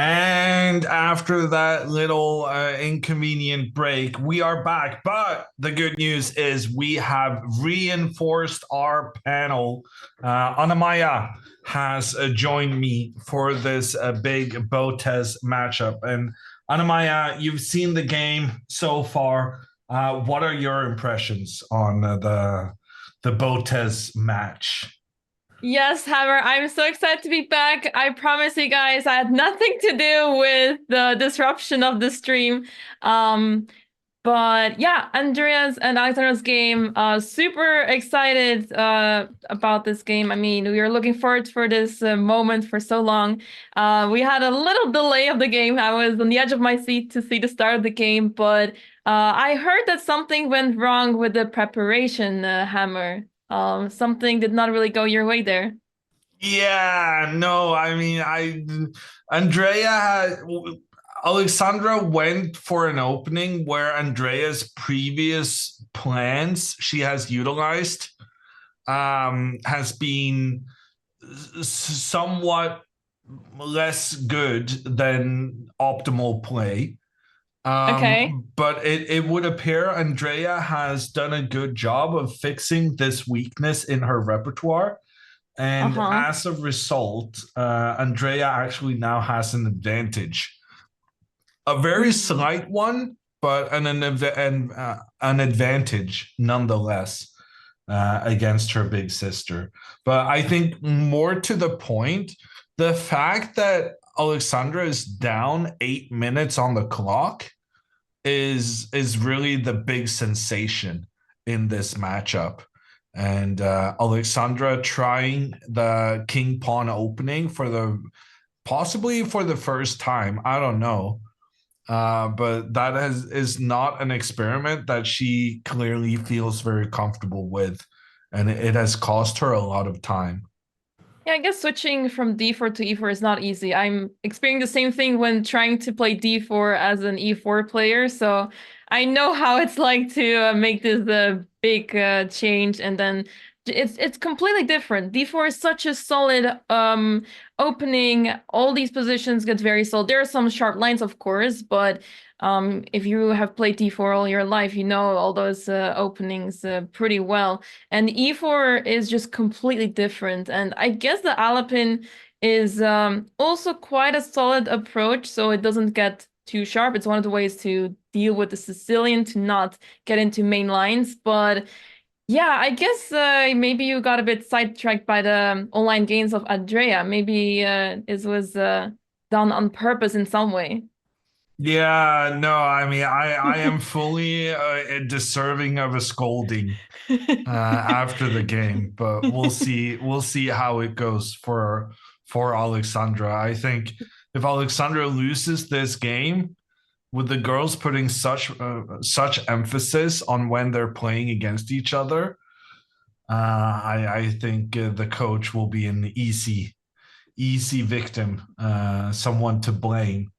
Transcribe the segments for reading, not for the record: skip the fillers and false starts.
And after that little inconvenient break, we are back. But the good news is we have reinforced our panel. Anamaya has joined me for this big Botez matchup. And Anamaya, you've seen the game so far. What are your impressions on the Botez match? Yes, Hammer, I'm so excited to be back. I promise you guys, I had nothing to do with the disruption of the stream. Um, but yeah, Andrea's and Alexandra's game, super excited about this game. I mean, we were looking forward for this moment for so long. We had a little delay of the game. I was on the edge of my seat to see the start of the game, but I heard that something went wrong with the preparation, Hammer. Something did not really go your way there. Yeah, no, I mean, Andrea had, Alexandra went for an opening where Andrea's previous plans she has utilized has been somewhat less good than optimal play. Okay. But it would appear Andrea has done a good job of fixing this weakness in her repertoire. And Uh-huh. as a result, Andrea actually now has an advantage, a very Mm. slight one, but an advantage nonetheless against her big sister. But I think more to the point, the fact that Alexandra is down 8 minutes on the clock is really the big sensation in this matchup. And Alexandra trying the king pawn opening for the possibly for the first time. I don't know. But that is not an experiment that she clearly feels very comfortable with. And it has cost her a lot of time. Yeah, I guess switching from D4 to E4 is not easy. I'm experiencing the same thing when trying to play D4 as an E4 player, so I know how it's like to make this big change, and then it's completely different. D4 is such a solid opening. All these positions get very solid. There are some sharp lines, of course, but if you have played D4 all your life, you know all those openings pretty well. And E4 is just completely different. And I guess the Alapin is also quite a solid approach, so it doesn't get too sharp. It's one of the ways to deal with the Sicilian to not get into main lines. But yeah, I guess maybe you got a bit sidetracked by the online gains of Andrea. Maybe it was done on purpose in some way. Yeah, no, I mean, I am fully deserving of a scolding after the game, but we'll see how it goes for Alexandra. I think if Alexandra loses this game, with the girls putting such emphasis on when they're playing against each other, I think the coach will be an easy victim, someone to blame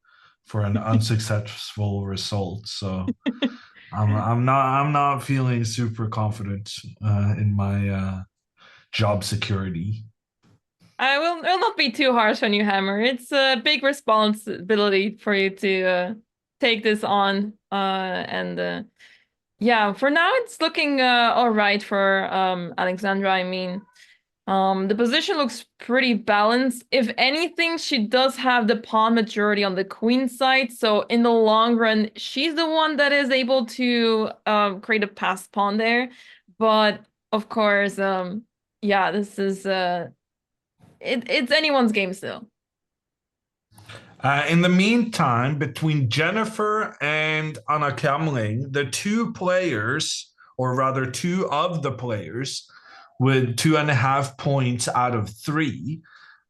for an unsuccessful result. So I'm not feeling super confident in my job security. I will not be too harsh on you, Hammer. It's a big responsibility for you to take this on. And yeah, for now it's looking all right for Alexandra. I mean, the position looks pretty balanced. If anything, she does have the pawn majority on the queen side. So in the long run, she's the one that is able to create a passed pawn there. But of course, yeah, this is it's anyone's game still. In the meantime, between Jennifer and Anna Kemling, the two players, or rather two of the players, with 2.5 points out of three,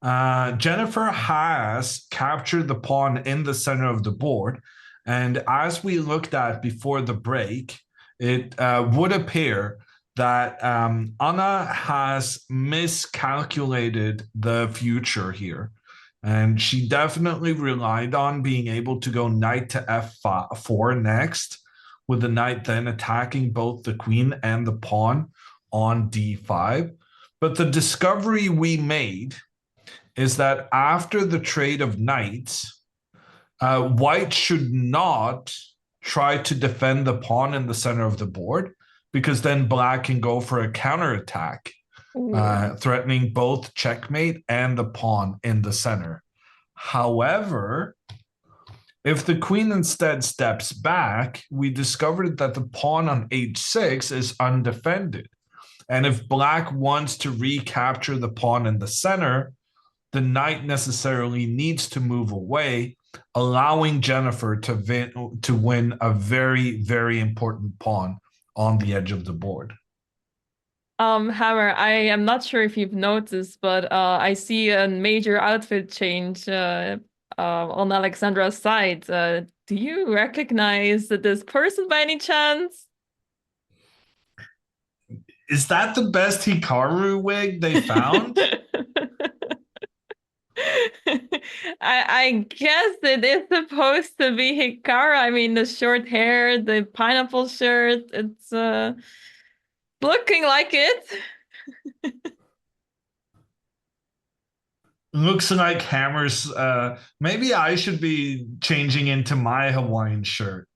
Jennifer has captured the pawn in the center of the board. And as we looked at before the break, it would appear that Anna has miscalculated the future here. And she definitely relied on being able to go knight to f4 next, with the knight then attacking both the queen and the pawn on d5. But the discovery we made is that after the trade of knights, White should not try to defend the pawn in the center of the board because then black can go for a counterattack, Ooh. threatening both checkmate and the pawn in the center. However, if the queen instead steps back, we discovered that the pawn on h6 is undefended. And if black wants to recapture the pawn in the center, the knight necessarily needs to move away, allowing Jennifer to win a very, very important pawn on the edge of the board. Hammer, I am not sure if you've noticed, but I see a major outfit change on Alexandra's side. Do you recognize this person by any chance? Is that the best Hikaru wig they found? I guess it is supposed to be Hikaru. I mean, the short hair, the pineapple shirt, it's looking like it. Looks like Hammer's. Maybe I should be changing into my Hawaiian shirt.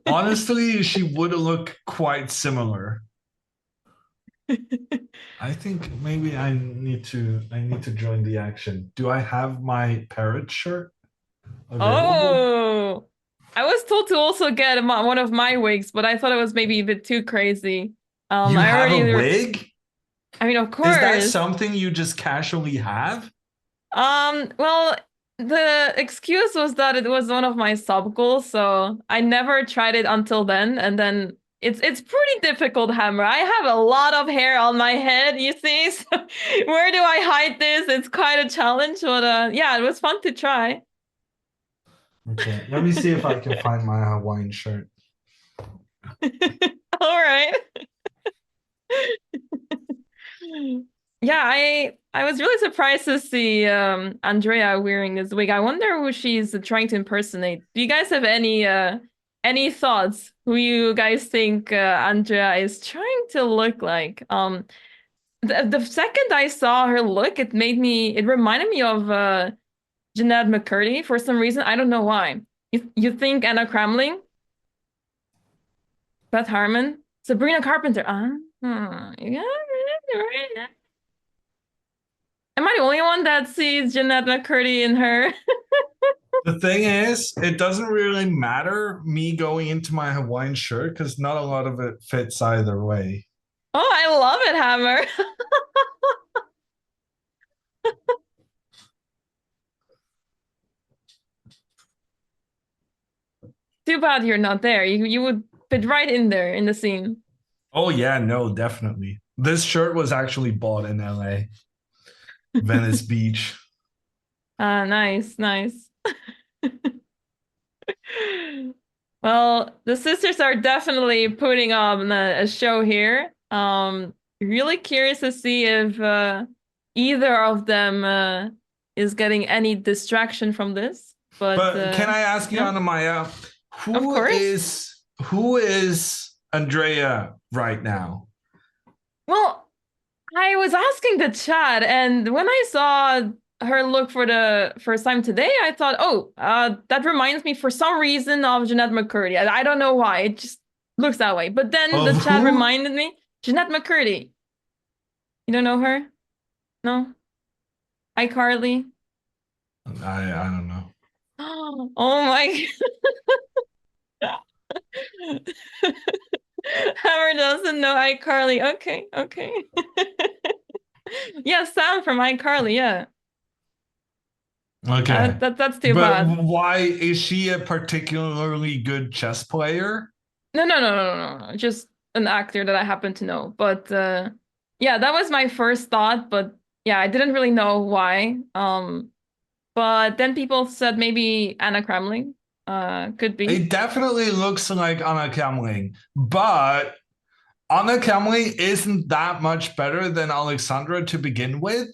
Honestly, she would look quite similar. I think maybe I need to join the action. Do I have my parrot shirt available? Oh, I was told to also get one of my wigs, but I thought it was maybe a bit too crazy. You I have already, a wig? I mean, of Is that course. something you just casually have? Well, the excuse was that it was one of my sub goals, so I never tried it until then, and then it's pretty difficult, Hammer. I have a lot of hair on my head, you see, so where do I hide this? It's quite a challenge, but yeah, it was fun to try. Okay, let me see if I can find my Hawaiian shirt. All right. Yeah, I was really surprised to see Andrea wearing this wig. I wonder who she's trying to impersonate. Do you guys have any thoughts who you guys think Andrea is trying to look like? The second I saw her look, it reminded me of Jeanette McCurdy for some reason. I don't know why. You think Anna Kramling, Beth Harmon, Sabrina Carpenter? Yeah. Am I the only one that sees Jeanette McCurdy in her? The thing is, it doesn't really matter me going into my Hawaiian shirt because not a lot of it fits either way. Oh, I love it, Hammer. Too bad you're not there. You would fit right in there in the scene. Oh yeah, no, definitely. This shirt was actually bought in LA, Venice Beach. Nice, nice. Well, the sisters are definitely putting on a show here. Really curious to see if either of them is getting any distraction from this. But But can I ask you, yeah, Anna Maya, of course. who is Andrea right now? Well, I was asking the chat, and when I saw her look for the first time today, I thought, oh, that reminds me for some reason of Jeanette McCurdy. I don't know why. It just looks that way. But then the Of chat who? reminded me, Jeanette McCurdy. You don't know her? No? iCarly? I don't know. Oh my God. Hammer doesn't know iCarly. Okay, okay. Yeah, Sam from iCarly, yeah. Okay. That's too But bad. why is she a particularly good chess player? No. Just an actor that I happen to know. But yeah, that was my first thought, but yeah, I didn't really know why. But then people said maybe Anna Kramling could be. It definitely looks like Anna Kamling, but Anna Kamling isn't that much better than Alexandra to begin with.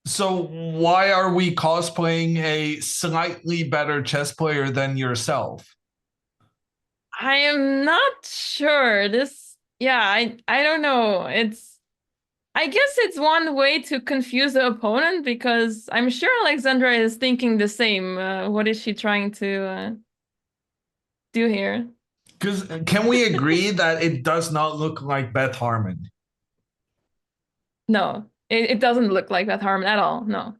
So why are we cosplaying a slightly better chess player than yourself? I am not sure. This, yeah, I don't know. It's I guess it's one way to confuse the opponent because I'm sure Alexandra is thinking the same. What is she trying to do here? Because can we agree that it does not look like Beth Harmon? No, it doesn't look like Beth Harmon at all. No.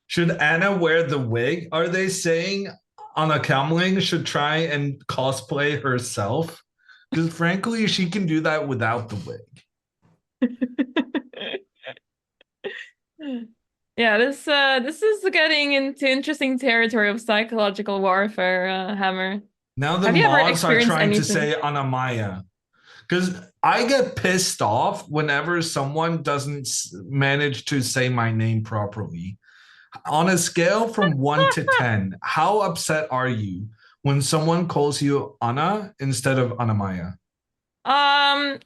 Should Anna wear the wig? Are they saying Anna Kamling should try and cosplay herself? Because frankly, she can do that without the wig. Yeah, this is getting into interesting territory of psychological warfare, Hammer. Now the Have you ever mods are experienced trying to anything? say Anamaya. Because I get pissed off whenever someone doesn't manage to say my name properly. On a scale from 1 to 10, how upset are you when someone calls you Anna instead of Anamaya? Um,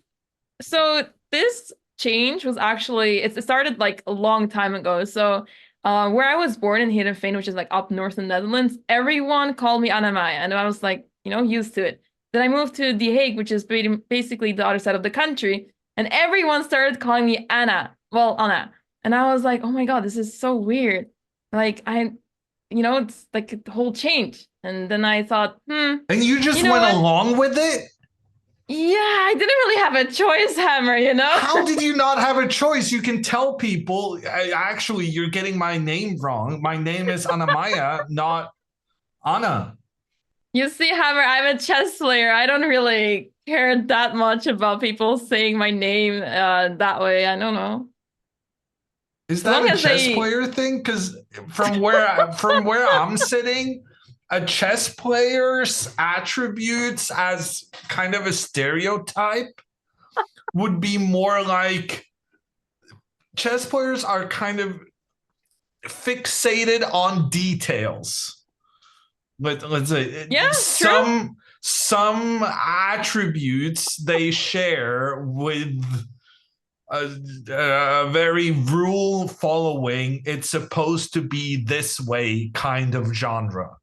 so this change was actually it started like a long time ago. So where I was born in Heerenveen, which is like up north in the Netherlands, everyone called me Anamaya, and I was like, used to it. Then I moved to The Hague, which is basically the other side of the country, and everyone started calling me Anna. Well, Anna. And I was like, oh my God, this is so weird. Like it's like a whole change. And then I thought, And you just you know went what? along with it? Yeah, I didn't really have a choice, Hammer. How did you not have a choice? You can tell people, actually, you're getting my name wrong. My name is Anamaya, not Anna. You see, Hammer, I'm a chess player. I don't really care that much about people saying my name that way. I don't know. Is As that long a as chess they, player thing? Because from where I'm sitting, a chess player's attributes as kind of a stereotype would be more like chess players are kind of fixated on details. Let's say yeah, true. some attributes they share with a, a very rule following, it's supposed to be this way kind of genre.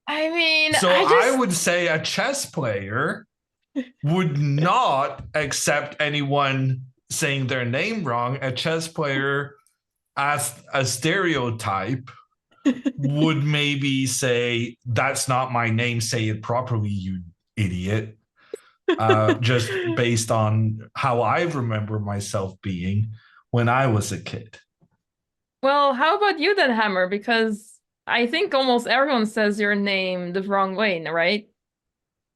I mean, So I I just, would say a chess player would not accept anyone saying their name wrong. A chess player, as a stereotype, would maybe say, that's not my name, say it properly, you idiot. Just based on how I remember myself being when I was a kid. well, how about you then, Hammer? Because I think almost everyone says your name the wrong way, right?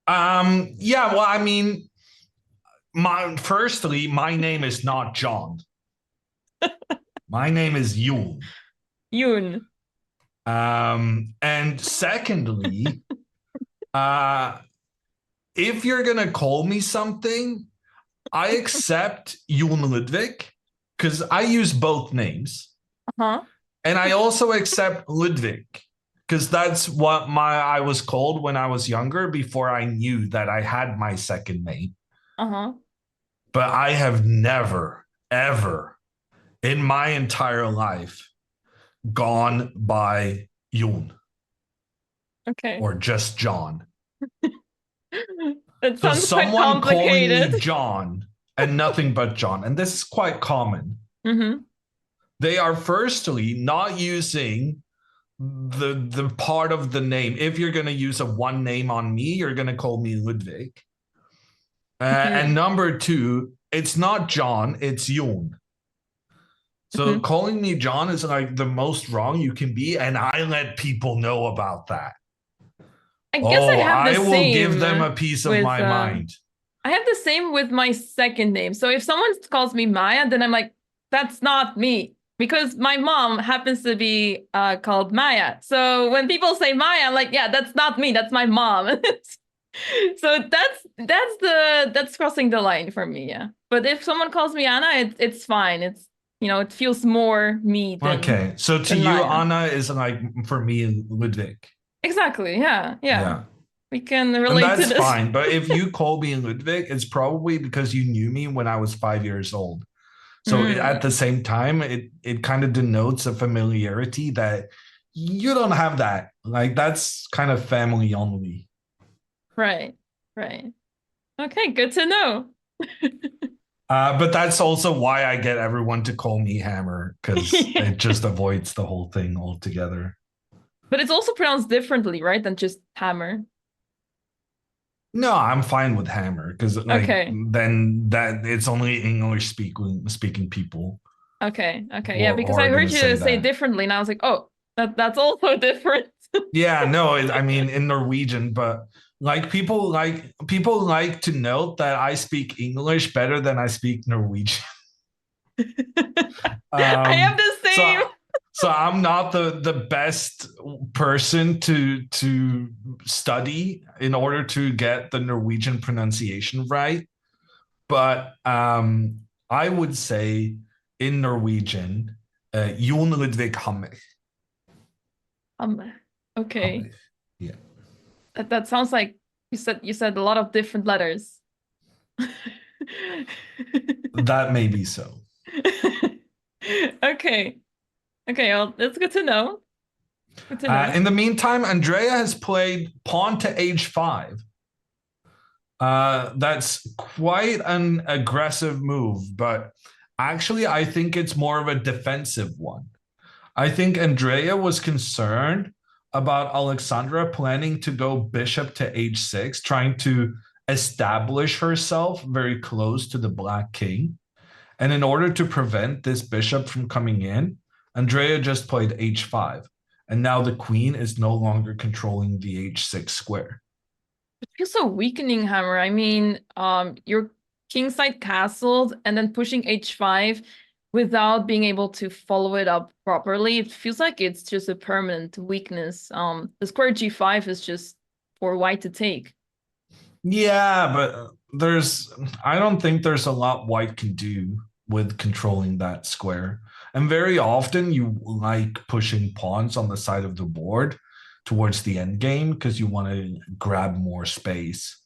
Yeah, well, I mean, my name is not John. My name is Yul. Yoon. And secondly, uh, if you're gonna call me something, I accept Yul Ludwig because I use both names. Uh-huh. And I also accept Ludwig because that's what I was called when I was younger before I knew that I had my second name. Uh-huh. But I have never, ever in my entire life gone by Yoon Okay. or just John. That So sounds quite someone calling complicated. me John and nothing but John, and this is quite common. Mm-hmm. They are firstly not using the part of the name. If you're going to use a one name on me, you're going to call me Ludwig. And Mm-hmm. number two, it's not John, it's Yoon. So Mm-hmm. calling me John is like the most wrong you can be, and I let people know about that. I guess I Oh, have the I will give same them a piece of with my mind. I have the same with my second name. So if someone calls me Maya, then I'm like, that's not me. Because my mom happens to be called Maya. So when people say Maya, I'm like, yeah, that's not me. That's my mom. So that's crossing the line for me, yeah. But if someone calls me Anna, it's fine. It feels more me Okay, so to than you, Maya. Anna is like for me, Ludwig. Exactly. Yeah. Yeah. Yeah. We can And relate to that's this. fine. But if you call me Ludwig, it's probably because you knew me when I was 5 years old. So at Mm. the same time, it kind of denotes a familiarity that You don't have that. Like that's kind of family only. Right. Right. Okay, good to know. But that's also why I get everyone to call me Hammer because it just avoids the whole thing altogether. But it's also pronounced differently, right? Than just hammer. No, I'm fine with Hammer because like Okay. then that it's only English speaking people Okay. Okay. who Yeah, who because I are gonna heard say you say that. differently, and I was like, oh, that's also different. Yeah, no, I mean in Norwegian, but like people like to note that I speak English better than I speak Norwegian. I have Um, the so same. so I'm not the best person to study in order to get the Norwegian pronunciation right, but I would say in Norwegian, Jon Ludvig Hammer. Um, okay. Hammer. Yeah, That sounds like you said a lot of different letters. that may be so. Okay. Okay, well, that's good to know. Good to know. In the meantime, Andrea has played pawn to h5. That's quite an aggressive move, but actually, I think it's more of a defensive one. I think Andrea was concerned about Alexandra planning to go bishop to h6, trying to establish herself very close to the black king. And in order to prevent this bishop from coming in, Andrea just played h5. And now the queen is no longer controlling the h6 square. It feels so weakening, Hammer. I mean, your kingside castled and then pushing h5 without being able to follow it up properly. It feels like it's just a permanent weakness. The square g5 is just for white to take. Yeah, but I don't think there's a lot white can do with controlling that square. And very often you like pushing pawns on the side of the board towards the end game because you want to grab more space.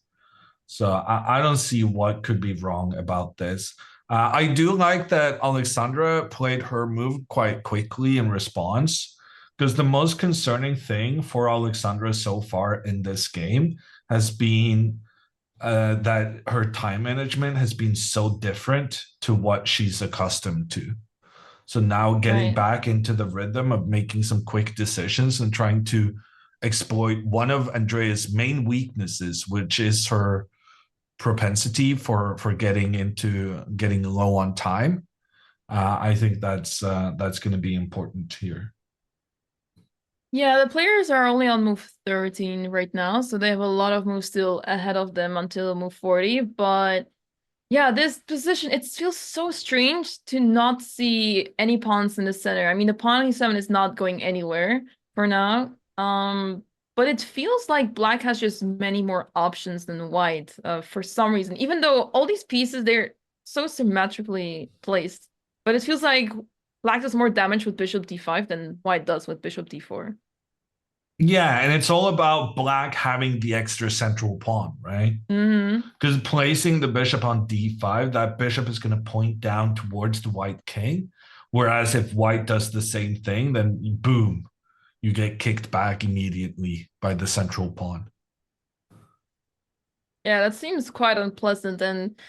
So I don't see what could be wrong about this. I do like that Alexandra played her move quite quickly in response because the most concerning thing for Alexandra so far in this game has been that her time management has been so different to what she's accustomed to. So now getting Right. back into the rhythm of making some quick decisions and trying to exploit one of Andrea's main weaknesses, which is her propensity for getting low on time. I think that's going to be important here. Yeah, the players are only on move 13 right now, so they have a lot of moves still ahead of them until move 40. But yeah, this position, it feels so strange to not see any pawns in the center. I mean, the pawn e7 is not going anywhere for now. But it feels like black has just many more options than white, for some reason. Even though all these pieces, they're so symmetrically placed. But it feels like black does more damage with bishop d5 than white does with bishop d4. Yeah, and it's all about black having the extra central pawn, right? Mm-hmm. Because placing the bishop on d5, that bishop is going to point down towards the white king. Whereas if white does the same thing, then boom, you get kicked back immediately by the central pawn. Yeah, that seems quite unpleasant, and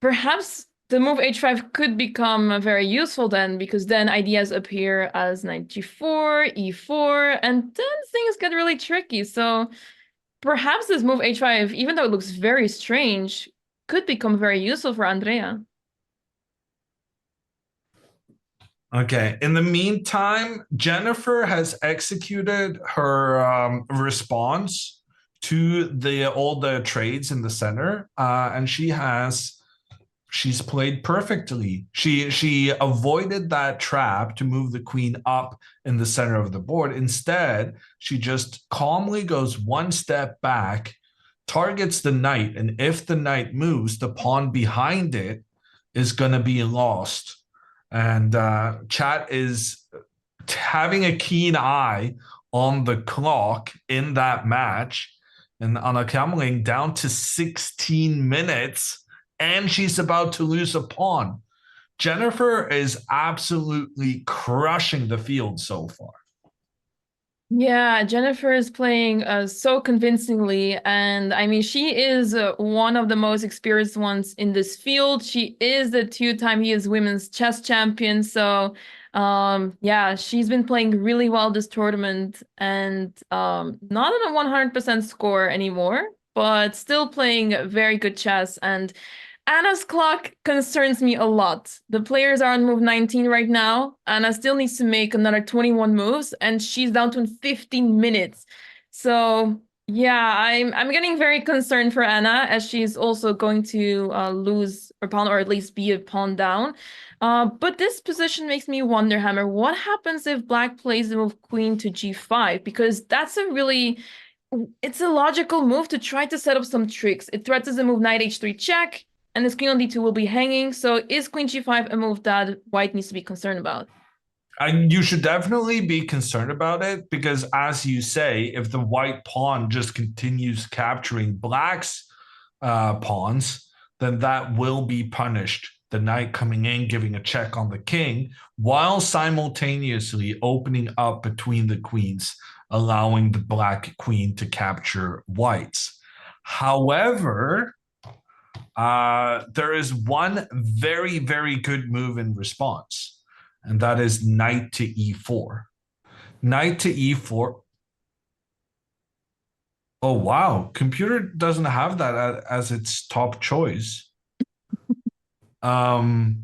perhaps the move h5 could become very useful then, because then ideas appear as knight g4, e4, and then things get really tricky. So perhaps this move h5, even though it looks very strange, could become very useful for Andrea. Okay. In the meantime, Jennifer has executed her response to all the trades in the center, and she's played perfectly. She avoided that trap to move the queen up in the center of the board. Instead, she just calmly goes one step back, targets the knight, and if the knight moves, the pawn behind it is going to be lost. And chat is having a keen eye on the clock in that match. And Anna Kamling down to 16 minutes, and she's about to lose a pawn. Jennifer is absolutely crushing the field so far. Yeah, Jennifer is playing so convincingly, and I mean, she is one of the most experienced ones in this field. She is the two-time US Women's Chess Champion, so yeah, she's been playing really well this tournament, and not on a 100% score anymore, but still playing very good chess. And Anna's clock concerns me a lot. The players are on move 19 right now. Anna still needs to make another 21 moves, and she's down to 15 minutes. So yeah, I'm getting very concerned for Anna, as she's also going to lose a pawn, or at least be a pawn down. But this position makes me wonder, Hammer, what happens if Black plays the move queen to g5? Because that's a really, it's a logical move to try to set up some tricks. It threatens the move knight h3 check, and this queen on d2 will be hanging. So is queen g5 a move that white needs to be concerned about? You should definitely be concerned about it because, as you say, if the white pawn just continues capturing black's pawns, then that will be punished. The knight coming in, giving a check on the king, while simultaneously opening up between the queens, allowing the black queen to capture white's. However, there is one very, very good move in response, and that is knight to e4. Knight to e4. Oh, wow. Computer doesn't have that as its top choice. Um,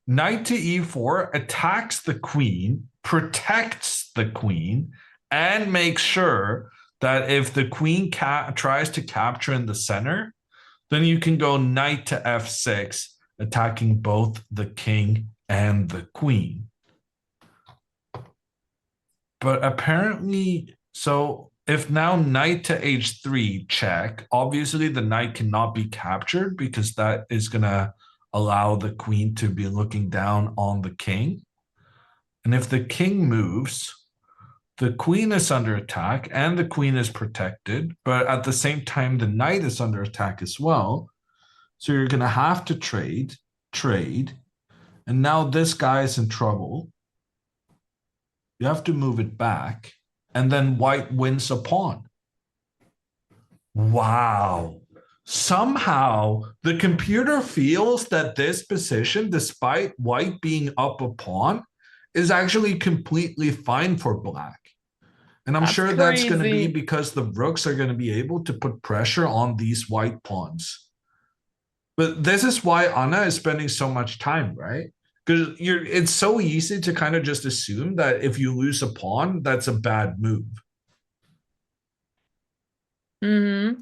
Knight to e4 attacks the queen, protects the queen, and makes sure that if the queen tries to capture in the center, then you can go knight to f6, attacking both the king and the queen. But apparently, so if now knight to h3 check, obviously the knight cannot be captured because that is going to allow the queen to be looking down on the king. And if the king moves, the queen is under attack and the queen is protected, but at the same time, the knight is under attack as well. So you're going to have to trade. And now this guy is in trouble. You have to move it back. And then white wins a pawn. Wow. Somehow the computer feels that this position, despite white being up a pawn, is actually completely fine for black. And I'm That's sure that's going to be crazy. because the rooks are going to be able to put pressure on these white pawns. But this is why Anna is spending so much time, right? Because it's so easy to kind of just assume that if you lose a pawn, that's a bad move. Hmm.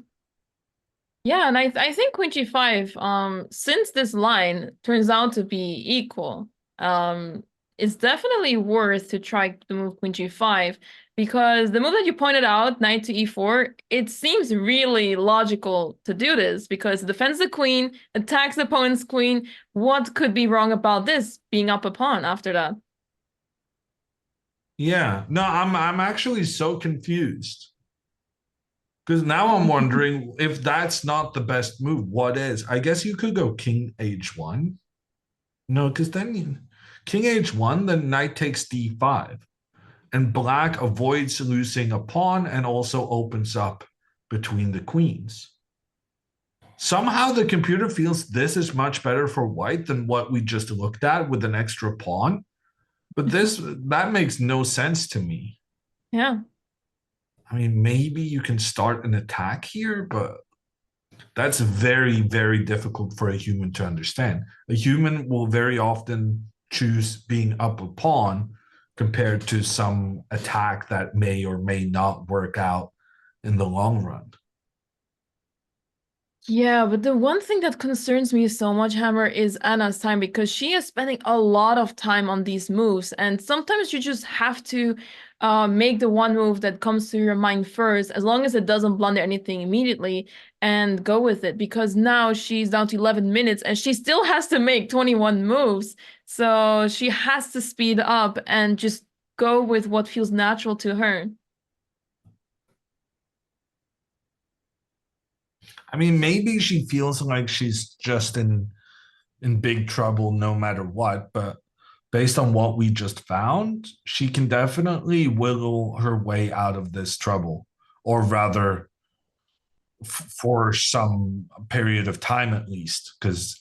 Yeah, and I think queen g5, since this line turns out to be equal, it's definitely worth to try to move queen g5, because the move that you pointed out, knight to e4, it seems really logical to do this because it defends the queen, attacks the opponent's queen. What could be wrong about this being up a pawn after that? Yeah. No, I'm actually so confused. Because now I'm wondering if that's not the best move, what is? I guess you could go king h1. No, because then king h1, then knight takes d5. And black avoids losing a pawn and also opens up between the queens. Somehow the computer feels this is much better for white than what we just looked at with an extra pawn. But that makes no sense to me. Yeah. I mean, maybe you can start an attack here, but that's very, very difficult for a human to understand. A human will very often choose being up a pawn compared to some attack that may or may not work out in the long run. Yeah, but the one thing that concerns me so much, Hammer, is Anna's time, because she is spending a lot of time on these moves, and sometimes you just have to make the one move that comes to your mind first, as long as it doesn't blunder anything immediately, and go with it, because now she's down to 11 minutes and she still has to make 21 moves. So she has to speed up and just go with what feels natural to her. I mean, maybe she feels like she's just in big trouble no matter what, but based on what we just found, she can definitely wiggle her way out of this trouble, or rather, for some period of time at least, because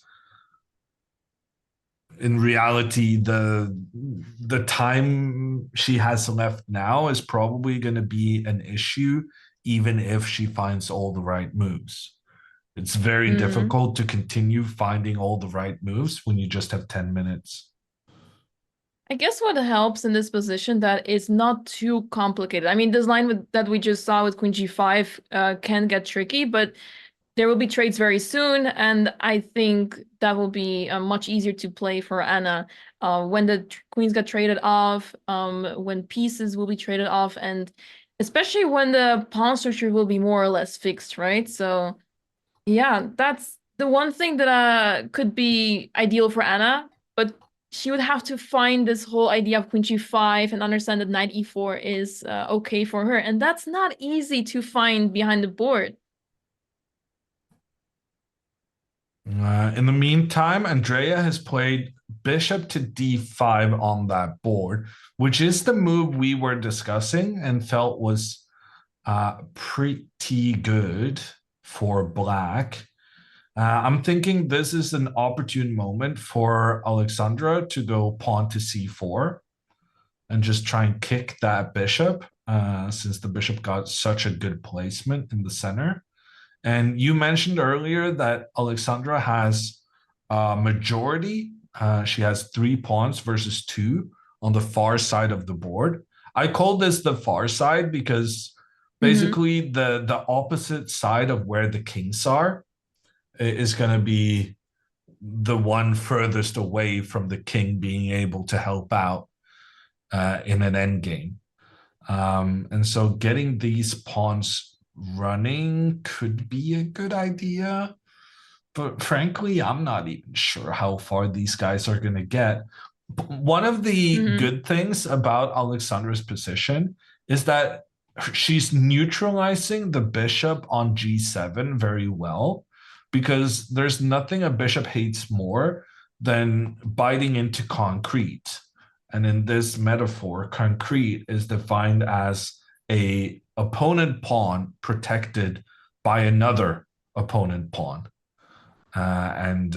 in reality, the time she has left now is probably going to be an issue, even if she finds all the right moves. It's very Mm. difficult to continue finding all the right moves when you just have 10 minutes. I guess what helps in this position that it's not too complicated. I mean, this line that we just saw with Queen G5 can get tricky, but there will be trades very soon, and I think that will be much easier to play for Anna when the queens get traded off, when pieces will be traded off, and especially when the pawn structure will be more or less fixed, right? So yeah, that's the one thing that could be ideal for Anna, but she would have to find this whole idea of Queen G5 and understand that Knight E4 is okay for her, and that's not easy to find behind the board. In the meantime, Andrea has played bishop to d5 on that board, which is the move we were discussing and felt was pretty good for black. I'm thinking this is an opportune moment for Alexandra to go pawn to c4 and just try and kick that bishop, since the bishop got such a good placement in the center. And you mentioned earlier that Alexandra has a majority. She has 3 pawns versus 2 on the far side of the board. I call this the far side because Mm-hmm. basically the opposite side of where the kings are is going to be the one furthest away from the king being able to help out in an endgame. And so getting these pawns running could be a good idea. But frankly, I'm not even sure how far these guys are going to get. One of the Mm-hmm. good things about Alexandra's position is that she's neutralizing the bishop on g7 very well, because there's nothing a bishop hates more than biting into concrete. And in this metaphor, concrete is defined as a opponent pawn protected by another opponent pawn. And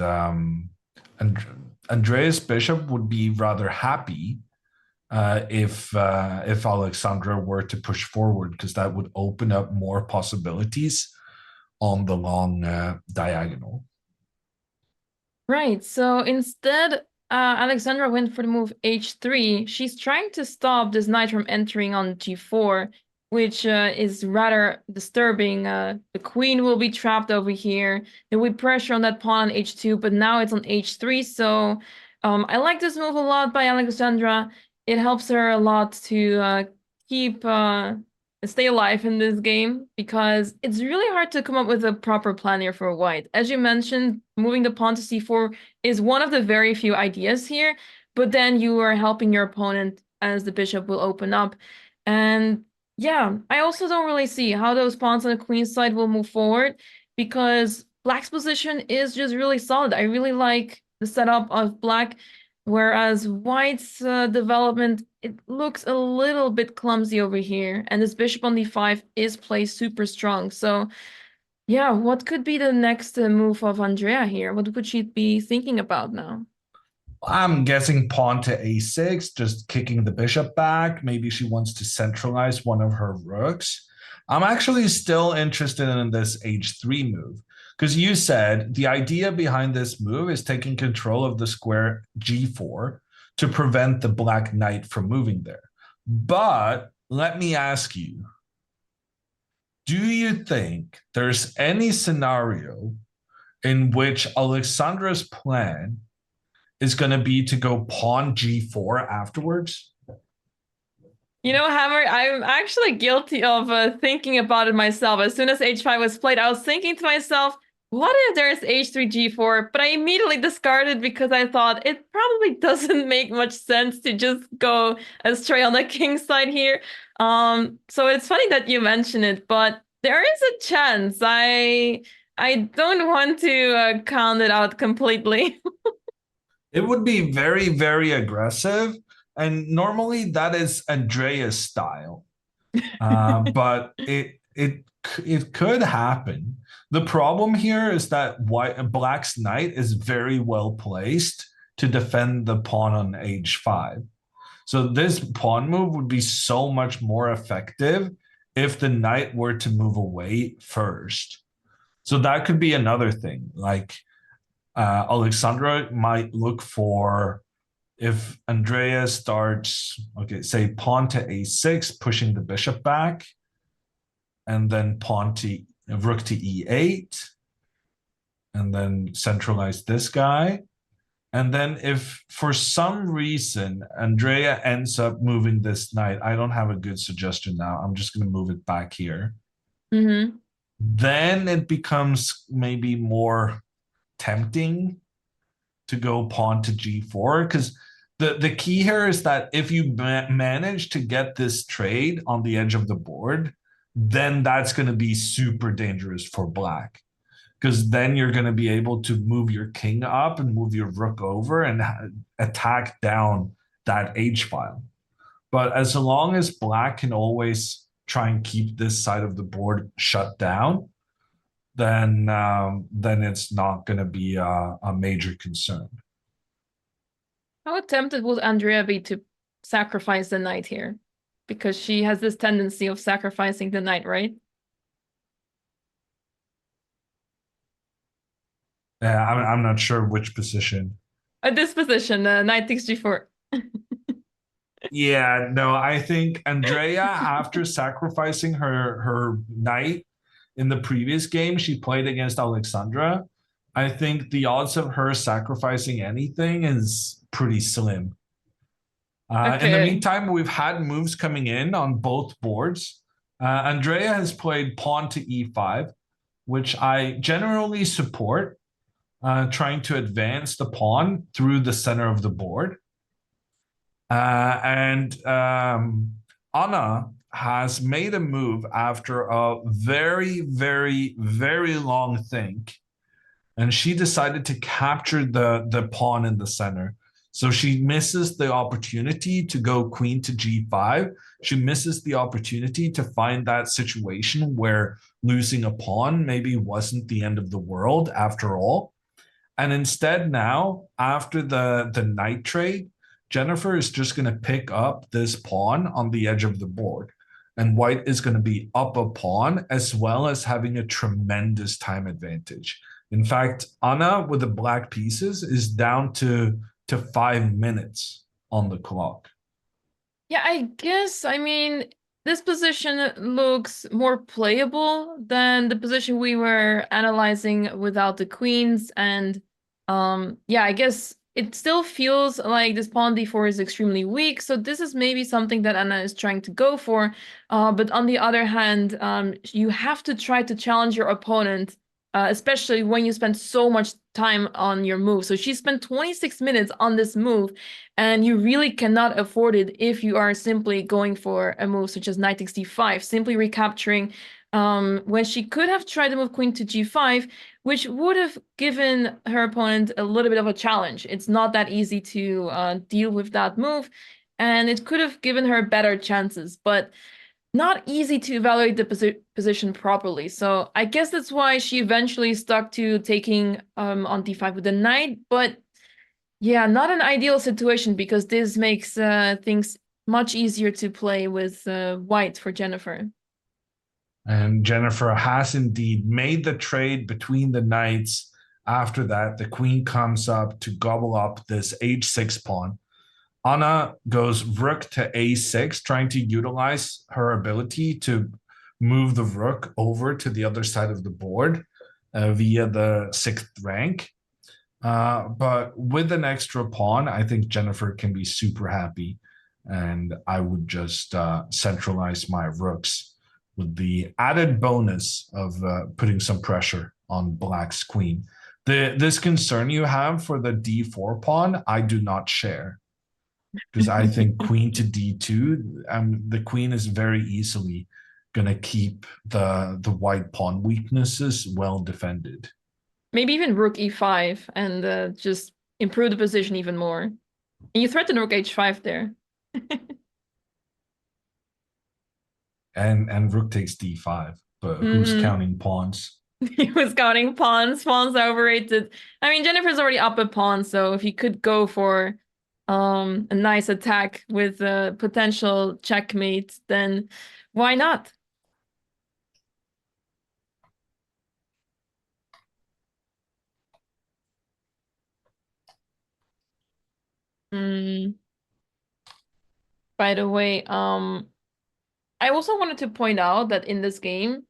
Andreas Bishop would be rather happy if Alexandra were to push forward, because that would open up more possibilities on the long diagonal. Right. So instead, Alexandra went for the move h3. She's trying to stop this knight from entering on g4, which is rather disturbing. The queen will be trapped over here. There will be pressure on that pawn on h2, but now it's on h3. So I like this move a lot by Alexandra. It helps her a lot to keep stay alive in this game because it's really hard to come up with a proper plan here for white. As you mentioned, moving the pawn to c4 is one of the very few ideas here, but then you are helping your opponent as the bishop will open up. And yeah, I also don't really see how those pawns on the queen's side will move forward because black's position is just really solid. I really like the setup of black. Whereas White's development, it looks a little bit clumsy over here. And this bishop on d5 is placed super strong. So yeah, what could be the next move of Andrea here? What would she be thinking about now? I'm guessing pawn to a6, just kicking the bishop back. Maybe she wants to centralize one of her rooks. I'm actually still interested in this h3 move, because you said the idea behind this move is taking control of the square g4 to prevent the black knight from moving there. But let me ask you, do you think there's any scenario in which Alexandra's plan is going to be to go pawn g4 afterwards? You know, Hammer, I'm actually guilty of thinking about it myself. As soon as h5 was played, I was thinking to myself, what if there's h3, g4? But I immediately discarded because I thought it probably doesn't make much sense to just go astray on the king side here. So it's funny that you mention it, but there is a chance. I don't want to count it out completely. It would be very, very aggressive. And normally that is Andrea's style. But it could happen. The problem here is that Black's knight is very well placed to defend the pawn on h5. So this pawn move would be so much more effective if the knight were to move away first. So that could be another thing. Like Alexandra might look for, if Andrea starts, okay, say pawn to a6, pushing the bishop back, and then rook to e8, and then centralize this guy. And then if for some reason Andrea ends up moving this knight, I don't have a good suggestion now. I'm just going to move it back here. Mm-hmm. Then it becomes maybe more tempting to go pawn to g4, because the key here is that if you manage to get this trade on the edge of the board, then that's going to be super dangerous for Black, because then you're going to be able to move your king up and move your rook over and attack down that h file. But as long as Black can always try and keep this side of the board shut down, then it's not going to be a major concern. How tempted would Andrea be to sacrifice the knight here? Because she has this tendency of sacrificing the knight, right? I'm not sure which position. At this position, knight takes g4. Yeah, no, I think Andrea, after sacrificing her knight in the previous game she played against Alexandra, I think the odds of her sacrificing anything is pretty slim. In the Okay. meantime, we've had moves coming in on both boards. Andrea has played pawn to e5, which I generally support, trying to advance the pawn through the center of the board. And Anna has made a move after a very, very, very long think. And she decided to capture the pawn in the center. So she misses the opportunity to go queen to g5. She misses the opportunity to find that situation where losing a pawn maybe wasn't the end of the world after all. And instead now, after the knight trade, Jennifer is just going to pick up this pawn on the edge of the board. And white is going to be up a pawn as well as having a tremendous time advantage. In fact, Anna with the black pieces is down to 5 minutes on the clock. Yeah, I guess, I mean, this position looks more playable than the position we were analyzing without the queens. And yeah, I guess it still feels like this pawn d4 is extremely weak. So this is maybe something that Anna is trying to go for. But on the other hand, you have to try to challenge your opponent, especially when you spend so much time on your move. So she spent 26 minutes on this move, and you really cannot afford it if you are simply going for a move such as knight takes d5, simply recapturing when she could have tried to move queen to g5, which would have given her opponent a little bit of a challenge. It's not that easy to deal with that move, and it could have given her better chances, but not easy to evaluate the position properly. So I guess that's why she eventually stuck to taking on d5 with the knight, but yeah, not an ideal situation because this makes things much easier to play with white for Jennifer. And Jennifer has indeed made the trade between the knights. After that, the queen comes up to gobble up this h6 pawn. Anna goes rook to a6, trying to utilize her ability to move the rook over to the other side of the board via the sixth rank. But with an extra pawn, I think Jennifer can be super happy. And I would just centralize my rooks with the added bonus of putting some pressure on Black's queen. This concern you have for the d4 pawn, I do not share, because I think queen to d2, the queen is very easily going to keep the white pawn weaknesses well defended. Maybe even rook e5 and just improve the position even more. And you threaten rook h5 there. And rook takes d5, but who's counting pawns? He was counting pawns. Pawns are overrated. I mean, Jennifer's already up a pawn, so if you could go for a nice attack with a potential checkmate, then why not? Mm. By the way, I also wanted to point out that in this game,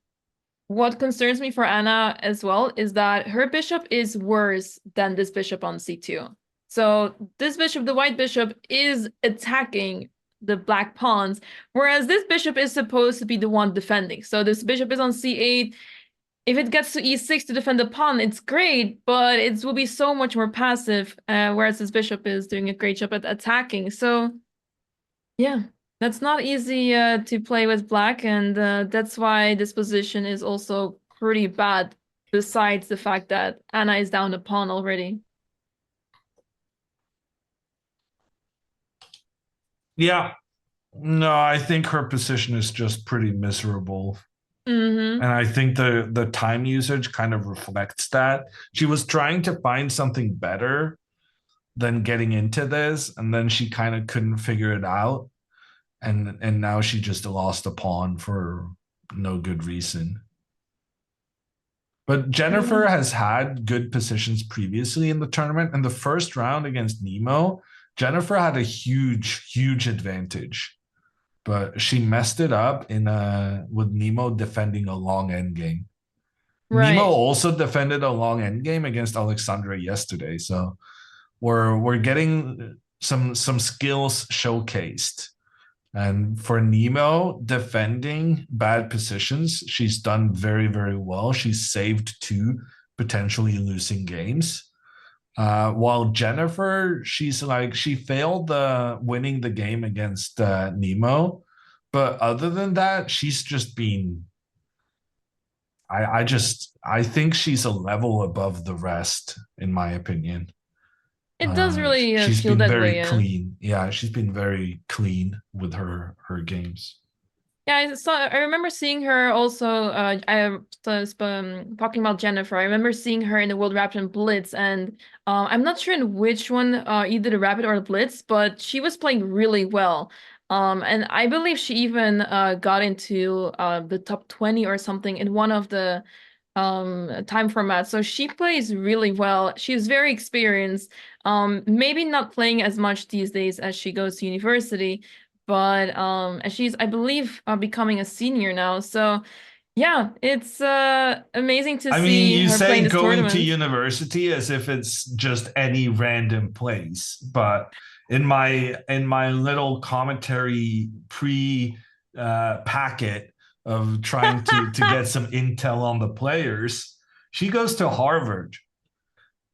what concerns me for Anna as well is that her bishop is worse than this bishop on c2. So this bishop, the white bishop, is attacking the black pawns, whereas this bishop is supposed to be the one defending. So this bishop is on c8. If it gets to e6 to defend the pawn, it's great, but it will be so much more passive, whereas this bishop is doing a great job at attacking. So yeah, that's not easy to play with black, and that's why this position is also pretty bad, besides the fact that Anna is down a pawn already. Yeah. No, I think her position is just pretty miserable. Mm-hmm. And I think the time usage kind of reflects that. She was trying to find something better than getting into this, and then she kind of couldn't figure it out. And now she just lost a pawn for no good reason. But Jennifer has had good positions previously in the tournament. In the first round against Nemo, Jennifer had a huge advantage, but she messed it up in with Nemo defending a long endgame. Nemo Right. also defended a long endgame against Alexandra yesterday, so we're getting some skills showcased. And for Nemo defending bad positions, she's done very well. She's saved two potentially losing games. While Jennifer, she failed winning the game against Nemo, but other than that, she's just been. I think she's a level above the rest, in my opinion. It does really She's feel been that very way, yeah. clean. Yeah, she's been very clean with her games. Yeah, I remember seeing her also. I was talking about Jennifer. I remember seeing her in the World Rapid and Blitz, and I'm not sure in which one, either the Rapid or the Blitz, but she was playing really well. And I believe she even got into the top 20 or something in one of the time formats. So she plays really well. She's very experienced. Maybe not playing as much these days as she goes to university, but and she's, I believe, becoming a senior now. So yeah, it's amazing to I mean, see you her playing say this going to tournament. university as if it's just any random place, but in my little commentary pre packet of trying to get some intel on the players, she goes to Harvard.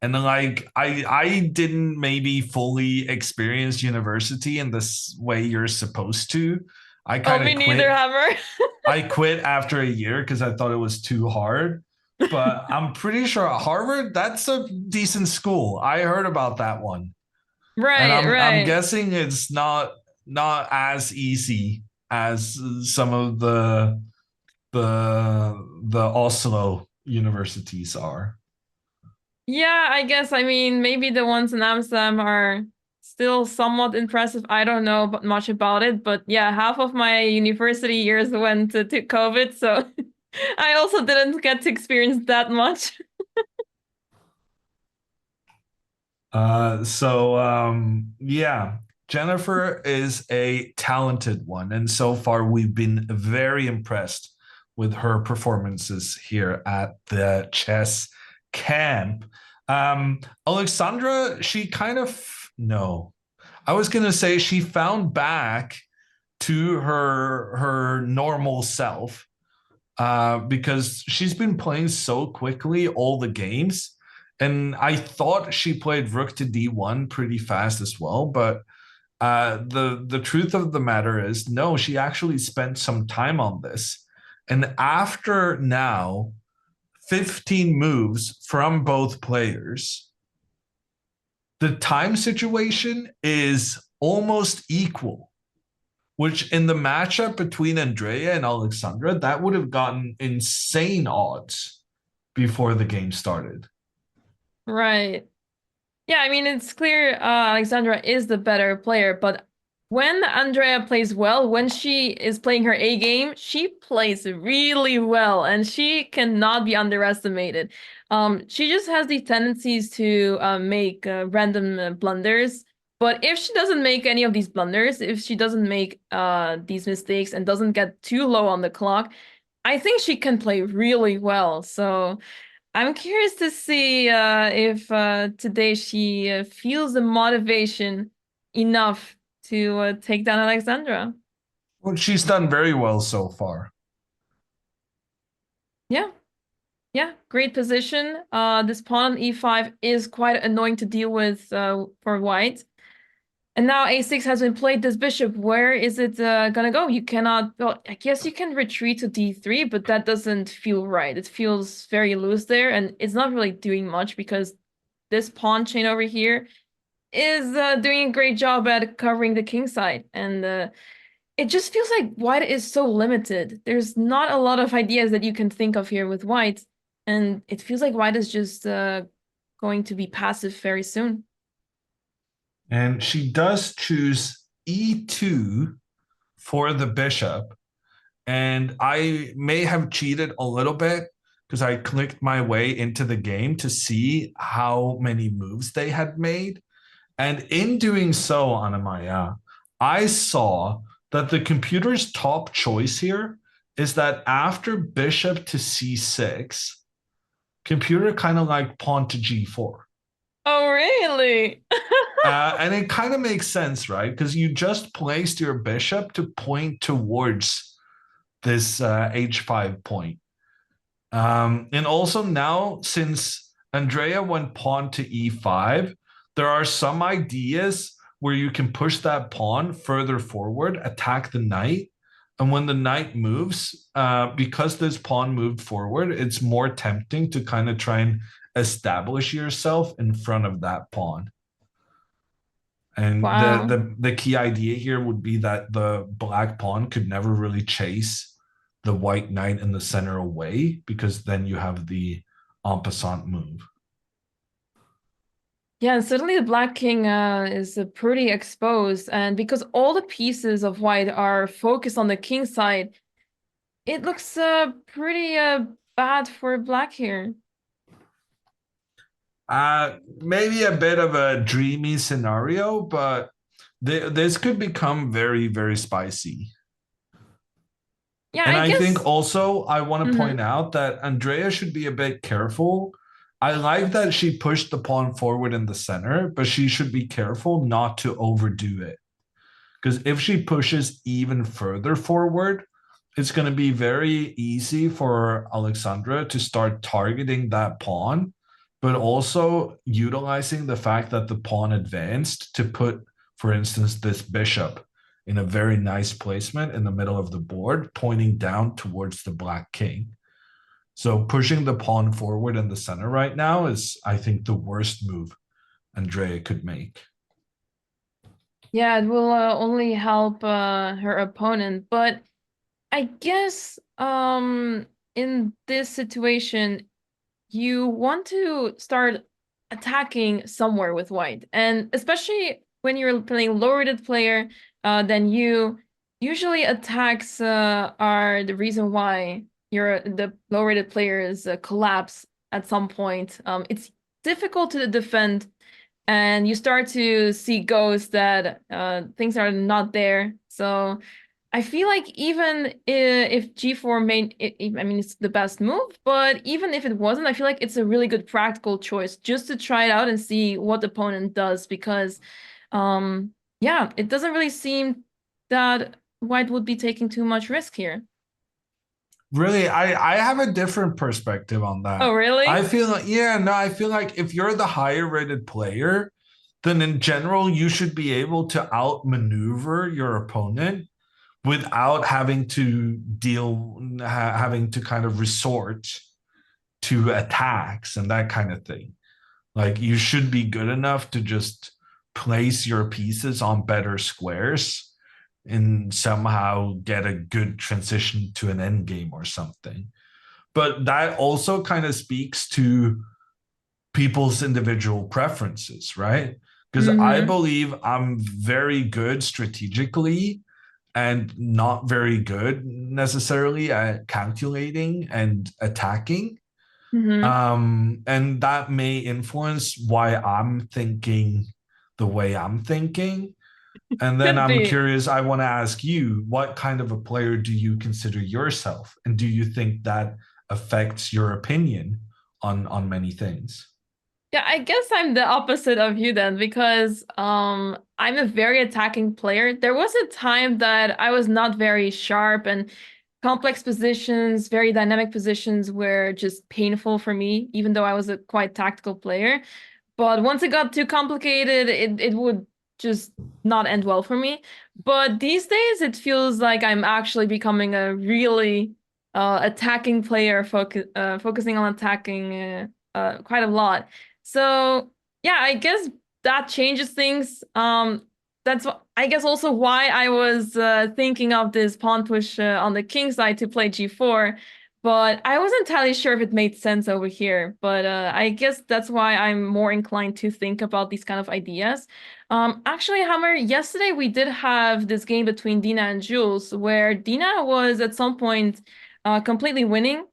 And like I didn't maybe fully experience university in this way you're supposed to. I Oh, kind me of neither, quit Hammer. I quit after a year because I thought it was too hard. But I'm pretty sure Harvard, that's a decent school. I heard about that one. And Right, I'm right. guessing it's not as easy as some of the Oslo universities are. Yeah, I guess, I mean, maybe the ones in Amsterdam are still somewhat impressive. I don't know much about it, but yeah, half of my university years went to COVID, so I also didn't get to experience that much. Yeah, Jennifer is a talented one, and so far we've been very impressed with her performances here at the chess camp. Alexandra, she kind of no, I was gonna say she found back to her normal self because she's been playing so quickly all the games. And I thought she played rook to d1 pretty fast as well, but the truth of the matter is, no, she actually spent some time on this. And after now 15 moves from both players, the time situation is almost equal, which in the matchup between Andrea and Alexandra, that would have gotten insane odds before the game started. Right. Yeah, I mean, it's clear Alexandra is the better player, but when Andrea plays well, when she is playing her A game, she plays really well, and she cannot be underestimated. She just has these tendencies to make random blunders, but if she doesn't make any of these blunders, if she doesn't make these mistakes and doesn't get too low on the clock, I think she can play really well. So I'm curious to see if today she feels the motivation enough to take down Alexandra. Well, she's done very well so far. Yeah, yeah, great position. This pawn on e5 is quite annoying to deal with for white. And now a6 has been played. This bishop, where is it gonna go? You cannot, well, I guess you can retreat to d3, but that doesn't feel right. It feels very loose there, and it's not really doing much because this pawn chain over here is doing a great job at covering the king side. And it just feels like white is so limited. There's not a lot of ideas that you can think of here with white. And it feels like white is just going to be passive very soon. And she does choose e2 for the bishop. And I may have cheated a little bit because I clicked my way into the game to see how many moves they had made. And in doing so, Anamaya, I saw that the computer's top choice here is that after bishop to c6, computer kind of like pawn to g4. Oh, really? And it kind of makes sense, right? Because you just placed your bishop to point towards this h5 point. And also now, since Andrea went pawn to e5, there are some ideas where you can push that pawn further forward, attack the knight. And when the knight moves, because this pawn moved forward, it's more tempting to kind of try and establish yourself in front of that pawn. And the, Wow. the key idea here would be that the black pawn could never really chase the white knight in the center away, because then you have the en passant move. Yeah, and suddenly the black king is pretty exposed. And because all the pieces of white are focused on the king side, it looks pretty bad for black here. Maybe a bit of a dreamy scenario, but this could become very, very spicy. Yeah, And I I think guess. also I want to point Mhm. out that Andrea should be a bit careful. I like that she pushed the pawn forward in the center, but she should be careful not to overdo it. Because if she pushes even further forward, it's going to be very easy for Alexandra to start targeting that pawn, but also utilizing the fact that the pawn advanced to put, for instance, this bishop in a very nice placement in the middle of the board, pointing down towards the black king. So pushing the pawn forward in the center right now is, I think, the worst move Andrea could make. Yeah, it will only help her opponent, but I guess in this situation you want to start attacking somewhere with white. And especially when you're playing low-rated player, then you usually attacks are the reason why the low-rated players collapse at some point. It's difficult to defend, and you start to see ghosts that things are not there. So I feel like even if G4 main, I mean, it's the best move, but even if it wasn't, I feel like it's a really good practical choice just to try it out and see what the opponent does because, yeah, it doesn't really seem that White would be taking too much risk here. Really, I have a different perspective on Oh, that. I really? feel like, yeah, no, I feel like if you're the higher rated player, then in general, you should be able to outmaneuver your opponent without having to having to kind of resort to attacks and that kind of thing. Like you should be good enough to just place your pieces on better squares and somehow get a good transition to an end game or something. But that also kind of speaks to people's individual preferences, right? Because I Mm-hmm. believe I'm very good strategically and not very good necessarily at calculating and attacking. Mm-hmm. And that may influence why I'm thinking the way I'm thinking. And then Could I'm be. curious, I want to ask you, what kind of a player do you consider yourself? And do you think that affects your opinion on many things? Yeah, I guess I'm the opposite of you then because I'm a very attacking player. There was a time that I was not very sharp and complex positions, very dynamic positions were just painful for me, even though I was a quite tactical player. But once it got too complicated, it would just not end well for me. But these days, it feels like I'm actually becoming a really attacking player, focusing on attacking quite a lot. So yeah, I guess that changes things. I guess also why I was thinking of this pawn push on the king side to play g4. But I wasn't entirely sure if it made sense over here. But I guess that's why I'm more inclined to think about these kind of ideas. Actually, Hammer, yesterday we did have this game between Dina and Jules, where Dina was at some point completely winning.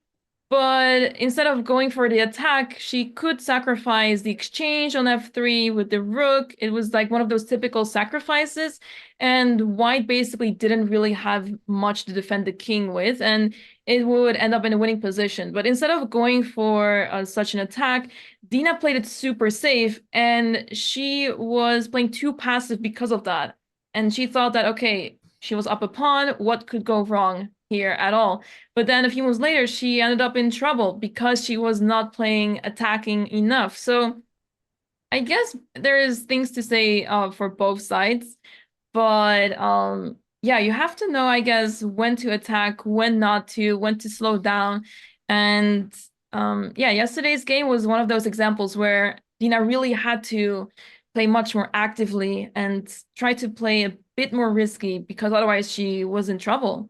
But instead of going for the attack, she could sacrifice the exchange on f3 with the rook. It was like one of those typical sacrifices. And white basically didn't really have much to defend the king with, and it would end up in a winning position. But instead of going for such an attack, Dina played it super safe, and she was playing too passive because of that. And she thought that, okay, she was up a pawn. What could go wrong here at all? But then a few months later, she ended up in trouble because she was not playing attacking enough. So I guess there is things to say for both sides, but yeah, you have to know, I guess, when to attack, when not to, when to slow down. And yeah, yesterday's game was one of those examples where Dina really had to play much more actively and try to play a bit more risky because otherwise she was in trouble.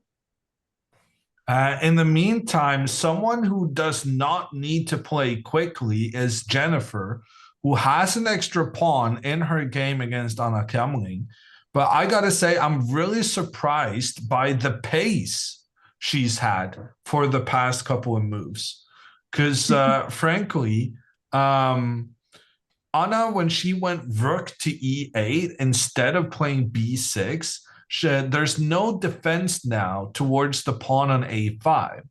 In the meantime, someone who does not need to play quickly is Jennifer, who has an extra pawn in her game against Anna Kemling. But I gotta say, I'm really surprised by the pace she's had for the past couple of moves. Because frankly, um, Anna, when she went rook to e8 instead of playing b6, there's no defense now towards the pawn on a5.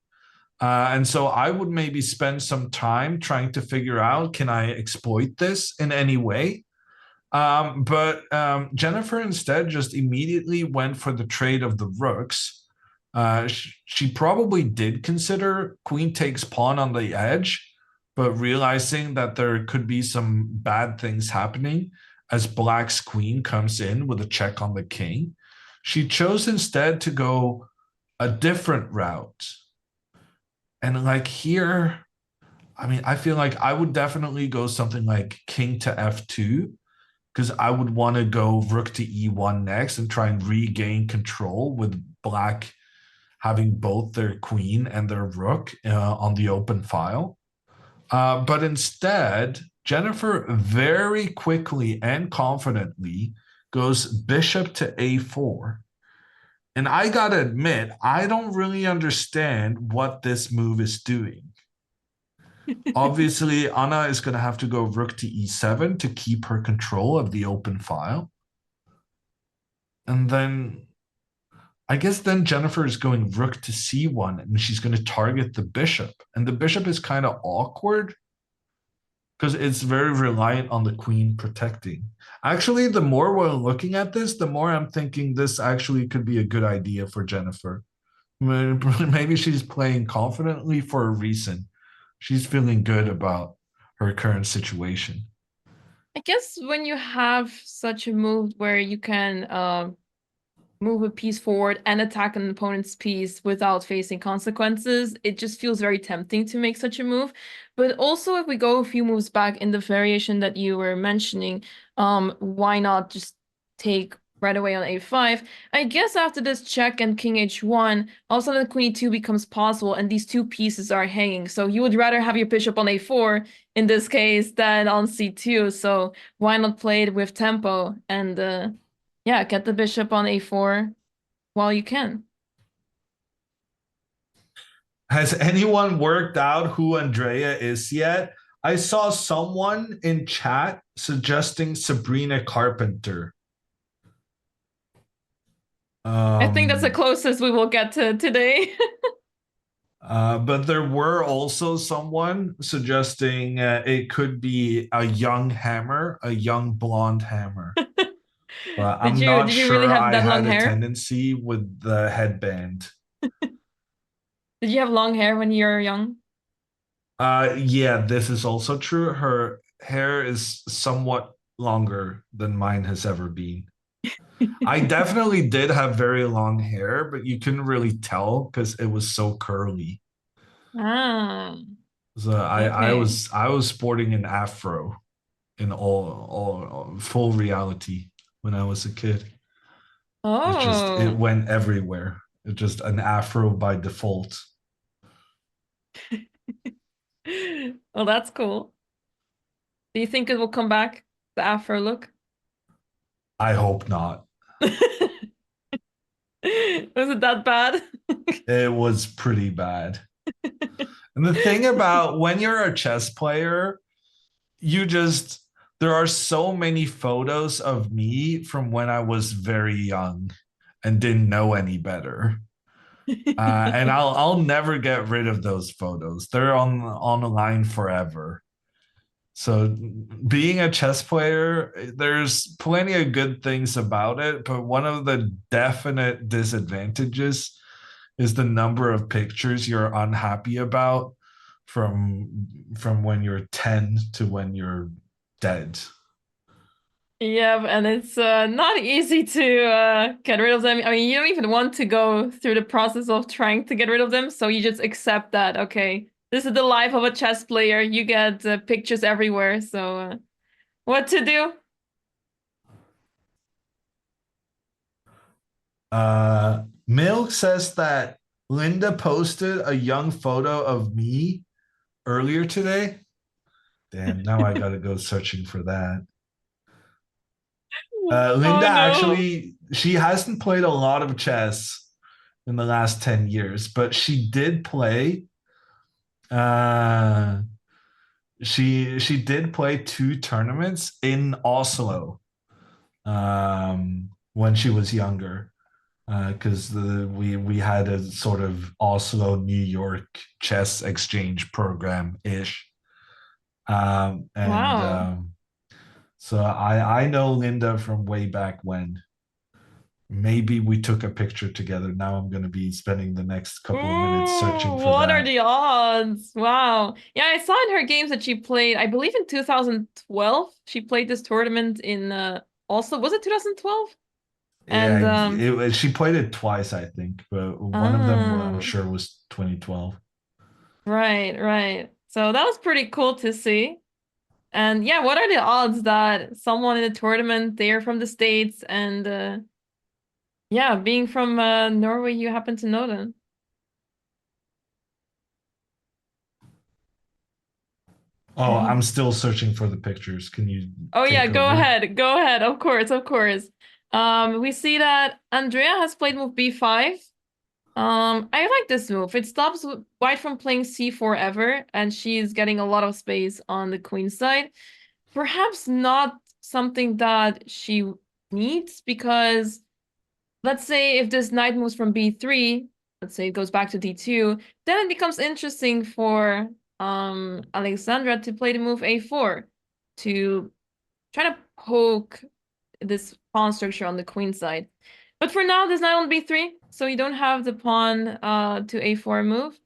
And so I would maybe spend some time trying to figure out, can I exploit this in any way? But Jennifer instead just immediately went for the trade of the rooks. She probably did consider queen takes pawn on the edge, but realizing that there could be some bad things happening as black's queen comes in with a check on the king, she chose instead to go a different route. And like here, I mean, I feel like I would definitely go something like king to f2 because I would want to go rook to e1 next and try and regain control with black having both their queen and their rook on the open file. But instead, Jennifer very quickly and confidently goes bishop to a4. And I gotta admit, I don't really understand what this move is doing. Obviously, Anna is going to have to go rook to e7 to keep her control of the open file. And then I guess then Jennifer is going rook to c1 and she's going to target the bishop. And the bishop is kind of awkward because it's very reliant on the queen protecting. Actually, the more we're looking at this, the more I'm thinking this actually could be a good idea for Jennifer. Maybe she's playing confidently for a reason. She's feeling good about her current situation. I guess when you have such a move where you can move a piece forward and attack an opponent's piece without facing consequences, it just feels very tempting to make such a move. But also, if we go a few moves back in the variation that you were mentioning, why not just take right away on a5? I guess after this check and king h1, all of a sudden queen e2 becomes possible, and these two pieces are hanging. So you would rather have your bishop on a4 in this case than on c2. So why not play it with tempo and yeah, get the bishop on a4 while you can. Has anyone worked out who Andrea is yet? I saw someone in chat suggesting Sabrina Carpenter. I think that's the Um, closest we will get to today. but there were also someone suggesting it could be a young Hammer, a young blonde Hammer. But Did I'm you not did you really sure have I that long had a hair? tendency with the headband. Did you have long hair when you were young? Yeah, this is also true. Her hair is somewhat longer than mine has ever been. I definitely did have very long hair, but you couldn't really tell because it was so curly. Ah, So okay. I was sporting an afro in all full reality when I was a kid. It Oh. went everywhere. It just an afro by default. Well, that's cool. Do you think it will come back, the afro look? I hope not. Was it that bad? It was pretty bad. And the thing about when you're a chess player, you just there are so many photos of me from when I was very young and didn't know any better. And I'll never get rid of those photos. They're on the line forever. So being a chess player, there's plenty of good things about it, but one of the definite disadvantages is the number of pictures you're unhappy about from when you're 10 to when you're dead. Yeah, and it's not easy to get rid of them. I mean, you don't even want to go through the process of trying to get rid of them, so you just accept that, okay, this is the life of a chess player. You get pictures everywhere, so what to do? Milk says that Linda posted a young photo of me earlier today. Damn, now I gotta go searching for that. Linda Oh no. actually, she hasn't played a lot of chess in the last 10 years, but she did play. Uh, she did play two tournaments in Oslo when she was younger. Because we had a sort of Oslo New York chess exchange program ish, and Wow. so I know Linda from way back when. Maybe we took a picture together. Now I'm going to be spending the next couple of minutes searching Ooh, for what are that. the odds? Wow. Yeah, I saw in her games that she played, I believe in 2012, she played this tournament in also, was it 2012? And Yeah, she played it twice, I think, but one of them I'm ah, sure was 2012. right, right. So that was pretty cool to see. And yeah, what are the odds that someone in the tournament, they're from the States and yeah, being from Norway, you happen to know them? Oh, I'm still searching for the pictures. Can you Oh yeah, take go over? ahead. Go ahead. Of course, of course. We see that Andrea has played move b5. I like this move. It stops white from playing c4 ever, and she's getting a lot of space on the queen side. Perhaps not something that she needs because let's say if this knight moves from b3, let's say it goes back to d2, then it becomes interesting for Alexandra to play the move a4 to try to poke this pawn structure on the queen side. But for now, this knight on b3, so you don't have the pawn to a4 move.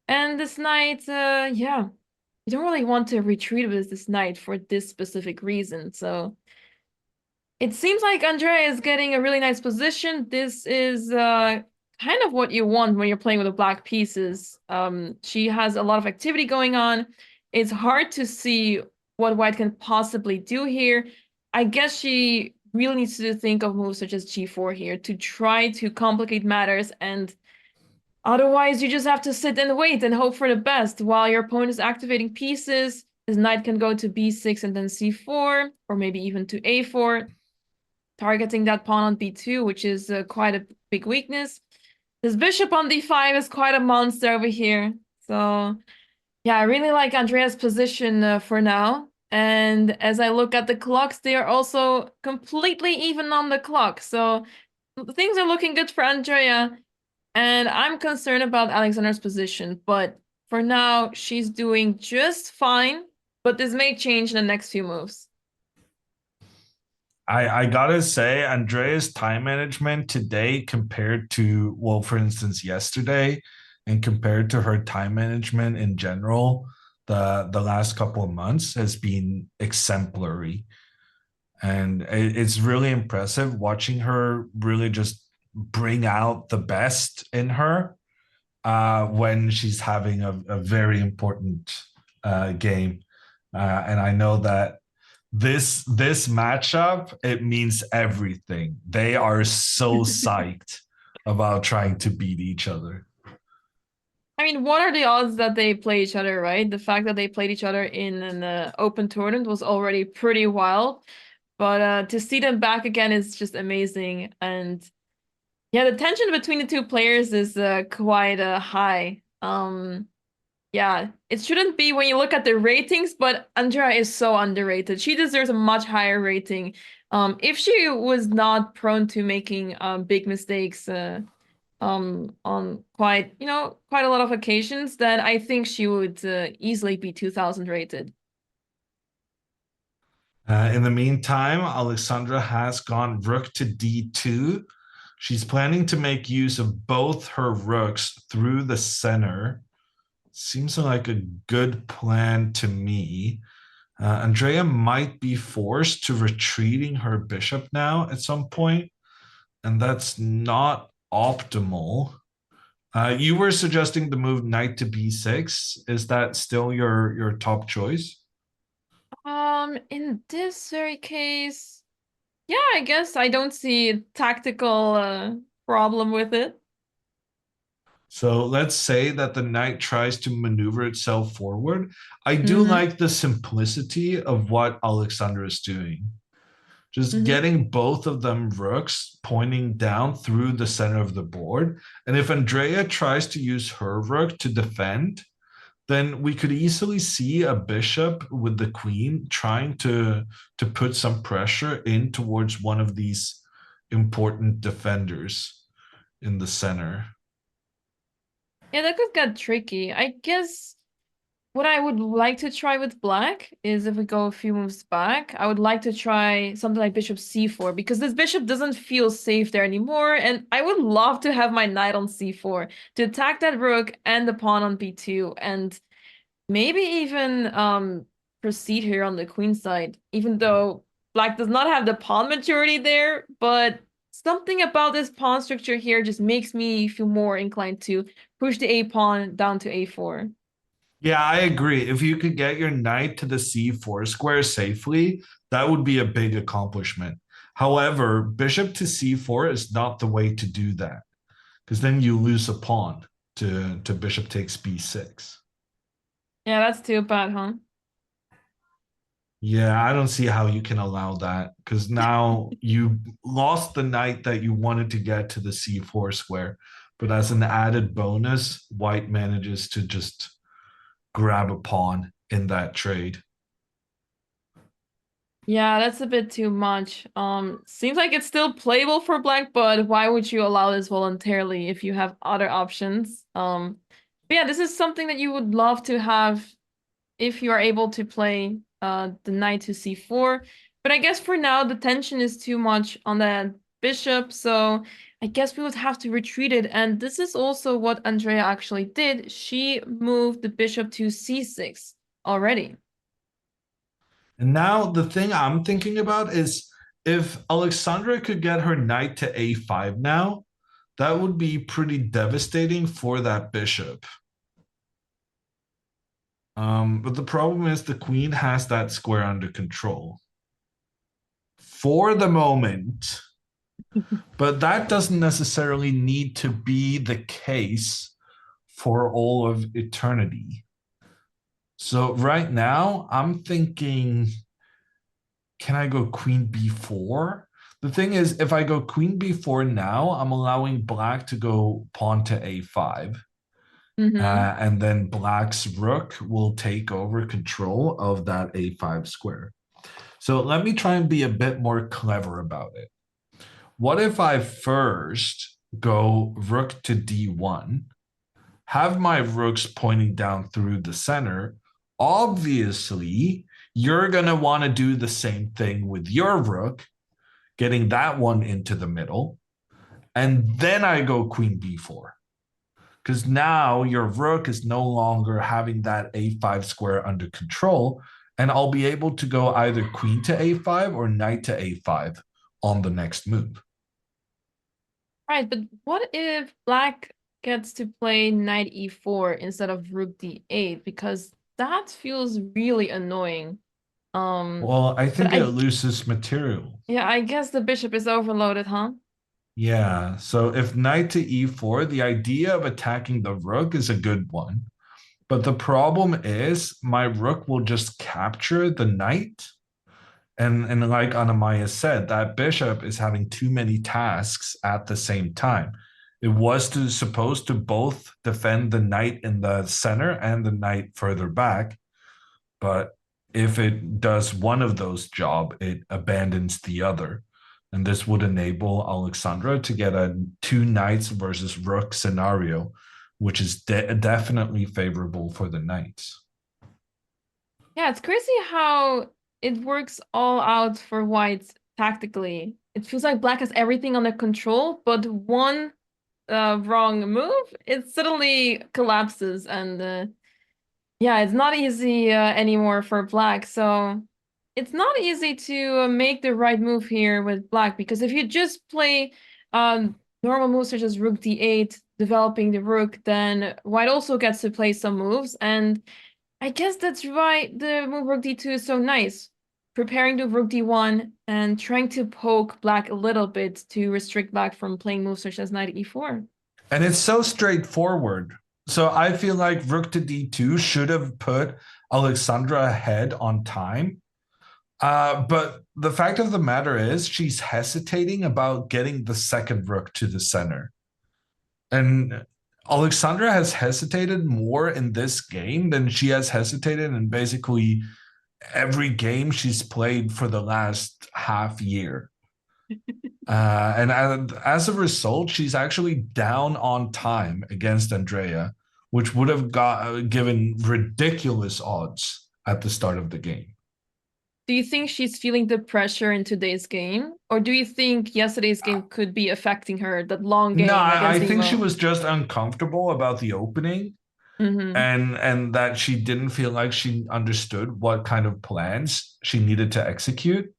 And this knight, yeah, you don't really want to retreat with this knight for this specific reason. So It seems like Andrea is getting a really nice position. This is kind of what you want when you're playing with the black pieces. She has a lot of activity going on. It's hard to see what white can possibly do here. I guess she really needs to think of moves such as g4 here to try to complicate matters, and otherwise you just have to sit and wait and hope for the best while your opponent is activating pieces. His knight can go to b6 and then c4, or maybe even to a4, targeting that pawn on b2, which is quite a big weakness. This bishop on d5 is quite a monster over here. So yeah, I really like Andrea's position for now. And as I look at the clocks, they are also completely even on the clock. So things are looking good for Andrea. And I'm concerned about Alexander's position. But for now, she's doing just fine. But this may change in the next few moves. I gotta say, Andrea's time management today compared to, well, for instance, yesterday, and compared to her time management in general, the last couple of months has been exemplary. And it's really impressive watching her really just bring out the best in her when she's having a very important game. And I know that this matchup, it means everything. They are so psyched about trying to beat each other. I mean, what are the odds that they play each other, right? The fact that they played each other in an open tournament was already pretty wild. But to see them back again is just amazing. And yeah, the tension between the two players is quite high. Yeah, it shouldn't be when you look at the ratings, but Andrea is so underrated. She deserves a much higher rating. If she was not prone to making big mistakes on quite, quite a lot of occasions, then I think she would easily be 2000 rated. In the meantime, Alexandra has gone rook to d2. She's planning to make use of both her rooks through the center. Seems like a good plan to me. Andrea might be forced to retreating her bishop now at some point, and that's not optimal. You were suggesting the move knight to b6. Is that still your top choice? In this very case, yeah, I guess I don't see a tactical problem with it. So let's say that the knight tries to maneuver itself forward. I do Mm-hmm. like the simplicity of what Alexandra is doing. Just Mm-hmm. getting both of them rooks pointing down through the center of the board. And if Andrea tries to use her rook to defend, then we could easily see a bishop with the queen trying to put some pressure in towards one of these important defenders in the center. Yeah, that could get tricky. I guess what I would like to try with black is if we go a few moves back, I would like to try something like bishop c4 because this bishop doesn't feel safe there anymore. And I would love to have my knight on c4 to attack that rook and the pawn on b2 and maybe even proceed here on the queen side, even though black does not have the pawn majority there, but something about this pawn structure here just makes me feel more inclined to push the a pawn down to a4. Yeah, I agree. If you could get your knight to the c4 square safely, that would be a big accomplishment. However, bishop to c4 is not the way to do that because then you lose a pawn to bishop takes b6. Yeah, that's too bad, huh? Yeah, I don't see how you can allow that because now you lost the knight that you wanted to get to the c4 square. But as an added bonus, white manages to just grab a pawn in that trade. Yeah, that's a bit too much. Seems like it's still playable for black, but why would you allow this voluntarily if you have other options? But yeah, this is something that you would love to have if you are able to play the knight to c4. But I guess for now the tension is too much on that bishop, so I guess we would have to retreat it. And this is also what Andrea actually did. She moved the bishop to c6 already. And now the thing I'm thinking about is if Alexandra could get her knight to a5 now, that would be pretty devastating for that bishop. But the problem is the queen has that square under control for the moment. But that doesn't necessarily need to be the case for all of eternity. So right now, I'm thinking, can I go queen b4? The thing is, if I go queen b4 now, I'm allowing black to go pawn to a5. And then black's rook will take over control of that a5 square. So let me try and be a bit more clever about it. What if I first go rook to d1, have my rooks pointing down through the center? Obviously, you're going to want to do the same thing with your rook, getting that one into the middle. And then I go queen b4. Because now your rook is no longer having that a5 square under control. And I'll be able to go either queen to a5 or knight to a5 on the next move. Right, but what if black gets to play knight e4 instead of rook d8? Because that feels really annoying. Well, I But think it loses material. yeah, I guess the bishop is overloaded, huh? Yeah, so if knight to e4, the idea of attacking the rook is a good one. But the problem is my rook will just capture the knight. And like Anamaya said, that bishop is having too many tasks at the same time. It was supposed to both defend the knight in the center and the knight further back. But if it does one of those job, it abandons the other. And this would enable Alexandra to get a two knights versus rook scenario, which is definitely favorable for the knights. Yeah, it's crazy how it works all out for white tactically. It feels like black has everything under control, but one wrong move, it suddenly collapses. And yeah, it's not easy anymore for black. So it's not easy to make the right move here with black, because if you just play normal moves such as rook d8, developing the rook, then white also gets to play some moves. And I guess that's why the move rook d2 is so nice. Preparing the rook d1 and trying to poke black a little bit to restrict black from playing moves such as knight e4. And it's so straightforward. So I feel like rook to d2 should have put Alexandra ahead on time. But the fact of the matter is, she's hesitating about getting the second rook to the center. And Alexandra has hesitated more in this game than she has hesitated in basically every game she's played for the last half year. And as a result, she's actually down on time against Andrea, which would have given ridiculous odds at the start of the game. Do you think she's feeling the pressure in today's game? Or do you think yesterday's game could be affecting her, that long No, game I against think she Nemo? was just uncomfortable about the opening, and that she didn't feel like she understood what kind of plans she needed to execute.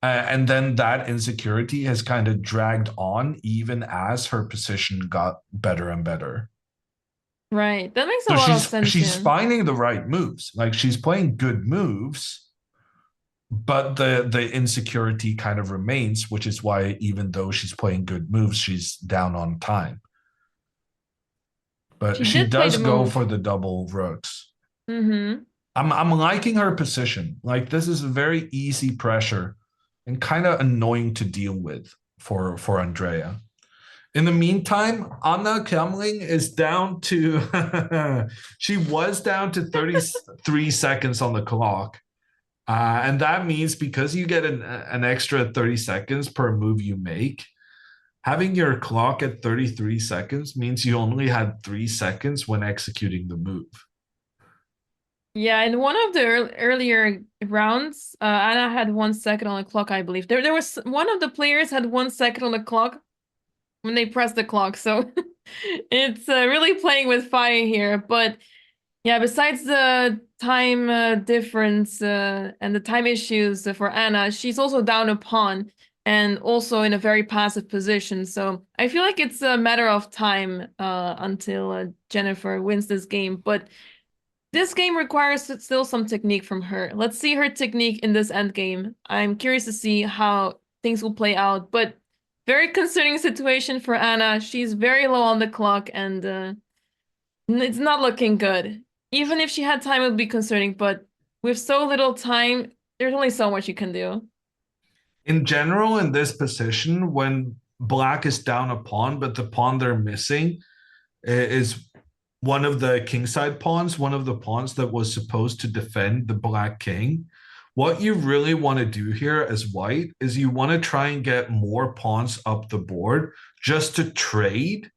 And then that insecurity has kind of dragged on even as her position got better and better. Right. That makes a So lot of sense, she's yeah. finding the right moves. Like she's playing good moves, but the insecurity kind of remains, which is why even though she's playing good moves, she's down on time. But She she did play the does go move. for the double rooks. Mm-hmm. I'm liking her position. Like this is a very easy pressure and kind of annoying to deal with for Andrea. In the meantime, Anna Kemling is down to she was down to 33 seconds on the clock. And that means because you get an extra 30 seconds per move you make, having your clock at 33 seconds means you only had 3 seconds when executing the move. Yeah, in one of the earlier rounds, Anna had 1 second on the clock, I believe. There was one of the players had 1 second on the clock when they pressed the clock, so it's really playing with fire here. But Yeah, besides the time difference and the time issues for Anna, she's also down a pawn and also in a very passive position. So I feel like it's a matter of time until Jennifer wins this game. But this game requires still some technique from her. Let's see her technique in this end game. I'm curious to see how things will play out. But very concerning situation for Anna. She's very low on the clock and it's not looking good. Even if she had time, it would be concerning, but with so little time, there's only so much you can do. In general, in this position, when black is down a pawn, but the pawn they're missing is one of the kingside pawns, one of the pawns that was supposed to defend the black king. What you really want to do here as white is you want to try and get more pawns up the board just to trade.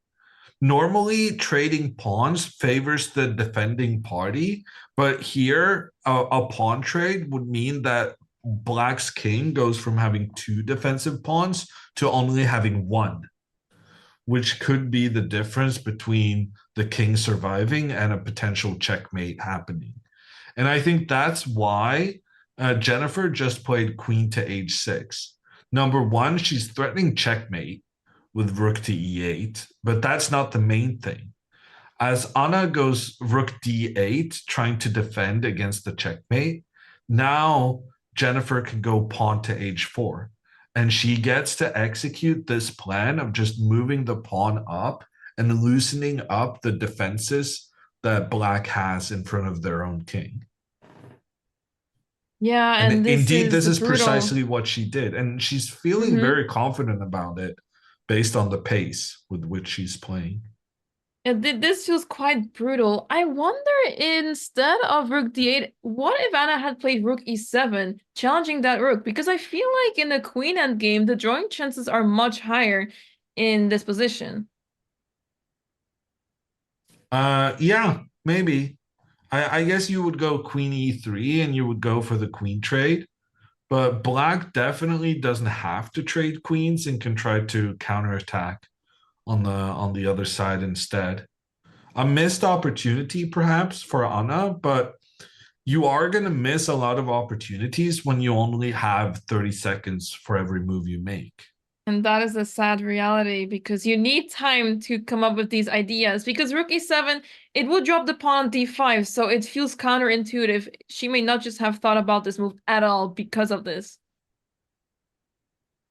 Normally, trading pawns favors the defending party, but here a pawn trade would mean that black's king goes from having two defensive pawns to only having one, which could be the difference between the king surviving and a potential checkmate happening. And I think that's why Jennifer just played queen to h6. Number one, she's threatening checkmate with rook to e8, but that's not the main thing. As Anna goes rook d8, trying to defend against the checkmate, now Jennifer can go pawn to h4. And she gets to execute this plan of just moving the pawn up and loosening up the defenses that black has in front of their own king. Yeah, And and this indeed, is this is brutal. precisely what she did. And she's feeling Mm-hmm. very confident about it based on the pace with which she's playing. Yeah, this feels quite brutal. I wonder, instead of rook d8, what if Anna had played rook e7, challenging that rook? Because I feel like in the queen endgame, the drawing chances are much higher in this position. Yeah, maybe. I guess you would go queen e3 and you would go for the queen trade, but black definitely doesn't have to trade queens and can try to counterattack on the other side instead. A missed opportunity perhaps for Anna, but you are going to miss a lot of opportunities when you only have 30 seconds for every move you make. And that is a sad reality because you need time to come up with these ideas. Because rook e7, it would drop the pawn on d5, so it feels counterintuitive. She may not just have thought about this move at all because of this.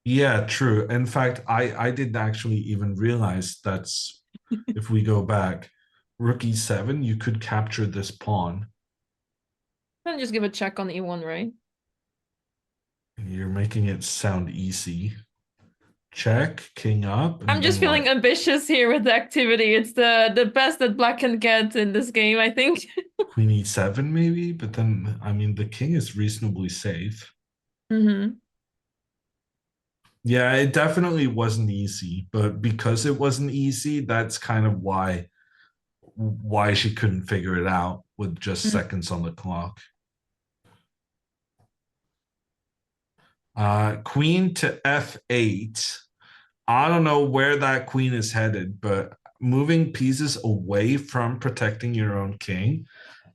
Yeah, true. In fact, I didn't actually even realize that's if we go back, rook e7, you could capture this pawn. Then just give a check on e1, right? You're making it sound easy. Check, king up, I'm and just then feeling what? ambitious here with the activity. It's the best that black can get in this game, I think. Queen e7 maybe, but then I mean the king is reasonably safe. Mm-hmm. Yeah, it definitely wasn't easy, but because it wasn't easy, that's kind of why she couldn't figure it out with just seconds on the clock. Queen to f8. I don't know where that queen is headed, but moving pieces away from protecting your own king,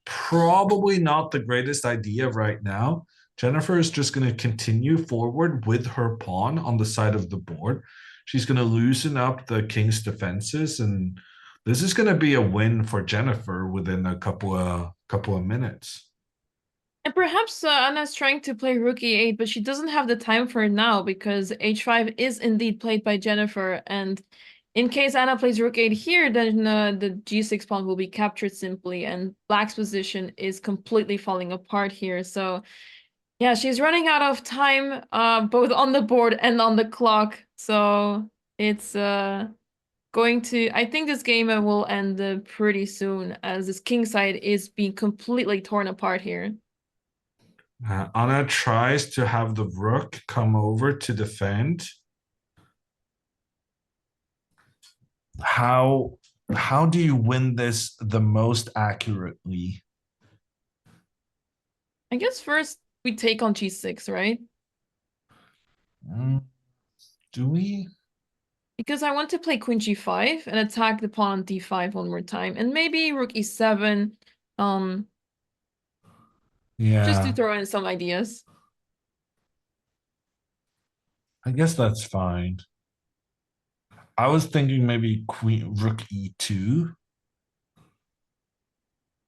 probably not the greatest idea right now. Jennifer is just going to continue forward with her pawn on the side of the board. She's going to loosen up the king's defenses, and this is going to be a win for Jennifer within a couple of minutes. And perhaps Anna's trying to play rook e8, but she doesn't have the time for it now because h5 is indeed played by Jennifer. And in case Anna plays rook 8 here, then the g6 pawn will be captured simply, and black's position is completely falling apart here. So yeah, she's running out of time, both on the board and on the clock. So it's going to. I think this game will end pretty soon, as this king side is being completely torn apart here. Anna tries to have the rook come over to defend. How how do you win this the most accurately? I guess first we take on g6, right? Mm, do we? Because I want to play queen g5 and attack the pawn on d5 one more time. And maybe rook e7. Um, just to Yeah, throw in some ideas. I guess that's fine. I was thinking maybe queen rook e2.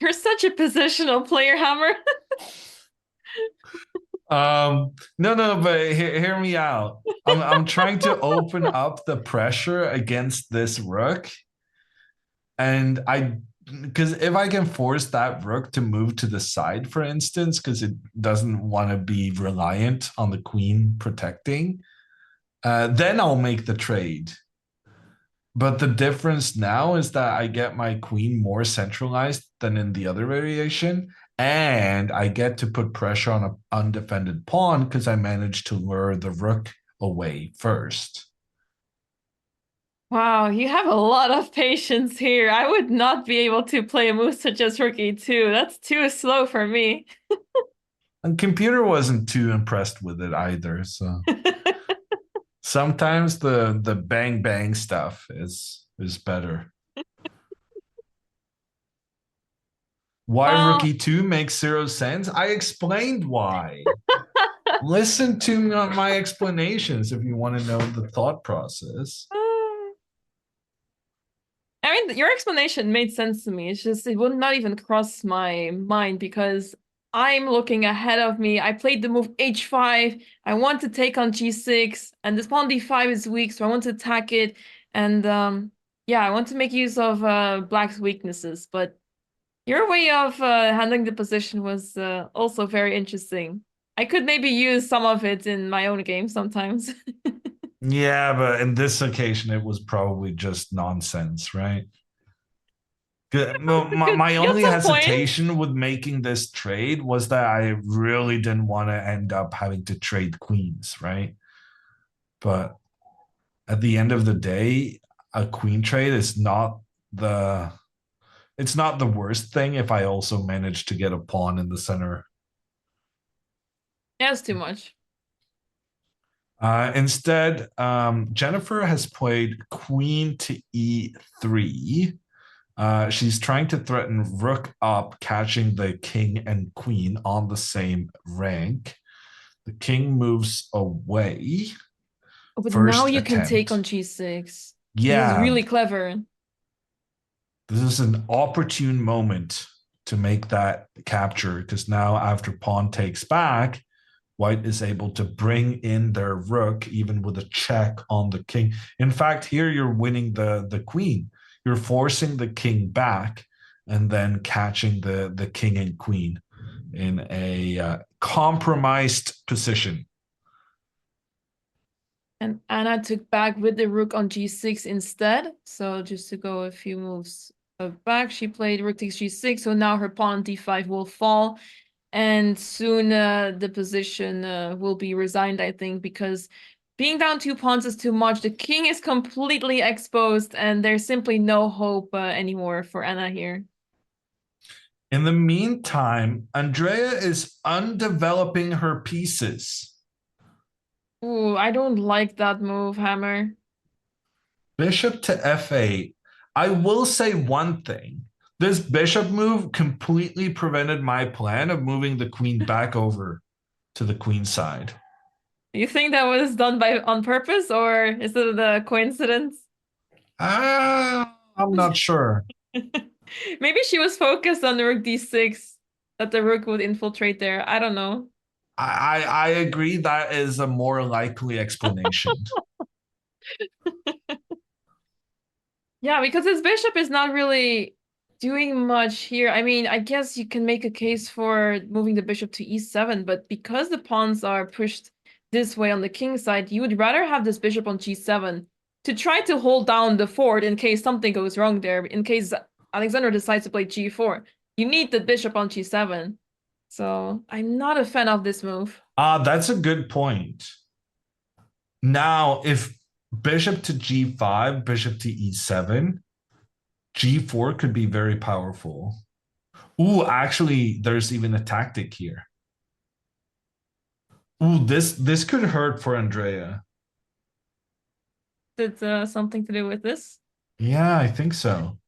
You're such a positional player, Hammer. No, no, but hear me out. I'm trying to open up the pressure against this rook, and I because if I can force that rook to move to the side, for instance, because it doesn't want to be reliant on the queen protecting, then I'll make the trade. But the difference now is that I get my queen more centralized than in the other variation, and I get to put pressure on an undefended pawn because I managed to lure the rook away first. Wow, you have a lot of patience here. I would not be able to play a move such as Rook E2. That's too slow for me. And computer wasn't too impressed with it either. So sometimes the bang bang stuff is better. Why Well, rookie 2 makes 0 sense? I explained why. Listen to my explanations if you want to know the thought process. I mean, your explanation made sense to me. It's just it would not even cross my mind because I'm looking ahead of me. I played the move h5. I want to take on g6, and this pawn d5 is weak, so I want to attack it. And yeah, I want to make use of black's weaknesses. But your way of handling the position was also very interesting. I could maybe use some of it in my own game sometimes. Yeah, but in this occasion, it was probably just nonsense, right? My You got only some points. hesitation with making this trade was that I really didn't want to end up having to trade queens, right? But at the end of the day, a queen trade is not the it's not the worst thing if I also manage to get a pawn in the center. Yeah, it's too much. Instead, Jennifer has played queen to e3. She's trying to threaten rook up, catching the king and queen on the same rank. The king moves away. Oh, but now First you can take attempt. on g6. This is Yeah, really clever. this is an opportune moment to make that capture because now, after pawn takes back, white is able to bring in their rook even with a check on the king. In fact, here you're winning the queen. You're forcing the king back and then catching the king and queen in a compromised position. And Anna took back with the rook on g6 instead. So just to go a few moves back, she played rook takes g6. So now her pawn d5 will fall. And soon the position will be resigned, I think, because being down 2 pawns is too much. The king is completely exposed, and there's simply no hope anymore for Anna here. In the meantime, Andrea is undeveloping her pieces. Ooh, I don't like that move, Hammer. Bishop to f8. I will say one thing. This bishop move completely prevented my plan of moving the queen back over to the queen side. You think that was done by on purpose, or is it a coincidence? I'm not sure. Maybe she was focused on rook d6, that the rook would infiltrate there. I don't know. I agree that is a more likely explanation. Yeah, because his bishop is not really doing much here. I mean, I guess you can make a case for moving the bishop to e7, but because the pawns are pushed this way on the king side, you would rather have this bishop on g7 to try to hold down the fort in case something goes wrong there, in case Alexander decides to play g4. You need the bishop on g7. So I'm not a fan of this move. That's a good point. Now, if bishop to g5, bishop to e7, g4 could be very powerful. Ooh, actually, there's even a tactic here. Ooh, this could hurt for Andrea. Did something to do with this? Yeah, I think so.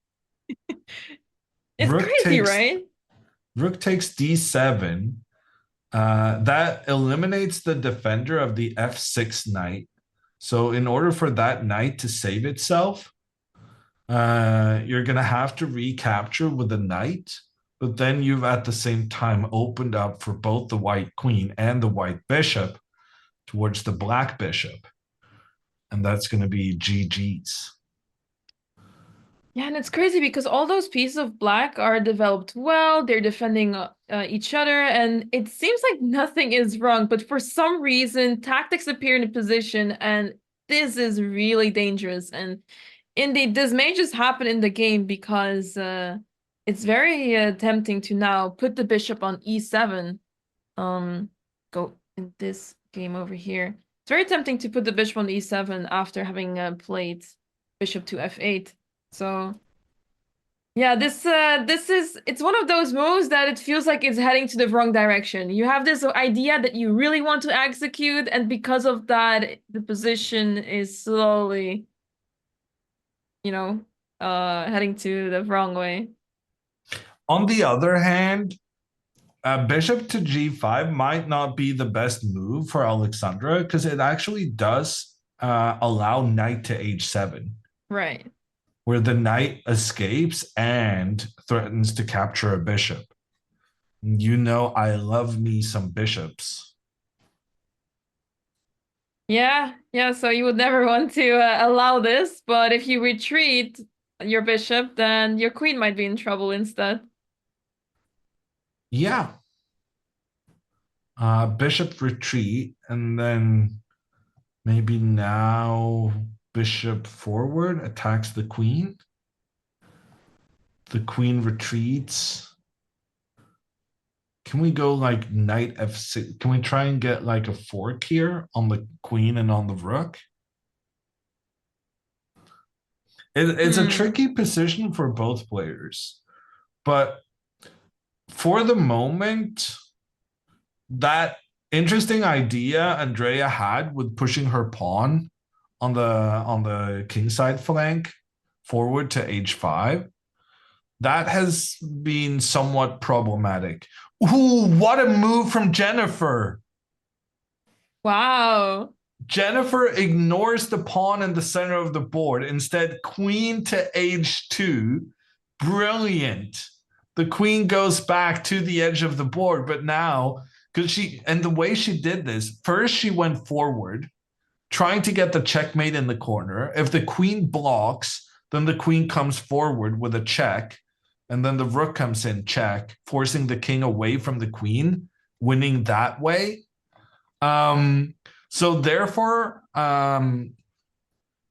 It's Rook crazy, takes right? Rook takes d7. That eliminates the defender of the f6 knight. So in order for that knight to save itself, you're going to have to recapture with a knight. But then you've at the same time opened up for both the white queen and the white bishop towards the black bishop. And that's going to be GG's. Yeah, and it's crazy because all those pieces of black are developed well, they're defending each other, and it seems like nothing is wrong, but for some reason, tactics appear in a position, and this is really dangerous. And indeed, this may just happen in the game because it's very tempting to now put the bishop on e7. Go in this game over here. It's very tempting to put the bishop on e7 after having played bishop to f8. So yeah, this is it's one of those moves that it feels like it's heading to the wrong direction. You have this idea that you really want to execute, and because of that, the position is slowly, heading to the wrong way. On the other hand, bishop to g5 might not be the best move for Alexandra because it actually does allow knight to h7. Right. Where the knight escapes and threatens to capture a bishop. You know, I love me some bishops. Yeah, so you would never want to allow this, but if you retreat your bishop, then your queen might be in trouble instead. Yeah. Bishop retreat, and then maybe now bishop forward attacks the queen. The queen retreats. Can we go like knight f6? Can we try and get like a fork here on the queen and on the rook? It's a tricky position for both players, but for the moment, that interesting idea Andrea had with pushing her pawn on the kingside flank forward to h5, that has been somewhat problematic. Ooh, what a move from Jennifer. Wow. Jennifer ignores the pawn in the center of the board. Instead, queen to h2. Brilliant. The queen goes back to the edge of the board, but now, and the way she did this, first she went forward, trying to get the checkmate in the corner. If the queen blocks, then the queen comes forward with a check, and then the rook comes in check, forcing the king away from the queen, winning that way. So therefore, Anna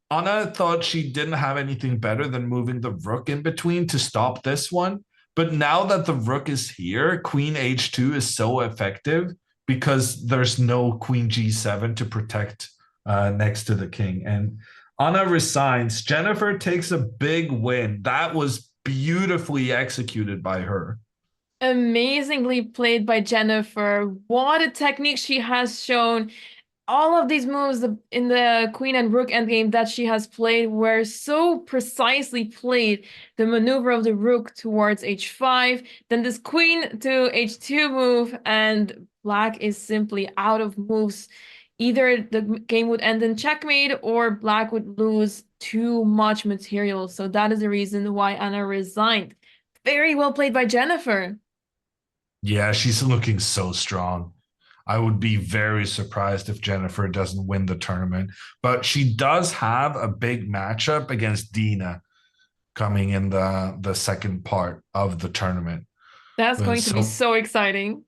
thought she didn't have anything better than moving the rook in between to stop this one. But now that the rook is here, queen h2 is so effective because there's no queen g7 to protect next to the king. And Anna resigns. Jennifer takes a big win. That was beautifully executed by her. Amazingly played by Jennifer. What a technique she has shown. All of these moves in the queen and rook endgame that she has played were so precisely played. The maneuver of the rook towards h5, then this queen to h2 move, and black is simply out of moves. Either the game would end in checkmate or black would lose too much material. So that is the reason why Anna resigned. Very well played by Jennifer. Yeah, she's looking so strong. I would be very surprised if Jennifer doesn't win the tournament. But she does have a big matchup against Dena coming in the second part of the tournament. That's going to be so exciting.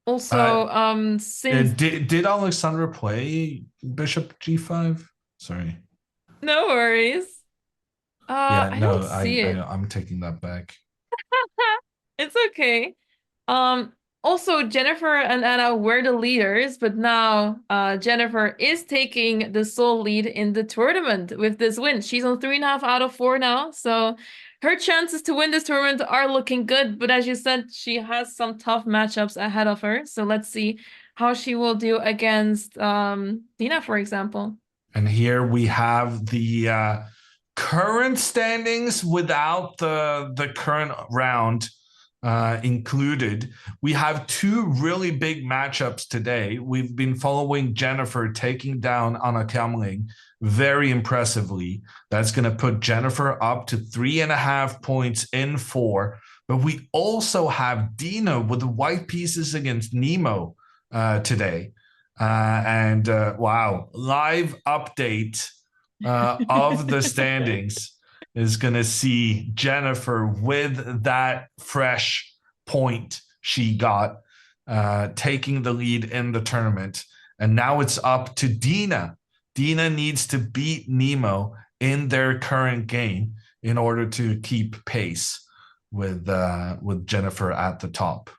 Also, since did Alexandra play Bishop G5? Sorry. No worries. Yeah, I no, don't see it. I'm taking that back. It's okay. Also Jennifer and Anna were the leaders, but now Jennifer is taking the sole lead in the tournament with this win. She's on 3.5 out of 4 now, so her chances to win this tournament are looking good. But as you said, she has some tough matchups ahead of her. So let's see how she will do against Dena, for example. And here we have the current standings without the current round included. We have two really big matchups today. We've been following Jennifer taking down Anna Kamling very impressively. That's going to put Jennifer up to 3.5 points in four. But we also have Dena with the white pieces against Nemo today. And wow, live update of the standings is going to see Jennifer with that fresh point she got, taking the lead in the tournament. And now it's up to Dena. Dena needs to beat Nemo in their current game in order to keep pace with Jennifer at the top.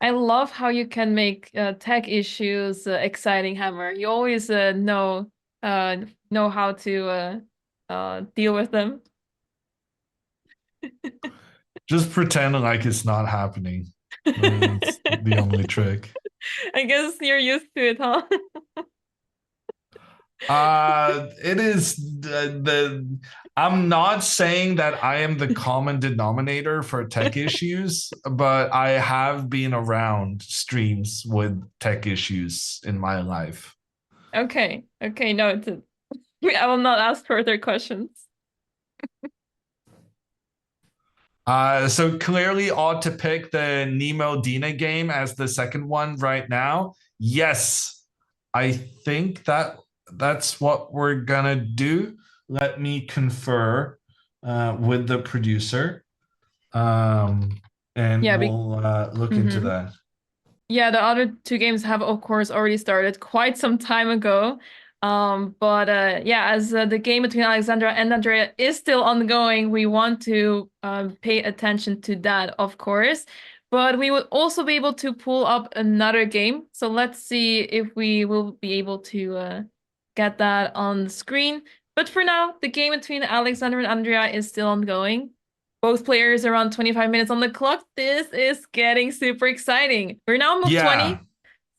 I love how you can make tech issues exciting, Hammer. You always know how to deal with them. Just pretend like it's not happening. That's the only trick. I guess you're used to it, huh? It is I'm not saying that I am the common denominator for tech issues, but I have been around streams with tech issues in my life. Okay, noted. I will not ask further questions. So clearly ought to pick the Nemo Dena game as the second one right now. Yes, I think that's what we're gonna do. Let me confer with the producer, and Yeah, we'll look into that. Yeah, the other two games have, of course, already started quite some time ago. But yeah, as the game between Alexandra and Andrea is still ongoing, we want to pay attention to that, of course. But we would also be able to pull up another game. So let's see if we will be able to get that on the screen. But for now, the game between Alexandra and Andrea is still ongoing. Both players around 25 minutes on the clock. This is getting super exciting. We're now move Yeah, 20.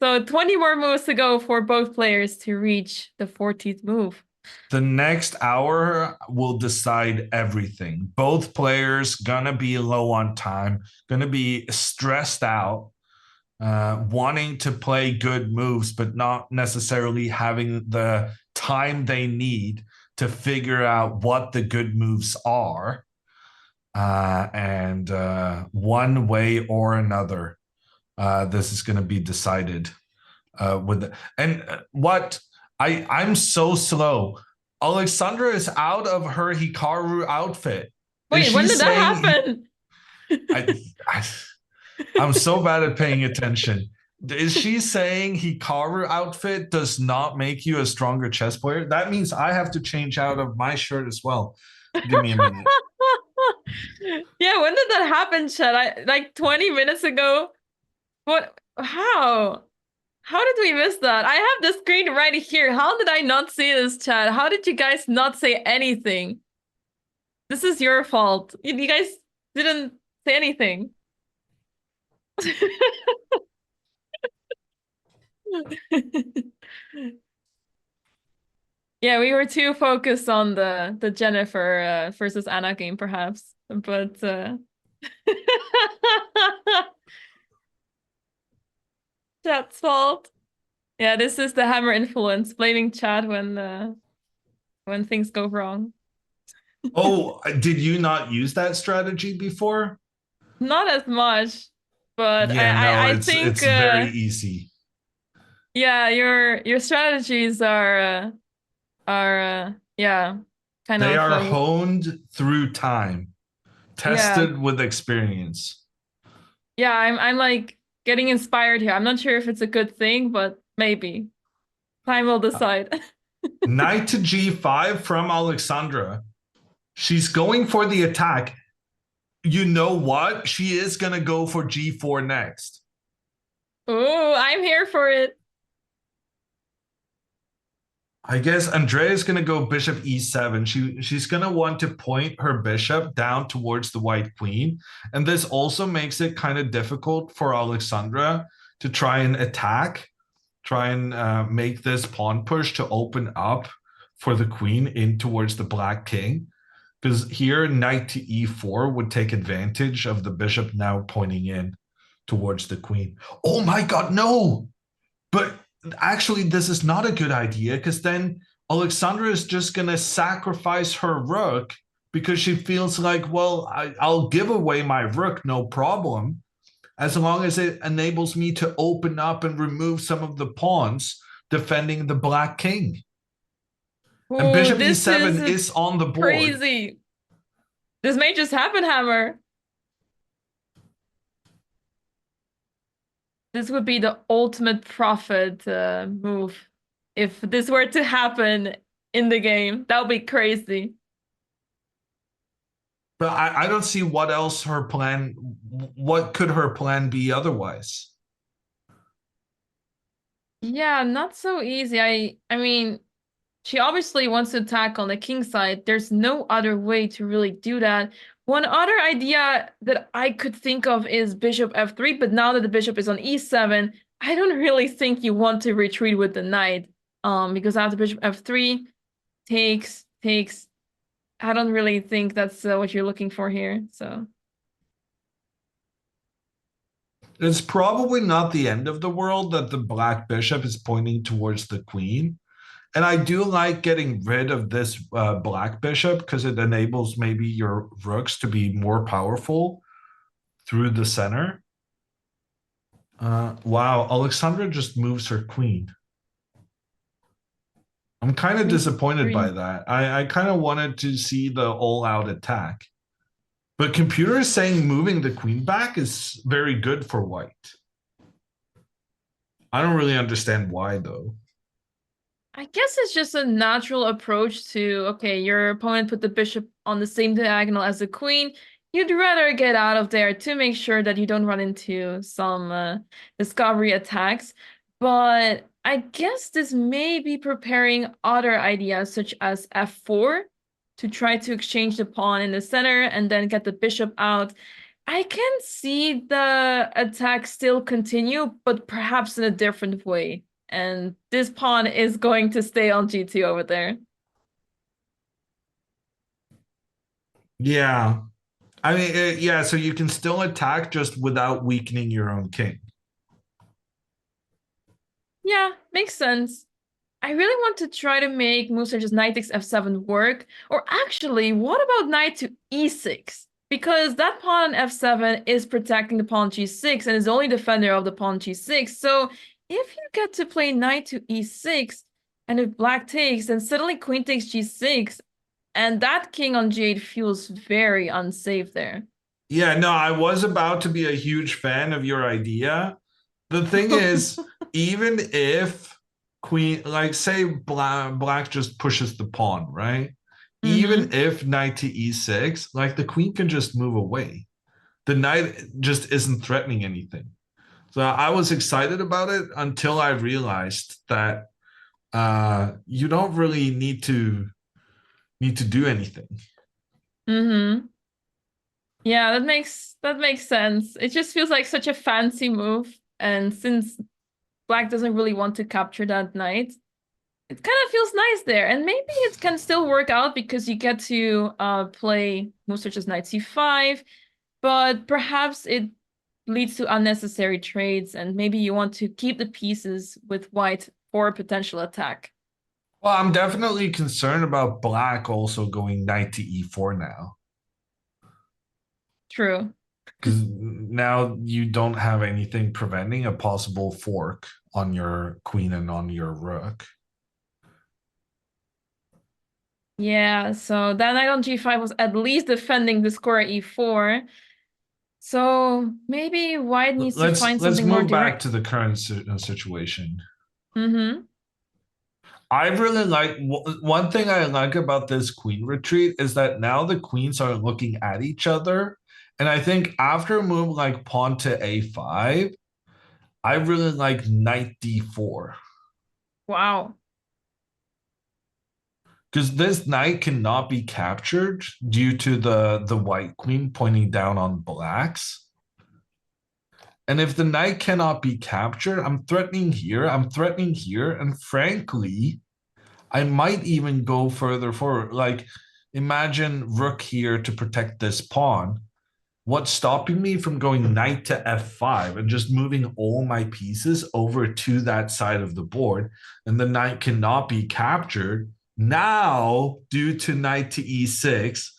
So 20 more moves to go for both players to reach the 14th move. the next hour will decide everything. Both players gonna be low on time, gonna be stressed out, wanting to play good moves, but not necessarily having the time they need to figure out what the good moves are. And one way or another, this is going to be decided and what I'm so slow. Alexandra is out of her Hikaru outfit. Is Wait, she when did that saying happen? I, I'm so bad at paying attention. Is she saying Hikaru outfit does not make you a stronger chess player? That means I have to change out of my shirt as well. Give me a minute. Yeah, when did that happen, Chad? Like 20 minutes ago? What? How? How did we miss that? I have the screen right here. How did I not see this, Chad? How did you guys not say anything? This is your fault. You guys didn't say anything. Yeah, we were too focused on the Jennifer versus Anna game, perhaps. But Chad's fault. Yeah, this is the Hammer influence, blaming Chad when things go wrong. Oh, did you not use that strategy before? Not as much, but Yeah, no, I it's think it's very easy. yeah, your strategies are yeah, kind They of are honed through time, yeah. tested with experience. Yeah, I'm like getting inspired here. I'm not sure if it's a good thing, but maybe. Time will decide. Knight to g5 from Alexandra. She's going for the attack. You know what? She is going to go for g4 next. Oh, I'm here for it. I guess Andrea's going to go bishop e7. She's going to want to point her bishop down towards the white queen. And this also makes it kind of difficult for Alexandra to try and attack. try and make this pawn push to open up for the queen in towards the black king. Because here, knight to e4 would take advantage of the bishop now pointing in towards the queen. Oh my god, no! But actually, this is not a good idea, because then Alexandra is just going to sacrifice her rook because she feels like, well, I'll give away my rook, no problem, as long as it enables me to open up and remove some of the pawns defending the black king. And Oh, bishop this e7 is is on the board. crazy. This may just happen, Hammer. This would be the ultimate profit move if this were to happen in the game. That would be crazy. But I don't see what else her plan, what could her plan be otherwise? Yeah, not so easy. I mean, she obviously wants to attack on the king side. There's no other way to really do that. One other idea that I could think of is bishop f3, but now that the bishop is on e7, I don't really think you want to retreat with the knight. Because after bishop f3 takes. I don't really think that's what you're looking for here. So It's probably not the end of the world that the black bishop is pointing towards the queen. And I do like getting rid of this black bishop because it enables maybe your rooks to be more powerful through the center. Wow, Alexandra just moves her queen. I'm kind of disappointed by that. I kind of wanted to see the all-out attack. But computer is saying moving the queen back is very good for white. I don't really understand why, though. I guess it's just a natural approach to, okay, your opponent put the bishop on the same diagonal as the queen. You'd rather get out of there to make sure that you don't run into some discovery attacks. But I guess this may be preparing other ideas, such as f4, to try to exchange the pawn in the center and then get the bishop out. I can see the attack still continue, but perhaps in a different way. And this pawn is going to stay on g2 over there. Yeah. I mean, yeah, so you can still attack just without weakening your own king. Yeah, makes sense. I really want to try to make moves such as knight takes f7 work. Or actually, what about knight to e6? Because that pawn on f7 is protecting the pawn g6 and is the only defender of the pawn g6. So if you get to play knight to e6, and if black takes, then suddenly queen takes g6, and that king on g8 feels very unsafe there. Yeah, no, I was about to be a huge fan of your idea. The thing is, even if queen, like say black just pushes the pawn, right? Even if knight to e6, like the queen can just move away. The knight just isn't threatening anything. So I was excited about it until I realized that you don't really need to do anything. Yeah, that makes sense. It just feels like such a fancy move. And since black doesn't really want to capture that knight, it kind of feels nice there. And maybe it can still work out because you get to play moves such as knight c5, but perhaps it leads to unnecessary trades, and maybe you want to keep the pieces with white for a potential attack. Well, I'm definitely concerned about black also going knight to e4 now. True. Because now you don't have anything preventing a possible fork on your queen and on your rook. Yeah, so that knight on g5 was at least defending the square e4. So maybe white needs to find Let's something more move back direct. to the current situation. Mm-hmm. I really like one thing I like about this queen retreat is that now the queens are looking at each other. And I think after a move like pawn to a5, I really like knight d4. Wow. Because this knight cannot be captured due to the white queen pointing down on blacks. And if the knight cannot be captured, I'm threatening here, I'm threatening here, and frankly, I might even go further forward. Like, imagine rook here to protect this pawn. What's stopping me from going knight to f5 and just moving all my pieces over to that side of the board? And the knight cannot be captured. Now, due to knight to e6,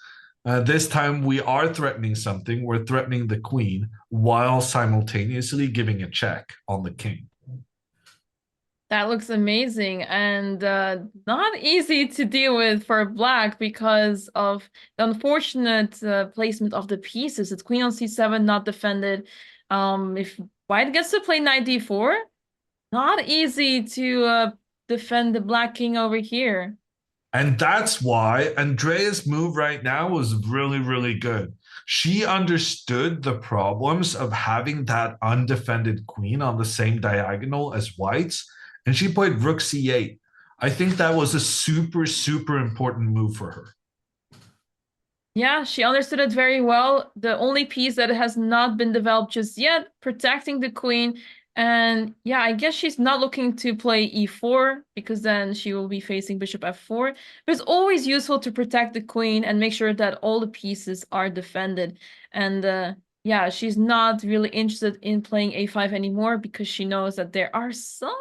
this time we are threatening something. We're threatening the queen while simultaneously giving a check on the king. That looks amazing and not easy to deal with for black because of the unfortunate placement of the pieces. It's queen on c7, not defended. If white gets to play knight d4, not easy to defend the black king over here. And that's why Andrea's move right now was really, really good. She understood the problems of having that undefended queen on the same diagonal as white's, and she played rook c8. I think that was a super, super important move for her. Yeah, she understood it very well. The only piece that has not been developed just yet, protecting the queen. And yeah, I guess she's not looking to play e4 because then she will be facing bishop f4. But it's always useful to protect the queen and make sure that all the pieces are defended. And yeah, she's not really interested in playing a5 anymore because she knows that there are something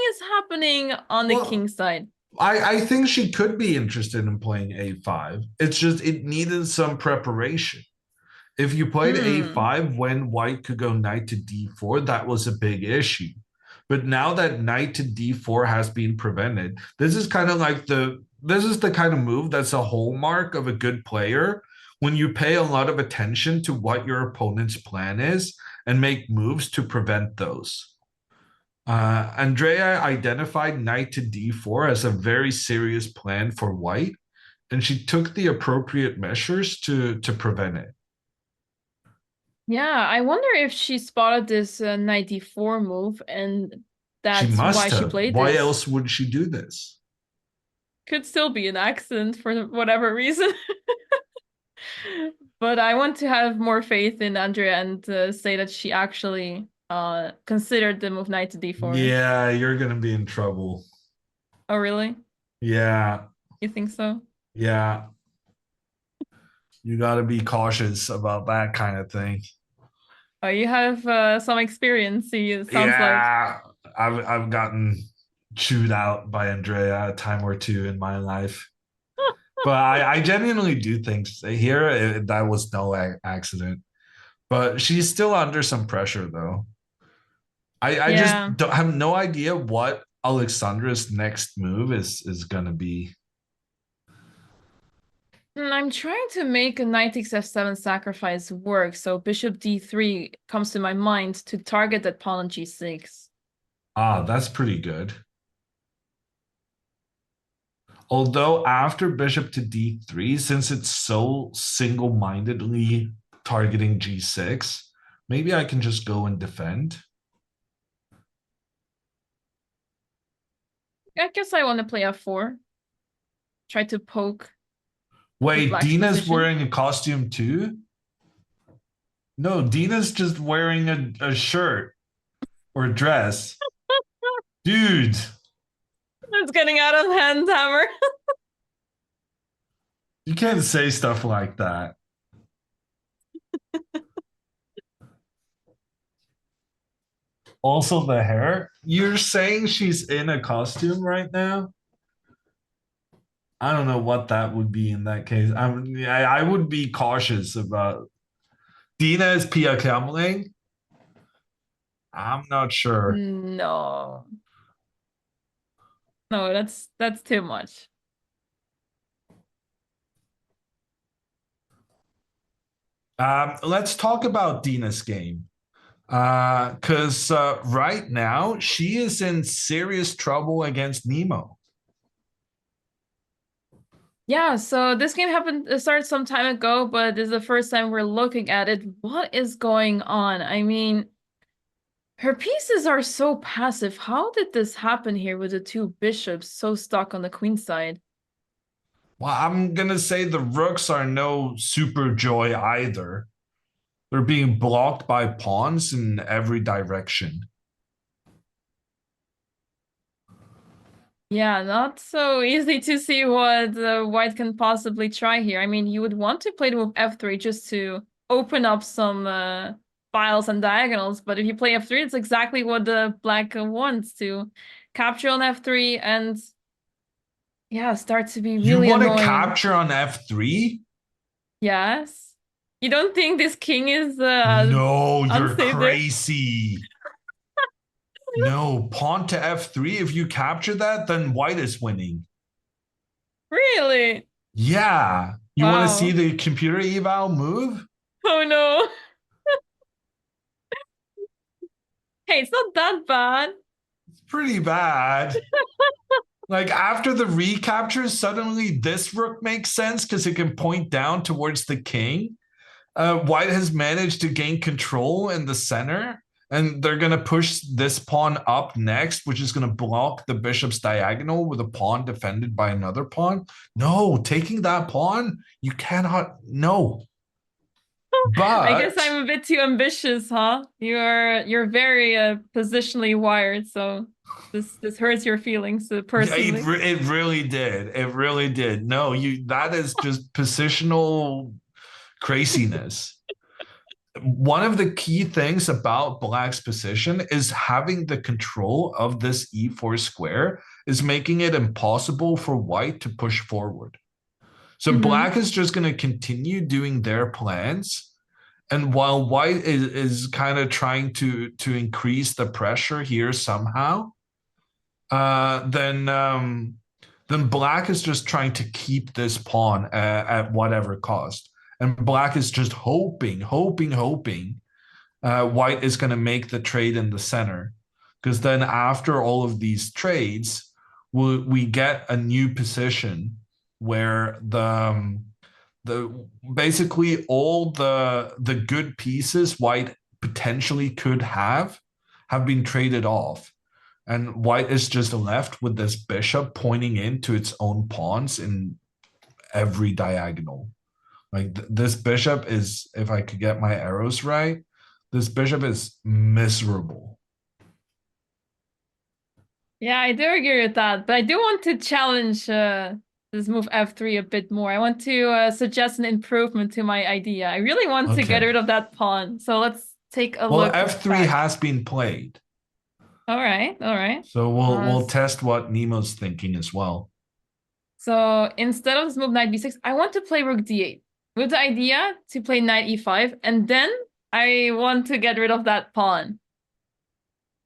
is happening on the king side. I think she could be interested in playing a5. It's just it needed some preparation. If you played a5 when white could go knight to d4, that was a big issue. But now that knight to d4 has been prevented, this is kind of like this is the kind of move that's a hallmark of a good player when you pay a lot of attention to what your opponent's plan is and make moves to prevent those. Andrea identified knight to d4 as a very serious plan for white, and she took the appropriate measures to prevent it. Yeah, I wonder if she spotted this knight d4 move and She that's why must she have. played Why this. else would she do this? Could still be an accident for whatever reason. But I want to have more faith in Andrea and say that she actually considered the move knight to d4. Yeah, you're gonna be in trouble. Oh, really? Yeah, You think so? yeah. You got to be cautious about that kind of thing. Oh, you have some experience, it sounds like. Yeah, I've gotten chewed out by Andrea a time or two in my life. But I genuinely do think here that was no accident. But she's still under some pressure though. I Yeah. just don't have no idea what Alexandra's next move is gonna be. I'm trying to make a knight takes f7 sacrifice work, so bishop d3 comes to my mind to target that pawn on g6. Ah, that's pretty good. Although after bishop to d3, since it's so single-mindedly targeting g6, maybe I can just go and defend. I guess I want to play f4. Try to poke the Wait, black's Dina's position. wearing a costume too? No, Dina's just wearing a shirt or a dress. Dude, It's getting out of hand, Hammer. you can't say stuff like that. Also, the hair. You're saying she's in a costume right now? I don't know what that would be in that case. I would be cautious about Dena is Pia Kamling. I'm not sure. No. No, that's too much. Let's talk about Dina's game. Because right now she is in serious trouble against Nemo. Yeah, so this game happened started some time ago, but this is the first time we're looking at it. What is going on? I mean, her pieces are so passive. How did this happen here with the two bishops so stuck on the queen side? Well, I'm gonna say the rooks are no super joy either. They're being blocked by pawns in every direction. Yeah, not so easy to see what white can possibly try here. I mean, you would want to play the move f3 just to open up some files and diagonals, but if you play f3, it's exactly what the black wants to capture on f3 and yeah, start to be You really want to annoying. capture on f3? Yes. You don't think this king is No, you're unsafe there? crazy. No, pawn to f3. If you capture that, then white is winning. Really? Yeah. You want to see Wow. the computer eval move? Oh no. Hey, it's not that bad. It's pretty bad. Like after the recapture, suddenly this rook makes sense because it can point down towards the king. White has managed to gain control in the center, and they're going to push this pawn up next, which is going to block the bishop's diagonal with a pawn defended by another pawn. No, taking that pawn, you cannot. No. I guess But I'm a bit too ambitious, huh? You're very positionally wired, so this hurts your feelings yeah, personally. it really did. It really did. No, that is just positional craziness. One of the key things about black's position is having the control of this e4 square is making it impossible for white to push forward. So Mm-hmm. black is just going to continue doing their plans. And while white is kind of trying to increase the pressure here somehow, then black is just trying to keep this pawn at whatever cost. And black is just hoping white is going to make the trade in the center. Because then after all of these trades, we get a new position where the basically all the good pieces white potentially could have been traded off. And white is just left with this bishop pointing into its own pawns in every diagonal. Like this bishop is, if I could get my arrows right, this bishop is miserable. Yeah, I do agree with that, but I do want to challenge this move f3 a bit more. I want to suggest an improvement to my idea. I really want to get Okay. rid of that pawn. So let's take a Well, look f3 back. has been played. All right, all right. So we'll Uh, test what Nemo's thinking as well. So instead of this move knight b6, I want to play rook d8 with the idea to play knight e5, and then I want to get rid of that pawn.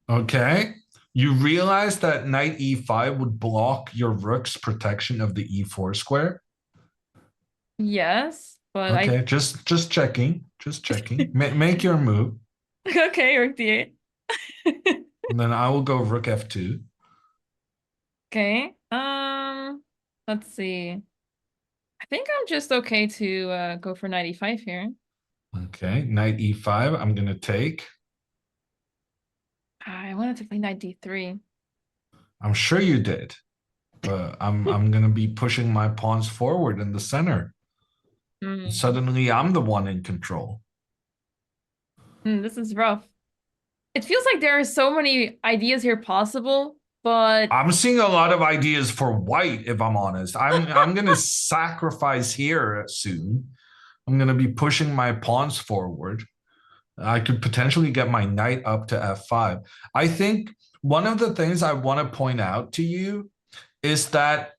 Okay. You realize that knight e5 would block your rook's protection of the e4 square? Yes, but I Okay, just checking. Just checking. Make your move. okay, rook d8. And then I will go rook f2. Okay. Let's see. I think I'm just okay to go for knight e5 here. Okay, knight e5. I'm going to take. I wanted to play knight d3. I'm sure you did, but I'm going to be pushing my pawns forward in the center. Hmm. Suddenly I'm the one in control. This is rough. It feels like there are so many ideas here possible, but I'm seeing a lot of ideas for white, if I'm honest. I'm going to sacrifice here soon. I'm going to be pushing my pawns forward. I could potentially get my knight up to f5. I think one of the things I want to point out to you is that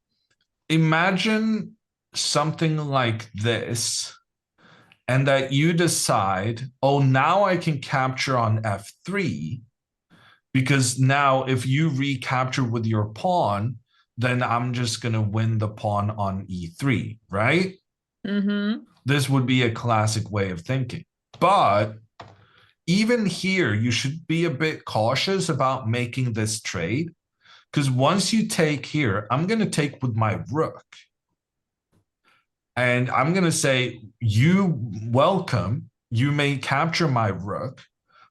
imagine something like this, and that you decide, oh, now I can capture on f3, because now if you recapture with your pawn, then I'm just going to win the pawn on e3, right? mm-hmm. This would be a classic way of thinking. But even here, you should be a bit cautious about making this trade, because once you take here, I'm going to take with my rook. And I'm going to say, you welcome, you may capture my rook,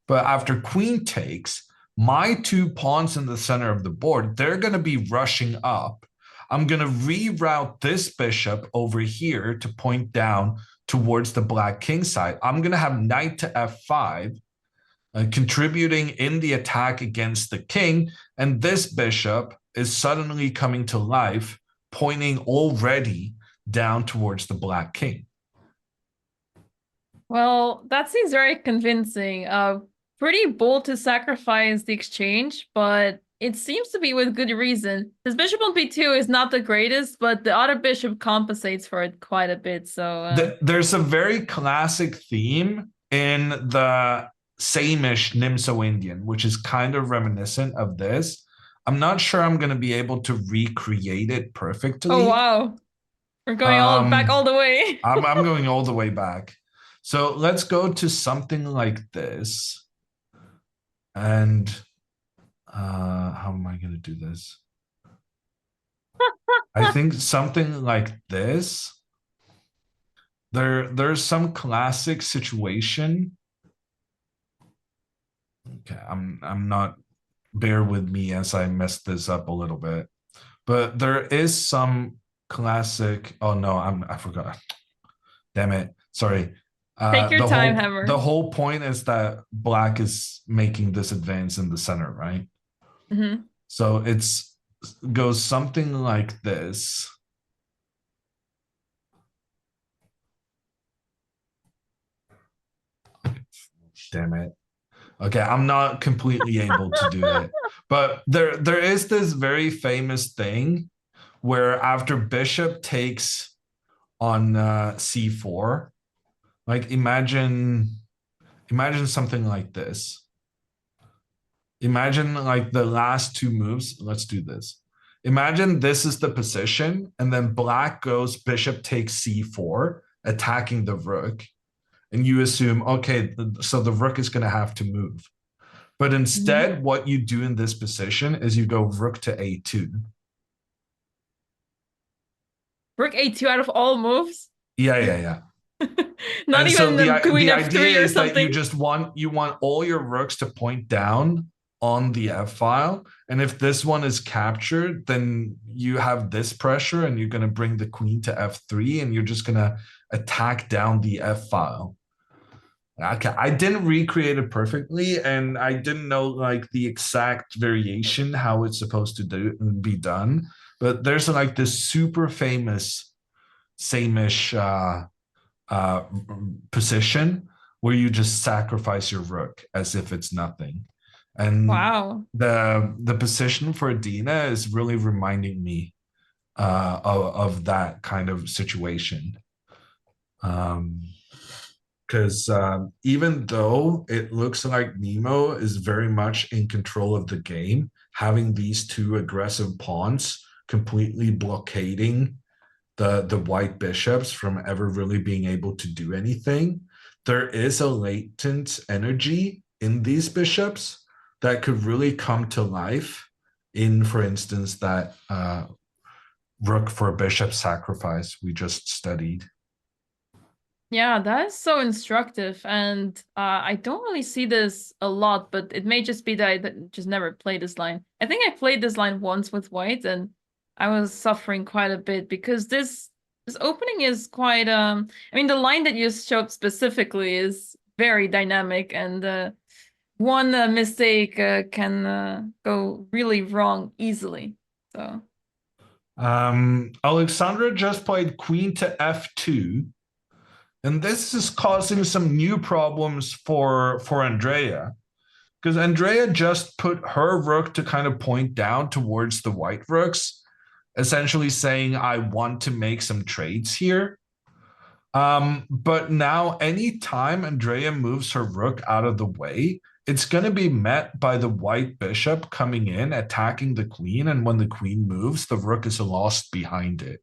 but after queen takes, my two pawns in the center of the board, they're going to be rushing up. I'm going to reroute this bishop over here to point down towards the black king side. I'm going to have knight to f5, contributing in the attack against the king. And this bishop is suddenly coming to life, pointing already down towards the black king. Well, that seems very convincing. Pretty bold to sacrifice the exchange, but it seems to be with good reason. His bishop on b2 is not the greatest, but the other bishop compensates for it quite a bit. So there's a very classic theme in the Samish Nimso Indian, which is kind of reminiscent of this. I'm not sure I'm going to be able to recreate it perfectly. oh wow, we're going back all the way. I'm going all the way back. So let's go to something like this. And how am I going to do this? I think something like this. There's some classic situation. Okay, I'm not, bear with me as I messed this up a little bit. But there is some classic, oh no, I forgot. Damn it. Sorry. Take your time, Hammer. The whole point is that black is making this advance in the center, right? Mm-hmm. So goes something like this. Damn it. Okay, I'm not completely able to do it. But there is this very famous thing where after bishop takes on c4, like imagine something like this. Imagine like the last two moves. Let's do this. Imagine this is the position, and then black goes bishop takes c4, attacking the rook. And you assume, okay, so the rook is going to have to move. But instead, what you do in this position is you go rook to a2. Rook a2 out of all moves? Yeah. Not and even so the queen the f3 idea or is something. that you want all your rooks to point down on the f file, and if this one is captured, then you have this pressure, and you're going to bring the queen to f3, and you're just going to attack down the f file. Okay, I didn't recreate it perfectly, and I didn't know like the exact variation how it's supposed to be done. But there's like this super famous Samish position where you just sacrifice your rook as if it's nothing. And wow, the position for Dena is really reminding me of that kind of situation. Because even though it looks like Nemo is very much in control of the game, having these two aggressive pawns completely blockading the white bishops from ever really being able to do anything, there is a latent energy in these bishops that could really come to life in, for instance, that rook for bishop sacrifice we just studied. Yeah, that is so instructive, and I don't really see this a lot, but it may just be that I just never played this line. I think I played this line once with white, and I was suffering quite a bit because this opening is quite I mean, the line that you showed specifically is very dynamic, and one mistake can go really wrong easily. So Alexandra just played queen to f2. And this is causing some new problems for Andrea, because Andrea just put her rook to kind of point down towards the white rooks, essentially saying, I want to make some trades here. But now anytime Andrea moves her rook out of the way, it's going to be met by the white bishop coming in, attacking the queen. And when the queen moves, the rook is lost behind it.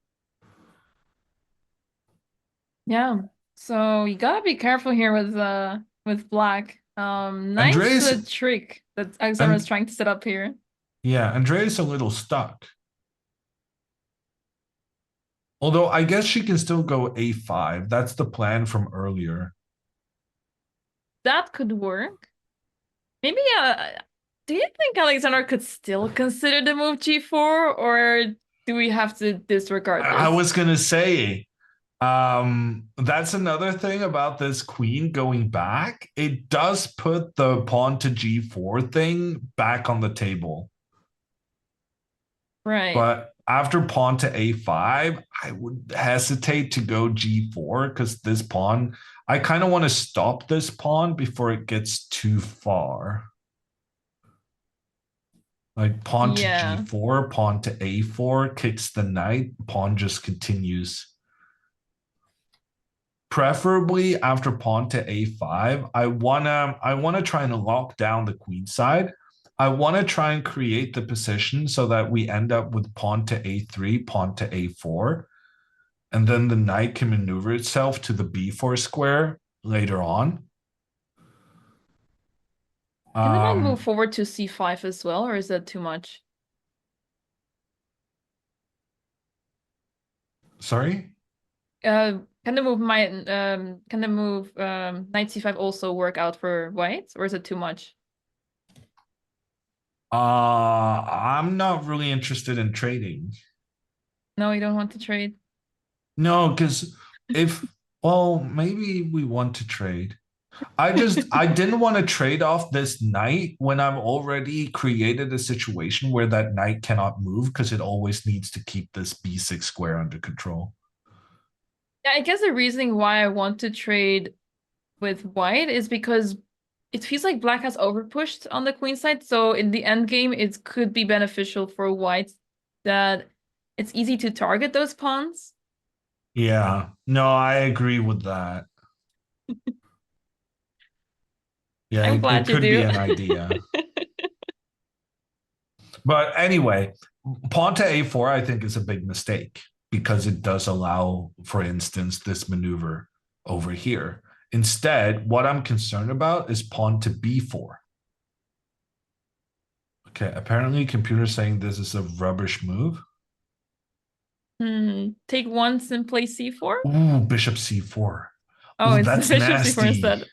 yeah. So you gotta be careful here with black. Nice trick that Alexandra is trying to set up here. Yeah, Andrea's a little stuck. Although I guess she can still go a5. That's the plan from earlier. That could work. Maybe do you think Alexandra could still consider the move g4, or do we have to disregard this? I was gonna say That's another thing about this queen going back. It does put the pawn to g4 thing back on the table. Right. But after pawn to a5, I would hesitate to go g4 because this pawn, I kind of want to stop this pawn before it gets too far. Like pawn to Yeah. g4, pawn to a4, kicks the knight, pawn just continues. Preferably after pawn to a5, I wanna try and lock down the queen side. I want to try and create the position so that we end up with pawn to a3, pawn to a4, and then the knight can maneuver itself to the b4 square later on. Can the knight move Um, forward to c5 as well, or is that too much? sorry. Can the move knight c5 also work out for white, or is it too much? I'm not really interested in trading. No, you don't want to trade. No, because if well, maybe we want to trade. I didn't want to trade off this knight when I've already created a situation where that knight cannot move because it always needs to keep this b6 square under control. Yeah, I guess the reasoning why I want to trade with white is because it feels like black has overpushed on the queen side, so in the end game it could be beneficial for white that it's easy to target those pawns. Yeah, no, I agree with that. Yeah, I'm it glad you could be do. an idea. But anyway, pawn to a4, I think, is a big mistake because it does allow, for instance, this maneuver over here. Instead, what I'm concerned about is pawn to b4. Okay, apparently computer saying this is a rubbish move. Take once and play c4. Ooh, bishop c4. Oh, Ooh, it's that's bishop c4 nasty. instead.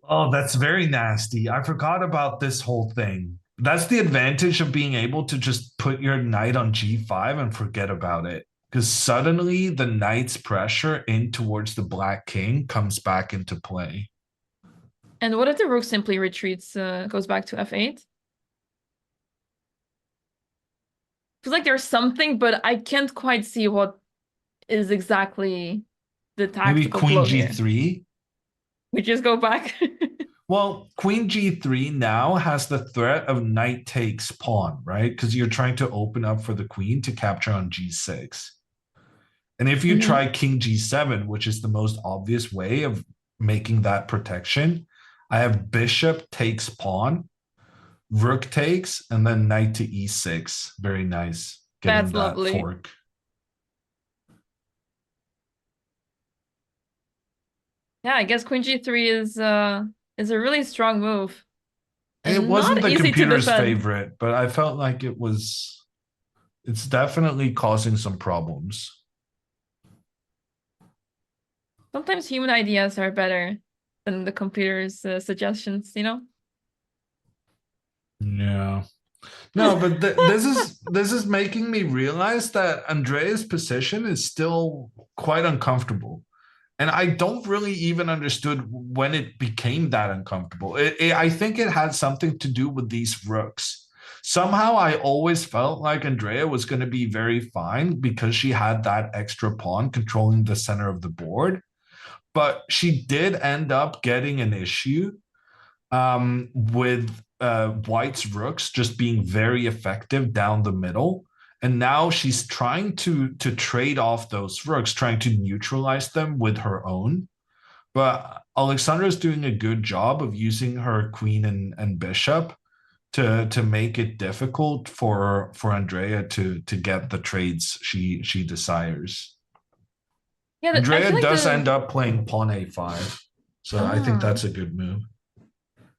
Oh, that's very nasty. I forgot about this whole thing. That's the advantage of being able to just put your knight on g5 and forget about it. Because suddenly the knight's pressure in towards the black king comes back into play. And what if the rook simply retreats, goes back to f8? Feels like there's something, but I can't quite see what is exactly the Maybe tactical queen blow here. g3. We just go back. Well, queen g3 now has the threat of knight takes pawn, right? Because you're trying to open up for the queen to capture on g6. And if you hmm try king g7, which is the most obvious way of making that protection, I have bishop takes pawn, rook takes, and then knight to e6. Very nice. Getting That's that lovely. fork. Yeah, I guess queen g3 is a really strong move It and wasn't not the easy to computer's defend. favorite, but I felt like it's definitely causing some problems. Sometimes human ideas are better than the computer's suggestions, you know? Yeah. No, but this is making me realize that Andrea's position is still quite uncomfortable. And I don't really even understood when it became that uncomfortable. I think it had something to do with these rooks. Somehow I always felt like Andrea was going to be very fine because she had that extra pawn controlling the center of the board. But she did end up getting an issue with White's rooks just being very effective down the middle. And now she's trying to trade off those rooks, trying to neutralize them with her own. But Alexandra's doing a good job of using her queen and bishop to make it difficult for Andrea to get the trades she desires. Yeah, I Andrea feel like does end the up playing pawn a5, so I think ah that's a good move.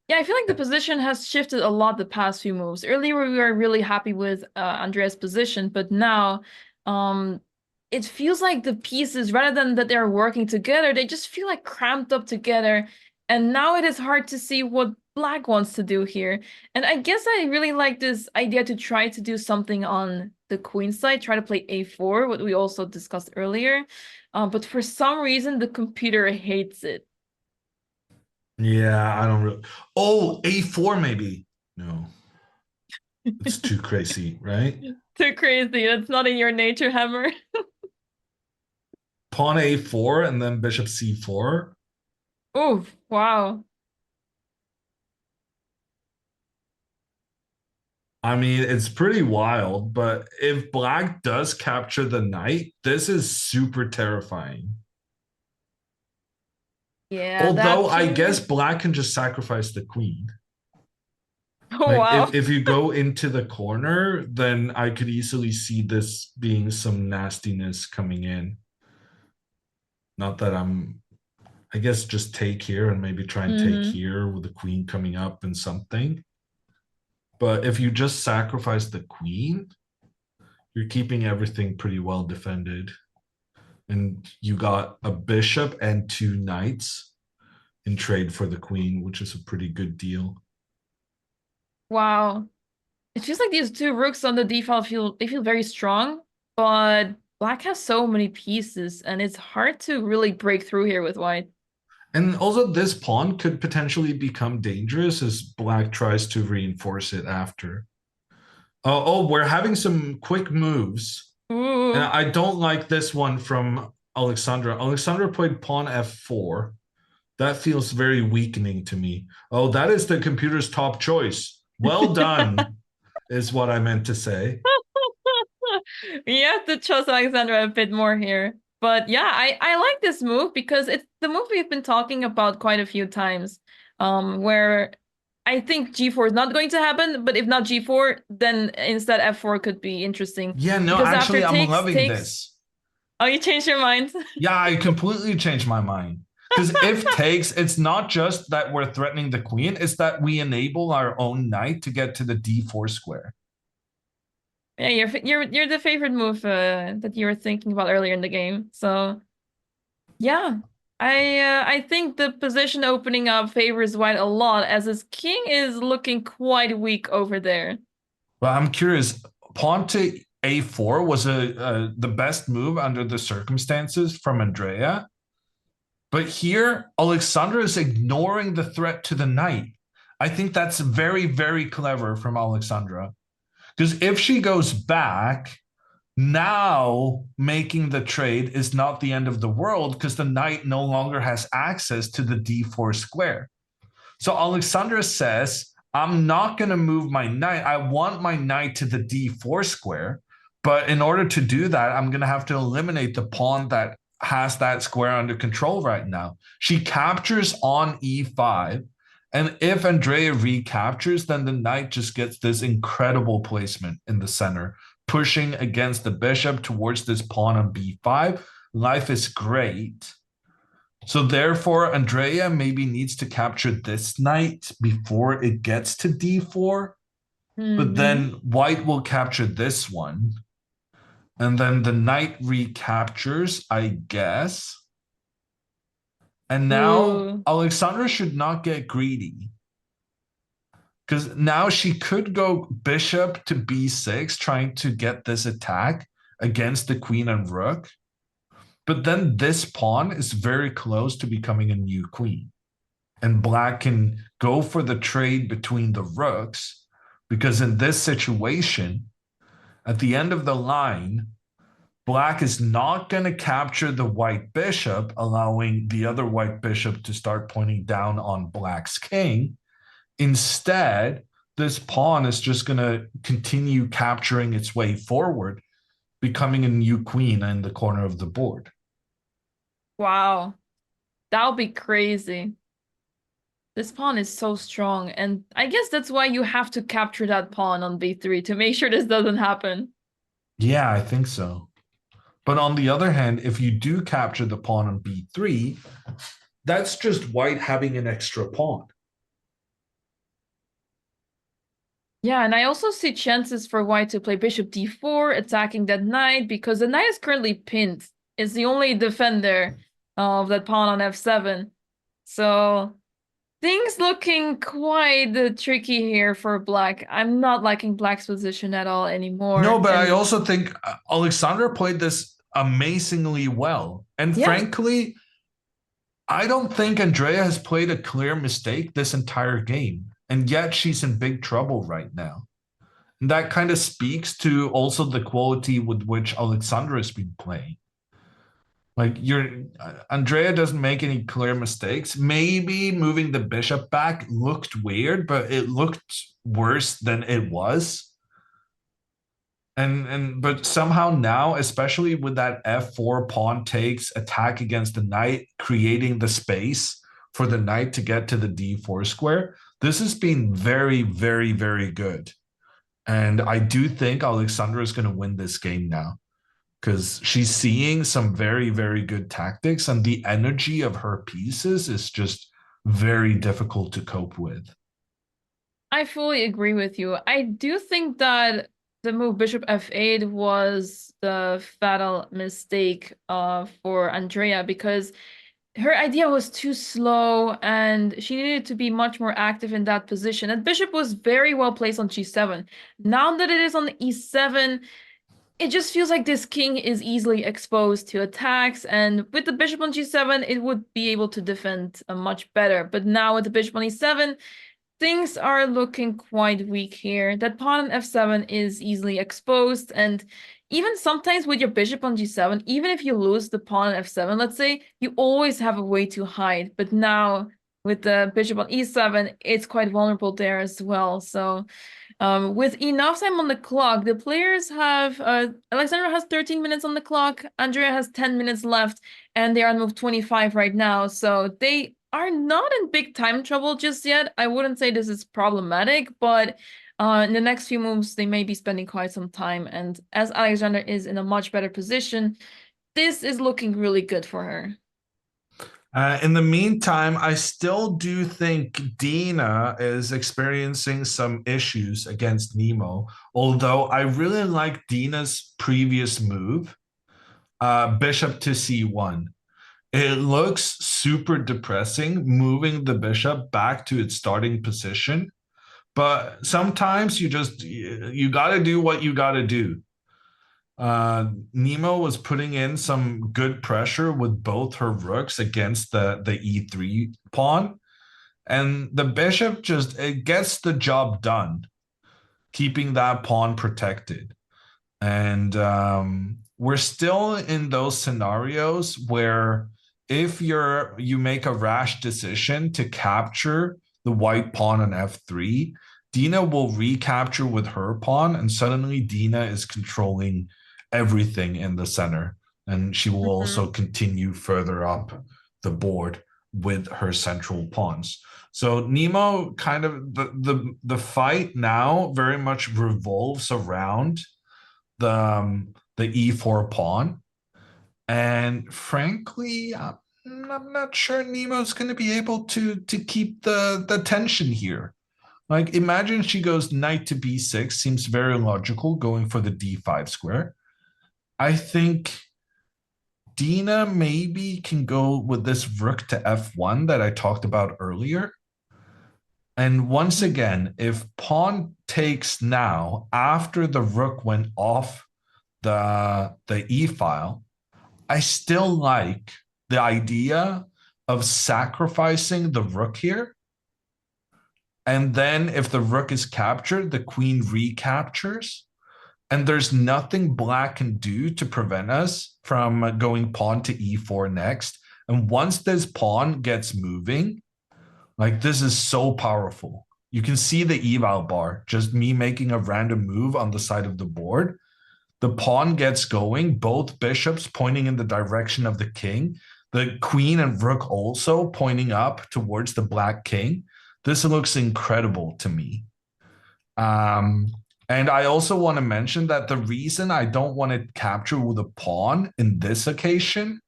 yeah, I feel like the position has shifted a lot the past few moves. Earlier, we were really happy with Andrea's position, but now, um, it feels like the pieces, rather than that they're working together, they just feel like cramped up together. And now it is hard to see what Black wants to do here. And I guess I really like this idea to try to do something on the queen side, try to play a4, what we also discussed earlier. But for some reason, the computer hates it. Yeah, I don't really. Oh, a4 maybe. No, it's too crazy, right? Too crazy. That's not in your nature, Hammer. Pawn a4 and then bishop c4. Oh, wow. I mean, it's pretty wild, but if black does capture the knight, this is super terrifying. Yeah, Although that I guess king. black can just sacrifice the queen. Oh, Like wow. if you go into the corner, then I could easily see this being some nastiness coming in. Not that I guess just take here and maybe try and take Mm-hmm. here with the queen coming up and something. But if you just sacrifice the queen, you're keeping everything pretty well defended. And you got a bishop and two knights in trade for the queen, which is a pretty good deal. Wow. It feels like these two rooks on the d-file feel very strong, but black has so many pieces, and it's hard to really break through here with white. And also, this pawn could potentially become dangerous as black tries to reinforce it after. Oh, we're having some quick moves. And Ooh. I don't like this one from Alexandra. Alexandra played pawn f4. That feels very weakening to me. Oh, that is the computer's top choice. Well done, is what I meant to say. You have to trust Alexandra a bit more here. But yeah, I like this move because it's the move we've been talking about quite a few times. Where I think g4 is not going to happen, but if not g4, then instead f4 could be interesting. Yeah, no, Because after actually, I'm takes, loving takes. this. Oh, you changed your mind? Yeah, I completely changed my mind. Because if takes, it's not just that we're threatening the queen, it's that we enable our own knight to get to the d4 square. Yeah, you're the favorite move that you were thinking about earlier in the game. So yeah, I think the position opening up favors white a lot as his king is looking quite weak over there. But I'm curious, pawn to a4 was the best move under the circumstances from Andrea. But here, Alexandra is ignoring the threat to the knight. I think that's very, very clever from Alexandra. Because if she goes back, now making the trade is not the end of the world because the knight no longer has access to the d4 square. So Alexandra says, I'm not going to move my knight. I want my knight to the d4 square. But in order to do that, I'm going to have to eliminate the pawn that has that square under control right now. She captures on e5. And if Andrea recaptures, then the knight just gets this incredible placement in the center, pushing against the bishop towards this pawn on b5. Life is great. So therefore, Andrea maybe needs to capture this knight before it gets to d4. But then Mm-hmm. white will capture this one. And then the knight recaptures, I guess. And now Ooh. Alexandra should not get greedy. Because now she could go bishop to b6, trying to get this attack against the queen and rook. But then this pawn is very close to becoming a new queen. And black can go for the trade between the rooks because in this situation, at the end of the line, black is not going to capture the white bishop, allowing the other white bishop to start pointing down on black's king. Instead, this pawn is just going to continue capturing its way forward, becoming a new queen in the corner of the board. Wow. That would be crazy. This pawn is so strong, and I guess that's why you have to capture that pawn on b3 to make sure this doesn't happen. Yeah, I think so. But on the other hand, if you do capture the pawn on b3, that's just white having an extra pawn. Yeah, and I also see chances for white to play bishop d4, attacking that knight, because the knight is currently pinned. It's the only defender of that pawn on f7. So Things looking quite tricky here for black. I'm not liking black's position at all No, anymore. but I And also think Alexandra played this amazingly well. And yeah, frankly, I don't think Andrea has played a clear mistake this entire game. And yet she's in big trouble right now. And that kind of speaks to also the quality with which Alexandra has been playing. Like Andrea doesn't make any clear mistakes. Maybe moving the bishop back looked weird, but it looked worse than it was. And but somehow now, especially with that f4 pawn takes attack against the knight, creating the space for the knight to get to the d4 square, this has been very, very, very good. And I do think Alexandra is going to win this game now because she's seeing some very, very good tactics, and the energy of her pieces is just very difficult to cope with. I fully agree with you. I do think that the move bishop f8 was the fatal mistake for Andrea because her idea was too slow and she needed to be much more active in that position. And bishop was very well placed on g7. Now that it is on e7, it just feels like this king is easily exposed to attacks, and with the bishop on g7, it would be able to defend much better. But now with the bishop on e7, things are looking quite weak here. That pawn on f7 is easily exposed, and even sometimes with your bishop on g7, even if you lose the pawn on f7, let's say, you always have a way to hide. But now with the bishop on e7, it's quite vulnerable there as well. So with enough time on the clock, the players have Alexandra has 13 minutes on the clock, Andrea has 10 minutes left, and they are on move 25 right now. So they are not in big time trouble just yet. I wouldn't say this is problematic, but in the next few moves, they may be spending quite some time. And as Alexandra is in a much better position, this is looking really good for her. In the meantime, I still do think Dena is experiencing some issues against Nemo, although I really like Dena's previous move, bishop to c1. It looks super depressing, moving the bishop back to its starting position. But sometimes you got to do what you got to do. Nemo was putting in some good pressure with both her rooks against the e3 pawn, and the bishop just it gets the job done, keeping that pawn protected. And we're still in those scenarios where if you make a rash decision to capture the white pawn on f3, Dena will recapture with her pawn, and suddenly Dena is controlling everything in the center, and she will also continue further up the board with her central pawns. So Nemo kind of the fight now very much revolves around the e4 pawn, and frankly, I'm not sure Nemo's going to be able to keep the tension here. Like, imagine she goes knight to b6, seems very logical, going for the d5 square. I think Dena maybe can go with this rook to f1 that I talked about earlier. And once again, if pawn takes now after the rook went off the e file, I still like the idea of sacrificing the rook here. And then if the rook is captured, the queen recaptures. And there's nothing black can do to prevent us from going pawn to e4 next. And once this pawn gets moving, like, this is so powerful. You can see the eval bar, just me making a random move on the side of the board. The pawn gets going, both bishops pointing in the direction of the king, the queen and rook also pointing up towards the black king. This looks incredible to me. And I also want to mention that the reason I don't want to capture with a pawn in this occasion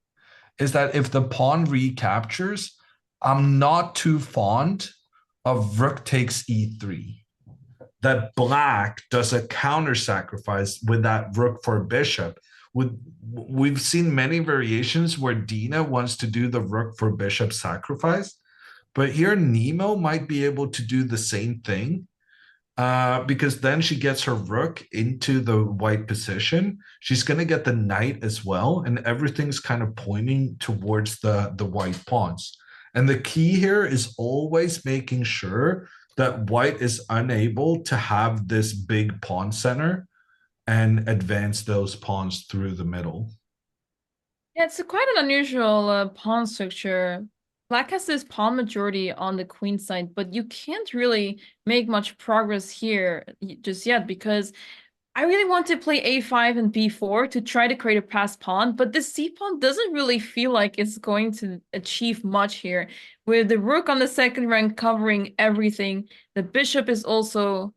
is that if the pawn recaptures, I'm not too fond of rook takes e3. That black does a counter sacrifice with that rook for bishop. We've seen many variations where Dena wants to do the rook for bishop sacrifice, But here, Nemo might be able to do the same thing because then she gets her rook into the white position. She's going to get the knight as well, and everything's kind of pointing towards the white pawns. And the key here is always making sure that white is unable to have this big pawn center and advance those pawns through the middle. Yeah, it's quite an unusual pawn structure. Black has this pawn majority on the queen side, but you can't really make much progress here just yet because I really want to play a5 and b4 to try to create a passed pawn, but the c pawn doesn't really feel like it's going to achieve much here. With the rook on the second rank covering everything, the bishop is also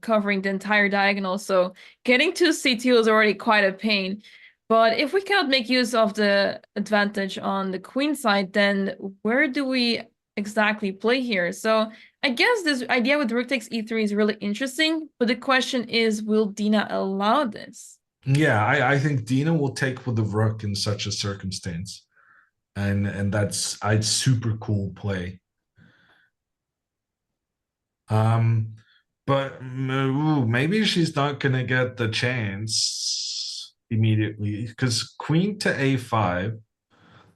covering the entire diagonal, so getting to c2 is already quite a pain. But if we cannot make use of the advantage on the queen side, then where do we exactly play here? So I guess this idea with rook takes e3 is really interesting, but the question is, will Dena allow this? Yeah, I think Dina will take with the rook in such a circumstance. And that's a super cool play. Um, but ooh, maybe she's not gonna get the chance immediately because queen to a5,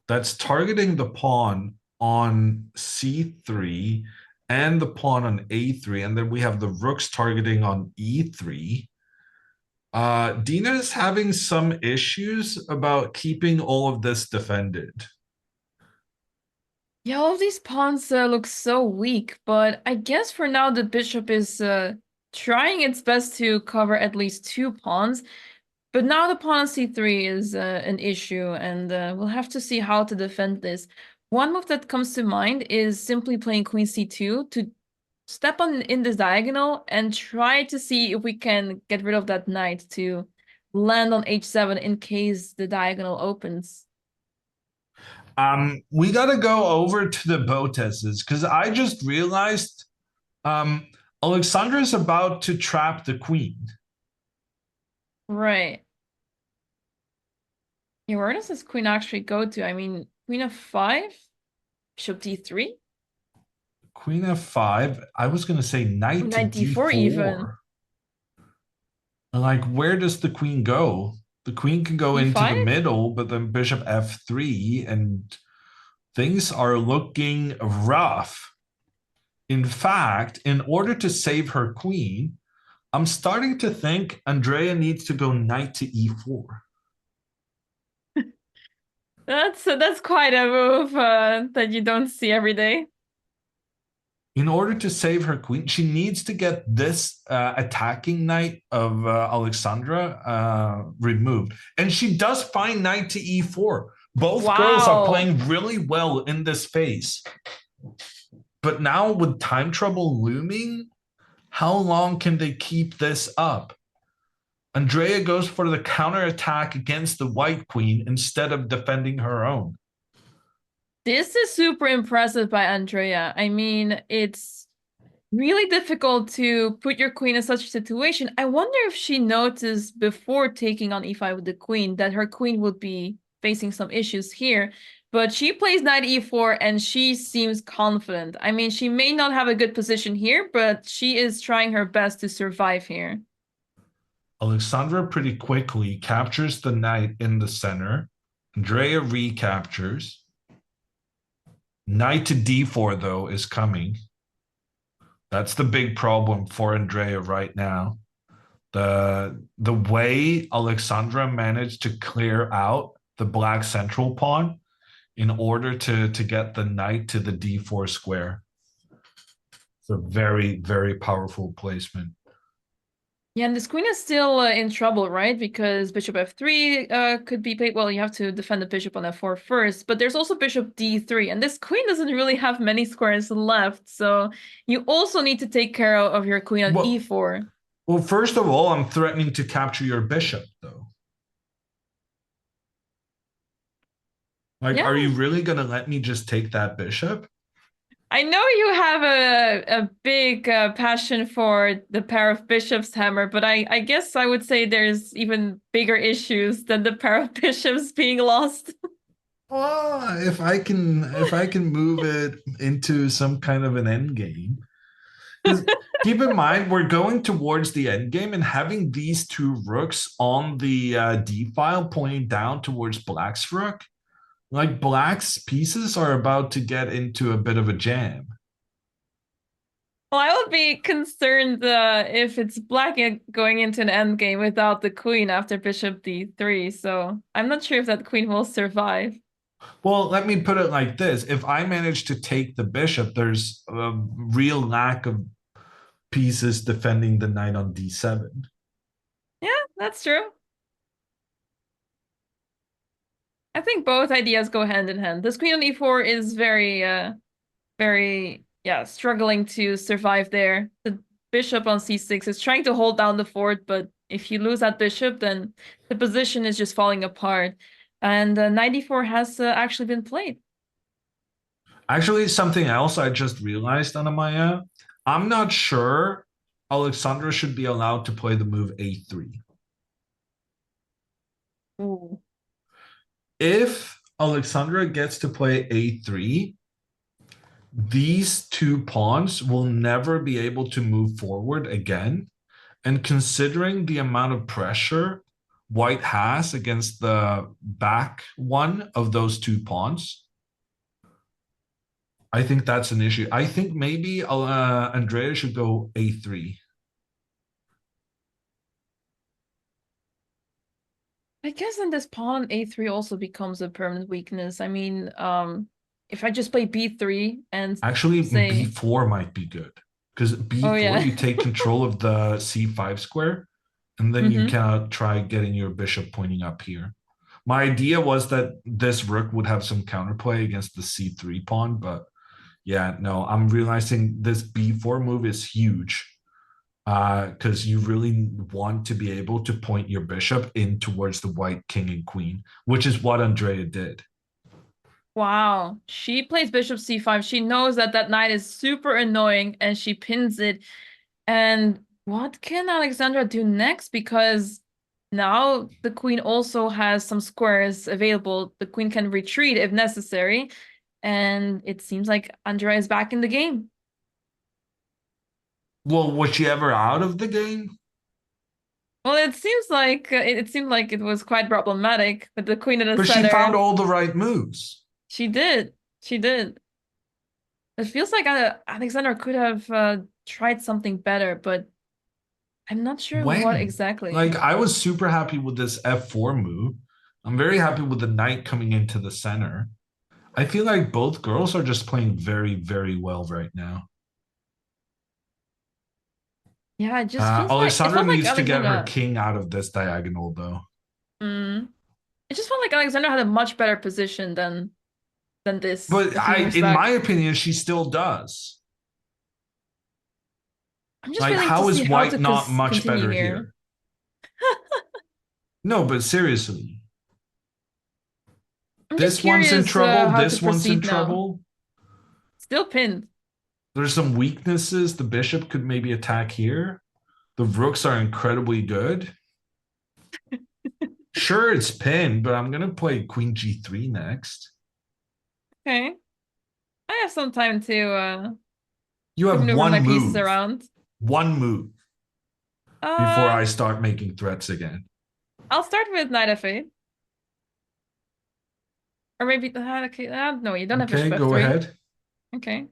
that's targeting the pawn on c3 and the pawn on a3, and then we have the rooks targeting on e3. Dina is having some issues about keeping all of this defended. Yeah, all of these pawns look so weak, but I guess for now the bishop is trying its best to cover at least two pawns. But now the pawn on c3 is an issue, and we'll have to see how to defend this. One move that comes to mind is simply playing queen c2 to step on in this diagonal and try to see if we can get rid of that knight to land on h7 in case the diagonal opens. We got to go over to the Boteses because I just realized Alexandra is about to trap the queen. Right. Yeah, where does this queen actually go to? I mean, queen f5, bishop d3, Queen f5. I was going to say knight to knight d4 even, d4. Like, where does the queen go? The queen can go into the e5? middle, but then bishop f3, and things are looking rough. In fact, in order to save her queen, I'm starting to think Andrea needs to go knight to e4. That's quite a move that you don't see every day. In order to save her queen, she needs to get this attacking knight of Alexandra removed. And she does find knight to e4. Both girls are Wow. playing really well in this phase. But now with time trouble looming, how long can they keep this up? Andrea goes for the counterattack against the white queen instead of defending her own. This is super impressive by Andrea. I mean, it's really difficult to put your queen in such a situation. I wonder if she noticed before taking on e5 with the queen that her queen would be facing some issues here. But she plays knight e4 and she seems confident. I mean, she may not have a good position here, but she is trying her best to survive here. Alexandra pretty quickly captures the knight in the center. Andrea recaptures. Knight to d4, though, is coming. That's the big problem for Andrea right now. The way Alexandra managed to clear out the black central pawn in order to get the knight to the d4 square. It's a very, very powerful placement. Yeah, and this queen is still in trouble, right? Because bishop f3 could be played. Well, you have to defend the bishop on f4 first, but there's also bishop d3, and this queen doesn't really have many squares left, so you also need to take care of your queen on Well, e4. well, first of all, I'm threatening to capture your bishop, though. Like, Yeah, are you really going to let me just take that bishop? I know you have a big passion for the pair of bishops, Hammer, but I guess I would say there's even bigger issues than the pair of bishops being lost. Well, if I can move it into some kind of an end game. Because keep in mind, we're going towards the end game, and having these two rooks on the D file pointing down towards Black's rook, like Black's pieces are about to get into a bit of a jam. Well, I would be concerned if it's black going into an endgame without the queen after bishop d3, so I'm not sure if that queen will survive. Well, let me put it like this. If I manage to take the bishop, there's a real lack of pieces defending the knight on d7. Yeah, that's true. I think both ideas go hand in hand. This queen on e4 is very, yeah, struggling to survive there. The bishop on c6 is trying to hold down the fort, but if you lose that bishop, then the position is just falling apart. And knight e4 has actually been played. Actually, something else I just realized, Anamaya. I'm not sure Alexandra should be allowed to play the move a3. Ooh. If Alexandra gets to play a3, these two pawns will never be able to move forward again. And considering the amount of pressure White has against the back one of those two pawns, I think that's an issue. I think maybe Andrea should go a3. I guess then this pawn on a3 also becomes a permanent weakness. I mean, if I just play b3 and Actually, say, b4 might be good because oh b4 yeah. you take control of the c5 square, and then you Mm-hmm. can try getting your bishop pointing up here. My idea was that this rook would have some counterplay against the c3 pawn, but yeah, no, I'm realizing this b4 move is huge because you really want to be able to point your bishop in towards the white king and queen, which is what Andrea did. Wow. She plays bishop c5. She knows that that knight is super annoying and she pins it. And what can Alexandra do next? Because now the queen also has some squares available. The queen can retreat if necessary. And it seems like Andrea is back in the game. Well, was she ever out of the game? Well, it seems like it seemed like it was quite problematic with the queen in the But she found center. all the right moves. She did. She did. It feels like Alexandra could have tried something better, but I'm not sure what When? exactly. Like, I was super happy with this f4 move. I'm very happy with the knight coming into the center. I feel like both girls are just playing very, very well right now. Yeah, it just feels like it Alexandra felt like needs to get her Alexandra. king out of this diagonal, though. Mm, it just felt like Alexandra had a much better position than this But a few years in my back. opinion, she still does. I'm just Like, waiting to how see is how to white not much continue better here. here? No, but seriously, I'm just this one's in curious trouble. how to This one's in proceed now. trouble. Still pinned. There's some weaknesses. The bishop could maybe attack here. The rooks are incredibly good. Sure, it's pinned, but I'm gonna play queen g3 next. Okay, I have some time You to have maneuver my one pieces move, around. one move before Uh, I start making threats again. I'll start with knight f8. Or maybe, okay, no, you don't have Okay, bishop go f3. ahead. Okay.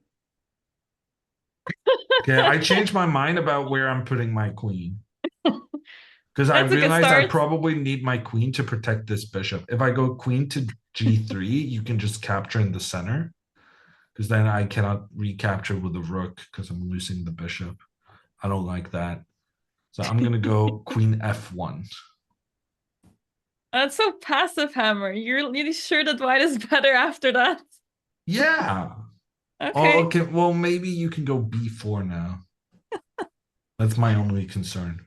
Okay, I changed my mind about where I'm putting my queen because I That's a good realized I start. probably need my queen to protect this bishop. If I go queen to g3, you can just capture in the center because then I cannot recapture with the rook because I'm losing the bishop. I don't like that. So I'm going to go queen f1. That's so passive, Hammer. You're really sure that white is better after that? Yeah. Oh, Okay. okay. Well, maybe you can go b4 now. That's my only concern.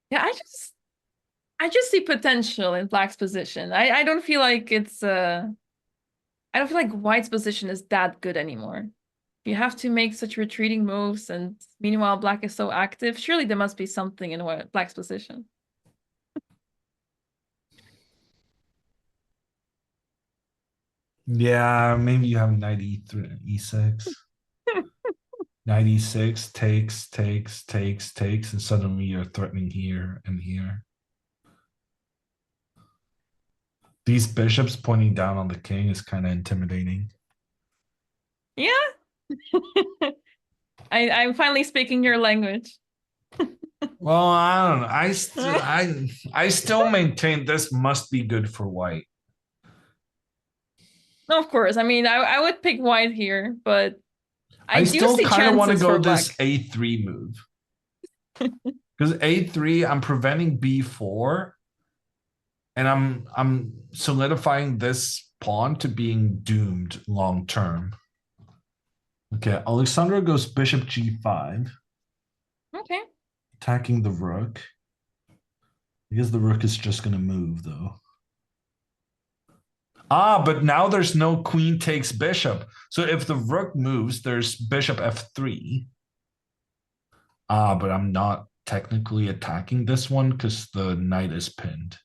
Yeah, I just see potential in black's position. I don't feel like it's I don't feel like white's position is that good anymore. You have to make such retreating moves, and meanwhile black is so active. Surely there must be something in black's position. Yeah, maybe you have knight e3, e6. Knight e6 takes, and suddenly you're threatening here and here. These bishops pointing down on the king is kind of intimidating. Yeah. I'm finally speaking your language. Well, I don't know. I still maintain this must be good for white. No, of course. I mean, I would pick white here, but I I do still see kind of want to chances go for this black. a3 move. Because a3, I'm preventing b4, and I'm solidifying this pawn to being doomed long term. Okay, Alexandra goes bishop g5, Okay. attacking the rook. Because the rook is just going to move, though. Ah, but now there's no queen takes bishop. So if the rook moves, there's bishop f3. Ah, but I'm not technically attacking this one because the knight is pinned.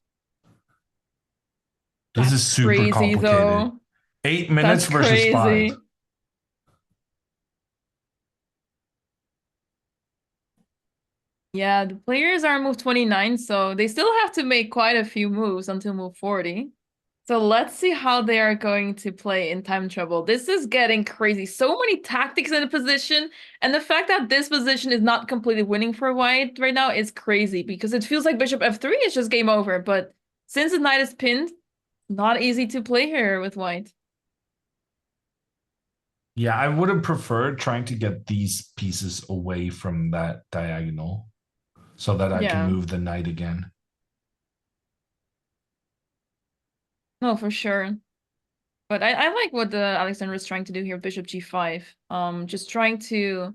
This is That's super crazy, complicated. though. 8 minutes That's versus 5. crazy. Yeah, the players are move 29, so they still have to make quite a few moves until move 40. So let's see how they are going to play in time trouble. This is getting crazy. So many tactics in the position, and the fact that this position is not completely winning for white right now is crazy because it feels like bishop f3 is just game over. But since the knight is pinned, not easy to play here with white. Yeah, I would have preferred trying to get these pieces away from that diagonal so that I can Yeah, move the knight again. no, for sure. But I like what Alexander is trying to do here, bishop g5. Just trying to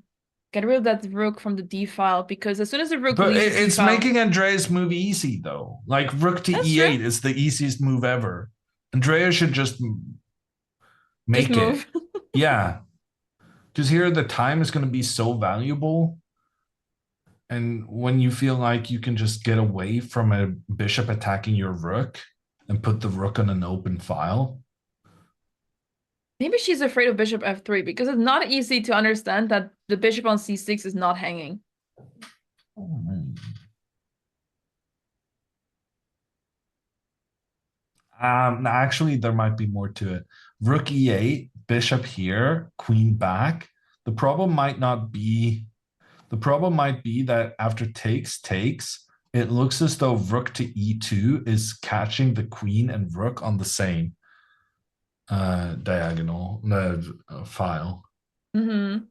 get rid of that rook from the d file because as soon as the rook But leaves the d it's file, making Andreas move easy, though. Like rook to that's true. e8 is the easiest move ever. Andrea should just Just make it. move. Yeah. Because here the time is going to be so valuable. And when you feel like you can just get away from a bishop attacking your rook and put the rook on an open file. Maybe she's afraid of bishop f3 because it's not easy to understand that the bishop on c6 is not hanging. Actually, there might be more to it. Rook e8, bishop here, queen back. The problem might not be The problem might be that after takes, it looks as though rook to e2 is catching the queen and rook on the same diagonal file. Mm-hmm.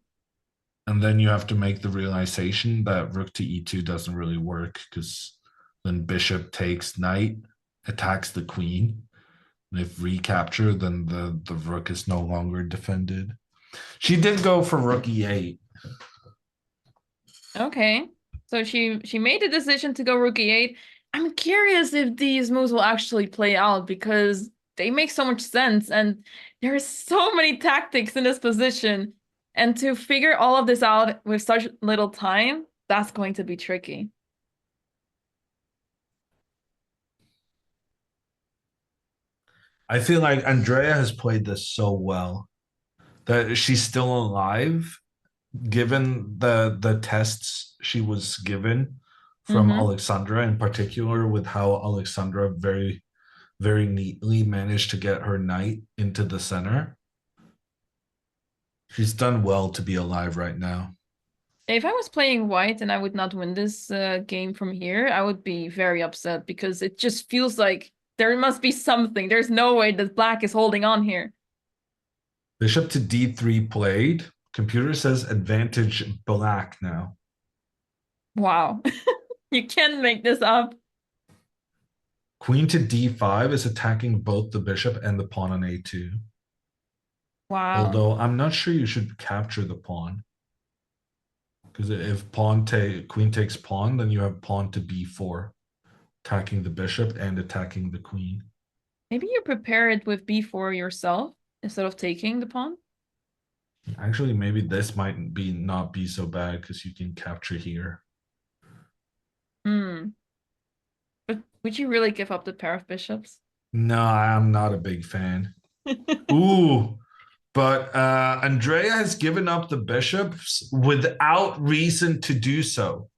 And then you have to make the realization that rook to e2 doesn't really work because then bishop takes knight, attacks the queen. And if recapture, then the rook is no longer defended. She did go for rook e8. Okay. So she made the decision to go rook e8. I'm curious if these moves will actually play out because they make so much sense and there are so many tactics in this position. And to figure all of this out with such little time, that's going to be tricky. I feel like Andrea has played this so well that she's still alive, given the tests she was given from Mm-hmm. Alexandra, in particular, with how Alexandra very neatly managed to get her knight into the center. She's done well to be alive right now. If I was playing white and I would not win this game from here, I would be very upset because it just feels like there must be something. There's no way that black is holding on here. Bishop to d3 played. Computer says advantage black now. Wow. You can't make this up. Queen to d5 is attacking both the bishop and the pawn on a2. Wow. Although I'm not sure you should capture the pawn. Because if queen takes pawn, then you have pawn to b4, attacking the bishop and attacking the queen. Maybe you prepare it with b4 yourself instead of taking the pawn. Actually, maybe this might be not be so bad because you can capture here. Hmm. But would you really give up the pair of bishops? No, I'm not a big fan. Ooh, but Andrea has given up the bishops without reason to do so.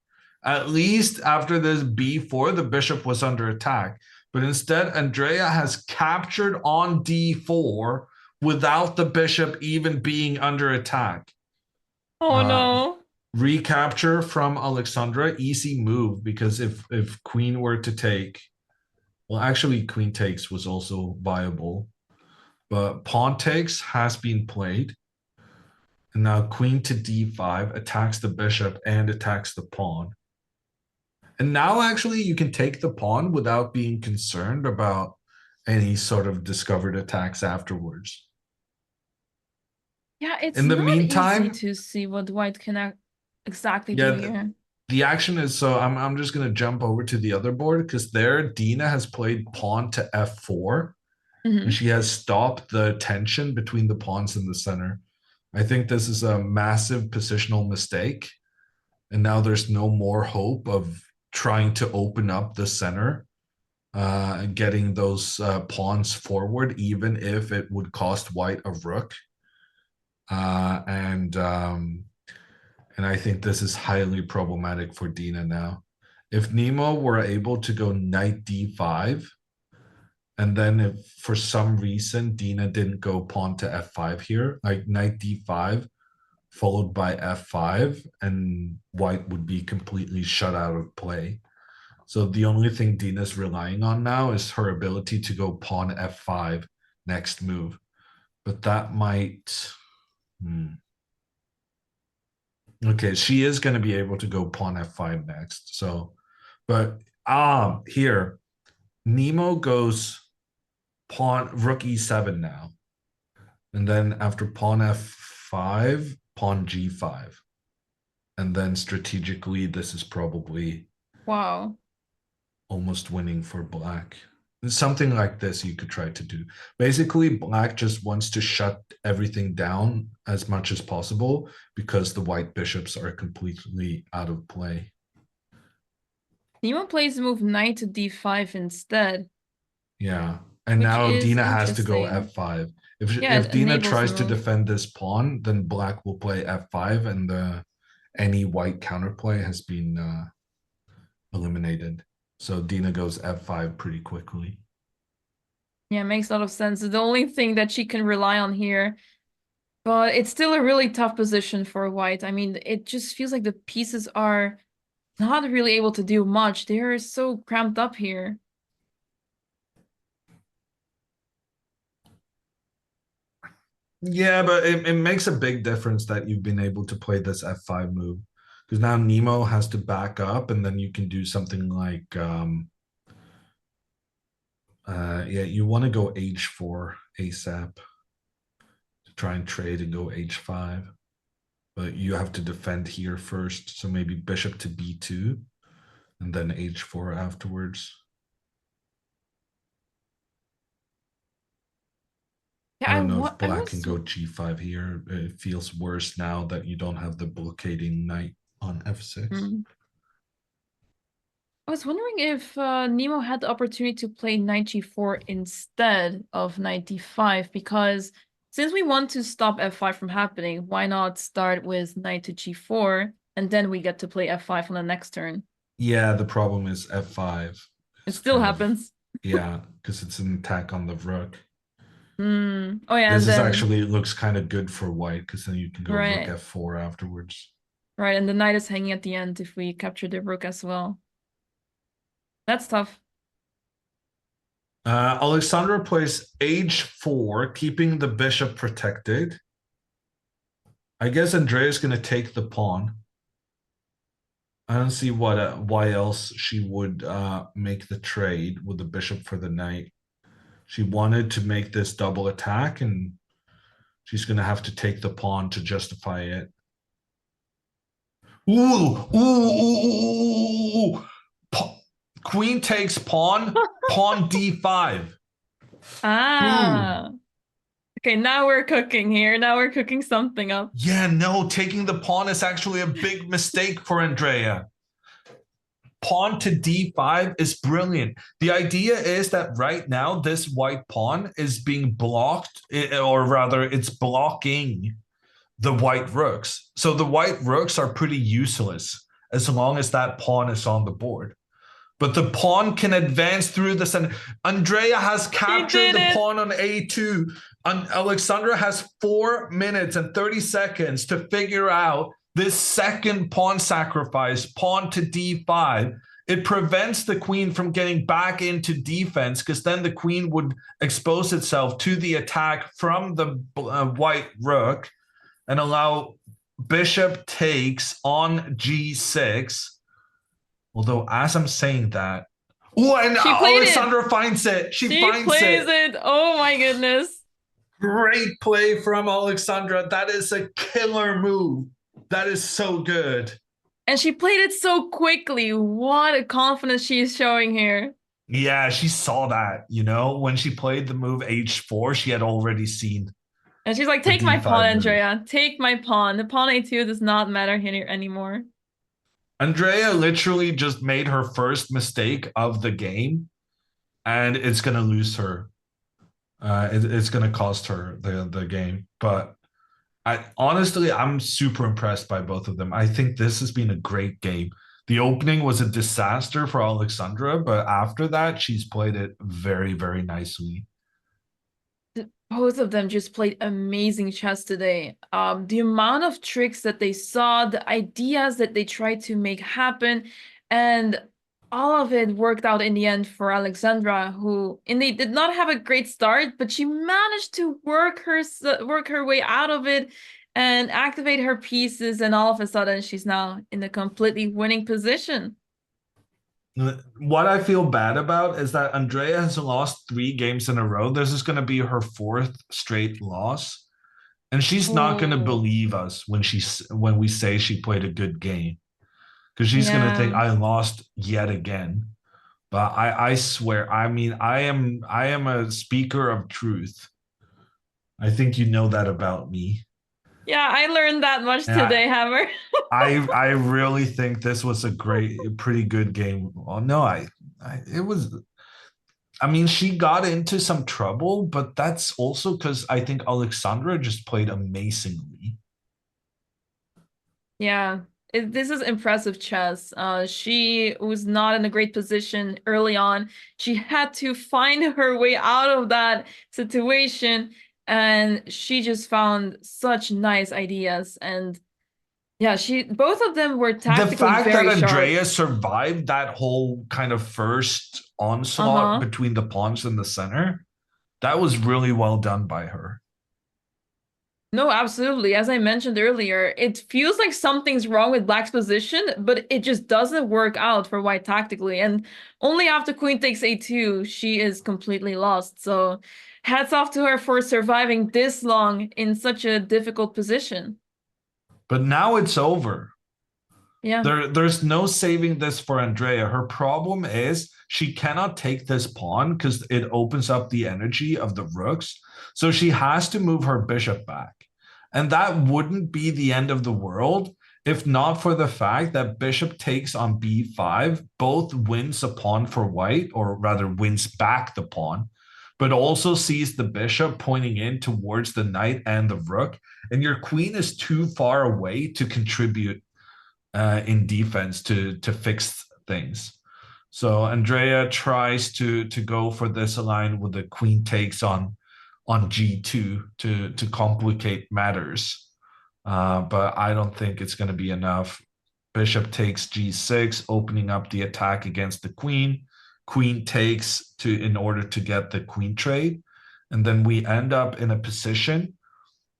At least after this b4, the bishop was under attack. But instead, Andrea has captured on d4 without the bishop even being under attack. Oh Uh, no. Recapture from Alexandra, easy move because if queen were to take, well, actually, queen takes was also viable, but pawn takes has been played. And now queen to d5 attacks the bishop and attacks the pawn. And now actually you can take the pawn without being concerned about any sort of discovered attacks afterwards. Yeah, it's In the not easy meantime, to see what white can exactly do yeah, here. the action is so I'm just gonna jump over to the other board because there Dina has played pawn to f4 and Hmm. she has stopped the tension between the pawns in the center. I think this is a massive positional mistake. And now there's no more hope of trying to open up the center, getting those pawns forward, even if it would cost white a rook. Uh, and um, and I think this is highly problematic for Dina now. If Nemo were able to go knight d5, and then if for some reason Dina didn't go pawn to f5 here, like knight d5 followed by f5, and white would be completely shut out of play. So the only thing Dina's relying on now is her ability to go pawn f5 next move. But that might. Okay, she is going to be able to go pawn f5 next. So, but here Nemo goes pawn rook e7 now, and then after pawn f5, pawn g5, and then strategically this is probably Wow. almost winning for black. Something like this you could try to do. Basically, black just wants to shut everything down as much as possible because the white bishops are completely out of play. Nemo plays the move knight to d5 instead, Yeah. And which now is Dina has to go interesting. f5. If Yeah, it if Dina enables the tries to move. defend this pawn, then black will play f5 and any white counterplay has been eliminated. So Dina goes f5 pretty quickly. Yeah, it makes a lot of sense. The only thing that she can rely on here, but it's still a really tough position for white. I mean, it just feels like the pieces are not really able to do much. They're so cramped up here. Yeah, but it makes a big difference that you've been able to play this f5 move because now Nemo has to back up, and then you can do something like, yeah, you want to go h4 ASAP to try and trade and go h5, but you have to defend here first. So maybe bishop to b2 and then h4 afterwards. Yeah, I don't know if I black can was go g5 here. It feels worse now that you don't have the blockading knight on f6. hmm. I was wondering if Nemo had the opportunity to play knight g4 instead of knight d5, because since we want to stop f5 from happening, why not start with knight to g4 and then we get to play f5 on the next turn? Yeah, the problem is f5. It It's still kind of, happens. yeah, because it's an attack on the rook. Hmm. Oh yeah, This and is then actually looks kind of good for white because then you can go rook right, f4 afterwards. right, and the knight is hanging at the end if we capture the rook as well. That's tough. Alexandra plays h4, keeping the bishop protected. I guess Andrea's going to take the pawn. I don't see why else she would make the trade with the bishop for the knight. She wanted to make this double attack, and she's going to have to take the pawn to justify it. Ooh. Queen takes pawn, pawn d5. Ooh. Ah. Okay, now we're cooking here. Now we're cooking something up. Yeah, no, taking the pawn is actually a big mistake for Andrea. Pawn to d5 is brilliant. The idea is that right now this white pawn is being blocked, or rather, it's blocking the white rooks. So the white rooks are pretty useless as long as that pawn is on the board. But the pawn can advance through the center. Andrea has captured the pawn on a2. Alexandra has 4 minutes and 30 seconds to figure out this second pawn sacrifice, pawn to d5. It prevents the queen from getting back into defense because then the queen would expose itself to the attack from the white rook and allow bishop takes on g6. Although, as I'm saying that, oh, and Alexandra finds it. She finds plays it. Oh my goodness. Great play from Alexandra. That is a killer move. That is so good. And she played it so quickly. What a confidence she is showing here. Yeah, she saw that, you know, when she played the move h4, she had already seen. And she's like, take my pawn, Andrea. Take my pawn. The pawn a2 does not matter here anymore. Andrea literally just made her first mistake of the game, and it's going to lose her. It's going to cost her the game. But honestly, I'm super impressed by both of them. I think this has been a great game. The opening was a disaster for Alexandra, but after that, she's played it very, very nicely. Both of them just played amazing chess today. The amount of tricks that they saw, the ideas that they tried to make happen, and all of it worked out in the end for Alexandra, who indeed did not have a great start, but she managed to work her way out of it and activate her pieces, and all of a sudden she's now in a completely winning position. What I feel bad about is that Andrea has lost 3 games in a row. This is going to be her 4th straight loss, and she's not going to believe us when we say she played a good game, because she's going to think I lost yet again. But I swear, I mean, I am a speaker of truth. I think you know that about me. Yeah, I learned that much today, Hammer. I really think this was a pretty good game. Oh no, it was. I mean, she got into some trouble, but that's also because I think Alexandra just played amazingly. Yeah, this is impressive chess. She was not in a great position early on. She had to find her way out of that situation, and she just found such nice ideas. And yeah, both of them were tactically very sharp. The fact that Andrea survived that whole kind of first onslaught between the pawns in the center, that was really well done by her. No, absolutely. As I mentioned earlier, it feels like something's wrong with Black's position, but it just doesn't work out for White tactically. And only after Queen takes a2, she is completely lost. So hats off to her for surviving this long in such a difficult position. But now it's over. Yeah. There's no saving this for Andrea. Her problem is she cannot take this pawn because it opens up the energy of the rooks. So she has to move her bishop back. And that wouldn't be the end of the world if not for the fact that bishop takes on b5 both wins a pawn for white, or rather wins back the pawn, but also sees the bishop pointing in towards the knight and the rook. And your queen is too far away to contribute in defense to fix things. So Andrea tries to go for this line with the queen takes on g2 to complicate matters, but I don't think it's going to be enough. Bishop takes g6, opening up the attack against the queen. Queen takes in order to get the queen trade, and then we end up in a position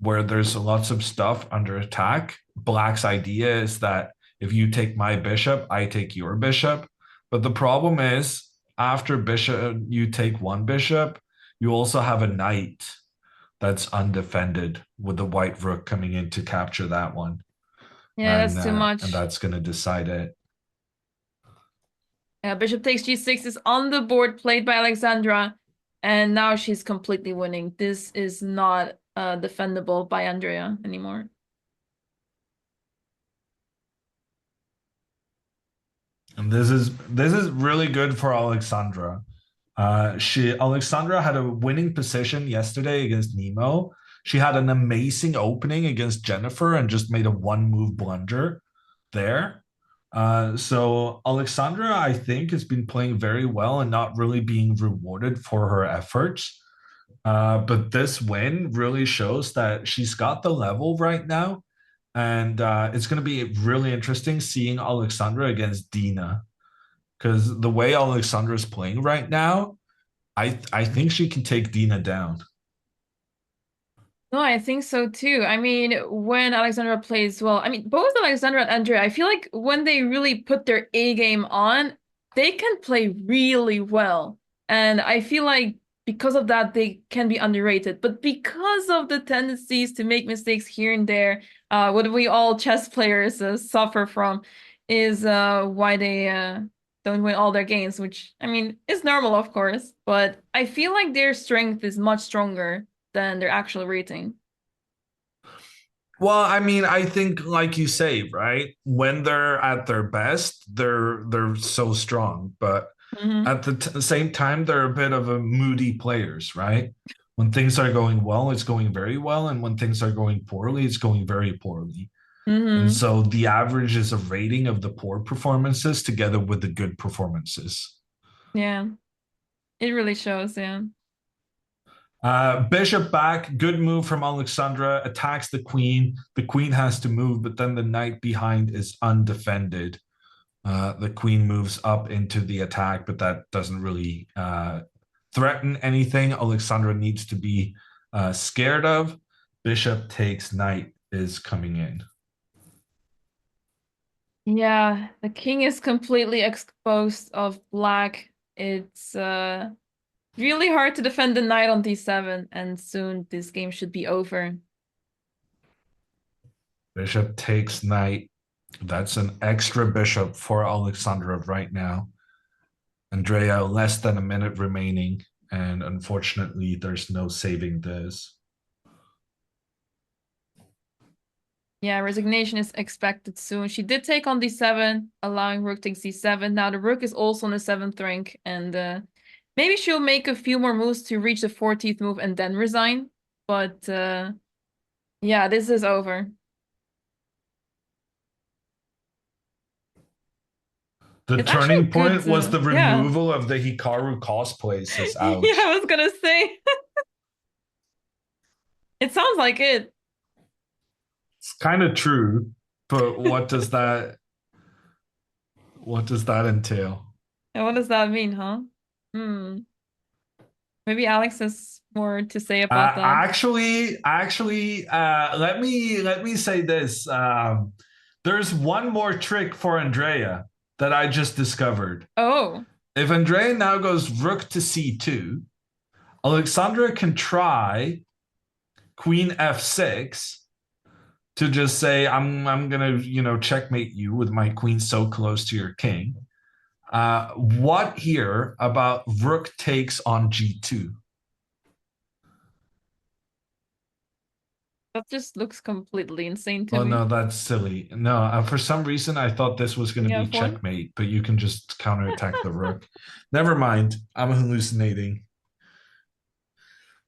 where there's lots of stuff under attack. Black's idea is that if you take my bishop, I take your bishop. But the problem is, after you take one bishop, you also have a knight that's undefended with the white rook coming in to capture that one. Yeah, that's too much. And that's going to decide it. Yeah, bishop takes g6 is on the board, played by Alexandra. and now she's completely winning. This is not defendable by Andrea anymore. And this is really good for Alexandra. Alexandra had a winning position yesterday against Nemo. She had an amazing opening against Jennifer and just made a one move blunder there. So Alexandra, I think, has been playing very well and not really being rewarded for her efforts. But this win really shows that she's got the level right now. And it's going to be really interesting seeing Alexandra against Dena because the way Alexandra is playing right now, I think she can take Dena down. No, I think so too. I mean, when Alexandra plays well, I mean, both Alexandra and Andrea, I feel like when they really put their A game on, they can play really well. And I feel like because of that, they can be underrated. But because of the tendencies to make mistakes here and there, what we all chess players suffer from is why they don't win all their games, which, I mean, is normal, of course. But I feel like their strength is much stronger than their actual rating. Well, I mean, I think like you say, right? When they're at their best, they're so strong, but Hmm. at the same time, they're a bit of a moody players, right? When things are going well, it's going very well, and when things are going poorly, it's going very poorly. And Hmm. so the average is a rating of the poor performances together with the good performances. Yeah, it really shows. Yeah. Bishop back, good move from Alexandra, attacks the queen. The queen has to move, but then the knight behind is undefended. The queen moves up into the attack, but that doesn't really threaten anything. Alexandra needs to be scared of. Bishop takes knight is coming in. Yeah, the king is completely exposed of black. It's really hard to defend the knight on d7, and soon this game should be over. Bishop takes knight. That's an extra bishop for Alexandra right now. Andrea, less than a minute remaining, and unfortunately, there's no saving this. Yeah, resignation is expected soon. She did take on d7, allowing rook takes d7. Now the rook is also on the 7th rank, and maybe she'll make a few more moves to reach the 14th move and then resign. But yeah, this is over. The It's actually turning good. point was the Yeah. removal of the Hikaru cosplays. Yeah, Ouch. I was gonna say. It sounds like it. It's kind of true, but what does that entail? And what does that mean, huh? Hmm. Maybe Alex has more to say about that. Let me say this. There's one more trick for Andrea that I just discovered. Oh. If Andrea now goes rook to c2, Alexandra can try queen f6 to just say, I'm gonna, checkmate you with my queen so close to your king. What here about rook takes on g2? That just looks completely insane to Oh me. no, that's silly. No, for some reason I thought this was going to Yeah, be fun. checkmate, but you can just counterattack the rook. Never mind. I'm hallucinating.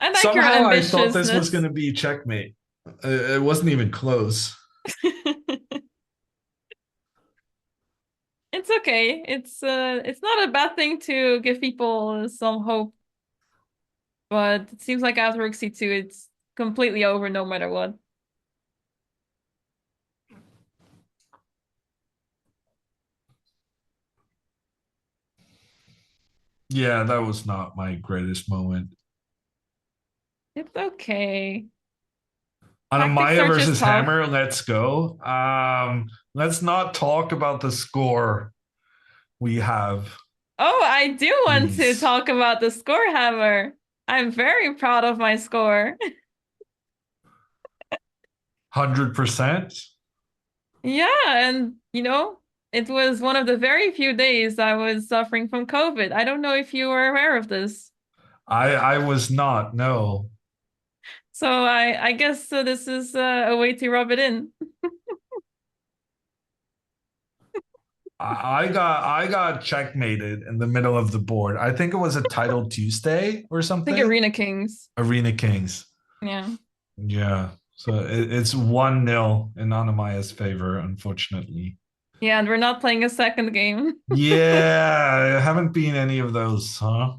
I like your Somehow I thought this was going ambitiousness. to be checkmate. It wasn't even close. It's okay. It's not a bad thing to give people some hope, but it seems like after Rook C2 it's completely over no matter what. Yeah, that was not my greatest moment. It's okay. On a Tactics Maya are just versus tough. Hammer, let's go. Let's not talk about the score we have, Oh, I do want to please. talk about the score hammer. I'm very proud of my score. 100%. Yeah, and it was one of the very few days I was suffering from COVID. I don't know if you were aware of this. I was not. No, So I guess this is a way to rub it in. I got checkmated in the middle of the board. I think it was a Title Tuesday or I think something. Arena Kings. Arena Kings. Yeah. Yeah. So it's 1-0 in Anamaya's favor, unfortunately. Yeah, and we're not playing a second game. Yeah, haven't been any of those, huh?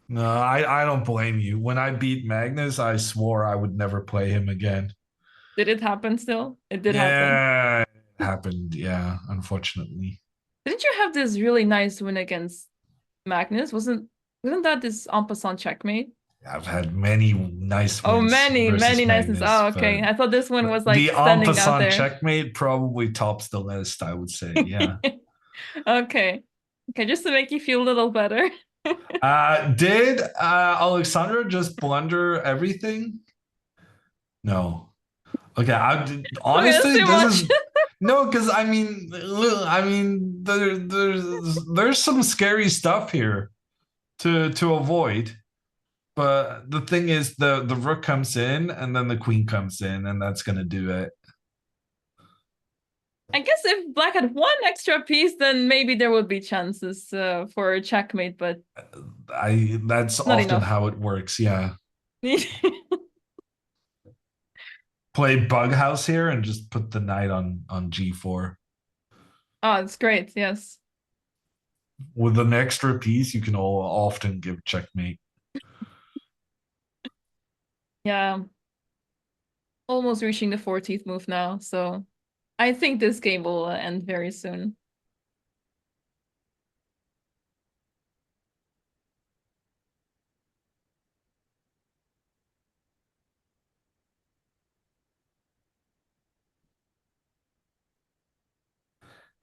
No, I don't blame you. When I beat Magnus, I swore I would never play him again. Did it happen still? It did happen. Yeah, it happened. Yeah, unfortunately. Didn't you have this really nice win against Magnus? Wasn't that this en passant checkmate? I've had many nice Oh, wins many, versus many niceness. Magnus, Oh, but okay. I thought this one was the like en standing out passant there. checkmate probably tops the list, I would say. Yeah. Okay. Okay, just to make you feel a little better. Did Alexandra just blunder everything? No. Okay, Okay, that's honestly, too this much. is no, because there's some scary stuff here to avoid. But the thing is, the rook comes in, and then the queen comes in, and that's gonna do it. I guess if black had one extra piece, then maybe there would be chances for a checkmate, but That's not often enough. how it works. Yeah, play bug house here and just put the knight on g4. Oh, it's great. Yes. With an extra piece, you can often give checkmate. Yeah. Almost reaching the 14th move now, so I think this game will end very soon.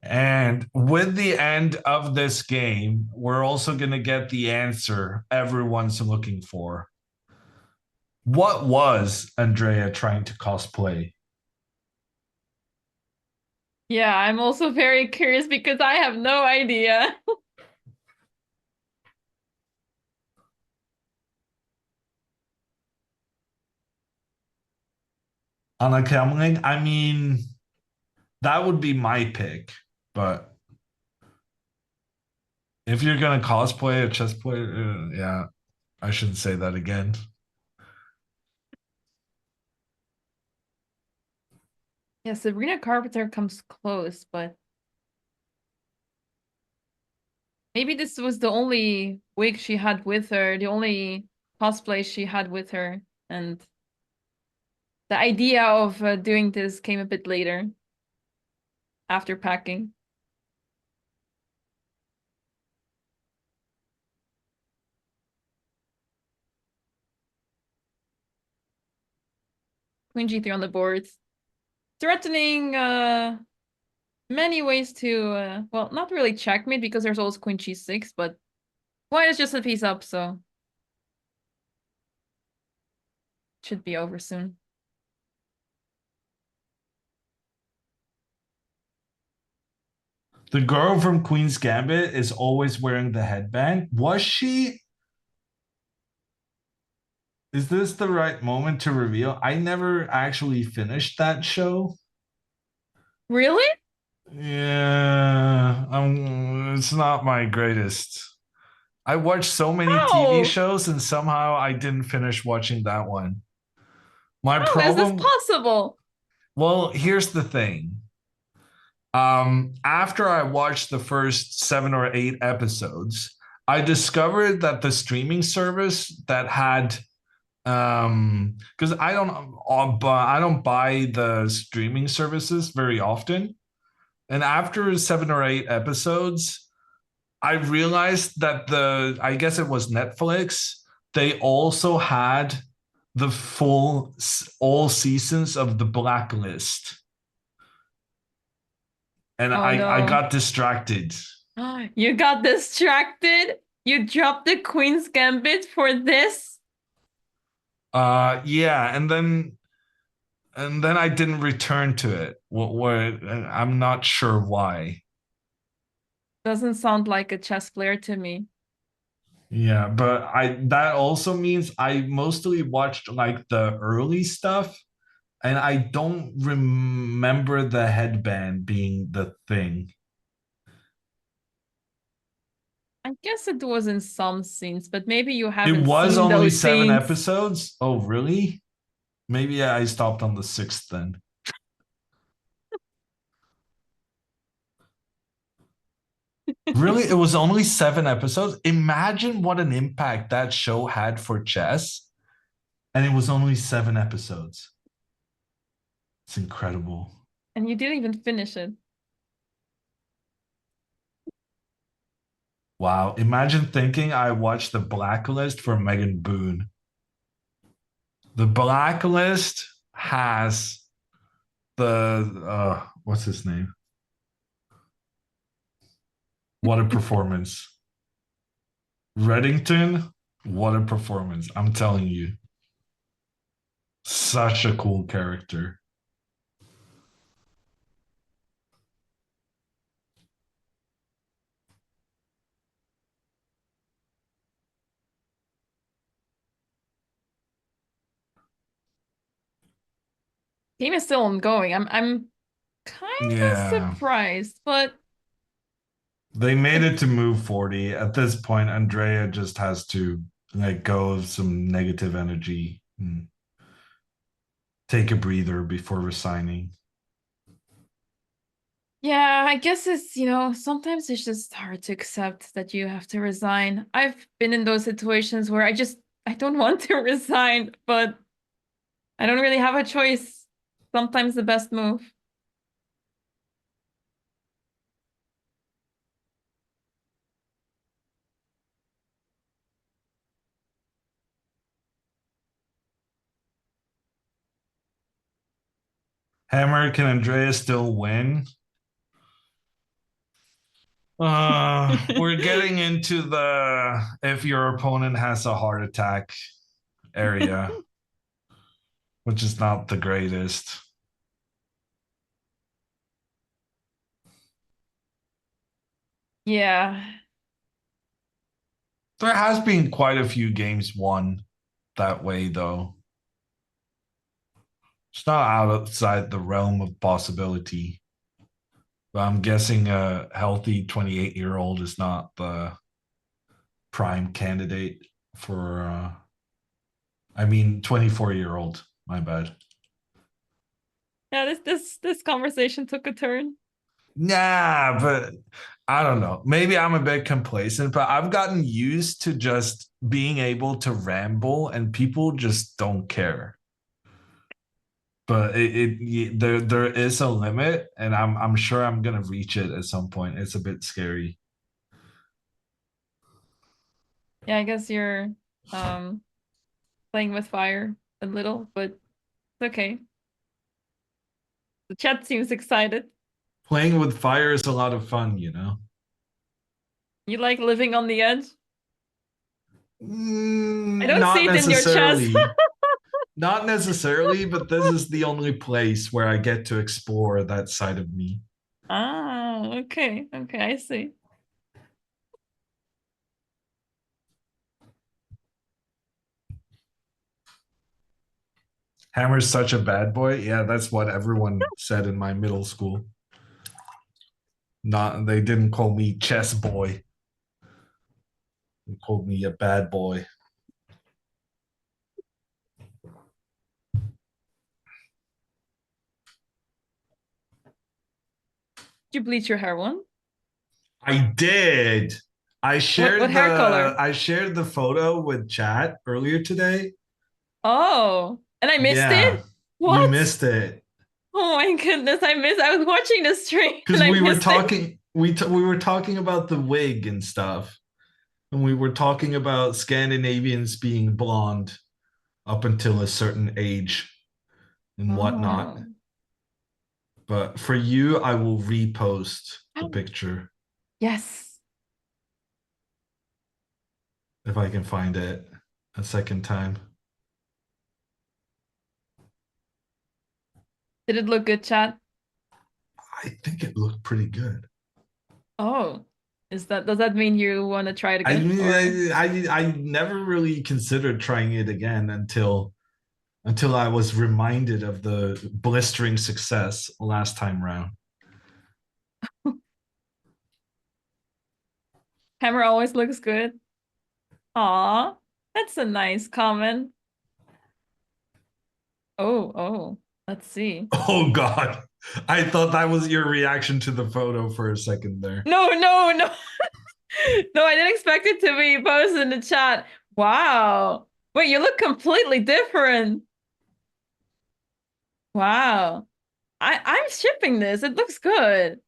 And with the end of this game, we're also going to get the answer everyone's looking for. What was Andrea trying to cosplay? Yeah, I'm also very curious because I have no idea. Anna Kemling? I mean, that would be my pick, but if you're going to cosplay a chess player, yeah, I shouldn't say that again. Yeah, Sabrina Carpenter comes close, but maybe this was the only wig she had with her, the only cosplay she had with her, and the idea of doing this came a bit later, after packing. Queen G3 on the board. Threatening many ways to, well, not really checkmate because there's always Queen G6, but white is just a piece up, so should be over soon. The girl from Queen's Gambit is always wearing the headband. Was she? Is this the right moment to reveal? I never actually finished that show. Really? Yeah, it's not my greatest. I watched so many TV How? shows and somehow I didn't finish watching that one. My How is this problem, possible? well, here's the thing. After I watched the first 7 or 8 episodes, I discovered that the streaming service that had because I don't buy the streaming services very often. And after 7 or 8 episodes, I realized that I guess it was Netflix, they also had the full all seasons of The Blacklist. And Oh I no. got distracted. You got distracted? You dropped the Queen's Gambit for this? Yeah, and then I didn't return to it. I'm not sure why. Doesn't sound like a chess player to me. Yeah, but I that also means I mostly watched like the early stuff, and I don't remember the headband being the thing. I guess it was in some scenes, but maybe you It haven't was seen only those seven scenes. episodes. Oh, really? Maybe I stopped on the sixth then. Really? It was only seven episodes? Imagine what an impact that show had for chess, and it was only seven episodes. It's incredible. And you didn't even finish it. Wow. Imagine thinking I watched The Blacklist for Megan Boone. The Blacklist has the what's his name? What a performance. Reddington, what a performance. I'm telling you. Such a cool character. Game is still ongoing. I'm kind of Yeah. surprised, but They made it, it to move 40. At this point, Andrea just has to let go of some negative energy and take a breather before resigning. yeah, I guess sometimes it's just hard to accept that you have to resign. I've been in those situations where I don't want to resign, but I don't really have a choice. Sometimes the best move. Hammer, can Andrea still win? We're getting into the if your opponent has a heart attack area, which is not the greatest. Yeah. There has been quite a few games won that way, though. It's not outside the realm of possibility. But I'm guessing a healthy 28-year-old is not the prime candidate for, I mean, 24-year-old. My bad. Yeah, this conversation took a turn. Nah, but I don't know. Maybe I'm a bit complacent, but I've gotten used to just being able to ramble and people just don't care. But there is a limit, and I'm sure I'm gonna reach it at some point. It's a bit scary. Yeah, I guess you're um playing with fire a little, but it's okay. The chat seems excited. Playing with fire is a lot of fun, you know. You like living on the edge? I don't Not see it in your chest. necessarily. Not necessarily, but this is the only place where I get to explore that side of me. Ah, okay. Okay, I see. Hammer's such a bad boy. Yeah, that's what everyone said in my middle school. Not they didn't call me chess boy. They called me a bad boy. Did you bleach your hair one? I did. What hair color? I shared the photo with chat earlier today. Oh, and I missed Yeah, it? you What? missed it Oh my goodness, I was watching the stream and because I we were missed it. talking. We were talking about the wig and stuff, and we were talking about Scandinavians being blonde up until a certain age and whatnot. Oh. But for you, I will repost the picture Yes. if I can find it a second time. Did it look good, chat? I think it looked pretty good. Oh. Does that mean you want to try it I again? Or I never really considered trying it again until I was reminded of the blistering success last time round. hammer always looks good. Aw, that's a nice comment. Oh, let's see. Oh God. I thought that was your reaction to the photo for a second there. No. No, I didn't expect it to be posted in the chat. Wow. Wait, you look completely different. Wow. I'm shipping this. It looks good.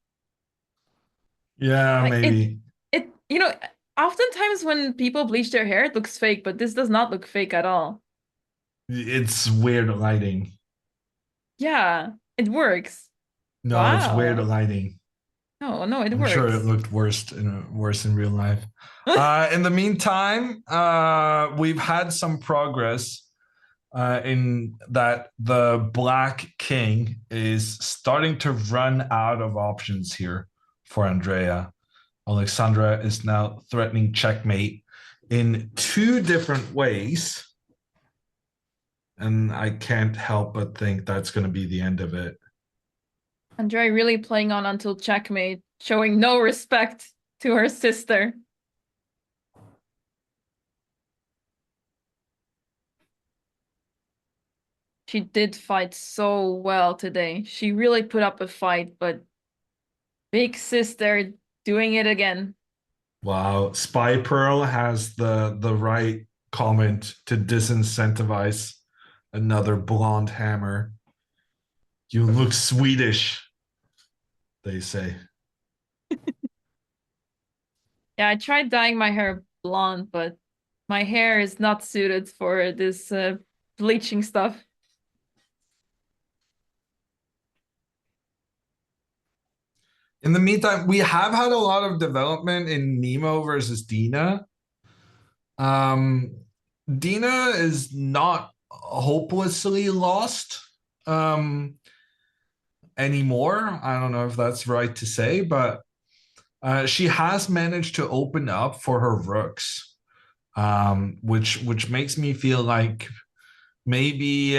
Yeah, Like maybe. oftentimes when people bleach their hair, it looks fake, but this does not look fake at all. It's weird lighting. Yeah, it works. No, it's weird Wow. lighting. No, it I'm sure it works. looked worse in real life. In the meantime, we've had some progress in that the Black King is starting to run out of options here for Andrea. Alexandra is now threatening checkmate in two different ways. And I can't help but think that's going to be the end of it. Andrea really playing on until checkmate, showing no respect to her sister. She did fight so well today. She really put up a fight, but big sister doing it again. Wow, Spy Pearl has the right comment to disincentivize another blonde hammer. You look Swedish, they say. Yeah, I tried dyeing my hair blonde, but my hair is not suited for this bleaching stuff. In the meantime, we have had a lot of development in Nemo versus Dena. Um, Dena is not hopelessly lost anymore. I don't know if that's right to say, but she has managed to open up for her rooks, which makes me feel like maybe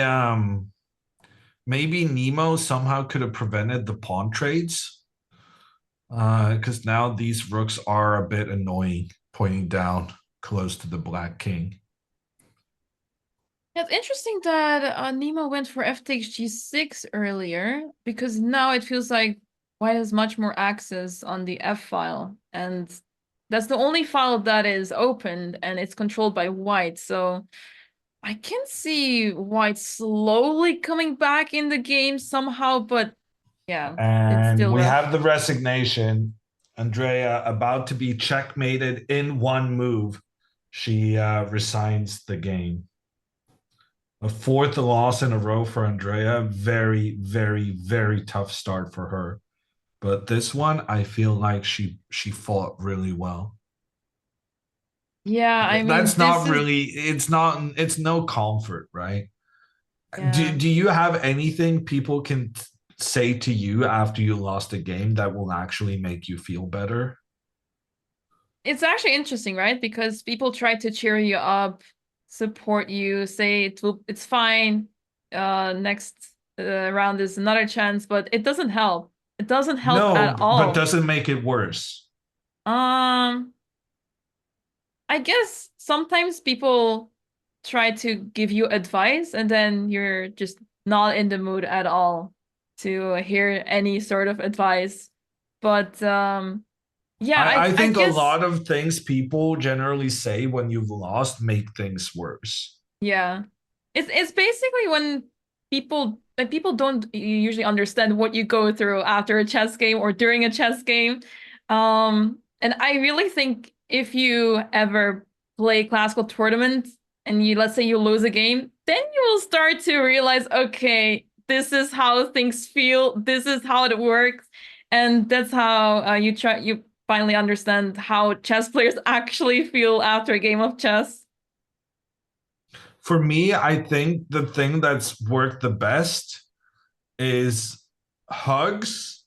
maybe Nemo somehow could have prevented the pawn trades because now these rooks are a bit annoying, pointing down close to the Black King. Yeah, it's interesting that Nemo went for f takes g6 earlier, because now it feels like white has much more access on the f file, and that's the only file that is opened, and it's controlled by white, so I can see white slowly coming back in the game somehow, but yeah, it's And still we rough. have the resignation. Andrea about to be checkmated in one move. She resigns the game. A fourth loss in a row for Andrea. Very, very, very tough start for her. But this one, I feel like she fought really well. Yeah, I mean, That's this not is, really. It's not. It's no comfort, right? yeah. Do you have anything people can say to you after you lost a game that will actually make you feel better? It's actually interesting, right? Because people try to cheer you up, support you, say it's fine. Next round is another chance, but it doesn't help. It doesn't help No, at but all. doesn't make it worse. Um, I guess sometimes people try to give you advice and then you're just not in the mood at all to hear any sort of advice. But yeah, I I think a guess lot of things people generally say when you've lost make things worse. yeah. It's basically when people don't usually understand what you go through after a chess game or during a chess game. And I really think if you ever play classical tournaments and you let's say you lose a game, then you will start to realize, okay, this is how things feel, this is how it works, and that's how you finally understand how chess players actually feel after a game of chess. For me, I think the thing that's worked the best is hugs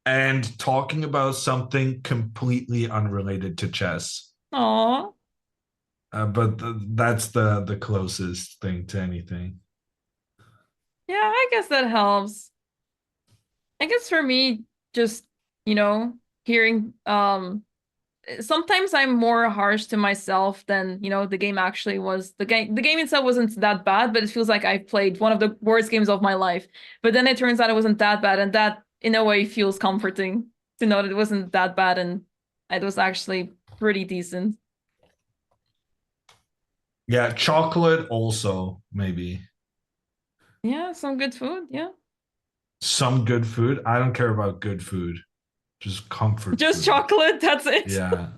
and talking about something completely unrelated to chess. Aw. But that's the closest thing to anything. Yeah, I guess that helps. I guess for me, just, you know, hearing sometimes I'm more harsh to myself than, the game actually was. The game itself wasn't that bad, but it feels like I've played one of the worst games of my life. But then it turns out it wasn't that bad, and that in a way feels comforting to know that it wasn't that bad and it was actually pretty decent. Yeah, chocolate also maybe. Yeah, some good food, yeah. Some good food. I don't care about good food, just comfort Just food. chocolate, that's it. Yeah.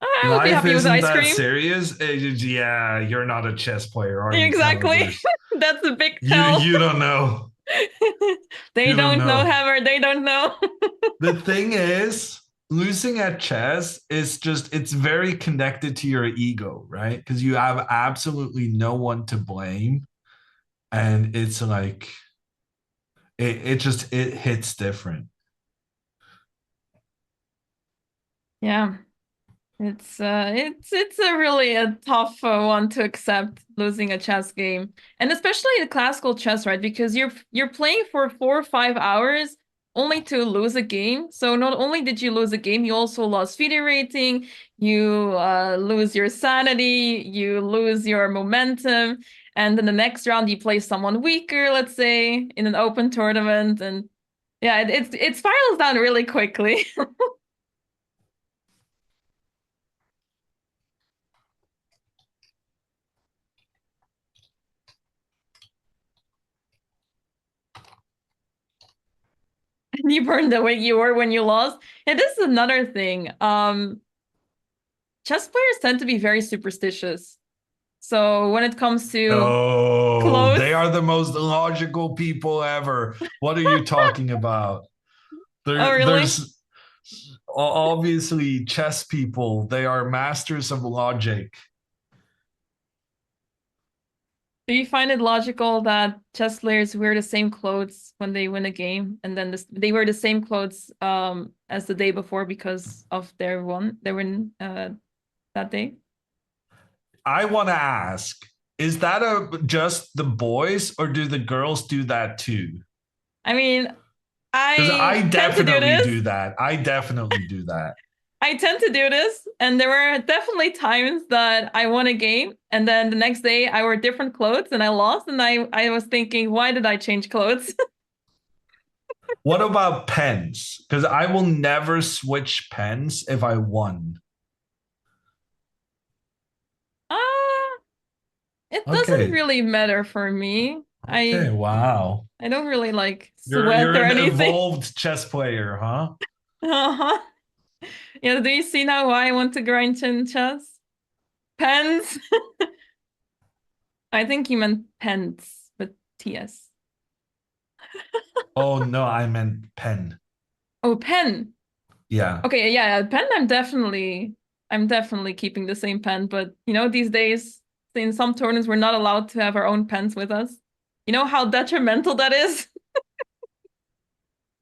I would be Life happy with isn't ice that cream. serious. Yeah, you're not a chess player, are you, Exactly. Calibers? That's a big You tell. you don't know. They You don't don't know, know. Hammer. They don't know. The thing is, losing at chess is just it's very connected to your ego, right? Because you have absolutely no one to blame. And it's like it hits different. Yeah. It's a really a tough one to accept losing a chess game, and especially the classical chess, right? Because you're playing for 4 or 5 hours only to lose a game. So not only did you lose a game, you also lost FIDE rating, you lose your sanity, you lose your momentum, and then the next round you play someone weaker, let's say in an open tournament, and yeah, it spirals down really quickly. You burned the way you were when you lost. And this is another thing. Chess players tend to be very superstitious. So when it comes to Oh, clothes, they are the most logical people ever. What are you talking about? oh really? There's obviously chess people. They are masters of logic. Do you find it logical that chess players wear the same clothes when they win a game, and then they wear the same clothes as the day before because of their win that day? I want to ask, is that just the boys or do the girls do that too? I mean, Because I I tend to do definitely this. do that. I definitely do that. I tend to do this, and there were definitely times that I won a game, and then the next day I wore different clothes and I lost, and I was thinking, why did I change clothes? What about pens? Because I will never switch pens if I won. Ah, it doesn't Okay. really matter for me. Okay. Wow. I don't really like You're sweat or an anything. evolved chess player, huh? Uh-huh. Yeah, do you see now why I want to grind in chess? Pens? I think you meant pens, but TS. Oh no, I meant pen. Oh, pen. Yeah. Okay, yeah, pen I'm definitely keeping the same pen, but these days in some tournaments we're not allowed to have our own pens with us. You know how detrimental that is?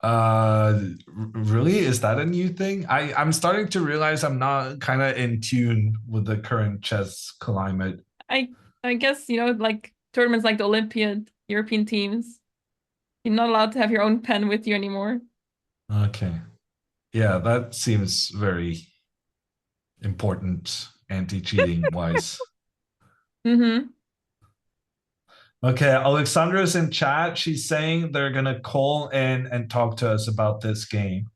Really? Is that a new thing? I'm starting to realize I'm not kind of in tune with the current chess climate. I I guess, like tournaments like the Olympiad, European teams, you're not allowed to have your own pen with you anymore. Okay. Yeah, that seems very important anti-cheating wise. Mm-hmm. Okay, Alexandra's in chat. She's saying they're gonna call in and talk to us about this game.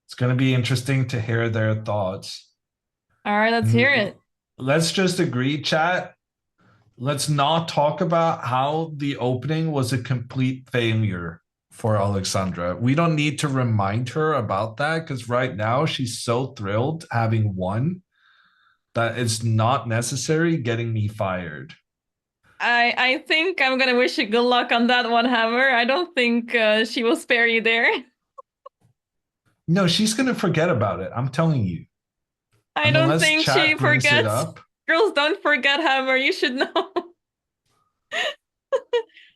It's gonna be interesting to hear their thoughts. All right, let's hear it. Let's just agree, chat. Let's not talk about how the opening was a complete failure for Alexandra. We don't need to remind her about that because right now she's so thrilled having won that it's not necessary getting me fired. I think I'm gonna wish you good luck on that one, Hammer. I don't think she will spare you there. No, she's going to forget about it. I'm telling you. I don't Unless think she chat brings it forgets. up. Girls don't forget, Hammer. You should know.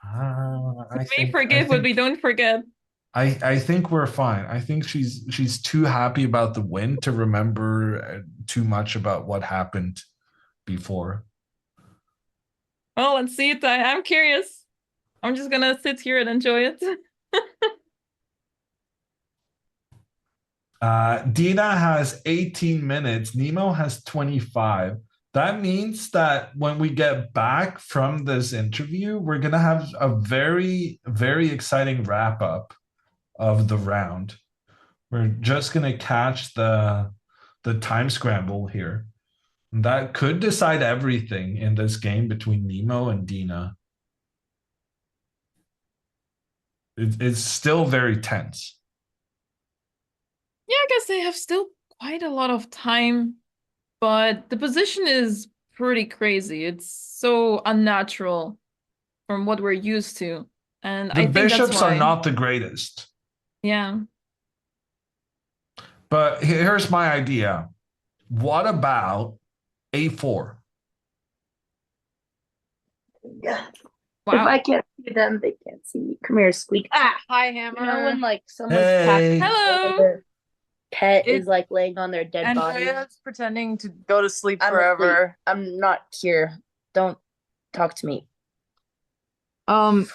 I We may think I forgive, but we think don't forget. I think we're fine. I think she's too happy about the win to remember too much about what happened before. Well, let's see it. I'm curious. I'm just gonna sit here and enjoy it. Dena has 18 minutes. Nemo has 25. That means that when we get back from this interview, we're gonna have a very, very exciting wrap up of the round. We're just gonna catch the time scramble here. That could decide everything in this game between Nemo and Dena. It's still very tense. Yeah, I guess they have still quite a lot of time, but the position is pretty crazy. It's so unnatural from what we're used to. And The I think that's bishops are why. not the greatest, Yeah. but here's my idea. What about a4? Yeah. If Wow. I can't see them, they can't see me. Come here, Squeak. Ah! Hi, You Hammer. know when like someone's Hey. Hello. their pet It- is like laying on their dead body? Andrea's pretending to go to sleep I'm forever. asleep. I'm not here. Don't talk to me. All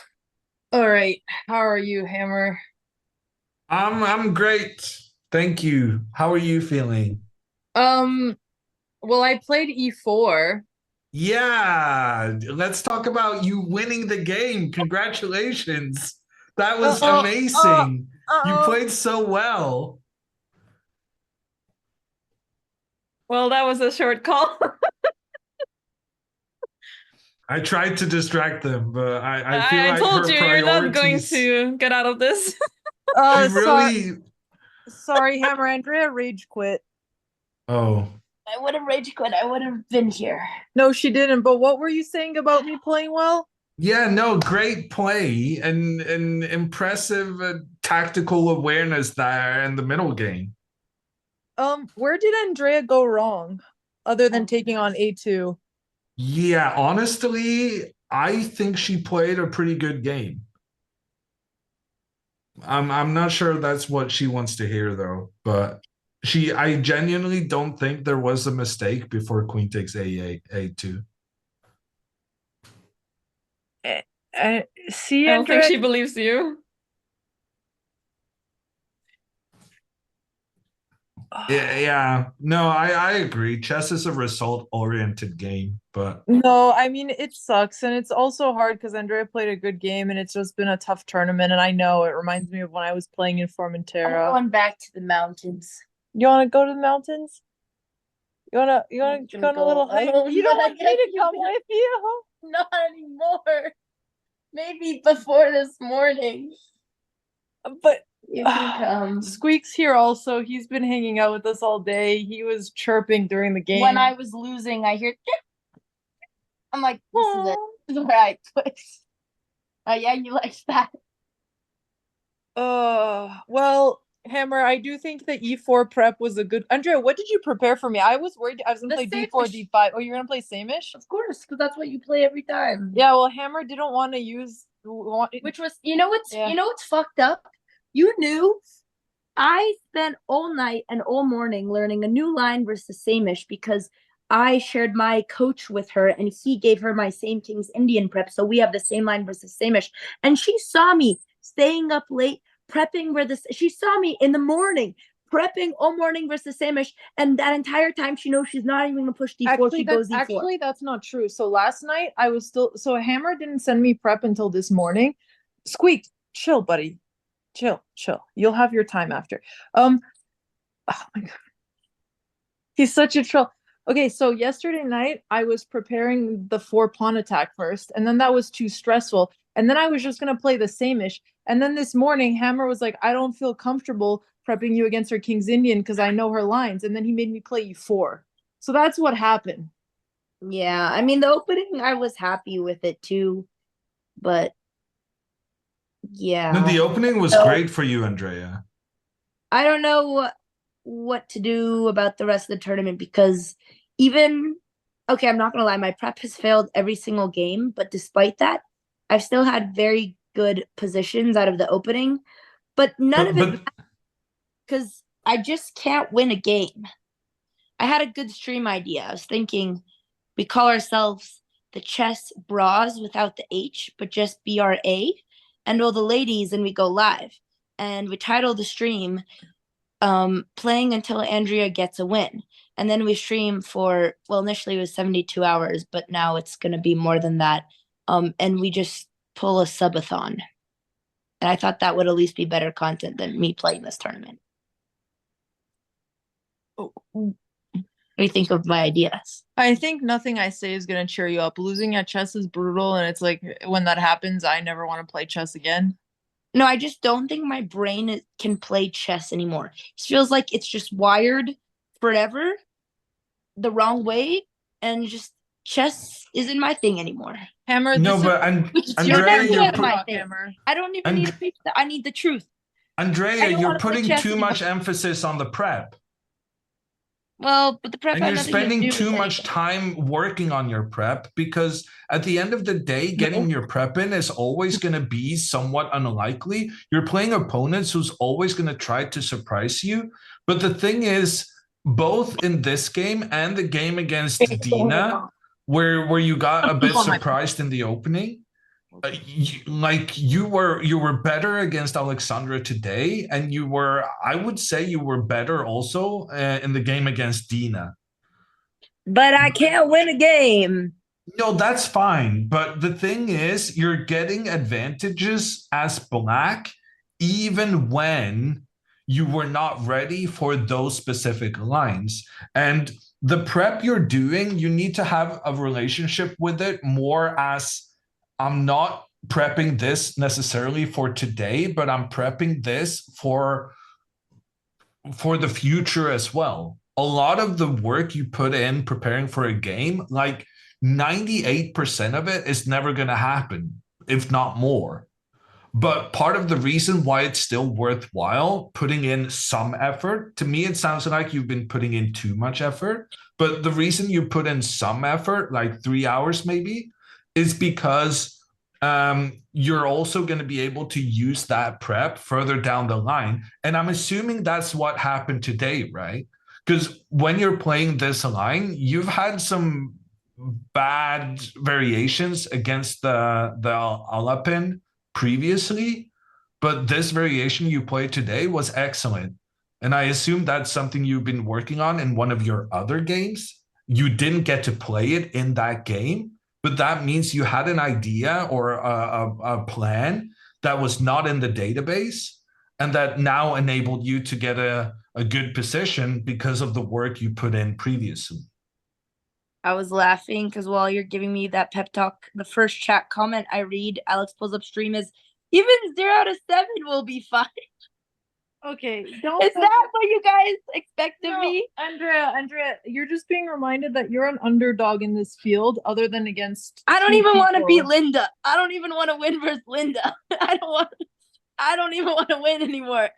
right. How are you, Hammer? I'm great. Thank you. How are you feeling? Well, I played E4. Yeah, let's talk about you winning the game. Congratulations. That was Uh-oh, amazing. You Uh-oh. played so well. Well, that was a short call. I tried to distract them, but I feel I like told her you you're not going priorities. to get out of this. She Sorry, really. Hammer. Andrea rage quit. Oh, I would have rage quit. I would have been here. No, she didn't. But what were you saying about me playing well? yeah, no, great play and impressive tactical awareness there in the middle game. Where did Andrea go wrong, other than taking on A2? Yeah, honestly, I think she played a pretty good game. I'm not sure that's what she wants to hear though, but I genuinely don't think there was a mistake before Queen takes A2. See, I don't think Andrea. she believes you. Yeah, no, I agree. Chess is a result-oriented game, but No, I mean it sucks, and it's also hard because Andrea played a good game, and it's just been a tough tournament. And I know it reminds me of when I was playing in I'm Formentera. going back to the mountains. You want to go to the mountains? You wanna I'm go on a gonna little go hike? alone, You don't but I want me to guess come you with you? Not anymore. Maybe before this morning. But You can come. Squeak's here also. He's been hanging out with us all day. He was chirping during the game. When I was losing, I hear. I'm like, this is it. This is where I quit. Oh yeah, you like that? Well, Hammer, I do think that E4 prep was a good. Andrea, what did you prepare for me? I was worried I was gonna The play D4, Samish. D5. Oh, you're gonna play Samish? Of course, because that's what you play every time. Yeah, well, Hammer didn't want to use. Which was, you know what's, Yeah. you know what's fucked up? You knew. I spent all night and all morning learning a new line versus Samish because I shared my coach with her and he gave her my same King's Indian prep. So we have the same line versus Samish. And she saw me staying up late prepping for this. She saw me in the morning prepping all morning versus Samish. And that entire time she knows she's not even going to push D4. She goes D4. Actually, that's not true. So last night I was still. So Hammer didn't send me prep until this morning. Squeak, chill, buddy. Chill. You'll have your time after. Oh my god. He's such a troll. Okay, so yesterday night I was preparing the 4 pawn attack first, and then that was too stressful. And then I was just gonna play the same-ish. And then this morning, Hammer was like, I don't feel comfortable prepping you against her King's Indian because I know her lines. And then he made me play E4. So that's what happened. Yeah, I mean the opening I was happy with it too, but yeah. no, the opening was great for you, Andrea. I don't know what to do about the rest of the tournament because even okay, I'm not gonna lie, my prep has failed every single game, but despite that, I've still had very good positions out of the opening. But none of it But because I just can't win a game. I had a good stream idea. I was thinking we call ourselves the Chess Bras without the H, but just BRA, and all the ladies, and we go live. And we title the stream Playing Until Andrea Gets a Win. And then we stream for, well, initially it was 72 hours, but now it's going to be more than that. And we just pull a subathon. And I thought that would at least be better content than me playing this tournament. What do you think of my ideas? I think nothing I say is gonna cheer you up. Losing at chess is brutal, and it's like when that happens, I never want to play chess again. No, I just don't think my brain can play chess anymore. It feels like it's just wired forever the wrong way, and just chess isn't my thing anymore. Hammer, no, this but is Andrea, never you're been my thing. Hammer. I don't even need a picture. I need the truth. I Andrea, don't you're wanna play putting chess too anymore. much emphasis on the prep. Well, but the prep And had you're nothing to spending do too with much anything. time working on your prep because at the end of the day, getting your prep in is always going to be somewhat unlikely. You're playing opponents who's always going to try to surprise you. But the thing is, both in this game and the game against Dena, where you got a bit surprised in the opening, you were better against Alexandra today, and I would say you were better also in the game against Dena. But I can't win a game. No, that's fine. But the thing is, you're getting advantages as black, even when you were not ready for those specific lines. And the prep you're doing, you need to have a relationship with it more as I'm not prepping this necessarily for today, but I'm prepping this for the future as well. A lot of the work you put in preparing for a game, like 98% of it is never going to happen, if not more. But part of the reason why it's still worthwhile putting in some effort, to me, it sounds like you've been putting in too much effort. But the reason you put in some effort, like 3 hours maybe, is because you're also going to be able to use that prep further down the line. And I'm assuming that's what happened today, right? Because when you're playing this line, you've had some bad variations against the Alapin previously, but this variation you played today was excellent. And I assume that's something you've been working on in one of your other games. You didn't get to play it in that game, but that means you had an idea or a plan that was not in the database and that now enabled you to get a good position because of the work you put in previously. I was laughing because while you're giving me that pep talk, the first chat comment I read, Alex pulls up stream is, even 0 out of 7 will be fine. Okay, don't. Is that what you guys expect of No, me? Andrea, you're just being reminded that you're an underdog in this field, other than against. I don't two even want to people. beat Linda. I don't even want to win versus Linda. I don't even want to win anymore.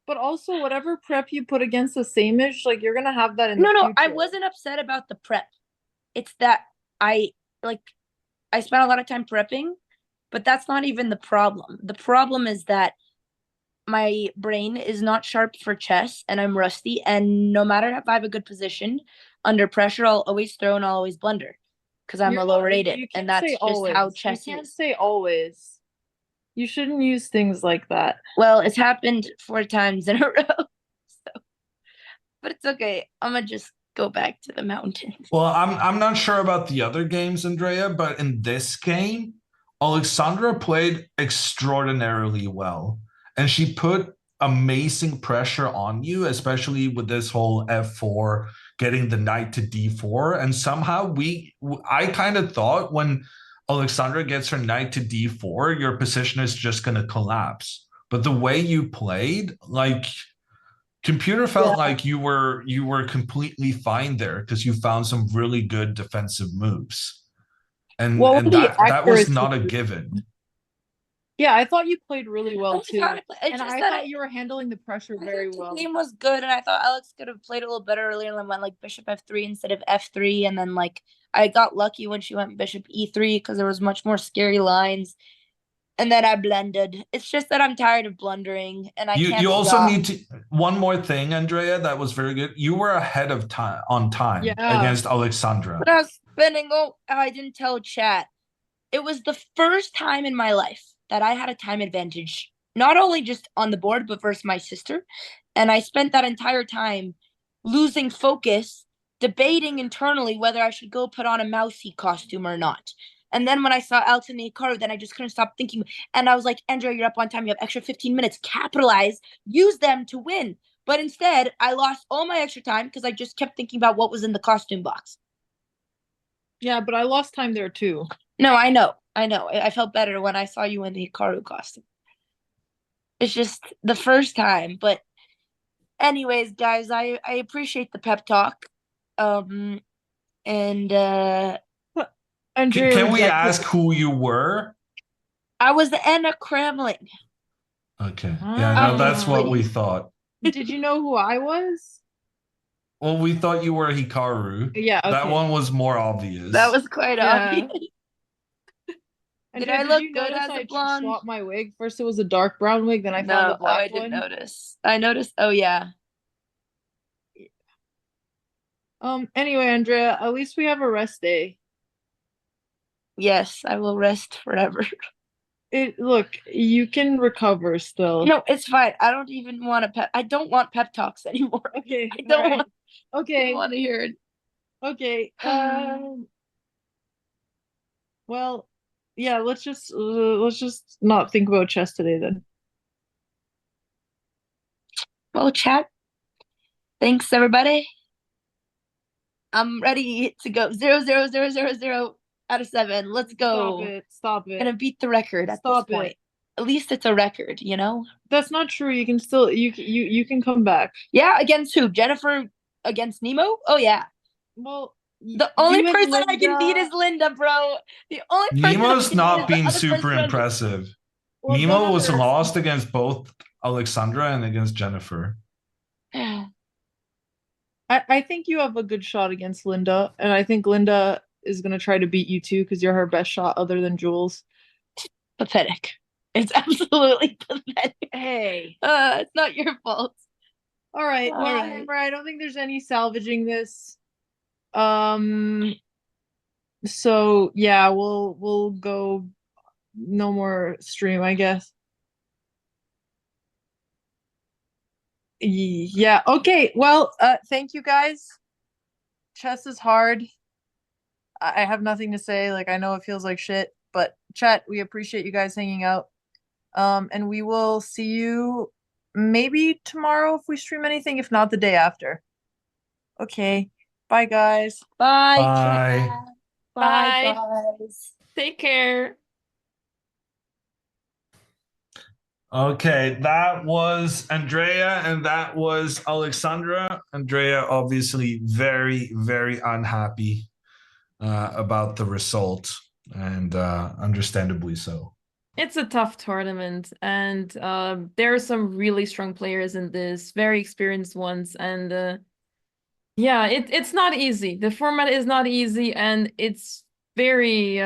But also, whatever prep you put against the same-ish, like you're gonna have that in No, the no, future. I wasn't upset about the prep. It's that I spent a lot of time prepping, but that's not even the problem. The problem is that my brain is not sharp for chess and I'm rusty. And no matter if I have a good position, under pressure, I'll always throw and I'll always blunder because I'm You're a not- low rated. you And can't that's say just how always. chess You can't is. say always. You shouldn't use things like that. Well, it's happened 4 times in a row. So, but it's okay. I'm gonna just go back to the mountains. Well, I'm not sure about the other games, Andrea, but in this game, Alexandra played extraordinarily well, and she put amazing pressure on you, especially with this whole F4 getting the knight to D4. And somehow I kind of thought when Alexandra gets her knight to D4, your position is just going to collapse. But the way you played, like computer felt like you were completely fine there because you found some really good defensive moves. And that was not a given. Yeah, I thought you played really well too. And I thought you were handling the pressure very well. The game was good, and I thought Alex could have played a little better earlier and went like bishop F3 instead of F3, and then like I got lucky when she went bishop E3 because there was much more scary lines. and then I blended. It's just that I'm tired of blundering, and I can't You also stop. need to one more thing, Andrea. That was very good. You were ahead of time on time Yeah. against Alexandra. But I was spending. Oh, I didn't tell chat. It was the first time in my life that I had a time advantage, not only just on the board, but versus my sister. And I spent that entire time losing focus, debating internally whether I should go put on a mousy costume or not. And then when I saw Elton and Hikaru, then I just couldn't stop thinking. And I was like, Andrea, you're up on time. You have extra 15 minutes. Capitalize, use them to win. But instead, I lost all my extra time because I just kept thinking about what was in the costume box. Yeah, but I lost time there too. No, I know. I felt better when I saw you in the Hikaru costume. It's just the first time. But anyways, guys, I appreciate the pep talk. And Andrea, Can we rejected. ask who you were? I was the Anna Kramling. Okay. Yeah, no, that's what we thought. Did you know who I was? Well, we thought you were Hikaru. Yeah, That okay. one was more obvious. That was quite Yeah. obvious. Andrea, I look you good notice as a I blonde? swapped my wig? First it was a dark brown wig, then I found No, a black I didn't one. notice. I noticed. Oh yeah. Anyway, Andrea, at least we have a rest day. Yes, I will rest forever. Look, you can recover still. No, it's fine. I don't even want to pep. I don't want pep talks anymore. Okay. I don't alright. want. I Okay. don't want to hear it. Okay. Well, yeah, let's just not think about chess today then. Well, chat. Thanks, everybody. I'm ready to go. 0, 0, 0, 0, 0 out of 7. Let's go. Stop it. Stop it. Gonna beat the record at Stop this point. it. At least it's a record, you know? That's not true. You can still you can come back. Yeah, against who? Jennifer against Nemo? Oh yeah. Well, The only you and person I can beat Linda- is Linda, bro. The only person I Nemo's can not beat is been the other super person. impressive. Well, Nemo was Dena- lost against both Alexandra and against Jennifer. I think you have a good shot against Linda, and I think Linda is gonna try to beat you too because you're her best shot other than Jules. Pathetic. It's absolutely pathetic. Hey. It's not your fault. All right. All Well, right. Amber, I don't think there's any salvaging this. So yeah, we'll go no more stream, I guess. Yeah, okay. Well, thank you guys. Chess is hard. I have nothing to say. Like, I know it feels like shit, but chat, we appreciate you guys hanging out. And we will see you maybe tomorrow if we stream anything, if not the day after. Okay. Bye, guys. Bye. Bye. Chat. Bye, Bye. guys. Take care. Okay, that was Andrea and that was Alexandra. Andrea obviously very, very unhappy about the result, and understandably so. It's a tough tournament, and there are some really strong players in this, very experienced ones, and yeah, it's not easy. The format is not easy, and it's very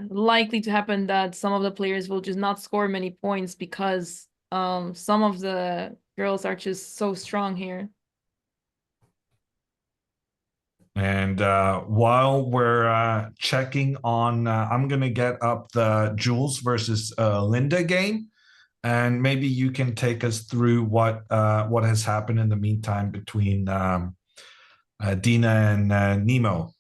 likely to happen that some of the players will just not score many points because some of the girls are just so strong here. And while we're checking on, I'm going to get up the Jules versus Linda game. And maybe you can take us through what has happened in the meantime between Dena and Nemo.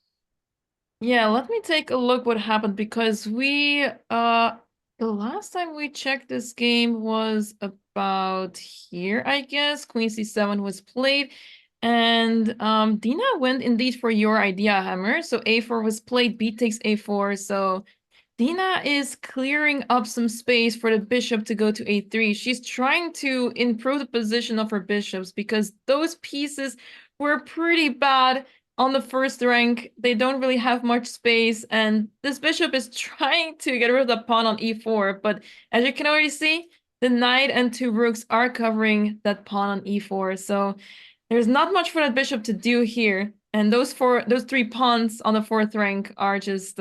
Yeah, let me take a look what happened because we the last time we checked this game was about here, I guess. Queen C7 was played. And Dena went indeed for your idea, Hammer. So A4 was played, B takes A4. So Dena is clearing up some space for the bishop to go to A3. She's trying to improve the position of her bishops because those pieces were pretty bad on the first rank. They don't really have much space, and this bishop is trying to get rid of the pawn on E4. But as you can already see, the knight and 2 rooks are covering that pawn on E4. So there's not much for that bishop to do here. And those 3 pawns on the 4th rank are just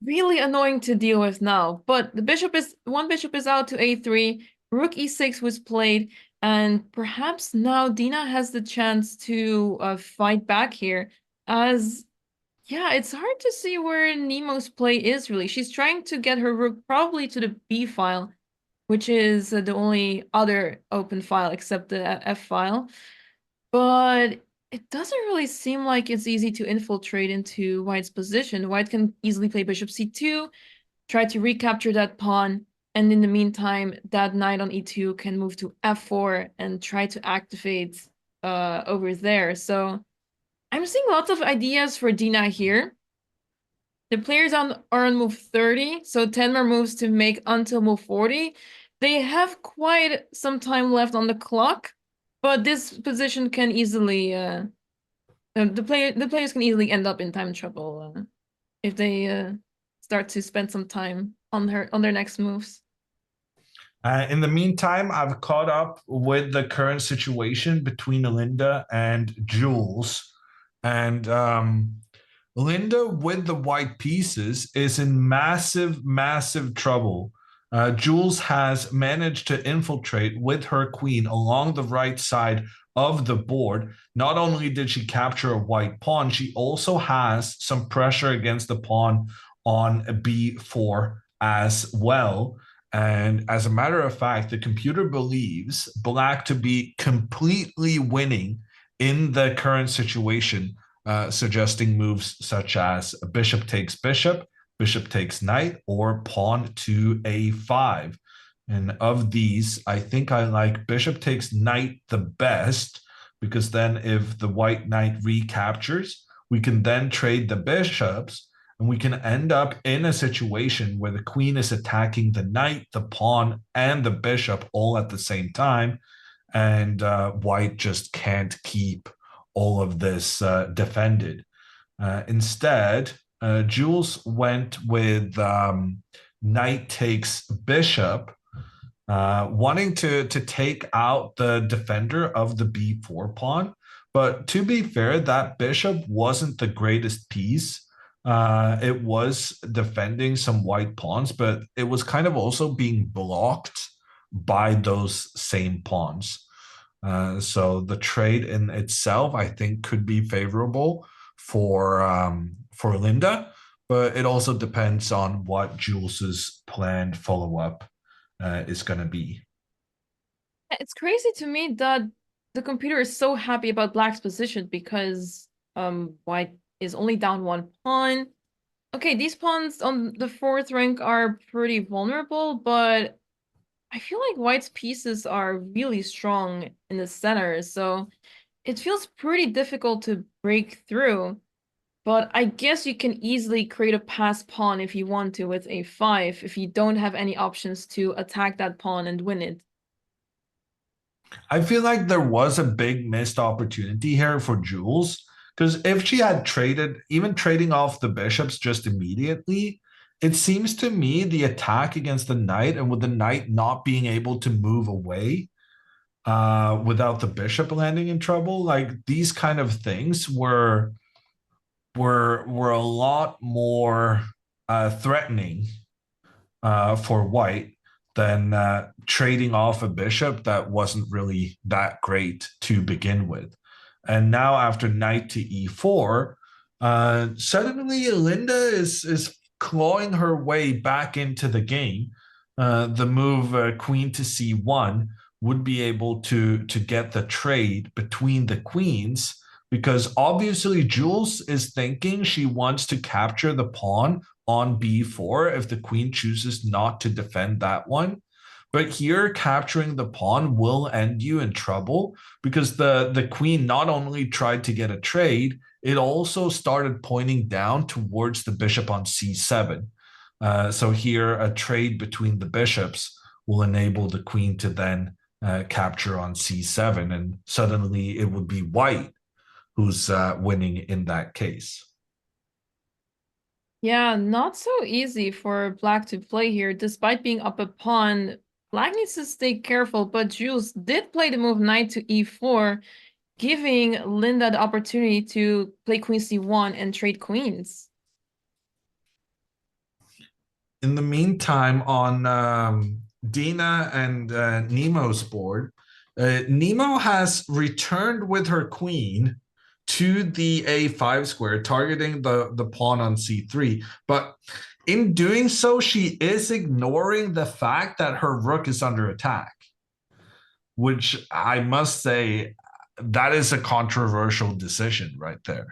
really annoying to deal with now. But one bishop is out to a3, rook e6 was played, and perhaps now Dina has the chance to fight back here. As yeah, it's hard to see where Nemo's play is really. She's trying to get her rook probably to the b file, which is the only other open file except the f file. But it doesn't really seem like it's easy to infiltrate into White's position. White can easily play bishop c2, try to recapture that pawn, and in the meantime, that knight on e2 can move to f4 and try to activate over there. So I'm seeing lots of ideas for Dina here. The players are on move 30, so 10 more moves to make until move 40. They have quite some time left on the clock, but this position can easily the players can easily end up in time trouble if they start to spend some time on their next moves. In the meantime, I've caught up with the current situation between Linda and Jules. And Linda, with the white pieces, is in massive, massive trouble. Jules has managed to infiltrate with her queen along the right side of the board. Not only did she capture a white pawn, she also has some pressure against the pawn on b4 as well. And as a matter of fact, the computer believes Black to be completely winning in the current situation, suggesting moves such as bishop takes knight, or pawn to a5. And of these, I think I like bishop takes knight the best, because then if the white knight recaptures, we can then trade the bishops, and we can end up in a situation where the queen is attacking the knight, the pawn, and the bishop all at the same time. And white just can't keep all of this defended. Instead, Jules went with knight takes bishop, wanting to take out the defender of the b4 pawn. But to be fair, that bishop wasn't the greatest piece. It was defending some white pawns, but it was kind of also being blocked by those same pawns. So the trade in itself, I think, could be favorable for Linda, but it also depends on what Jules's planned follow-up is going to be. It's crazy to me that the computer is so happy about Black's position because White is only down one pawn. Okay, these pawns on the fourth rank are pretty vulnerable, but I feel like White's pieces are really strong in the center, so it feels pretty difficult to break through. But I guess you can easily create a pass pawn if you want to with a5, if you don't have any options to attack that pawn and win it. I feel like there was a big missed opportunity here for Jules, because if she had traded, even trading off the bishops just immediately, it seems to me the attack against the knight, and with the knight not being able to move away without the bishop landing in trouble, like these kind of things were a lot more threatening for white than trading off a bishop that wasn't really that great to begin with. And now after knight to e4, suddenly Linda is clawing her way back into the game. The move queen to c1 would be able to get the trade between the queens, because obviously Jules is thinking she wants to capture the pawn on b4 if the queen chooses not to defend that one. But here, capturing the pawn will end you in trouble, because the queen not only tried to get a trade, it also started pointing down towards the bishop on c7. So here, a trade between the bishops will enable the queen to then capture on c7, and suddenly it would be white who's winning in that case. Yeah, not so easy for Black to play here. Despite being up a pawn, Black needs to stay careful, but Jules did play the move knight to e4, giving Linda the opportunity to play queen c1 and trade queens. in the meantime, on Dena and Nemo's board, Nemo has returned with her queen to the A5 square, targeting the pawn on C3. But in doing so, she is ignoring the fact that her rook is under attack, which I must say, that is a controversial decision right there.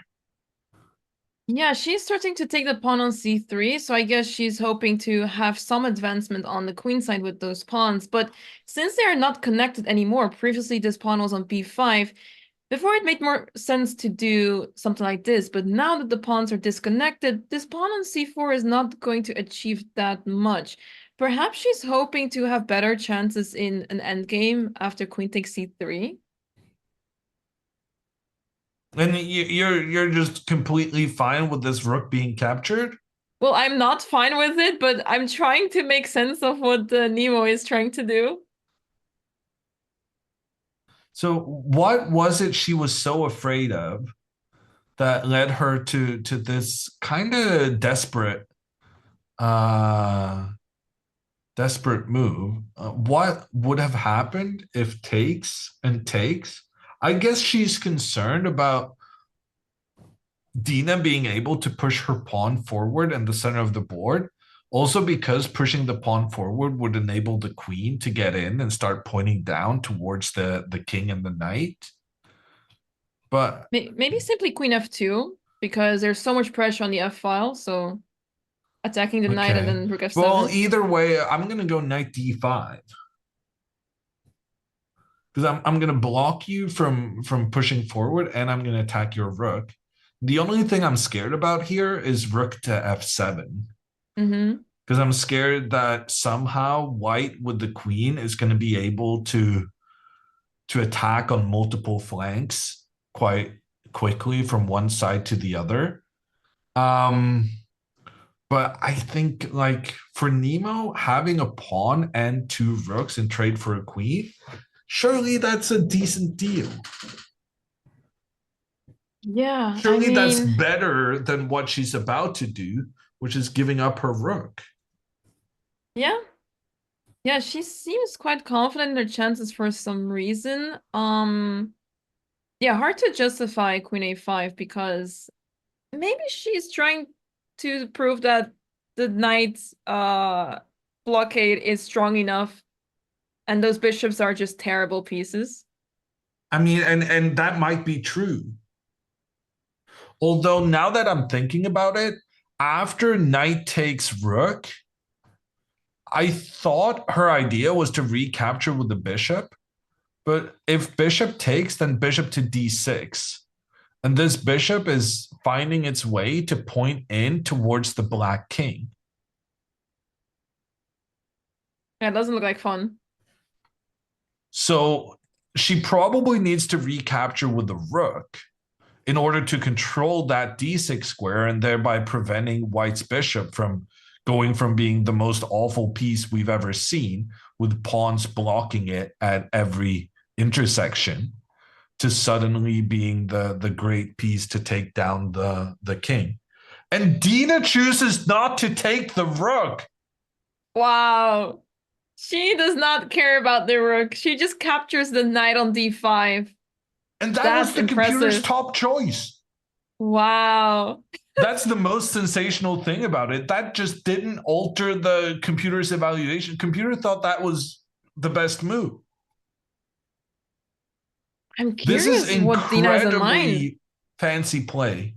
Yeah, she's starting to take the pawn on c3, so I guess she's hoping to have some advancement on the queen side with those pawns. But since they are not connected anymore, previously this pawn was on b5, before it made more sense to do something like this, but now that the pawns are disconnected, this pawn on c4 is not going to achieve that much. Perhaps she's hoping to have better chances in an endgame after queen takes c3. And you're just completely fine with this rook being captured? Well, I'm not fine with it, but I'm trying to make sense of what Nemo is trying to do. So what was it she was so afraid of that led her to this kind of desperate move? What would have happened if takes and takes? I guess she's concerned about Dena being able to push her pawn forward in the center of the board. Also, because pushing the pawn forward would enable the queen to get in and start pointing down towards the king and the knight. But maybe simply queen f2, because there's so much pressure on the f file, so attacking the knight and then rook f7. Well, either way, I'm going to go knight d5. Because I'm going to block you from pushing forward, and I'm going to attack your rook. The only thing I'm scared about here is rook to f7. Because I'm scared that somehow white with the queen is going to be able to attack on multiple flanks quite quickly from one side to the other. But I think, like, for Nemo, having a pawn and two rooks and trade for a queen, surely that's a decent deal. Yeah, Surely that's better than what she's about to do, which is giving up her rook. Yeah. Yeah, she seems quite confident in her chances for some reason. Yeah, hard to justify queen a5 because maybe she's trying to prove that the knight's blockade is strong enough and those bishops are just terrible pieces. I mean, and that might be true. Although now that I'm thinking about it, after knight takes rook, I thought her idea was to recapture with the bishop. But if bishop takes, then bishop to d6. And this bishop is finding its way to point in towards the black king. Yeah, it doesn't look like fun. So she probably needs to recapture with the rook in order to control that d6 square and thereby preventing white's bishop from going from being the most awful piece we've ever seen with pawns blocking it at every intersection to suddenly being the great piece to take down the king. And Dena chooses not to take the rook. Wow. She does not care about the rook. She just captures the knight on d5. And that's was the impressive. Computer's top choice. Wow. That's the most sensational thing about it. That just didn't alter the computer's evaluation. Computer thought that was the best move. I'm curious what Dena has in mind. Fancy play.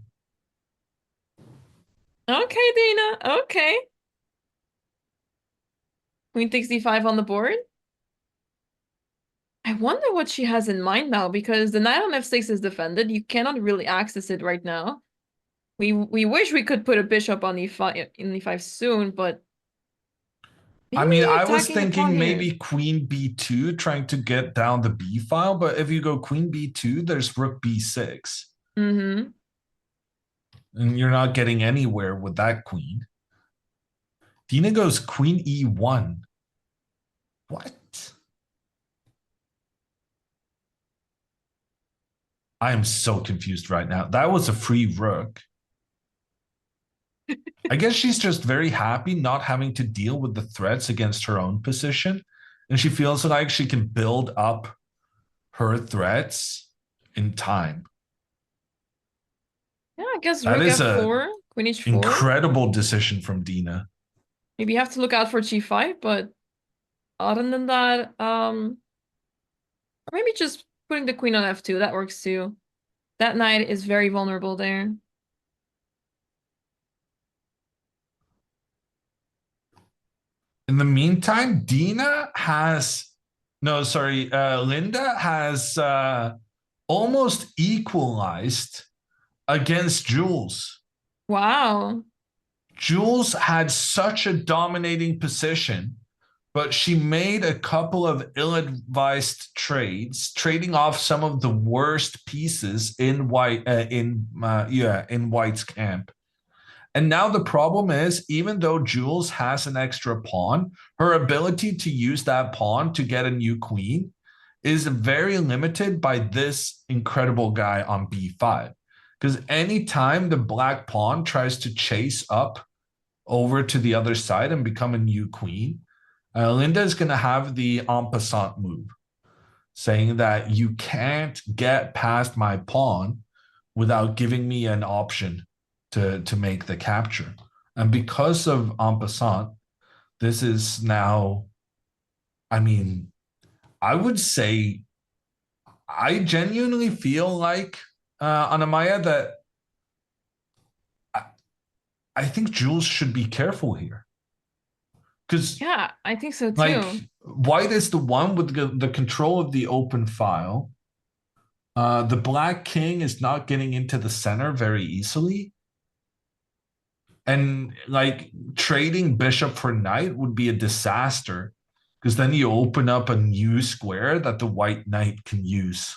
Okay, Dena. Okay. Queen takes d5 on the board. I wonder what she has in mind now, because the knight on f6 is defended. You cannot really access it right now. We wish we could put a bishop on e5 in e5 soon, but I mean, I was thinking maybe queen b2, trying to get down the b file, but if you go queen b2, there's rook b6. And you're not getting anywhere with that queen. Dena goes queen e1. What? I am so confused right now. That was a free rook. I guess she's just very happy not having to deal with the threats against her own position. And she feels like she can build up her threats in time. Yeah, I guess That rook is f4, a queen h4. incredible decision from Dena. Maybe you have to look out for g5, but other than that, or maybe just putting the queen on f2, that works too. That knight is very vulnerable there. In the meantime, Linda has almost equalized against Jules. Wow. Jules had such a dominating position, but she made a couple of ill-advised trades, trading off some of the worst pieces in White's camp. And now the problem is, even though Jules has an extra pawn, her ability to use that pawn to get a new queen is very limited by this incredible guy on b5. Because anytime the black pawn tries to chase up over to the other side and become a new queen, Linda is going to have the en passant move, saying that you can't get past my pawn without giving me an option to make the capture. And because of en passant, this is now, I mean, I would say I genuinely feel like, Anamaya, that I think Jules should be careful here. Because, Yeah, I think so too. like, White is the one with the control of the open file. The black king is not getting into the center very easily. And like trading bishop for knight would be a disaster because then you open up a new square that the white knight can use.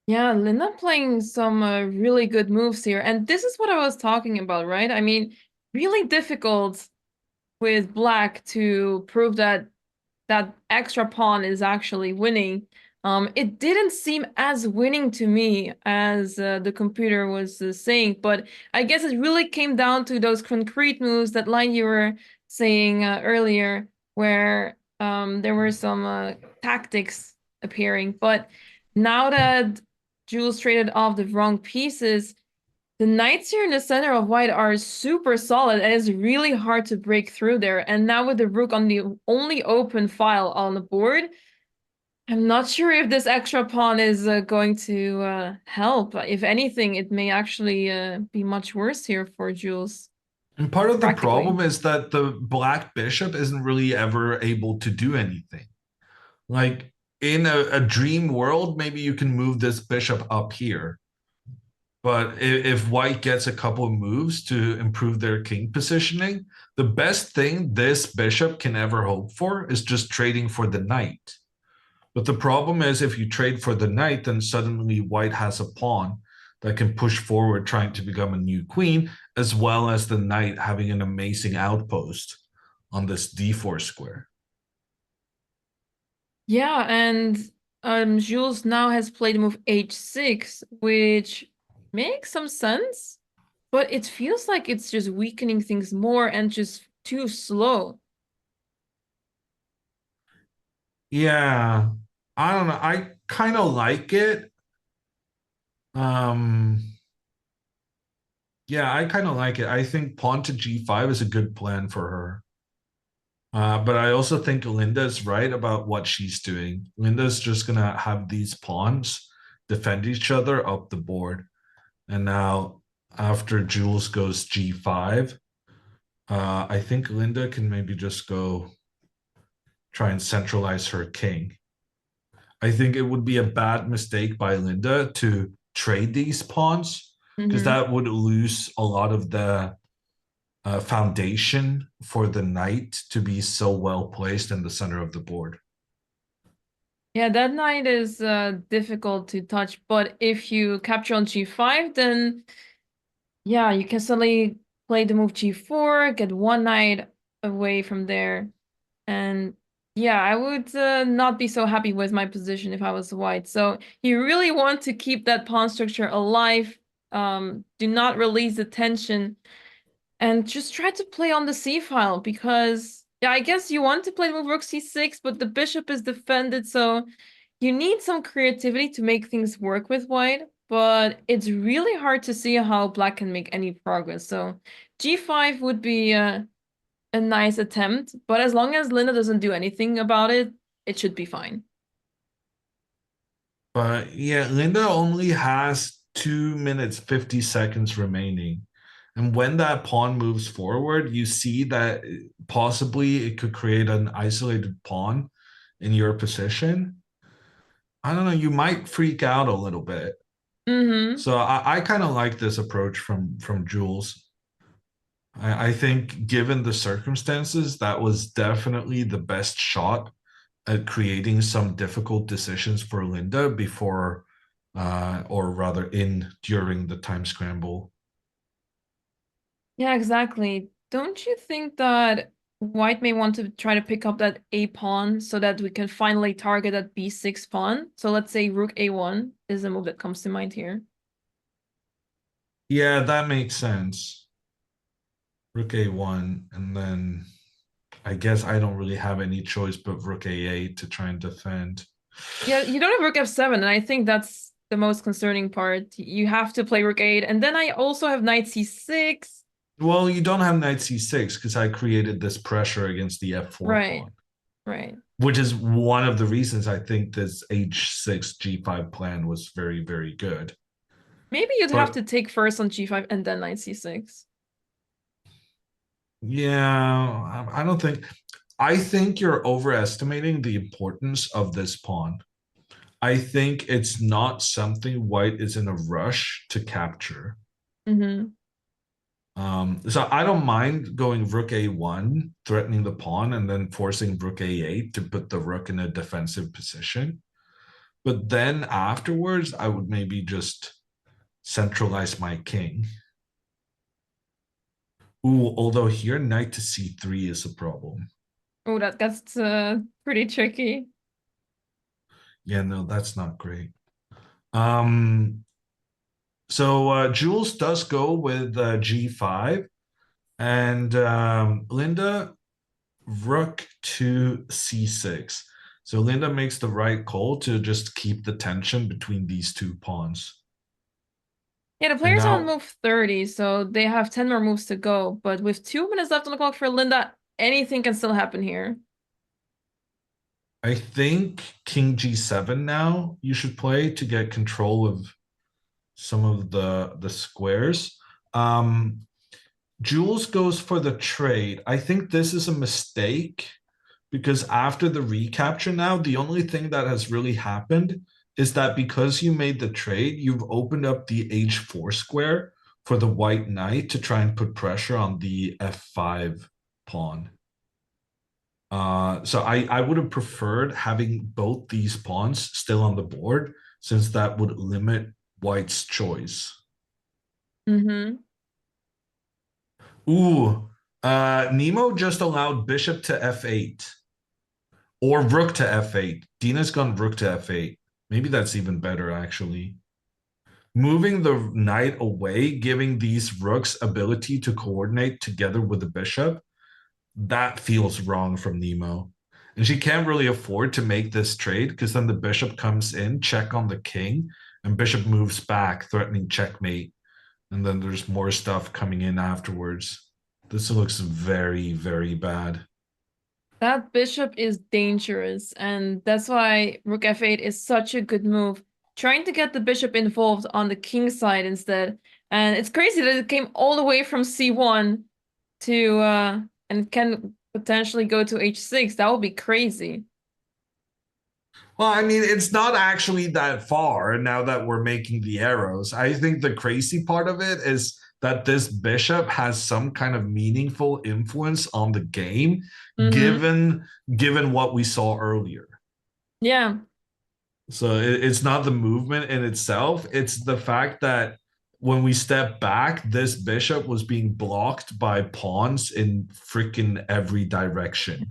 Yeah, Linda playing some really good moves here. And this is what I was talking about, right? I mean, really difficult with black to prove that that extra pawn is actually winning. It didn't seem as winning to me as the computer was saying, but I guess it really came down to those concrete moves, that line you were saying earlier, where there were some tactics appearing. But now that Jules traded off the wrong pieces, the knights here in the center of white are super solid, and it's really hard to break through there. And now with the rook on the only open file on the board, I'm not sure if this extra pawn is going to help. If anything, it may actually be much worse here for Jules. And part of the Practically. problem is that the black bishop isn't really ever able to do anything. Like in a dream world, maybe you can move this bishop up here. But if white gets a couple of moves to improve their king positioning, the best thing this bishop can ever hope for is just trading for the knight. But the problem is, if you trade for the knight, then suddenly white has a pawn that can push forward trying to become a new queen, as well as the knight having an amazing outpost on this d4 square. Yeah, and Jules now has played move h6, which makes some sense, but it feels like it's just weakening things more and just too slow. Yeah, I don't know. I kind of like it. Yeah, I kind of like it. I think pawn to g5 is a good plan for her. But I also think Linda's right about what she's doing. Linda's just gonna have these pawns defend each other up the board. And now after Jules goes g5, I think Linda can maybe just go try and centralize her king. I think it would be a bad mistake by Linda to trade these pawns because that would lose a lot of the foundation for the knight to be so well placed in the center of the board. Yeah, that knight is difficult to touch, but if you capture on g5, then yeah, you can suddenly play the move g4, get one knight away from there, and Yeah, I would not be so happy with my position if I was white. So you really want to keep that pawn structure alive. Do not release the tension and just try to play on the c file because yeah, I guess you want to play with rook c6, but the bishop is defended, so you need some creativity to make things work with white. But it's really hard to see how black can make any progress. So g5 would be a nice attempt, but as long as Linda doesn't do anything about it, it should be fine. But yeah, Linda only has 2 minutes 50 seconds remaining. And when that pawn moves forward, you see that possibly it could create an isolated pawn in your position. I don't know, you might freak out a little bit. Mm-hmm. So I kind of like this approach from Jules. I think given the circumstances, that was definitely the best shot at creating some difficult decisions for Linda before, or rather in during the time scramble. Yeah, exactly. Don't you think that white may want to try to pick up that a pawn so that we can finally target that b6 pawn? So let's say rook a1 is a move that comes to mind here. Yeah, that makes sense. Rook a1, and then I guess I don't really have any choice but rook a8 to try and defend. Yeah, you don't have rook f7, and I think that's the most concerning part. You have to play rook 8, and then I also have knight c6. Well, you don't have knight c6 because I created this pressure against the f4 Right, pawn, right. which is one of the reasons I think this h6 g5 plan was very, very good. Maybe you'd have But to take first on g5 and then knight c6. yeah, I don't think. I think you're overestimating the importance of this pawn. I think it's not something white is in a rush to capture. Mm-hmm. So I don't mind going rook a1, threatening the pawn, and then forcing rook a8 to put the rook in a defensive position. But then afterwards, I would maybe just centralize my king. Ooh, although here knight to c3 is a problem. Oh, that's pretty tricky. Yeah, no, that's not great. Um, so Jules does go with g5, and Linda rook to c6. So Linda makes the right call to just keep the tension between these two pawns. Yeah, the And players are on now move 30, so they have 10 more moves to go. But with 2 minutes left on the clock for Linda, anything can still happen here. I think king g7 now you should play to get control of some of the squares. Jules goes for the trade. I think this is a mistake because after the recapture now, the only thing that has really happened is that because you made the trade, you've opened up the h4 square for the white knight to try and put pressure on the f5 pawn. So I would have preferred having both these pawns still on the board, since that would limit white's choice. Mm-hmm. Ooh, Nemo just allowed bishop to f8 or rook to f8. Dina's gone rook to f8. Maybe that's even better, actually. Moving the knight away, giving these rooks ability to coordinate together with the bishop, that feels wrong from Nemo. And she can't really afford to make this trade because then the bishop comes in, check on the king, and bishop moves back, threatening checkmate. And then there's more stuff coming in afterwards. This looks very, very bad. That bishop is dangerous, and that's why rook f8 is such a good move. Trying to get the bishop involved on the king side instead. And it's crazy that it came all the way from c1 to and can potentially go to h6. That would be crazy. Well, I mean, it's not actually that far now that we're making the arrows. I think the crazy part of it is that this bishop has some kind of meaningful influence on the game, Mm-hmm. given what we saw earlier. Yeah. So it's not the movement in itself, it's the fact that when we step back, this bishop was being blocked by pawns in freaking every direction.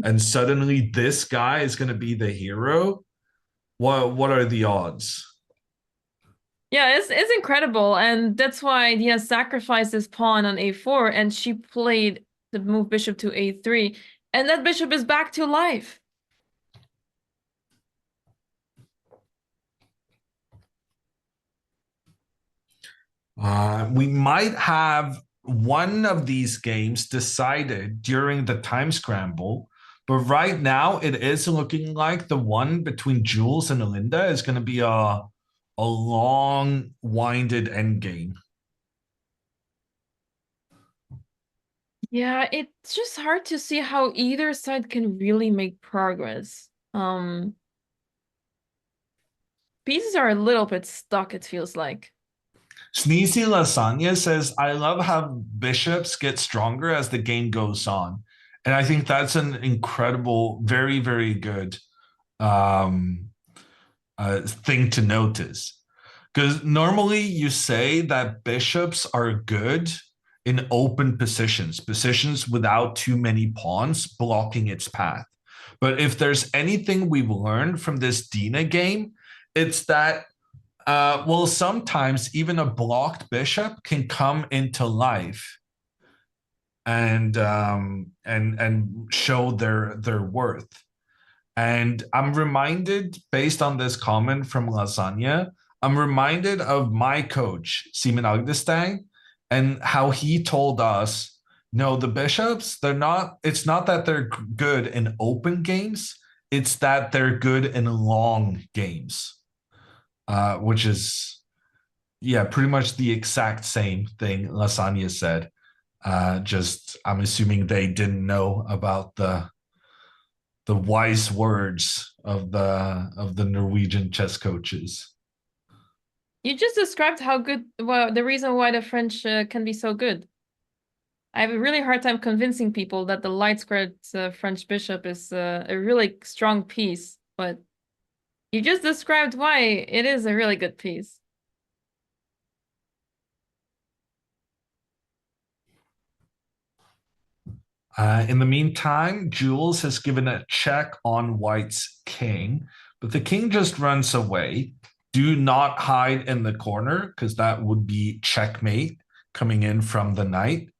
And suddenly this guy is going to be the hero. What are the odds? Yeah, it's incredible, and that's why Dina sacrificed this pawn on a4, and she played the move bishop to a3, and that bishop is back to life. We might have one of these games decided during the time scramble, but right now it is looking like the one between Jules and Linda is going to be a long winded endgame. Yeah, it's just hard to see how either side can really make progress. Pieces are a little bit stuck, it feels like. Sneezy Lasagna says, I love how bishops get stronger as the game goes on. And I think that's an incredible, very, very good thing to notice. Because normally you say that bishops are good in open positions, positions without too many pawns blocking its path. But if there's anything we've learned from this Dena game, it's that well, sometimes even a blocked bishop can come into life and show their worth. And I'm reminded, based on this comment from Lasagna, I'm reminded of my coach, Simon Agdestein, and how he told us, no, the bishops, it's not that they're good in open games, it's that they're good in long games. Which is, yeah, pretty much the exact same thing Lasagna said. Just, I'm assuming they didn't know about the wise words of the Norwegian chess coaches. You just described how good, well, the reason why the French can be so good. I have a really hard time convincing people that the light squared French bishop is a really strong piece, but you just described why it is a really good piece. In the meantime, Jules has given a check on White's king, but the king just runs away. Do not hide in the corner because that would be checkmate coming in from the knight.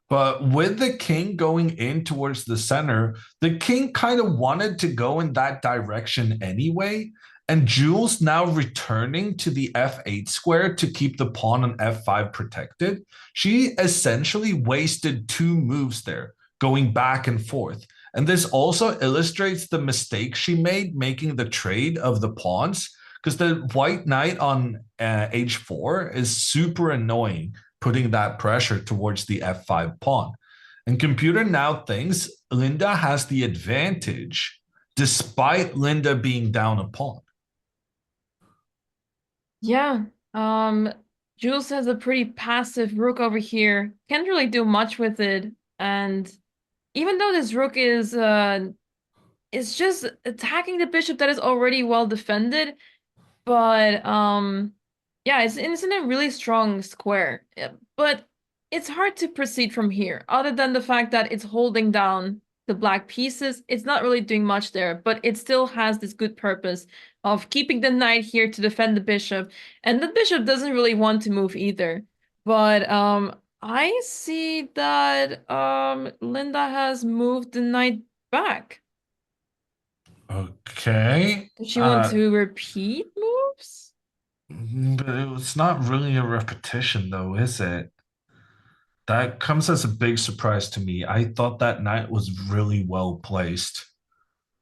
But with the king going in towards the center, the king kind of wanted to go in that direction anyway. And Jules now returning to the f8 square to keep the pawn on f5 protected. She essentially wasted two moves there, going back and forth. And this also illustrates the mistake she made making the trade of the pawns, because the white knight on h4 is super annoying, putting that pressure towards the f5 pawn. And computer now thinks Linda has the advantage despite Linda being down a pawn. Yeah, Jules has a pretty passive rook over here. Can't really do much with it. And even though this rook is just attacking the bishop that is already well defended, but yeah, it's in a really strong square. But it's hard to proceed from here, other than the fact that it's holding down the black pieces. It's not really doing much there, but it still has this good purpose of keeping the knight here to defend the bishop. And the bishop doesn't really want to move either. But I see that Linda has moved the knight back. Okay. Does she want to repeat moves? But it's not really a repetition, though, is it? That comes as a big surprise to me. I thought that knight was really well placed,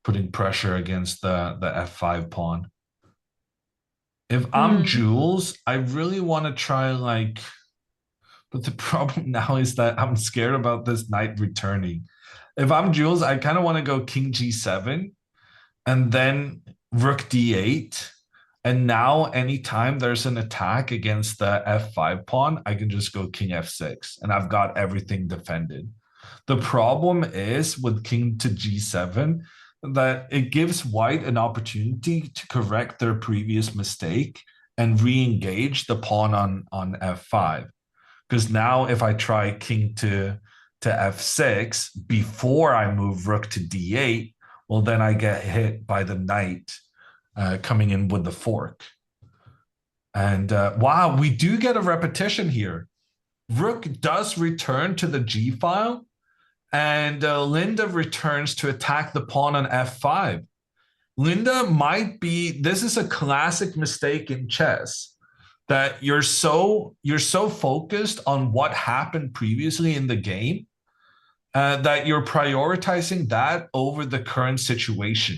putting pressure against the f5 pawn. If I'm Jules, I really want to try like, but the problem now is that I'm scared about this knight returning. If I'm Jules, I kind of want to go king g7 and then rook d8. And now anytime there's an attack against the f5 pawn, I can just go king f6 and I've got everything defended. The problem is with king to g7 that it gives white an opportunity to correct their previous mistake and re-engage the pawn on f5. Because now if I try king to f6 before I move rook to d8, well, then I get hit by the knight coming in with the fork. And wow, we do get a repetition here. Rook does return to the g file, and Linda returns to attack the pawn on f5. Linda might be, this is a classic mistake in chess, that you're so focused on what happened previously in the game that you're prioritizing that over the current situation.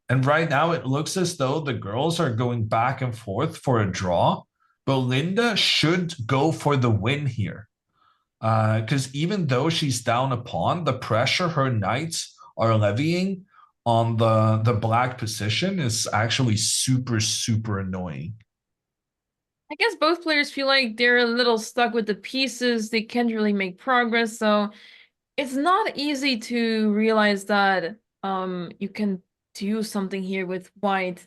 And right now it looks as though the girls are going back and forth for a draw, but Linda should go for the win here. Because even though she's down a pawn, the pressure her knights are levying on the black position is actually super, super annoying. I guess both players feel like they're a little stuck with the pieces. They can't really make progress, so it's not easy to realize that you can do something here with white.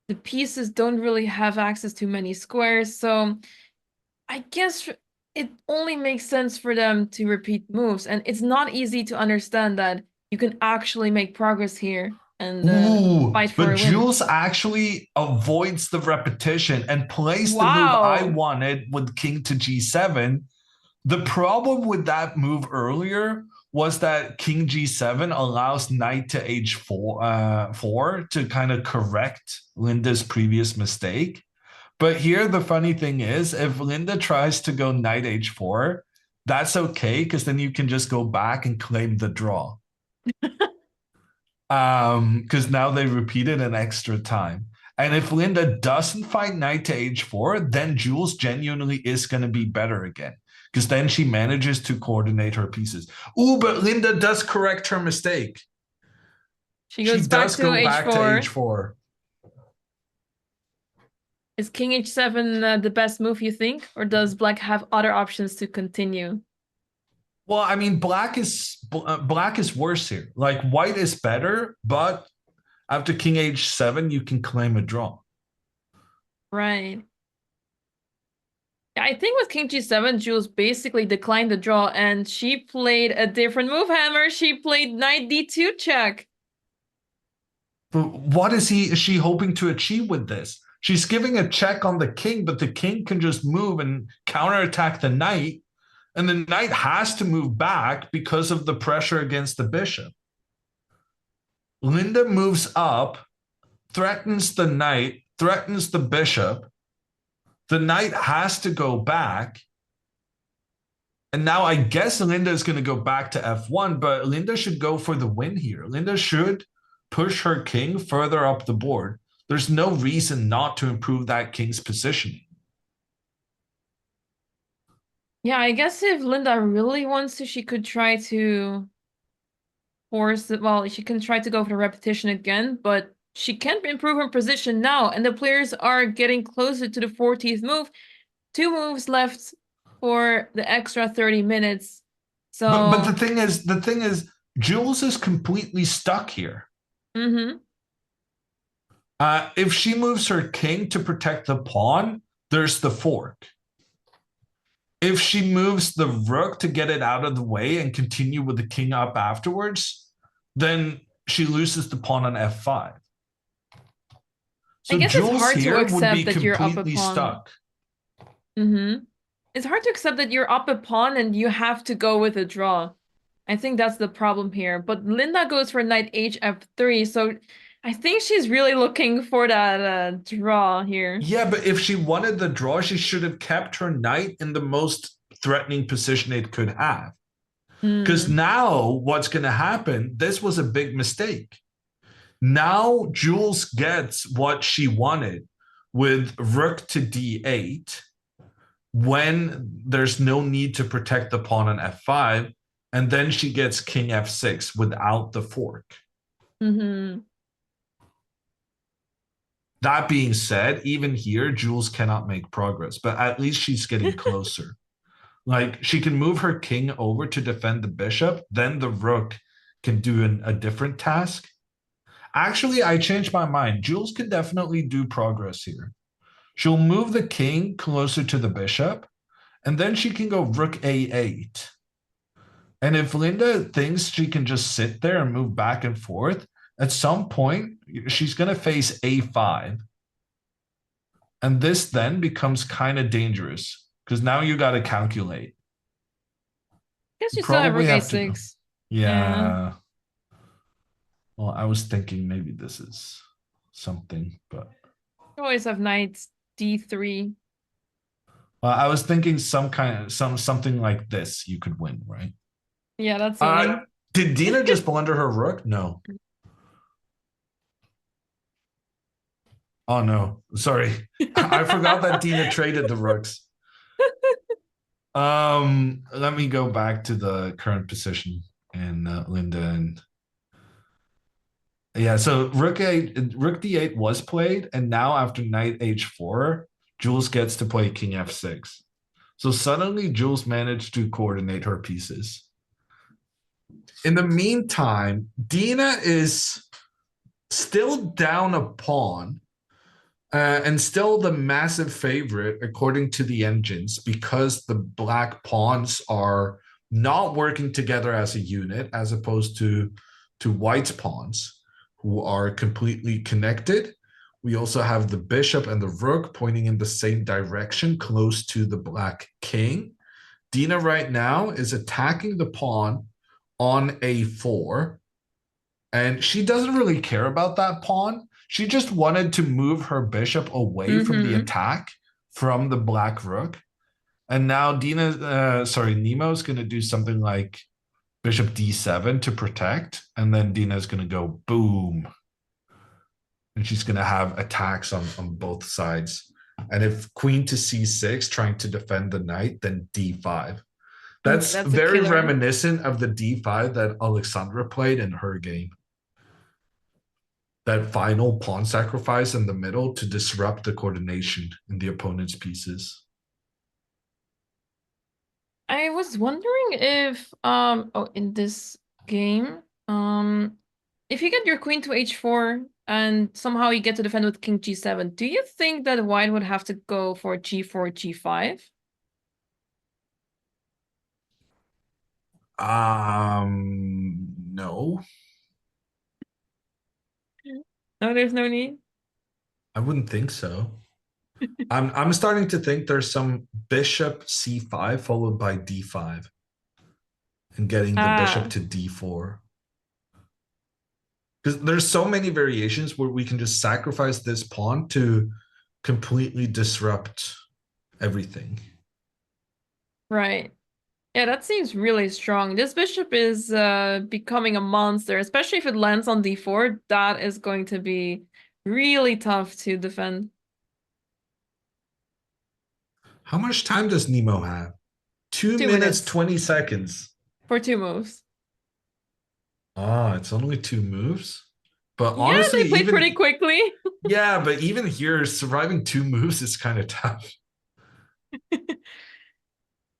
The pieces don't really have access to many squares, so I guess it only makes sense for them to repeat moves, and it's not easy to understand that you can actually make progress here and fight for but a win. Jules actually avoids the repetition and plays the move I wanted with king to g7. The problem with that move earlier was that king g7 allows knight to h4 to kind of correct Linda's previous mistake. But here, the funny thing is, if Linda tries to go knight h4, that's okay, because then you can just go back and claim the draw. Because now they repeated an extra time. And if Linda doesn't fight knight to h4, then Jules genuinely is going to be better again, because then she manages to coordinate her pieces. Ooh, but Linda does correct her mistake. She goes back to h4. h4. Is king h7 the best move, you think? Or does black have other options to continue? Well, I mean, black is worse here. Like, white is better, but after king h7, you can claim a draw. Right. I think with king g7, Jules basically declined the draw, and she played a different move, Hammer. She played knight d2 check. But what is she hoping to achieve with this? She's giving a check on the king, but the king can just move and counterattack the knight, and the knight has to move back because of the pressure against the bishop. Linda moves up, threatens the knight, threatens the bishop. The knight has to go back. And now I guess Linda is going to go back to f1, but Linda should go for the win here. Linda should push her king further up the board. There's no reason not to improve that king's positioning. Yeah, I guess if Linda really wants to, she could try to force it. Well, she can try to go for the repetition again, but she can't improve her position now, and the players are getting closer to the 14th move. 2 moves left for the extra 30 minutes. So, but the thing is, Jules is completely stuck here. If she moves her king to protect the pawn, there's the fork. If she moves the rook to get it out of the way and continue with the king up afterwards, then she loses the pawn on f5. So I guess Jules it's hard here to accept would be that you're up a completely pawn. stuck. It's hard to accept that you're up a pawn and you have to go with a draw. I think that's the problem here. But Linda goes for knight h f3, so I think she's really looking for that draw here. Yeah, but if she wanted the draw, she should have kept her knight in the most threatening position it could have. Because now what's going to happen, this was a big mistake. Now Jules gets what she wanted with rook to d8 when there's no need to protect the pawn on f5, and then she gets king f6 without the fork. That being said, even here, Jules cannot make progress, but at least she's getting closer. Like, she can move her king over to defend the bishop, then the rook can do a different task. Actually, I changed my mind. Jules can definitely do progress here. She'll move the king closer to the bishop, and then she can go rook a8. And if Linda thinks she can just sit there and move back and forth, at some point, she's going to face a5. And this then becomes kind of dangerous because now you got to calculate. Guess you still have Probably rook have to go. a6. Yeah. Well, I was thinking maybe this is something, but You always have knight d3. well, I was thinking something like this you could win, right? Yeah, that's winning. Did Dena just blunder her rook? No. Oh no, sorry. I forgot that Dena traded the rooks. Let me go back to the current position and Linda and yeah. So rook d8 was played, and now after knight h4, Jules gets to play king f6. So suddenly Jules managed to coordinate her pieces. In the meantime, Dena is still down a pawn. And still the massive favorite according to the engines because the black pawns are not working together as a unit as opposed to white's pawns who are completely connected. We also have the bishop and the rook pointing in the same direction close to the black king. Dena right now is attacking the pawn on a4 and she doesn't really care about that pawn. She just wanted to move her bishop away from the attack from the black rook. And now Nemo's going to do something like bishop d7 to protect. And then Dina's going to go boom. And she's going to have attacks on both sides. And if queen to c6 trying to defend the knight, then d5. That's very reminiscent of the d5 that Alexandra played in her game. That final pawn sacrifice in the middle to disrupt the coordination in the opponent's pieces. I was wondering if in this game, if you get your queen to h4 and somehow you get to defend with king g7, do you think that white would have to go for g4, g5? No. No, there's no need. I wouldn't think so. I'm starting to think there's some bishop c5 followed by d5 and getting the bishop to d4. Because there's so many variations where we can just sacrifice this pawn to completely disrupt everything. Right. Yeah, that seems really strong. This bishop is becoming a monster, especially if it lands on d4. That is going to be really tough to defend. How much time does Nemo have? 2 minutes, 20 seconds. For 2 moves. Ah, it's only 2 moves? But yeah, honestly, they played pretty quickly. Yeah, but even here, surviving 2 moves is kind of tough.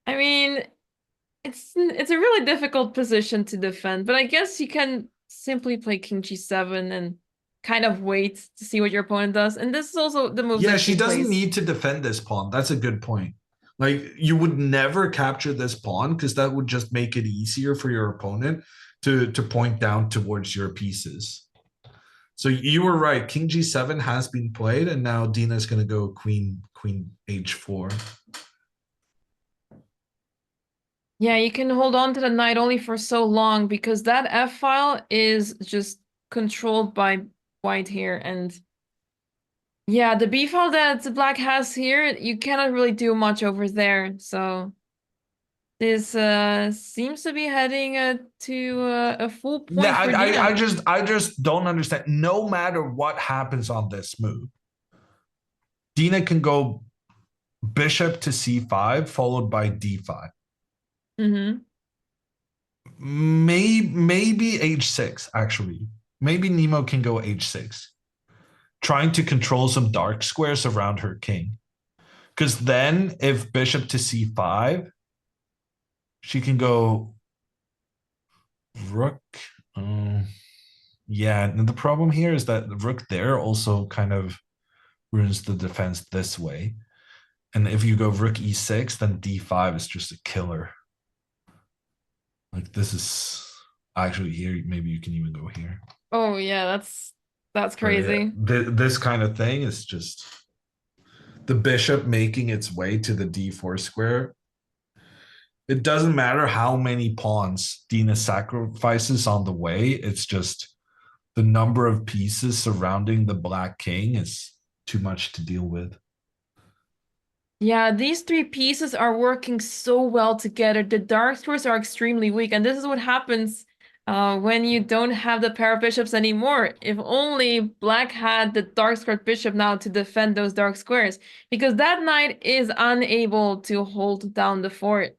I mean, it's a really difficult position to defend, but I guess you can simply play king g7 and kind of wait to see what your opponent does. And this is also the move that she doesn't need to defend this pawn. That's a good point. Like, you would never capture this pawn because that would just make it easier for your opponent to point down towards your pieces. So you were right. King g7 has been played, and now Dina is going to go queen h4. Yeah, you can hold on to the knight only for so long because that f file is just controlled by white here. And yeah, the b file that black has here, you cannot really do much over there. So this seems to be heading to a full point for Dena. I just don't understand. No matter what happens on this move, Dina can go bishop to c5 followed by d5. Maybe h6, actually. Maybe Nemo can go h6, trying to control some dark squares around her king. Because then if bishop to c5, she can go rook. Yeah, and the problem here is that the rook there also kind of ruins the defense this way. And if you go rook e6, then d5 is just a killer. Like this is actually here. Maybe you can even go here. Oh yeah, that's But crazy. this kind of thing is just the bishop making its way to the d4 square. It doesn't matter how many pawns Dena sacrifices on the way. It's just the number of pieces surrounding the black king is too much to deal with. Yeah, these three pieces are working so well together. The dark squares are extremely weak, and this is what happens when you don't have the pair of bishops anymore. If only black had the dark squared bishop now to defend those dark squares, because that knight is unable to hold down the fort.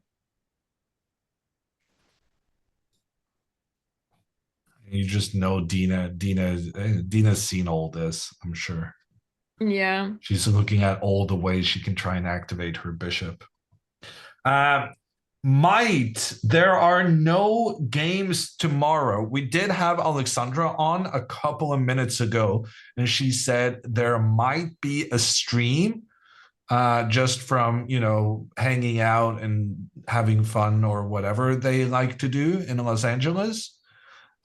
You just know Dena's seen all this, I'm sure. Yeah. She's looking at all the ways she can try and activate her bishop. There are no games tomorrow. We did have Alexandra on a couple of minutes ago, and she said there might be a stream just from, hanging out and having fun or whatever they like to do in Los Angeles.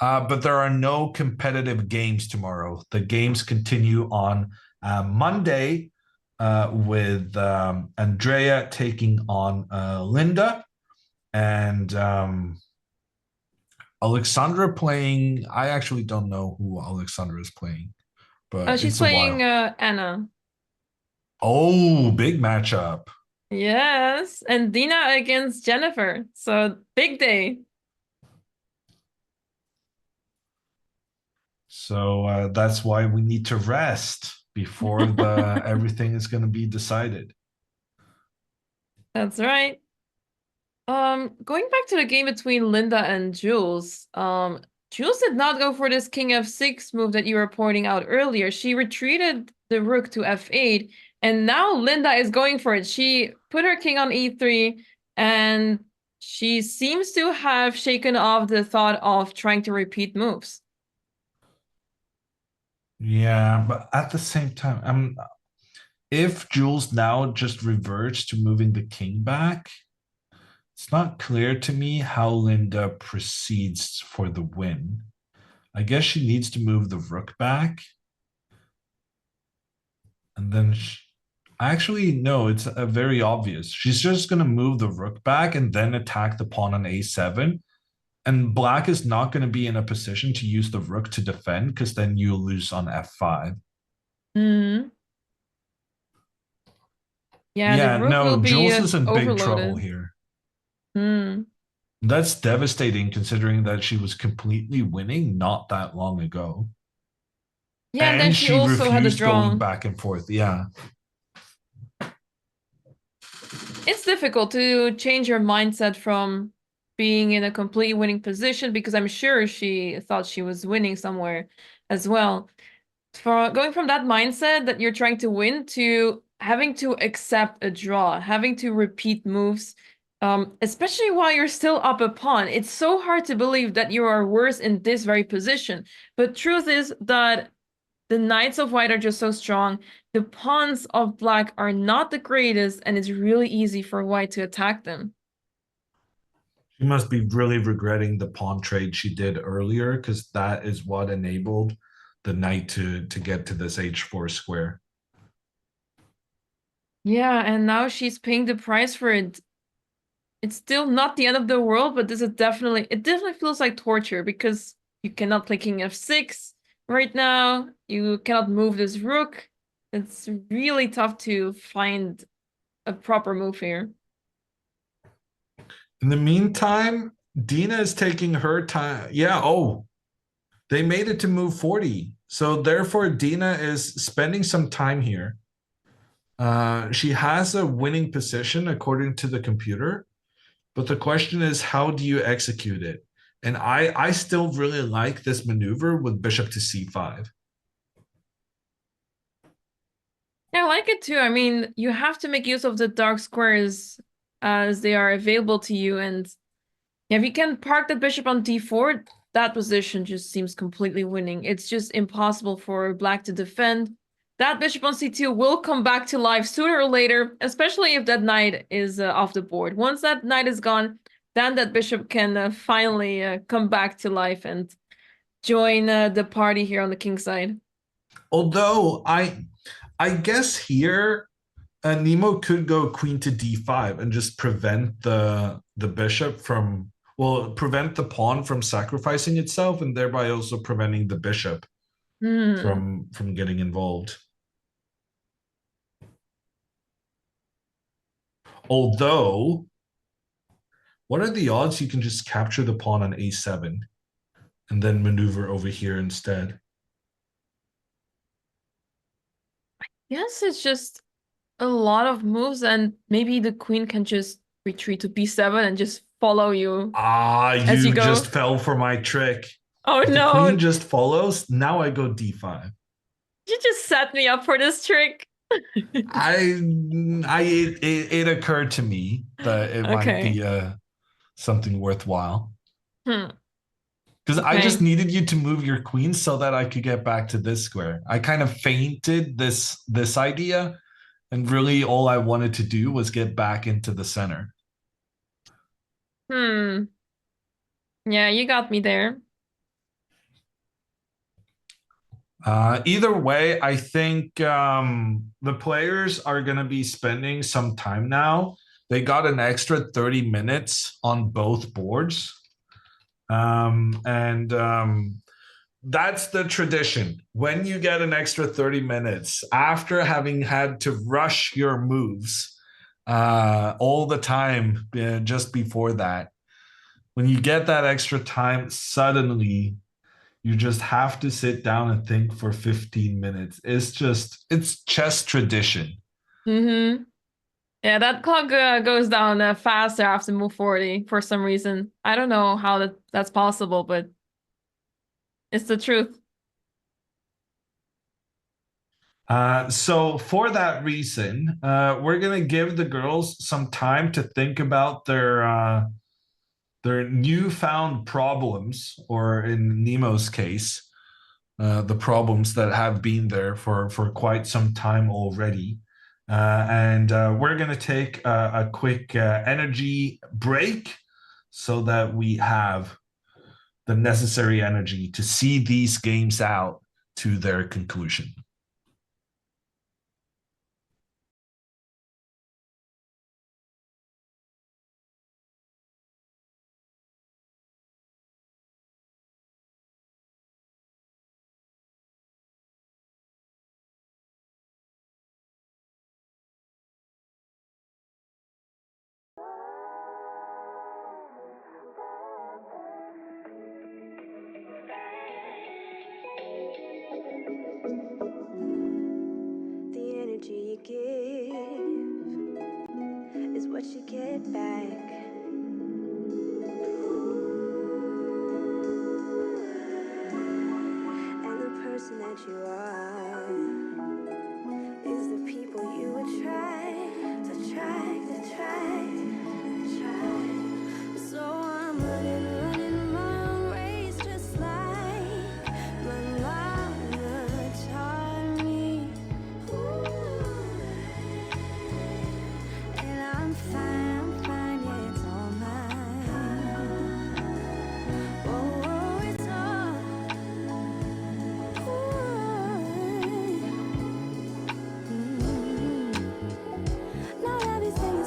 But there are no competitive games tomorrow. The games continue on Monday with Andrea taking on Linda and Alexandra playing. I actually don't know who Alexandra is playing, but She's it's a playing while. Anna. Oh, big matchup. Yes, and Dina against Jennifer. So big day. So that's why we need to rest before the everything is going to be decided. That's right. Going back to the game between Linda and Jules, Jules did not go for this king f6 move that you were pointing out earlier. She retreated the rook to f8, and now Linda is going for it. She put her king on e3, and she seems to have shaken off the thought of trying to repeat moves. Yeah, but at the same time, if Jules now just reverts to moving the king back, it's not clear to me how Linda proceeds for the win. I guess she needs to move the rook back. And then actually, no, it's very obvious. She's just going to move the rook back and then attack the pawn on a7. And black is not going to be in a position to use the rook to defend because then you lose on f5. Hmm. Yeah, the rook will be Jules is in big overloaded. trouble here. Hmm. That's devastating considering that she was completely winning not that long ago. Yeah, and then she also had a refused draw. going back and forth. Yeah. It's difficult to change your mindset from being in a completely winning position, because I'm sure she thought she was winning somewhere as well. For going from that mindset that you're trying to win to having to accept a draw, having to repeat moves, especially while you're still up a pawn. It's so hard to believe that you are worse in this very position. But truth is that the knights of white are just so strong. The pawns of black are not the greatest, and it's really easy for white to attack them. She must be really regretting the pawn trade she did earlier because that is what enabled the knight to get to this h4 square. Yeah, and now she's paying the price for it. It's still not the end of the world, but it definitely feels like torture, because you cannot play king f6 right now. You cannot move this rook. It's really tough to find a proper move here. In the meantime, Dena is taking her time. Yeah, they made it to move 40. So therefore, Dena is spending some time here. She has a winning position according to the computer, but the question is, how do you execute it? And I still really like this maneuver with bishop to c5. Yeah, I like it too. I mean, you have to make use of the dark squares as they are available to you. And yeah, if you can park the bishop on d4, that position just seems completely winning. It's just impossible for black to defend. that bishop on c2 will come back to life sooner or later, especially if that knight is off the board. Once that knight is gone, then that bishop can finally come back to life and join the party here on the king side. Although I guess here Nemo could go queen to d5 and just prevent the bishop from, well, prevent the pawn from sacrificing itself, and thereby also preventing the bishop from getting involved. Although, what are the odds you can just capture the pawn on a7 and then maneuver over here instead? Yes, it's just a lot of moves, and maybe the queen can just retreat to b7 and just follow you. You you go. just fell for my trick. Oh If no! The queen just follows. Now I go d5. You just set me up for this trick. It occurred to me that it might be something worthwhile. Because I just needed you to move your queen so that I could get back to this square. I kind of feinted this idea, and really all I wanted to do was get back into the center. Yeah, you got me there. Either way, I think the players are going to be spending some time now. They got an extra 30 minutes on both boards. That's the tradition. When you get an extra 30 minutes after having had to rush your moves all the time just before that, when you get that extra time, suddenly you just have to sit down and think for 15 minutes. It's chess tradition. Yeah, that clock goes down faster after move 40 for some reason. I don't know how that's possible, but it's the truth. So for that reason, we're gonna give the girls some time to think about their newfound problems, or in Nemo's case, the problems that have been there for quite some time already. And we're going to take a quick energy break so that we have the necessary energy to see these games out to their conclusion. You give is what you get back. And the person that you are is the people you attract. So I'm running my own race, just like my mama taught me. And I'm fine, yeah, it's all mine. Oh, it's all mine. Not everything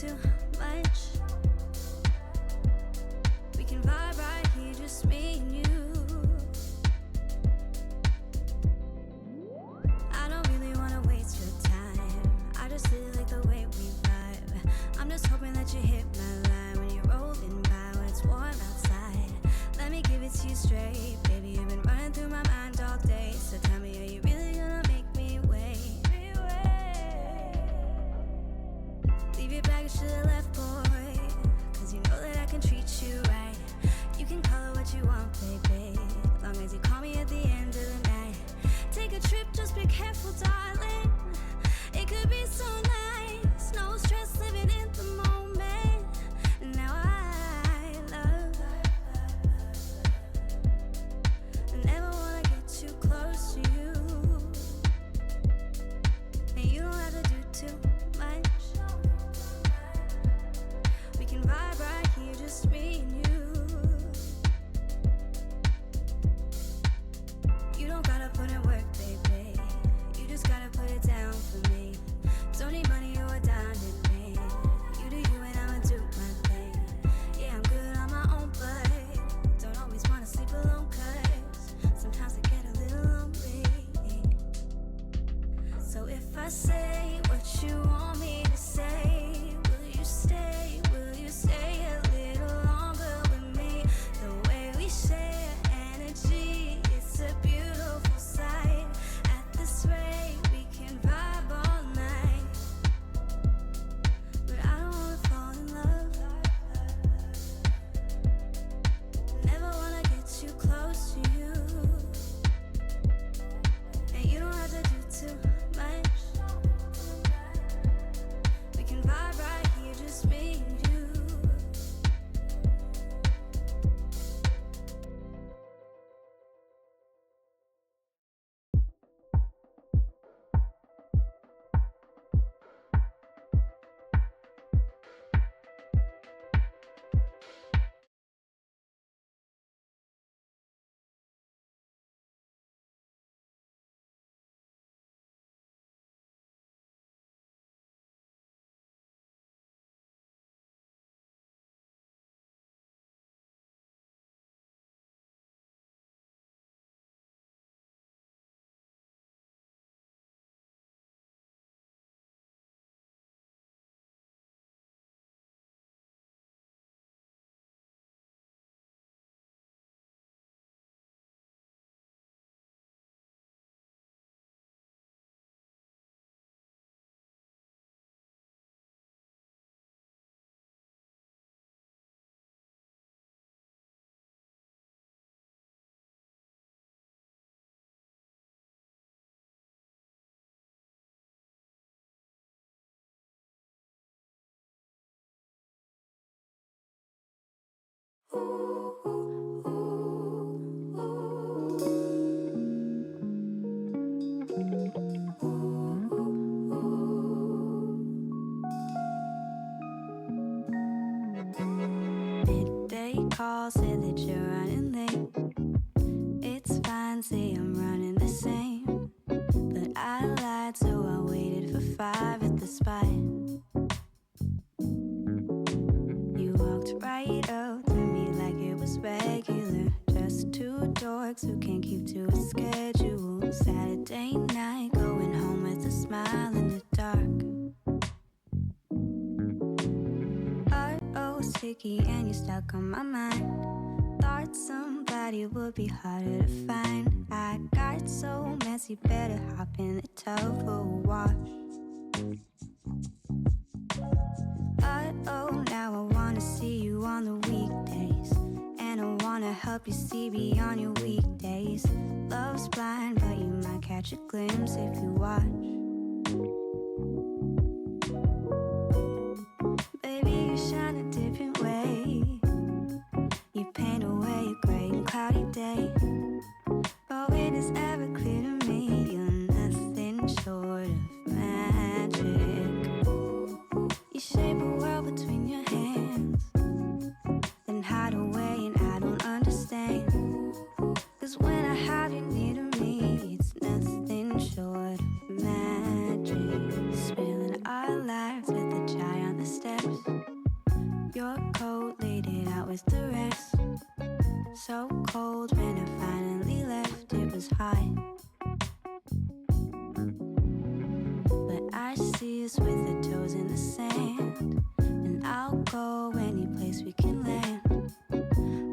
too much. We can vibe right here, just me and you. I don't really wanna waste your time. I just really like the way we vibe. I'm just hoping that you hit my line when you're rolling by, when it's warm outside. Let me give it to you straight, baby. You've been running through my mind all day. So tell me, are you really gonna make me wait? Leave your baggage to the left, boy, cause you know that I can treat you right. You can call it what you want, baby, as long as you call me at the end of the night. Take a trip, just be careful, darling. It could be so nice. No stress, living in the moment. Now I love. I never wanna get too close to you, and you don't have to do too much. We can vibe right here, just me and you. You don't gotta put in work, baby. You just gotta put it down for me. Don't need money or a dime in me. You do you and I'ma do my thing. Yeah, I'm good on my own, but don't always wanna sleep alone, cause sometimes I get a little lonely. So if I say what you want me to say, will you stay? Will you stay a little longer with me? The way we share energy, it's a beautiful sight. At this rate, we can vibe all night. But I don't wanna fall in love. Never wanna get too close to you, and you don't have to do too much. We can vibe right here, just me and you. Midday call, say that you're running late. It's fine, say I'm running the same. But I lied, so I waited for 5 at the spot. You walked right up to me like it was regular. Just two dorks who can't keep to a schedule. Saturday night, going home with a smile in the dark. Uh-oh, sticky and you're stuck on my mind. Thought somebody would be harder to find. I got so messy, better hop in the tub for a wash. Uh-oh, now I wanna see you on the weekdays, and I wanna help you see beyond your weekdays. Love's blind, but you might catch a glimpse if you watch. Baby, you shine a different way. You paint away a gray and cloudy day. But when it's ever clear to me, you're nothing short of magic. You shape a world between your hands, then hide away and I don't understand. Cause when I have you near to me, it's nothing short of magic. with the rest. So cold when I finally left, it was hot. But I see us with our toes in the sand, and I'll go any place we can land.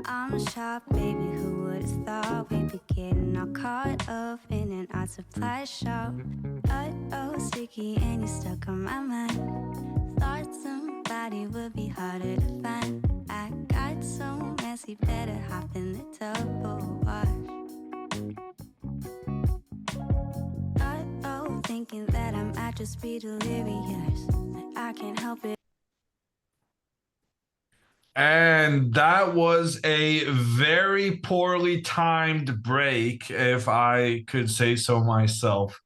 I'm shocked, baby, who would've thought we'd be getting all caught up in an art supply shop. Uh-oh, sticky and you're stuck on my mind. Thought somebody would be harder to find. I got so messy, better hop in the tub or wash. Uh-oh, thinking that I might just be delirious, but I can't help it. And that was a very poorly timed break, if I could say so myself.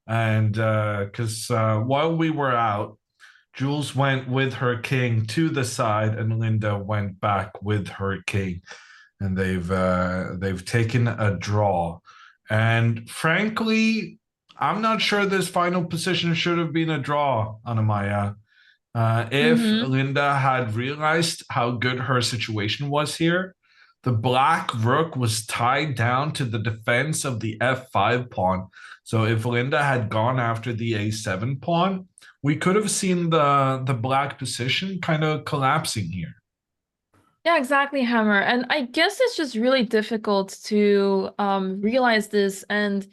And because while we were out, Jules went with her king to the side, and Linda went back with her king, and they've taken a draw. And frankly, I'm not sure this final position should have been a draw, Anamaya. If Linda had realized how good her situation was here, the black rook was tied down to the defense of the f5 pawn. So if Linda had gone after the a7 pawn, we could have seen the black position kind of collapsing here. Yeah, exactly, Hammer. And I guess it's just really difficult to realize this. And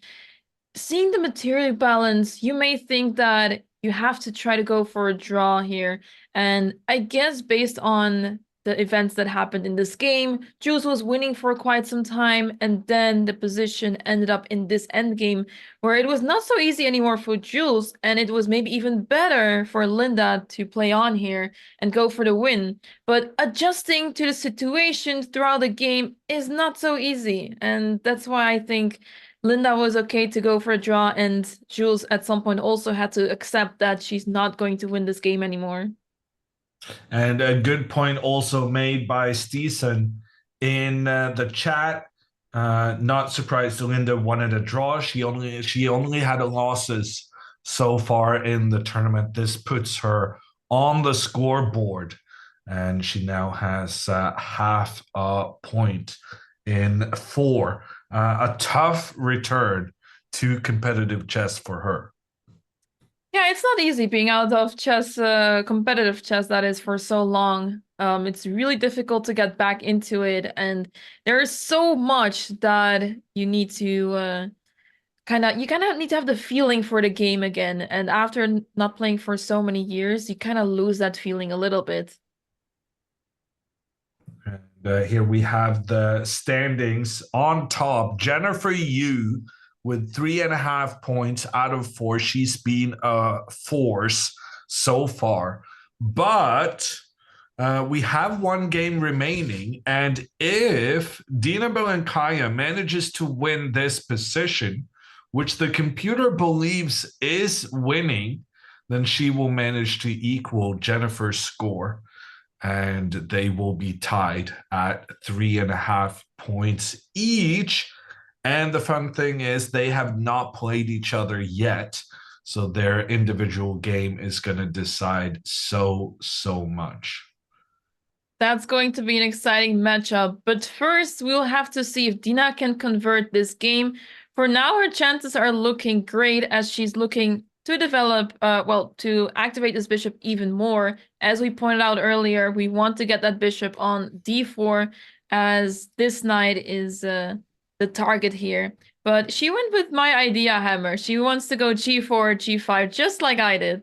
seeing the material balance, you may think that you have to try to go for a draw here. And I guess based on the events that happened in this game, Jules was winning for quite some time, and then the position ended up in this endgame where it was not so easy anymore for Jules, and it was maybe even better for Linda to play on here and go for the win. But adjusting to the situation throughout the game is not so easy, and that's why I think Linda was okay to go for a draw, and Jules at some point also had to accept that she's not going to win this game anymore. And a good point also made by Steeson in the chat. Not surprised Linda wanted a draw. She only had losses so far in the tournament. This puts her on the scoreboard, and she now has half a point in 4. A tough return to competitive chess for her. Yeah, it's not easy being out of chess, competitive chess, that is, for so long. It's really difficult to get back into it, and there is so much that you need to kind of need to have the feeling for the game again. And after not playing for so many years, you kind of lose that feeling a little bit. And here we have the standings on top. Jennifer Yu with 3.5 points out of 4. She's been a force so far. But we have one game remaining. And if Dina Belenkaya manages to win this position, which the computer believes is winning, then she will manage to equal Jennifer's score. And they will be tied at 3.5 points each. And the fun thing is they have not played each other yet. So their individual game is going to decide so much. That's going to be an exciting matchup. But first, we'll have to see if Dina can convert this game. For now, her chances are looking great as she's looking to develop, to activate this bishop even more. As we pointed out earlier, we want to get that bishop on d4 as this knight is the target here. But she went with my idea, Hammer. She wants to go g4, g5, just like I did.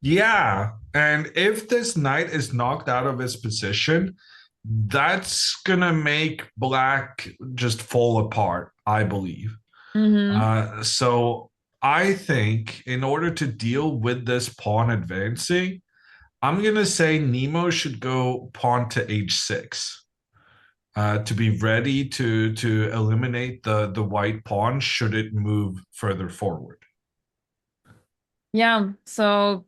Yeah, and if this knight is knocked out of his position, that's gonna make black just fall apart, I believe. So I think in order to deal with this pawn advancing, I'm going to say Nemo should go pawn to h6 to be ready to eliminate the white pawn should it move further forward. Yeah, so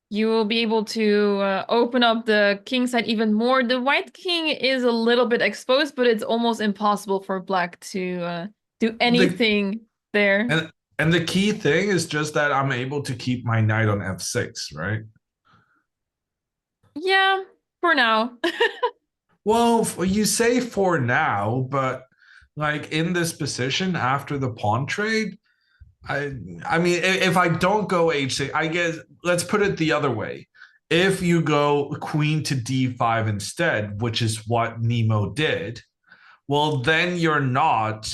you will be able to open up the king side even more. The white king is a little bit exposed, but it's almost impossible for black to do anything there. And the key thing is just that I'm able to keep my knight on f6, right? Yeah, for now. Well, you say for now, but like in this position after the pawn trade, I I mean, if I don't go h6, I guess let's put it the other way. If you go queen to d5 instead, which is what Nemo did, well, then you're not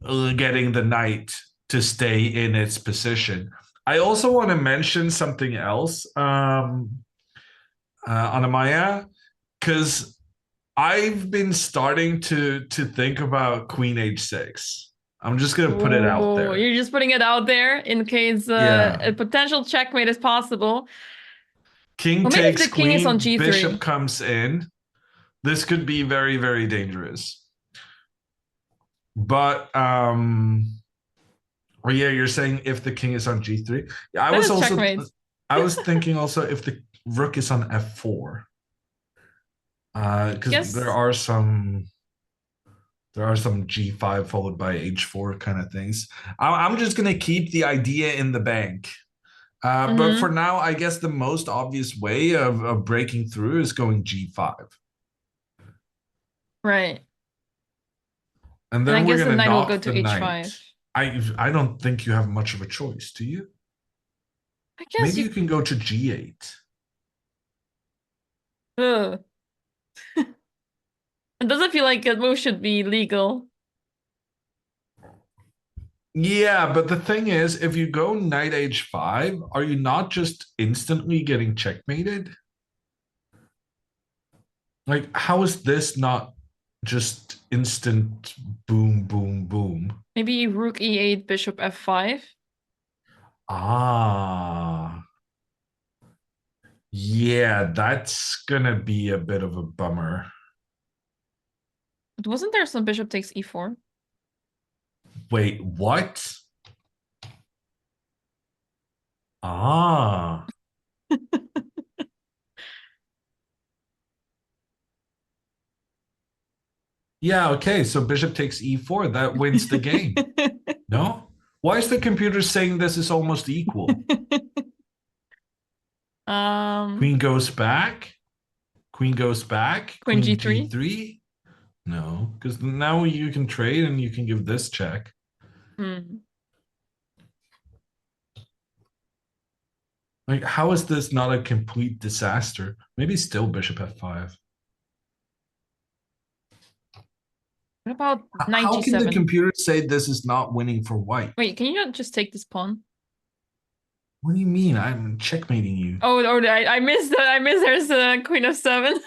getting the knight to stay in its position. I also want to mention something else, Anamaya, because I've been starting to think about queen h6. I'm just gonna put it out Oh, there. you're just putting it out there in case Yeah. a potential checkmate is possible. King Well, maybe if takes the king is on queen, g3. bishop comes in. This could be very, very dangerous. But or yeah, you're saying if the king is on g3. Yeah, I That was is also checkmate. I was thinking also if the rook is on f4. Because Yes. there are some g5 followed by h4 kind of things. I'm just gonna keep the idea in the bank. But for now, I guess the most obvious way of breaking through is going g5. Right. And And then I we're guess the gonna knight will go knock to the h5. knight. I don't think you have much of a choice, do you? I guess Maybe you can go to g8. Ugh. It doesn't feel like that move should be legal. Yeah, but the thing is, if you go knight h5, are you not just instantly getting checkmated? Like, how is this not just instant boom, boom, boom? Maybe rook e8, bishop f5. Ah. Yeah, that's gonna be a bit of a bummer. But wasn't there some bishop takes e4? Wait, what? Ah. Yeah, okay, so bishop takes e4, that wins the game. No? Why is the computer saying this is almost equal? Queen goes back. Queen goes back. Queen Queen g3? g3. No, because now you can trade and you can give this check. Like, how is this not a complete disaster? Maybe still bishop f5. What about knight How can the g7? computer say this is not winning for white? Wait, can you not just take this pawn? What do you mean? I'm checkmating you. Oh, I missed. I missed. There's a queen of 7.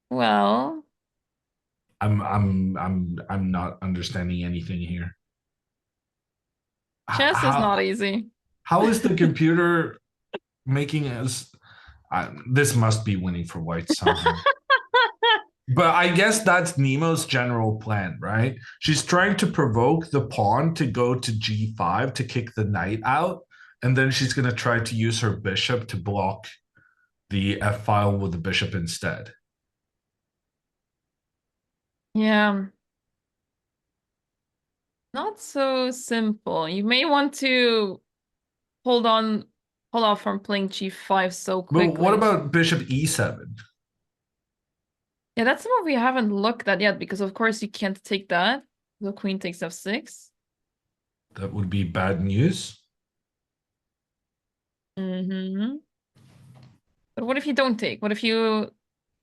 Well, I'm not understanding anything here. chess is not easy. How is the computer making us? This must be winning for white somehow. But I guess that's Nemo's general plan, right? She's trying to provoke the pawn to go to g5 to kick the knight out, and then she's going to try to use her bishop to block the f file with the bishop instead. Yeah. Not so simple. You may want to hold off from playing g5 so quickly. But what about bishop e7? Yeah, that's the move we haven't looked at yet, because of course you can't take that. The queen takes f6. That would be bad news. But what if you don't take? What if you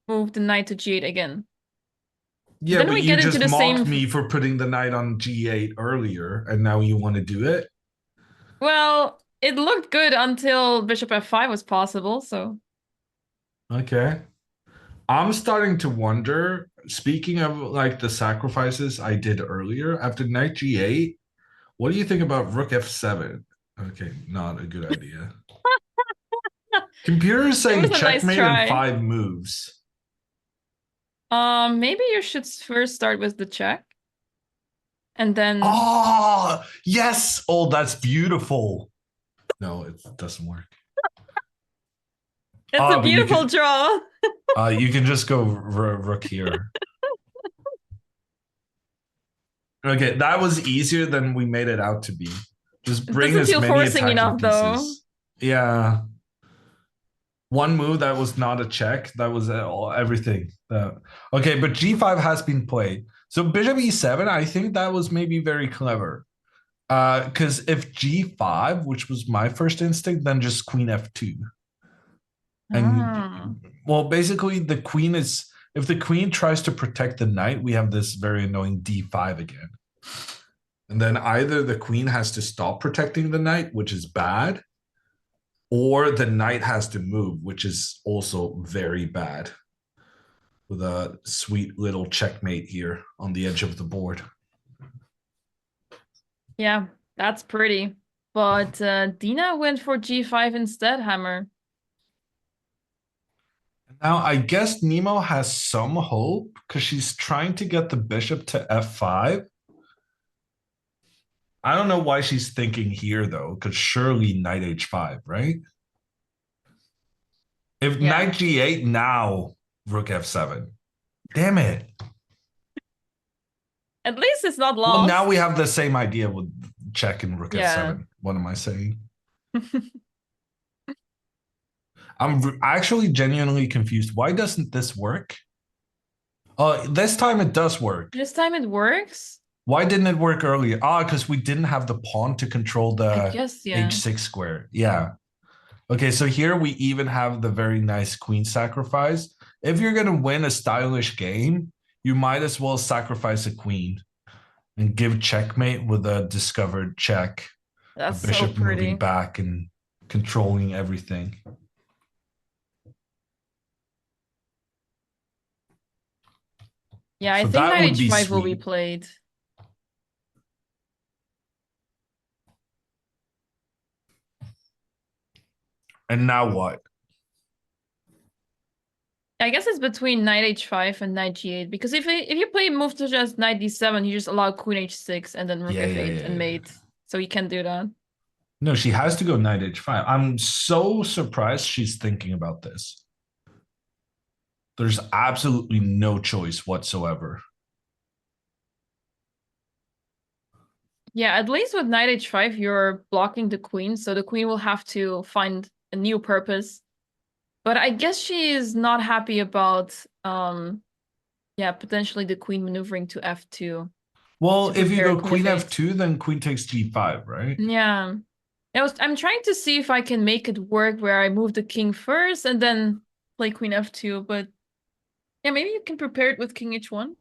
move the knight to g8 again? Yeah, Then but we you get into just the mocked same- me for putting the knight on g8 earlier, and now you want to do it? Well, it looked good until bishop f5 was possible, so... Okay. I'm starting to wonder, speaking of like the sacrifices I did earlier, after knight g8, what do you think about rook f7? Okay, not a good idea. Computer is saying was a nice checkmate try. in 5 moves. Maybe you should first start with the check. And then... Oh, yes! Oh, that's beautiful. No, it doesn't work. It's a beautiful draw. You can just go rook here. Okay, that was easier than we made it out to be. Just bring doesn't as feel many forcing attacking enough, though. pieces. Yeah. One move that was not a check. That was everything. Okay, but g5 has been played. So bishop e7, I think that was maybe very clever. Because if g5, which was my first instinct, then just queen f2. Ah. And well, basically the queen is, if the queen tries to protect the knight, we have this very annoying d5 again. And then either the queen has to stop protecting the knight, which is bad, or the knight has to move, which is also very bad. With a sweet little checkmate here on the edge of the board. Yeah, that's pretty. But Dina went for g5 instead, Hammer. Now, I guess Nemo has some hope because she's trying to get the bishop to f5. I don't know why she's thinking here, though, because surely knight h5, right? If Yeah. knight g8, now rook f7. Damn it. At least it's not lost. Well, now we have the same idea with check and rook Yeah. f7. What am I saying? I'm actually genuinely confused. Why doesn't this work? This time it does work. This time it works? Why didn't it work earlier? Because we didn't have the pawn to control I the guess, yeah. h6 square. Yeah. Okay, so here we even have the very nice queen sacrifice. If you're going to win a stylish game, you might as well sacrifice a queen and give checkmate with a discovered check. That's the bishop so pretty. moving back and controlling everything. Yeah, I So think that knight would be h5 will be sweet. played. And now what? I guess it's between knight h5 and knight g8 because if you play move to just knight d7, you just allow queen h6 and then rook f8 and mate. So you can't do that. No, she has to go knight h5. I'm so surprised she's thinking about this. There's absolutely no choice whatsoever. Yeah, at least with knight h5, you're blocking the queen, so the queen will have to find a new purpose. But I guess she is not happy about, yeah, potentially the queen maneuvering to f2. Well, if you prepare go queen queen f8. f2, then queen takes g5, right? Yeah. I'm trying to see if I can make it work where I move the king first and then play queen f2, but yeah, maybe you can prepare it with king h1.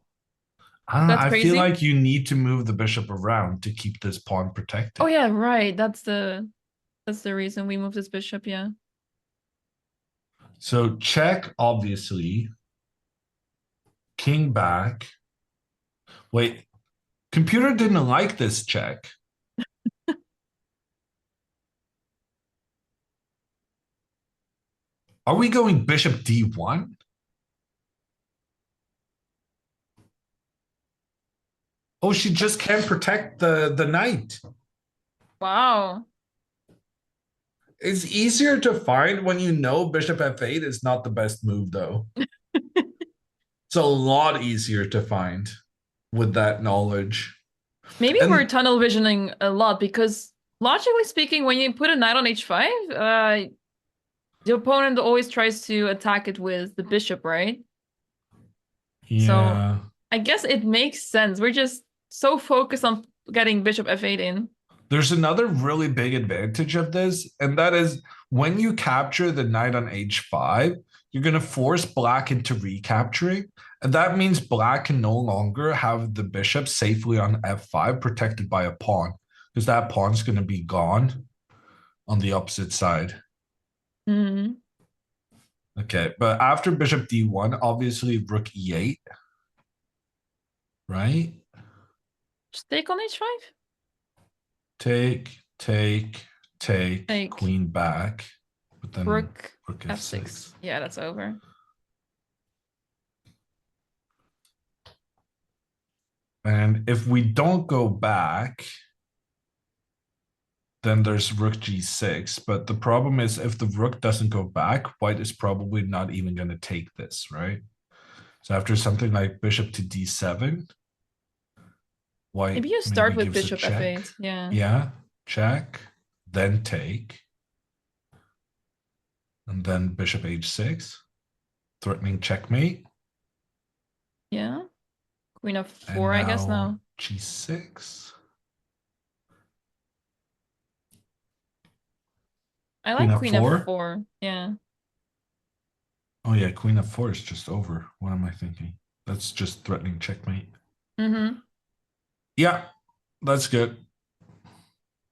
That's I crazy. feel like you need to move the bishop around to keep this pawn protected. Oh yeah, right. That's the reason we moved this bishop, yeah. So check, obviously. King back. Wait, computer didn't like this check. Are we going bishop d1? Oh, she just can't protect the knight. Wow. It's easier to find when you know bishop f8 is not the best move, though. It's a lot easier to find with that knowledge. Maybe we're tunnel visioning a lot because logically speaking, when you put a knight on h5, the opponent always tries to attack it with the bishop, right? Yeah. So I guess it makes sense. We're just so focused on getting bishop f8 in. There's another really big advantage of this, and that is when you capture the knight on h5, you're going to force black into recapturing. And that means black can no longer have the bishop safely on f5 protected by a pawn, because that pawn's going to be gone on the opposite side. Mm-hmm. Okay, but after bishop d1, obviously rook e8, right? Just take on h5? Take, queen back, but then rook f6. f6. Yeah, that's over. And if we don't go back, then there's rook g6. But the problem is if the rook doesn't go back, white is probably not even going to take this, right? So after something like bishop to d7, white maybe you start with gives a bishop check. f8. Yeah. Yeah, check, then take. And then bishop h6, threatening checkmate. Yeah. Queen of And 4, I guess now. g6. I Queen like of Queen 4. of 4. Yeah. Oh yeah, queen of 4 is just over. What am I thinking? That's just threatening checkmate. Mm-hmm. Yeah, that's good.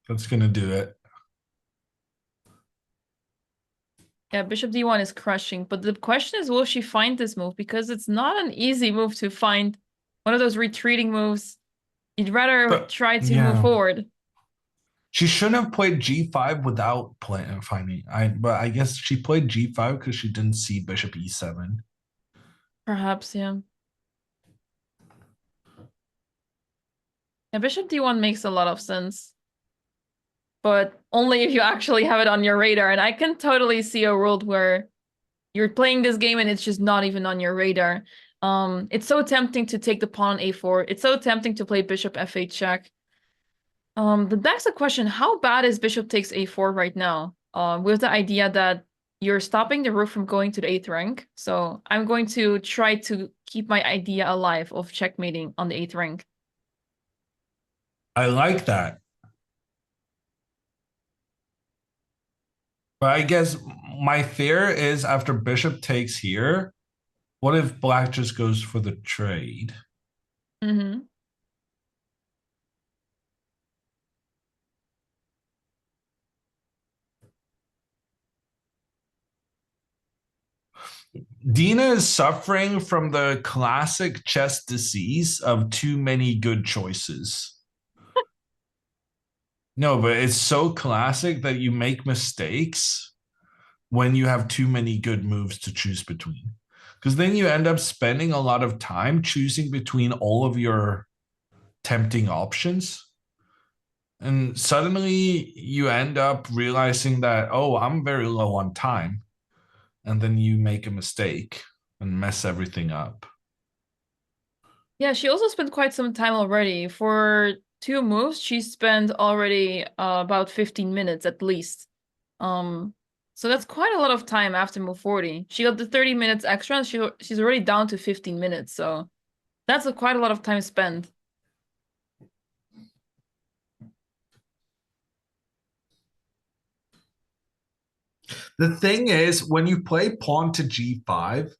That's gonna do it. Yeah, bishop d1 is crushing, but the question is, will she find this move? Because it's not an easy move to find. One of those retreating moves. You'd rather But, try to move yeah. forward. She shouldn't have played g5 without finding. But I guess she played g5 because she didn't see bishop e7. Perhaps, yeah. Yeah, bishop d1 makes a lot of sense. But only if you actually have it on your radar. And I can totally see a world where you're playing this game and it's just not even on your radar. It's so tempting to take the pawn on a4. It's so tempting to play bishop f8 check. But that's the question, how bad is bishop takes a4 right now? With the idea that you're stopping the rook from going to the 8th rank. So I'm going to try to keep my idea alive of checkmating on the 8th rank. I like that. But I guess my fear is after bishop takes here, what if black just goes for the trade? Mm-hmm. Dena is suffering from the classic chess disease of too many good choices. No, but it's so classic that you make mistakes when you have too many good moves to choose between. Because then you end up spending a lot of time choosing between all of your tempting options. And suddenly you end up realizing that, oh, I'm very low on time. And then you make a mistake and mess everything up. Yeah, she also spent quite some time already. For 2 moves, she spent already about 15 minutes at least. So that's quite a lot of time after move 40. She got the 30 minutes extra and she's already down to 15 minutes. So that's quite a lot of time spent. The thing is, when you play pawn to g5,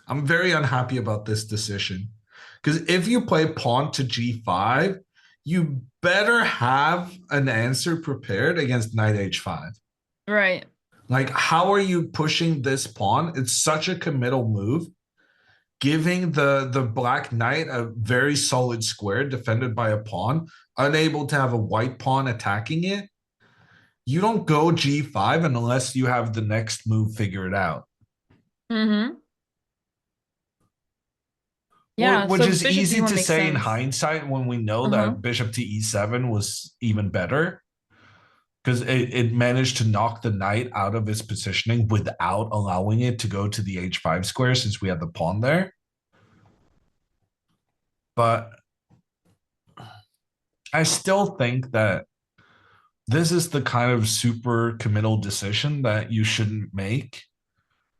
I'm very unhappy about this decision. Because if you play pawn to g5, you better have an answer prepared against knight h5. Right. Like, how are you pushing this pawn? It's such a committal move, giving the black knight a very solid square defended by a pawn, unable to have a white pawn attacking it. You don't go g5 unless you have the next move figured out. Mm-hmm. Yeah, Which so is bishop easy d1 to makes say in sense. hindsight when we know that bishop to e7 was even better because it managed to knock the knight out of its positioning without allowing it to go to the h5 square since we had the pawn there. But I still think that this is the kind of super committal decision that you shouldn't make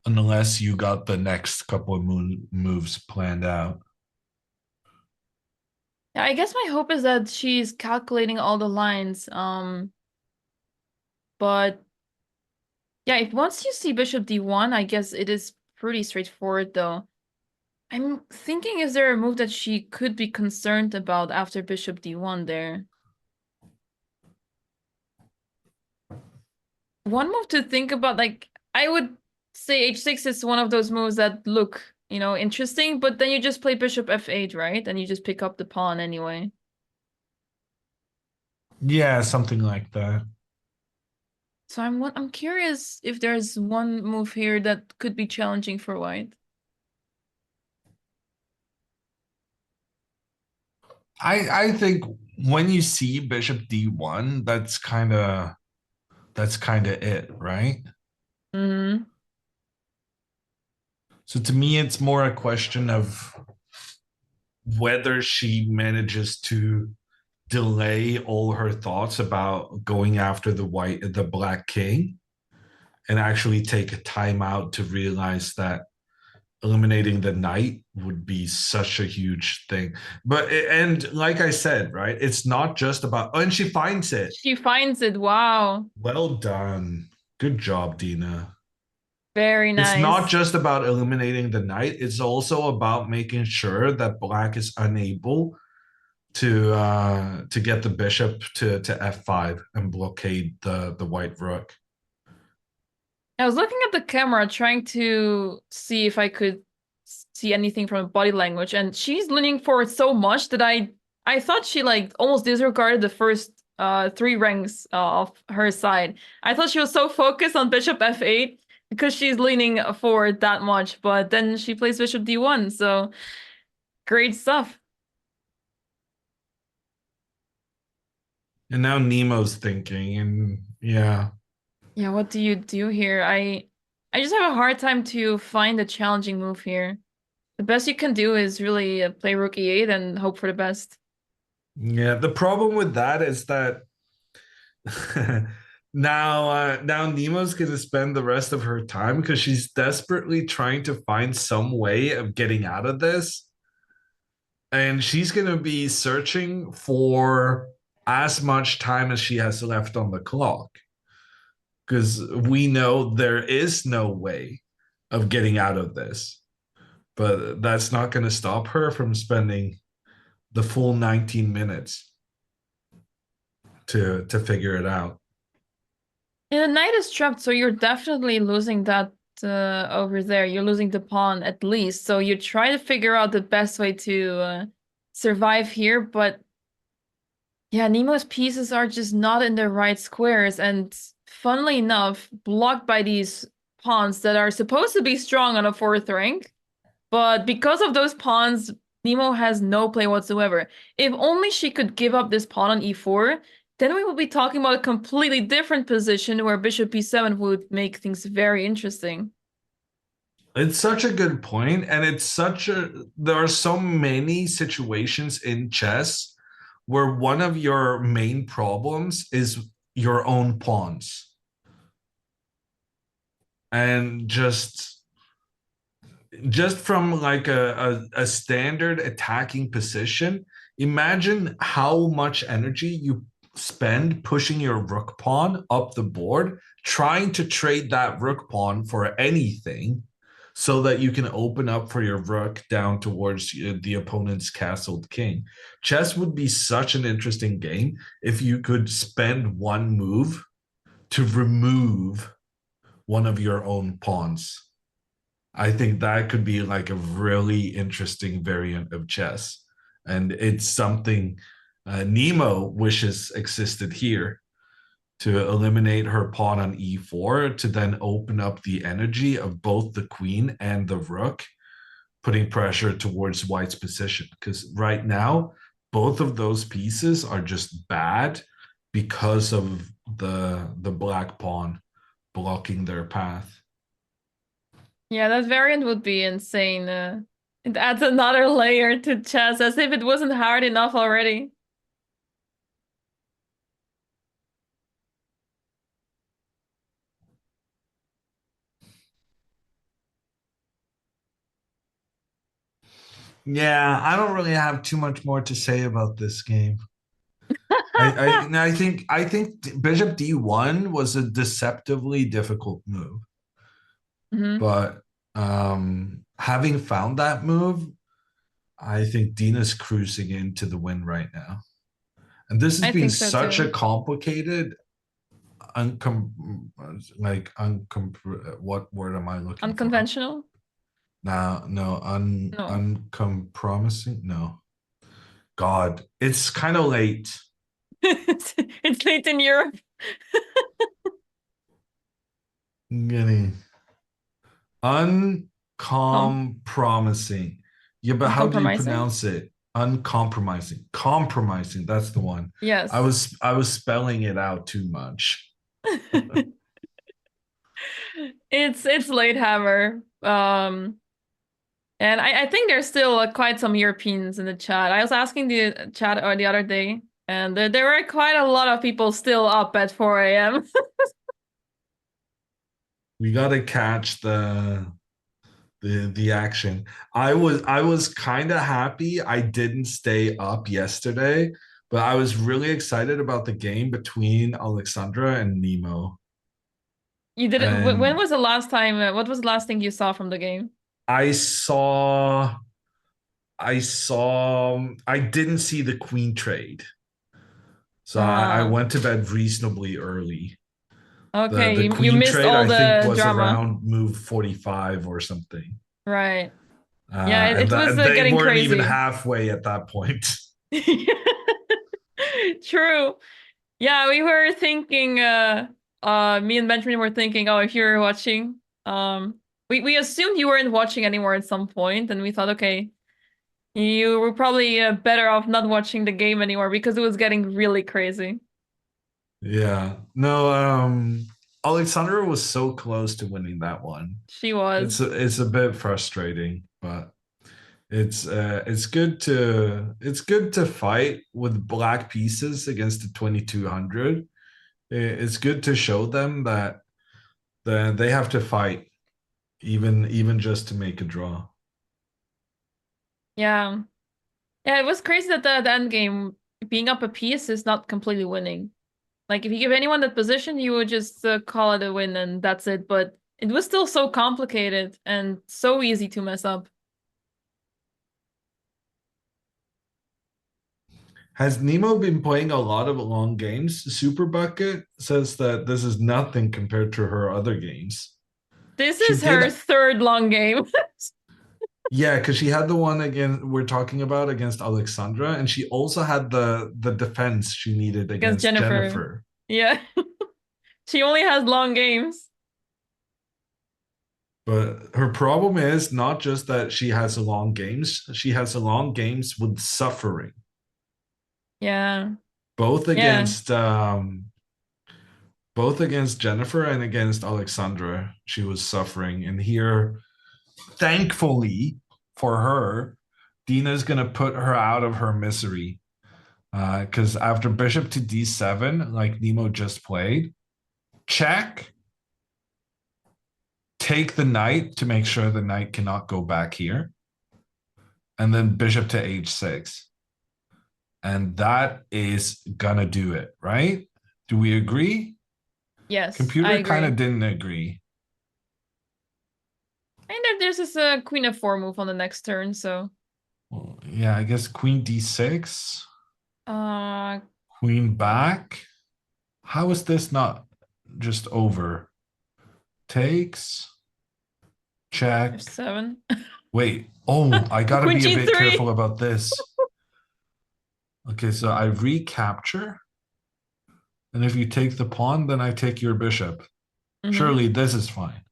unless you got the next couple of moves planned out. Yeah, I guess my hope is that she's calculating all the lines. But yeah, if once you see bishop d1, I guess it is pretty straightforward though. I'm thinking, is there a move that she could be concerned about after bishop d1 there? One move to think about, like, I would say h6 is one of those moves that look, interesting, but then you just play bishop f8, right? And you just pick up the pawn anyway. Yeah, something like that. So I'm curious if there's one move here that could be challenging for white. I think when you see bishop d1, that's kind of it, right? Mm-hmm. So to me, it's more a question of whether she manages to delay all her thoughts about going after the black king and actually take a time out to realize that eliminating the knight would be such a huge thing. But and like I said, right, it's not just about, oh, and she finds it. She finds it. Wow. Well done. Good job, Dena. Very nice. It's not just about eliminating the knight, it's also about making sure that black is unable to get the bishop to f5 and blockade the white rook. I was looking at the camera trying to see if I could see anything from body language, and she's leaning forward so much that I thought she like almost disregarded the first 3 ranks of her side. I thought she was so focused on bishop f8 because she's leaning forward that much, but then she plays bishop d1, so great stuff. And now Nemo's thinking, and yeah. Yeah, what do you do here? I just have a hard time to find a challenging move here. The best you can do is really play rook e8 and hope for the best. Yeah, the problem with that is that now Nemo's gonna spend the rest of her time, because she's desperately trying to find some way of getting out of this. And she's gonna be searching for as much time as she has left on the clock. Because we know there is no way of getting out of this. But that's not gonna stop her from spending the full 19 minutes to figure it out. Yeah, the knight is trapped, so you're definitely losing that over there. You're losing the pawn at least. So you try to figure out the best way to survive here, but yeah, Nemo's pieces are just not in the right squares, and funnily enough, blocked by these pawns that are supposed to be strong on a 4th rank. But because of those pawns, Nemo has no play whatsoever. If only she could give up this pawn on e4, then we would be talking about a completely different position where bishop b7 would make things very interesting. It's such a good point, and there are so many situations in chess where one of your main problems is your own pawns. And just from like a standard attacking position, imagine how much energy you spend pushing your rook pawn up the board, trying to trade that rook pawn for anything so that you can open up for your rook down towards the opponent's castled king. Chess would be such an interesting game if you could spend one move to remove one of your own pawns. I think that could be like a really interesting variant of chess. And it's something Nemo wishes existed here, to eliminate her pawn on e4, to then open up the energy of both the queen and the rook, putting pressure towards white's position. Because right now, both of those pieces are just bad because of the black pawn blocking their path. Yeah, that variant would be insane. It adds another layer to chess, as if it wasn't hard enough already. Yeah, I don't really have too much more to say about this game. I think bishop d1 was a deceptively difficult move. But having found that move, I think Dena's cruising into the win right now. And this has been such a complicated, what word am I looking for? Unconventional? No, uncompromising? No. God, it's kind of late. It's late in Europe. Getting uncompromising. Yeah, but how do you pronounce it? Uncompromising. Compromising, that's the one. Yes. I was spelling it out too much. It's late, Hammer. And I think there's still quite some Europeans in the chat. I was asking the chat the other day, and there were quite a lot of people still up at 4 a.m. We gotta catch the action. I was kind of happy I didn't stay up yesterday, but I was really excited about the game between Alexandra and Nemo. You did it. When And was the last time? What was the last thing you saw from the game? I saw I didn't see the queen trade. So I Ah, went to bed reasonably early. The okay. the You queen missed trade all I think the was drama, around move 45 or something. right? Yeah, And, it was and they getting weren't even crazy. halfway at that point. True. Yeah, we were thinking. Me and Benjamin were thinking. Oh, if you're watching, we assumed you weren't watching anymore at some point, and we thought, okay, you were probably better off not watching the game anymore because it was getting really crazy. Yeah. No, Alexandra was so close to winning that one. She was. It's a bit frustrating, but it's good to fight with black pieces against the 2200. It's good to show them that they have to fight even just to make a draw. Yeah. Yeah, it was crazy that the end game being up a piece is not completely winning. Like if you give anyone that position, you would just call it a win and that's it. But it was still so complicated and so easy to mess up. Has Nemo been playing a lot of long games? Super Bucket says that this is nothing compared to her other games. This She is her did, third long game yeah, because she had the one again we're talking about against Alexandra, and she also had the defense she needed against against Jennifer. Jennifer. Yeah. She only has long games. But her problem is not just that she has long games; she has long games with suffering, Yeah. both Yeah. against both against Jennifer and against Alexandra. She was suffering, and here, thankfully for her, Dina's gonna put her out of her misery. Because after bishop to d7, like Nemo just played, check, take the knight to make sure the knight cannot go back here, and then bishop to h6. And that is gonna do it, right? Do we agree? Yes, I Computer kind agree. of didn't agree. And there's this queen f4 move on the next turn, so Well, yeah, I guess queen d6, uh queen back. How is this not just over? Takes, check. f7. Wait, oh, I gotta Queen be a bit g3. careful about this. Okay, so I recapture. And if you take the pawn, then I take your bishop. Surely this is fine.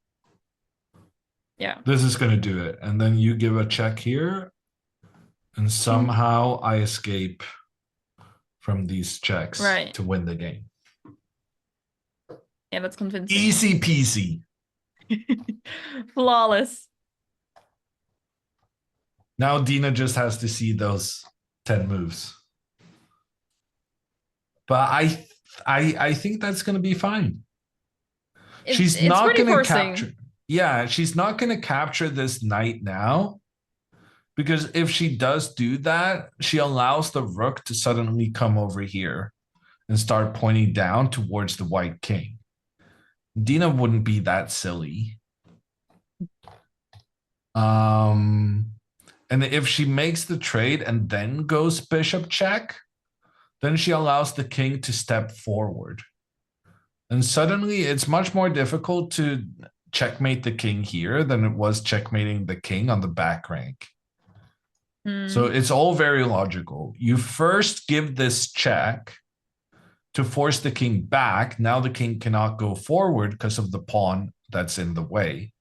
Yeah. This is going to do it. And then you give a check here. And somehow I escape from these checks Right. to win the game. Yeah, that's convincing. Easy peasy. Flawless. Now Dina just has to see those 10 moves. But I think that's going to be fine. She's not going to capture. Yeah, she's not going to capture this knight now. Because if she does do that, she allows the rook to suddenly come over here and start pointing down towards the white king. Dina wouldn't be that silly. And if she makes the trade and then goes bishop check, then she allows the king to step forward. And suddenly it's much more difficult to checkmate the king here than it was checkmating the king on the back rank. So it's all very logical. You first give this check to force the king back. Now the king cannot go forward because of the pawn that's in the way.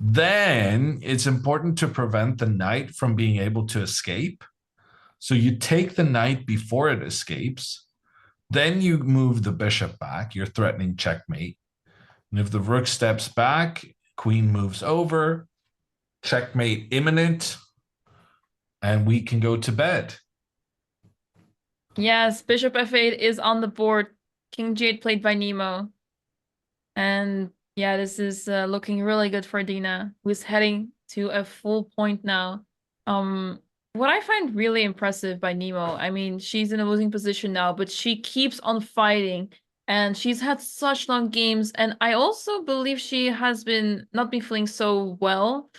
Then it's important to prevent the knight from being able to escape. So you take the knight before it escapes. Then you move the bishop back. You're threatening checkmate. And if the rook steps back, queen moves over. Checkmate imminent. And we can go to bed. Yes, bishop f8 is on the board. King g8 played by Nemo. And Yeah, this is looking really good for Dena, who's heading to a full point now. What I find really impressive by Nemo, I mean, she's in a losing position now, but she keeps on fighting, and she's had such long games, and I also believe she has been not been feeling so well.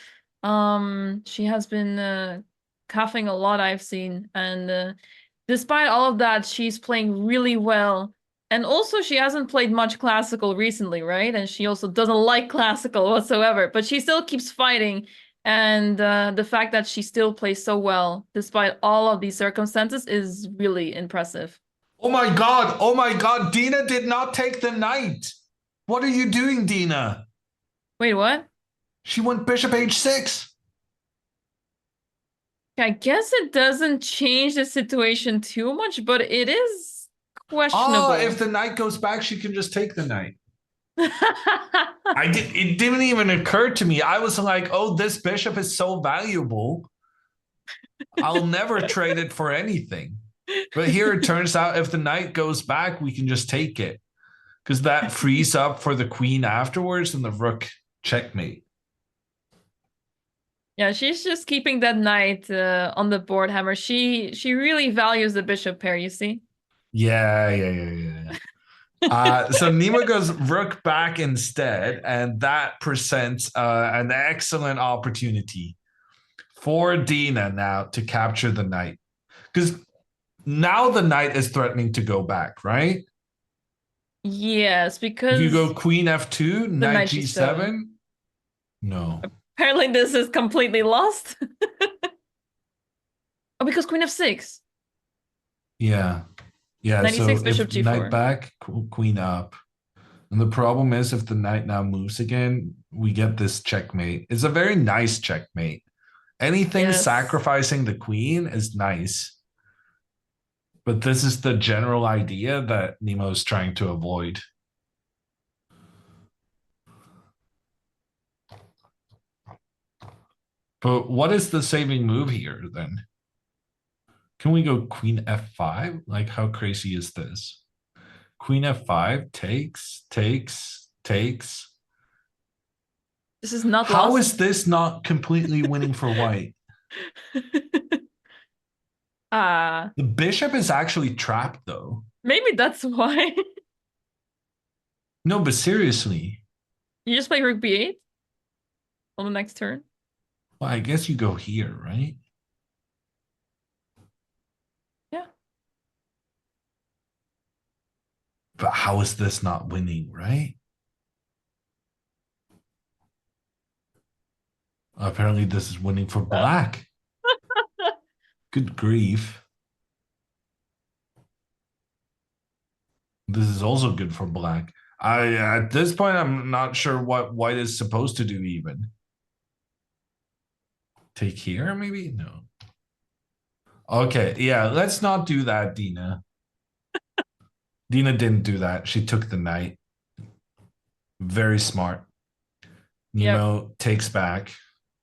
She has been coughing a lot, I've seen, and despite all of that, she's playing really well. And also, she hasn't played much classical recently, right? And she also doesn't like classical whatsoever, but she still keeps fighting. And the fact that she still plays so well, despite all of these circumstances, is really impressive. Oh my god! Oh my god! Dena did not take the knight. What are you doing, Dena? Wait, what? She went bishop h6. I guess it doesn't change the situation too much, but it is questionable. Oh, if the knight goes back, she can just take the knight. It didn't even occur to me. I was like, oh, this bishop is so valuable. I'll never trade it for anything. But here it turns out if the knight goes back, we can just take it. Because that frees up for the queen afterwards and the rook checkmate. Yeah, she's just keeping that knight on the board hammer. She really values the bishop pair, you see? Yeah. So Nemo goes rook back instead, and that presents an excellent opportunity for Dena now to capture the knight. Because now the knight is threatening to go back, right? Yes, If because you go queen f2, knight knight g7. g7. No. Apparently this is completely lost. Oh, because queen f6. Yeah. Knight So e6, bishop if g4. knight back, queen up. And the problem is if the knight now moves again, we get this checkmate. It's a very nice checkmate. Anything Yes. sacrificing the queen is nice. But this is the general idea that Nemo is trying to avoid. But what is the saving move here then? Can we go queen f5? Like, how crazy is this? Queen f5 takes. This is not How lost. is this not completely winning for white? The bishop is actually trapped though. Maybe that's why. No, but seriously. You just play rook b8 on the next turn. Well, I guess you go here, right? Yeah. But how is this not winning, right? Apparently this is winning for black. Good grief. This is also good for black. At this point, I'm not sure what white is supposed to do even. Take here, maybe? No. Okay, yeah, let's not do that, Dena. Dena didn't do that. She took the knight. Very smart. Nemo takes back.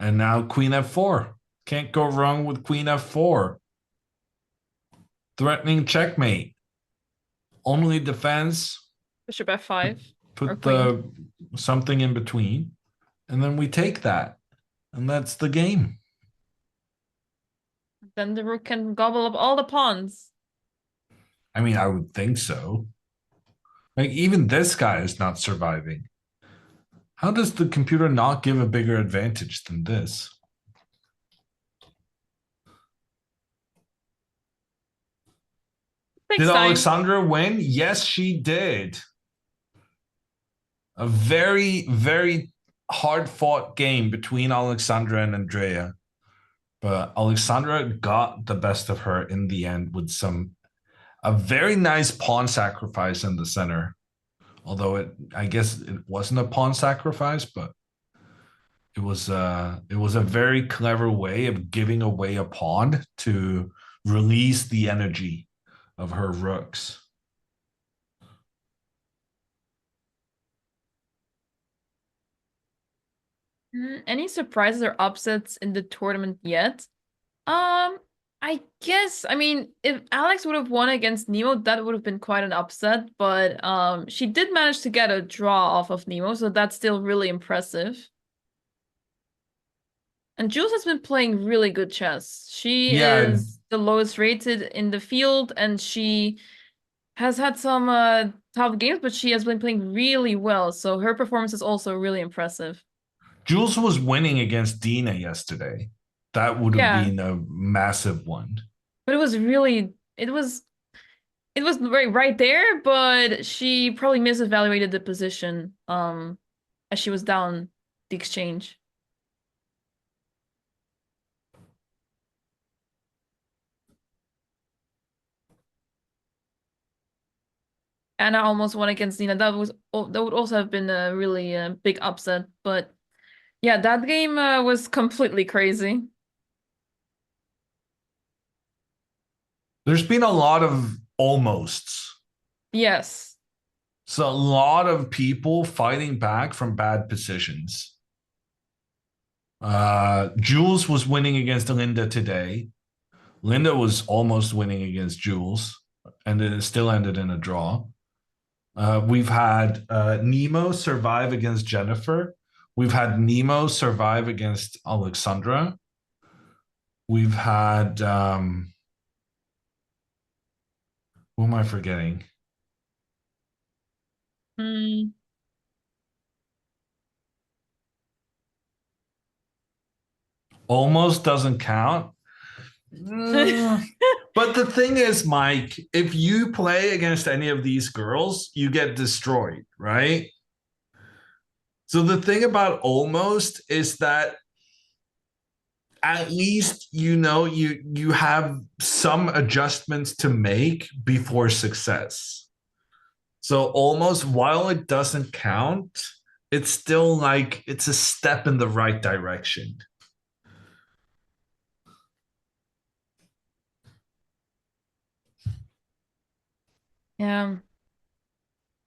And now queen f4. Can't go wrong with queen f4. Threatening checkmate. Only defense. Bishop f5. Put the something in between. And then we take that. And that's the game. Then the rook can gobble up all the pawns. I mean, I would think so. Like, even this guy is not surviving. How does the computer not give a bigger advantage than this? Did Alexandra win? Yes, she did. A very, very hard-fought game between Alexandra and Andrea. But Alexandra got the best of her in the end with a very nice pawn sacrifice in the center. Although I guess it wasn't a pawn sacrifice, but it was a very clever way of giving away a pawn to release the energy of her rooks. Any surprises or upsets in the tournament yet? I guess, I mean, if Alex would have won against Nemo, that would have been quite an upset, but she did manage to get a draw off of Nemo, so that's still really impressive. And Jules has been playing really good chess. She Yeah, is the lowest rated in the field, and she has had some tough games, but she has been playing really well, so her performance is also really impressive. Jules was winning against Dena yesterday. That would have Yeah, been a massive one. but it was really, it was right there, but she probably misevaluated the position as she was down the exchange. Anna almost won against Dina. That would also have been a really big upset, but yeah, that game was completely crazy. There's been a lot of almosts. Yes. So a lot of people fighting back from bad positions. Jules was winning against Linda today. Linda was almost winning against Jules, and it still ended in a draw. We've had Nemo survive against Jennifer. We've had Nemo survive against Alexandra. We've had who am I forgetting? Hmm. Almost doesn't count. But the thing is, Mike, if you play against any of these girls, you get destroyed, right? So the thing about almost is that at least you have some adjustments to make before success. So almost while it doesn't count, it's still like it's a step in the right direction. Yeah.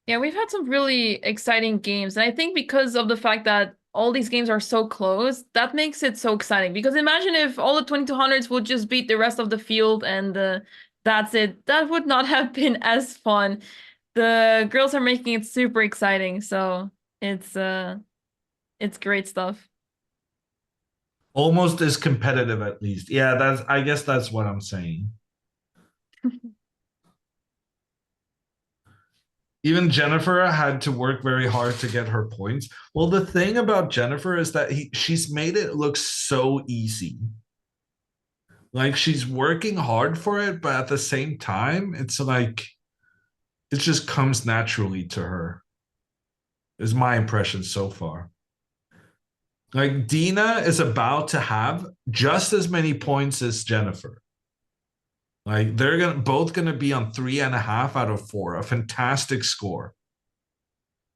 Yeah, we've had some really exciting games. And I think because of the fact that all these games are so close, that makes it so exciting. Because imagine if all the 2200s would just beat the rest of the field and that's it. That would not have been as fun. The girls are making it super exciting, so it's great stuff. Almost as competitive, at least. Yeah, I guess that's what I'm saying. Even Jennifer had to work very hard to get her points. Well, the thing about Jennifer is that she's made it look so easy. Like she's working hard for it, but at the same time, it's like it just comes naturally to her. Is my impression so far. Like Dina is about to have just as many points as Jennifer. Like they're both gonna be on 3.5 out of 4, a fantastic score.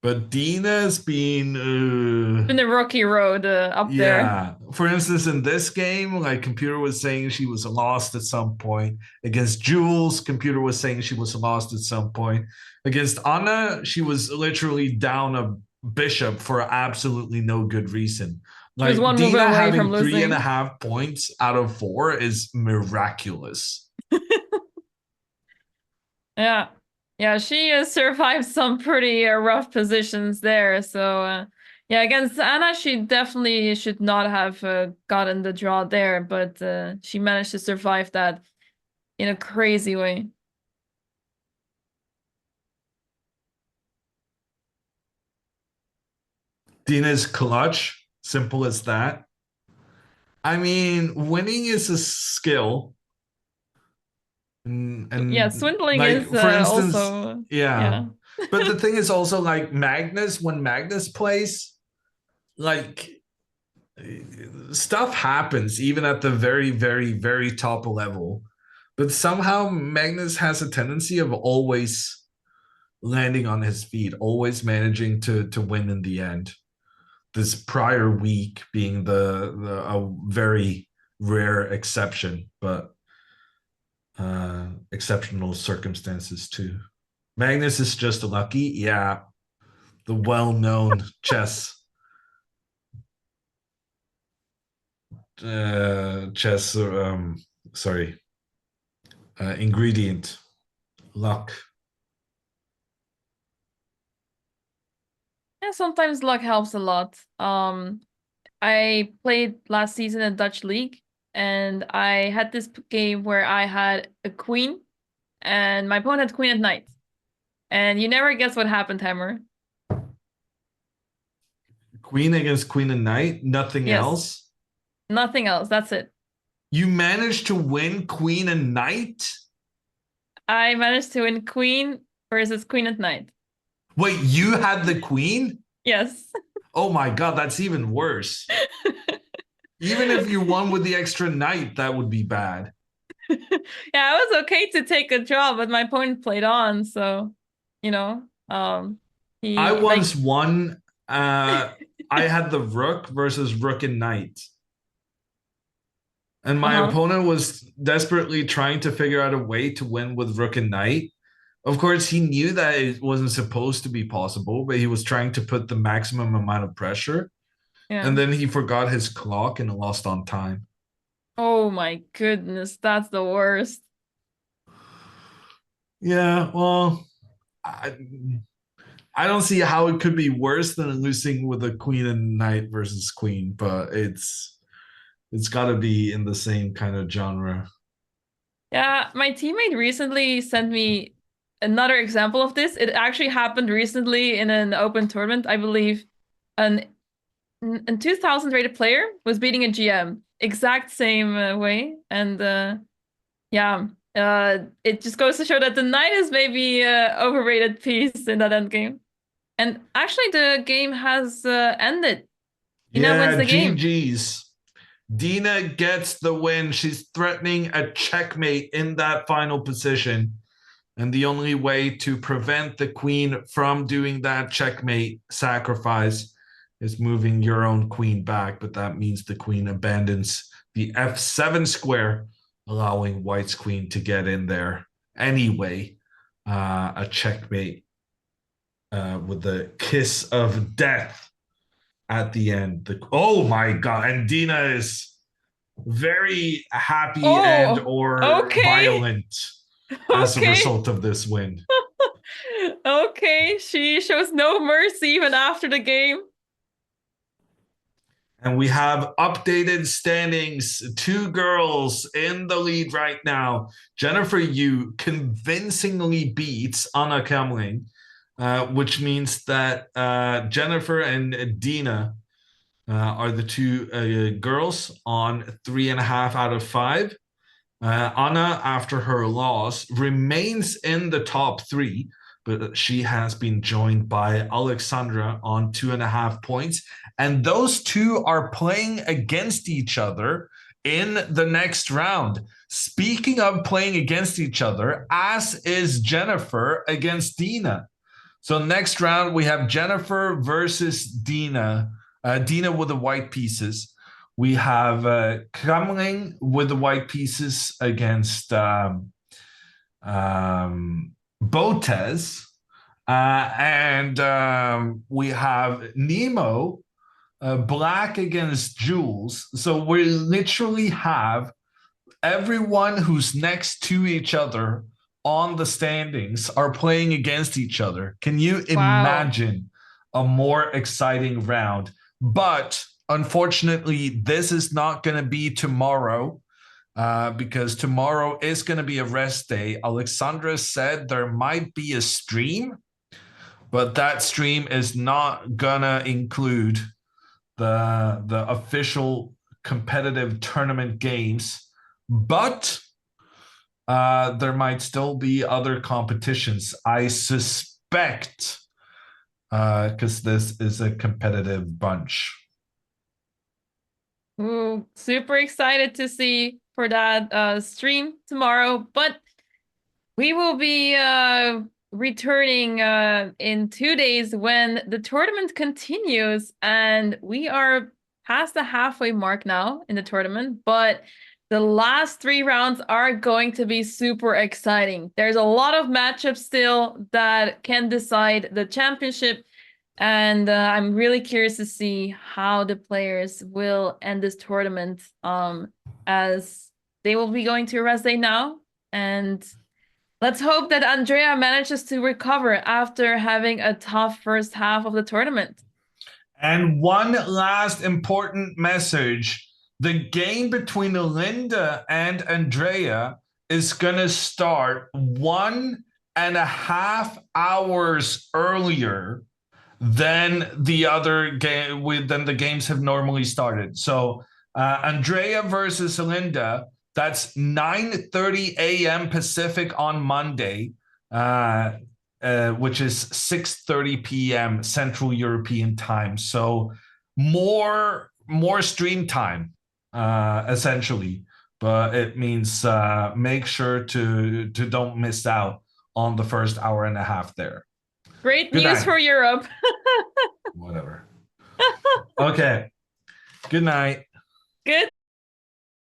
But Dina's been In the rocky road up there. yeah. For instance, in this game, like Computer was saying she was lost at some point. Against Jules, Computer was saying she was lost at some point. Against Anna, she was literally down a bishop for absolutely no good reason. She was Like one move Dina away having from losing. 3.5 points out of 4 is miraculous. Yeah. Yeah, she survived some pretty rough positions there. So, yeah, against Anna, she definitely should not have gotten the draw there, but she managed to survive that in a crazy way. Dina's clutch, simple as that. I mean, winning is a skill. And Yeah, swindling like is for instance, also, yeah. yeah. But the thing is also like Magnus, when Magnus plays, like stuff happens even at the very, very, very top level. But somehow Magnus has a tendency of always landing on his feet, always managing to win in the end. This prior week being the a very rare exception, but exceptional circumstances too. Magnus is just lucky, yeah. The well-known chess sorry, ingredient. Luck. Yeah, sometimes luck helps a lot. I played last season in Dutch League, and I had this game where I had a queen, and my opponent had queen at knight. And you never guess what happened, Hammer. Queen against queen and knight, nothing Yes. else. Nothing else. That's it. You managed to win queen and knight? I managed to win queen versus queen at knight. Wait, you had the queen? Yes. Oh my god, that's even worse. Even if you won with the extra knight, that would be bad. Yeah, it was okay to take a draw, but my opponent played on, so you know, I he once won. I had the rook versus rook and knight. And my opponent was desperately trying to figure out a way to win with rook and knight. Of course, he knew that it wasn't supposed to be possible, but he was trying to put the maximum amount of pressure. Yeah. And then he forgot his clock and lost on time. Oh my goodness, that's the worst. Yeah, well, I don't see how it could be worse than losing with a queen and knight versus queen, but it's got to be in the same kind of genre. Yeah, my teammate recently sent me another example of this. It actually happened recently in an open tournament, I believe. An 2000 rated player was beating a GM exact same way, and yeah, it just goes to show that the knight is maybe overrated piece in that endgame. And actually, the game has ended. He now wins the game. GG's. Dena gets the win. She's threatening a checkmate in that final position. And the only way to prevent the queen from doing that checkmate sacrifice is moving your own queen back. But that means the queen abandons the f7 square, allowing white's queen to get in there. Anyway, a checkmate with the kiss of death at the end. Oh my god! And Dena is very happy and or violent as a result of this win. Okay, she shows no mercy even after the game. And we have updated standings. 2 girls in the lead right now. Jennifer Yu convincingly beats Anna Kamling, which means that Jennifer and Dena are the 2 girls on 3.5 out of 5. Anna, after her loss, remains in the top 3, but she has been joined by Alexandra on 2.5 points. And those 2 are playing against each other in the next round. Speaking of playing against each other, as is Jennifer against Dena. So next round, we have Jennifer versus Dena. Dena with the white pieces. We have Kramling with the white pieces against Botez. And we have Nemo, black against Jules. So we literally have everyone who's next to each other on the standings are playing against each other. Can you imagine a more exciting round? But unfortunately, this is not going to be tomorrow because tomorrow is going to be a rest day. Alexandra said there might be a stream, but that stream is not going to include the official competitive tournament games. But there might still be other competitions. I suspect because this is a competitive bunch. Ooh, super excited to see for that stream tomorrow. But we will be returning in 2 days when the tournament continues, and we are past the halfway mark now in the tournament, but the last 3 rounds are going to be super exciting. There's a lot of matchups still that can decide the championship, and I'm really curious to see how the players will end this tournament as they will be going to a rest day now. And let's hope that Andrea manages to recover after having a tough first half of the tournament. And one last important message. The game between Linda and Andrea is going to start 1.5 hours earlier than the other game, than the games have normally started. So Andrea versus Linda, that's 9:30 a.m. Pacific on Monday, which is 6:30 p.m. Central European time. So more stream time, essentially. But it means make sure to don't miss out on the first hour and a half there. Great Good news night. for Europe. Whatever. Okay. Good night. Good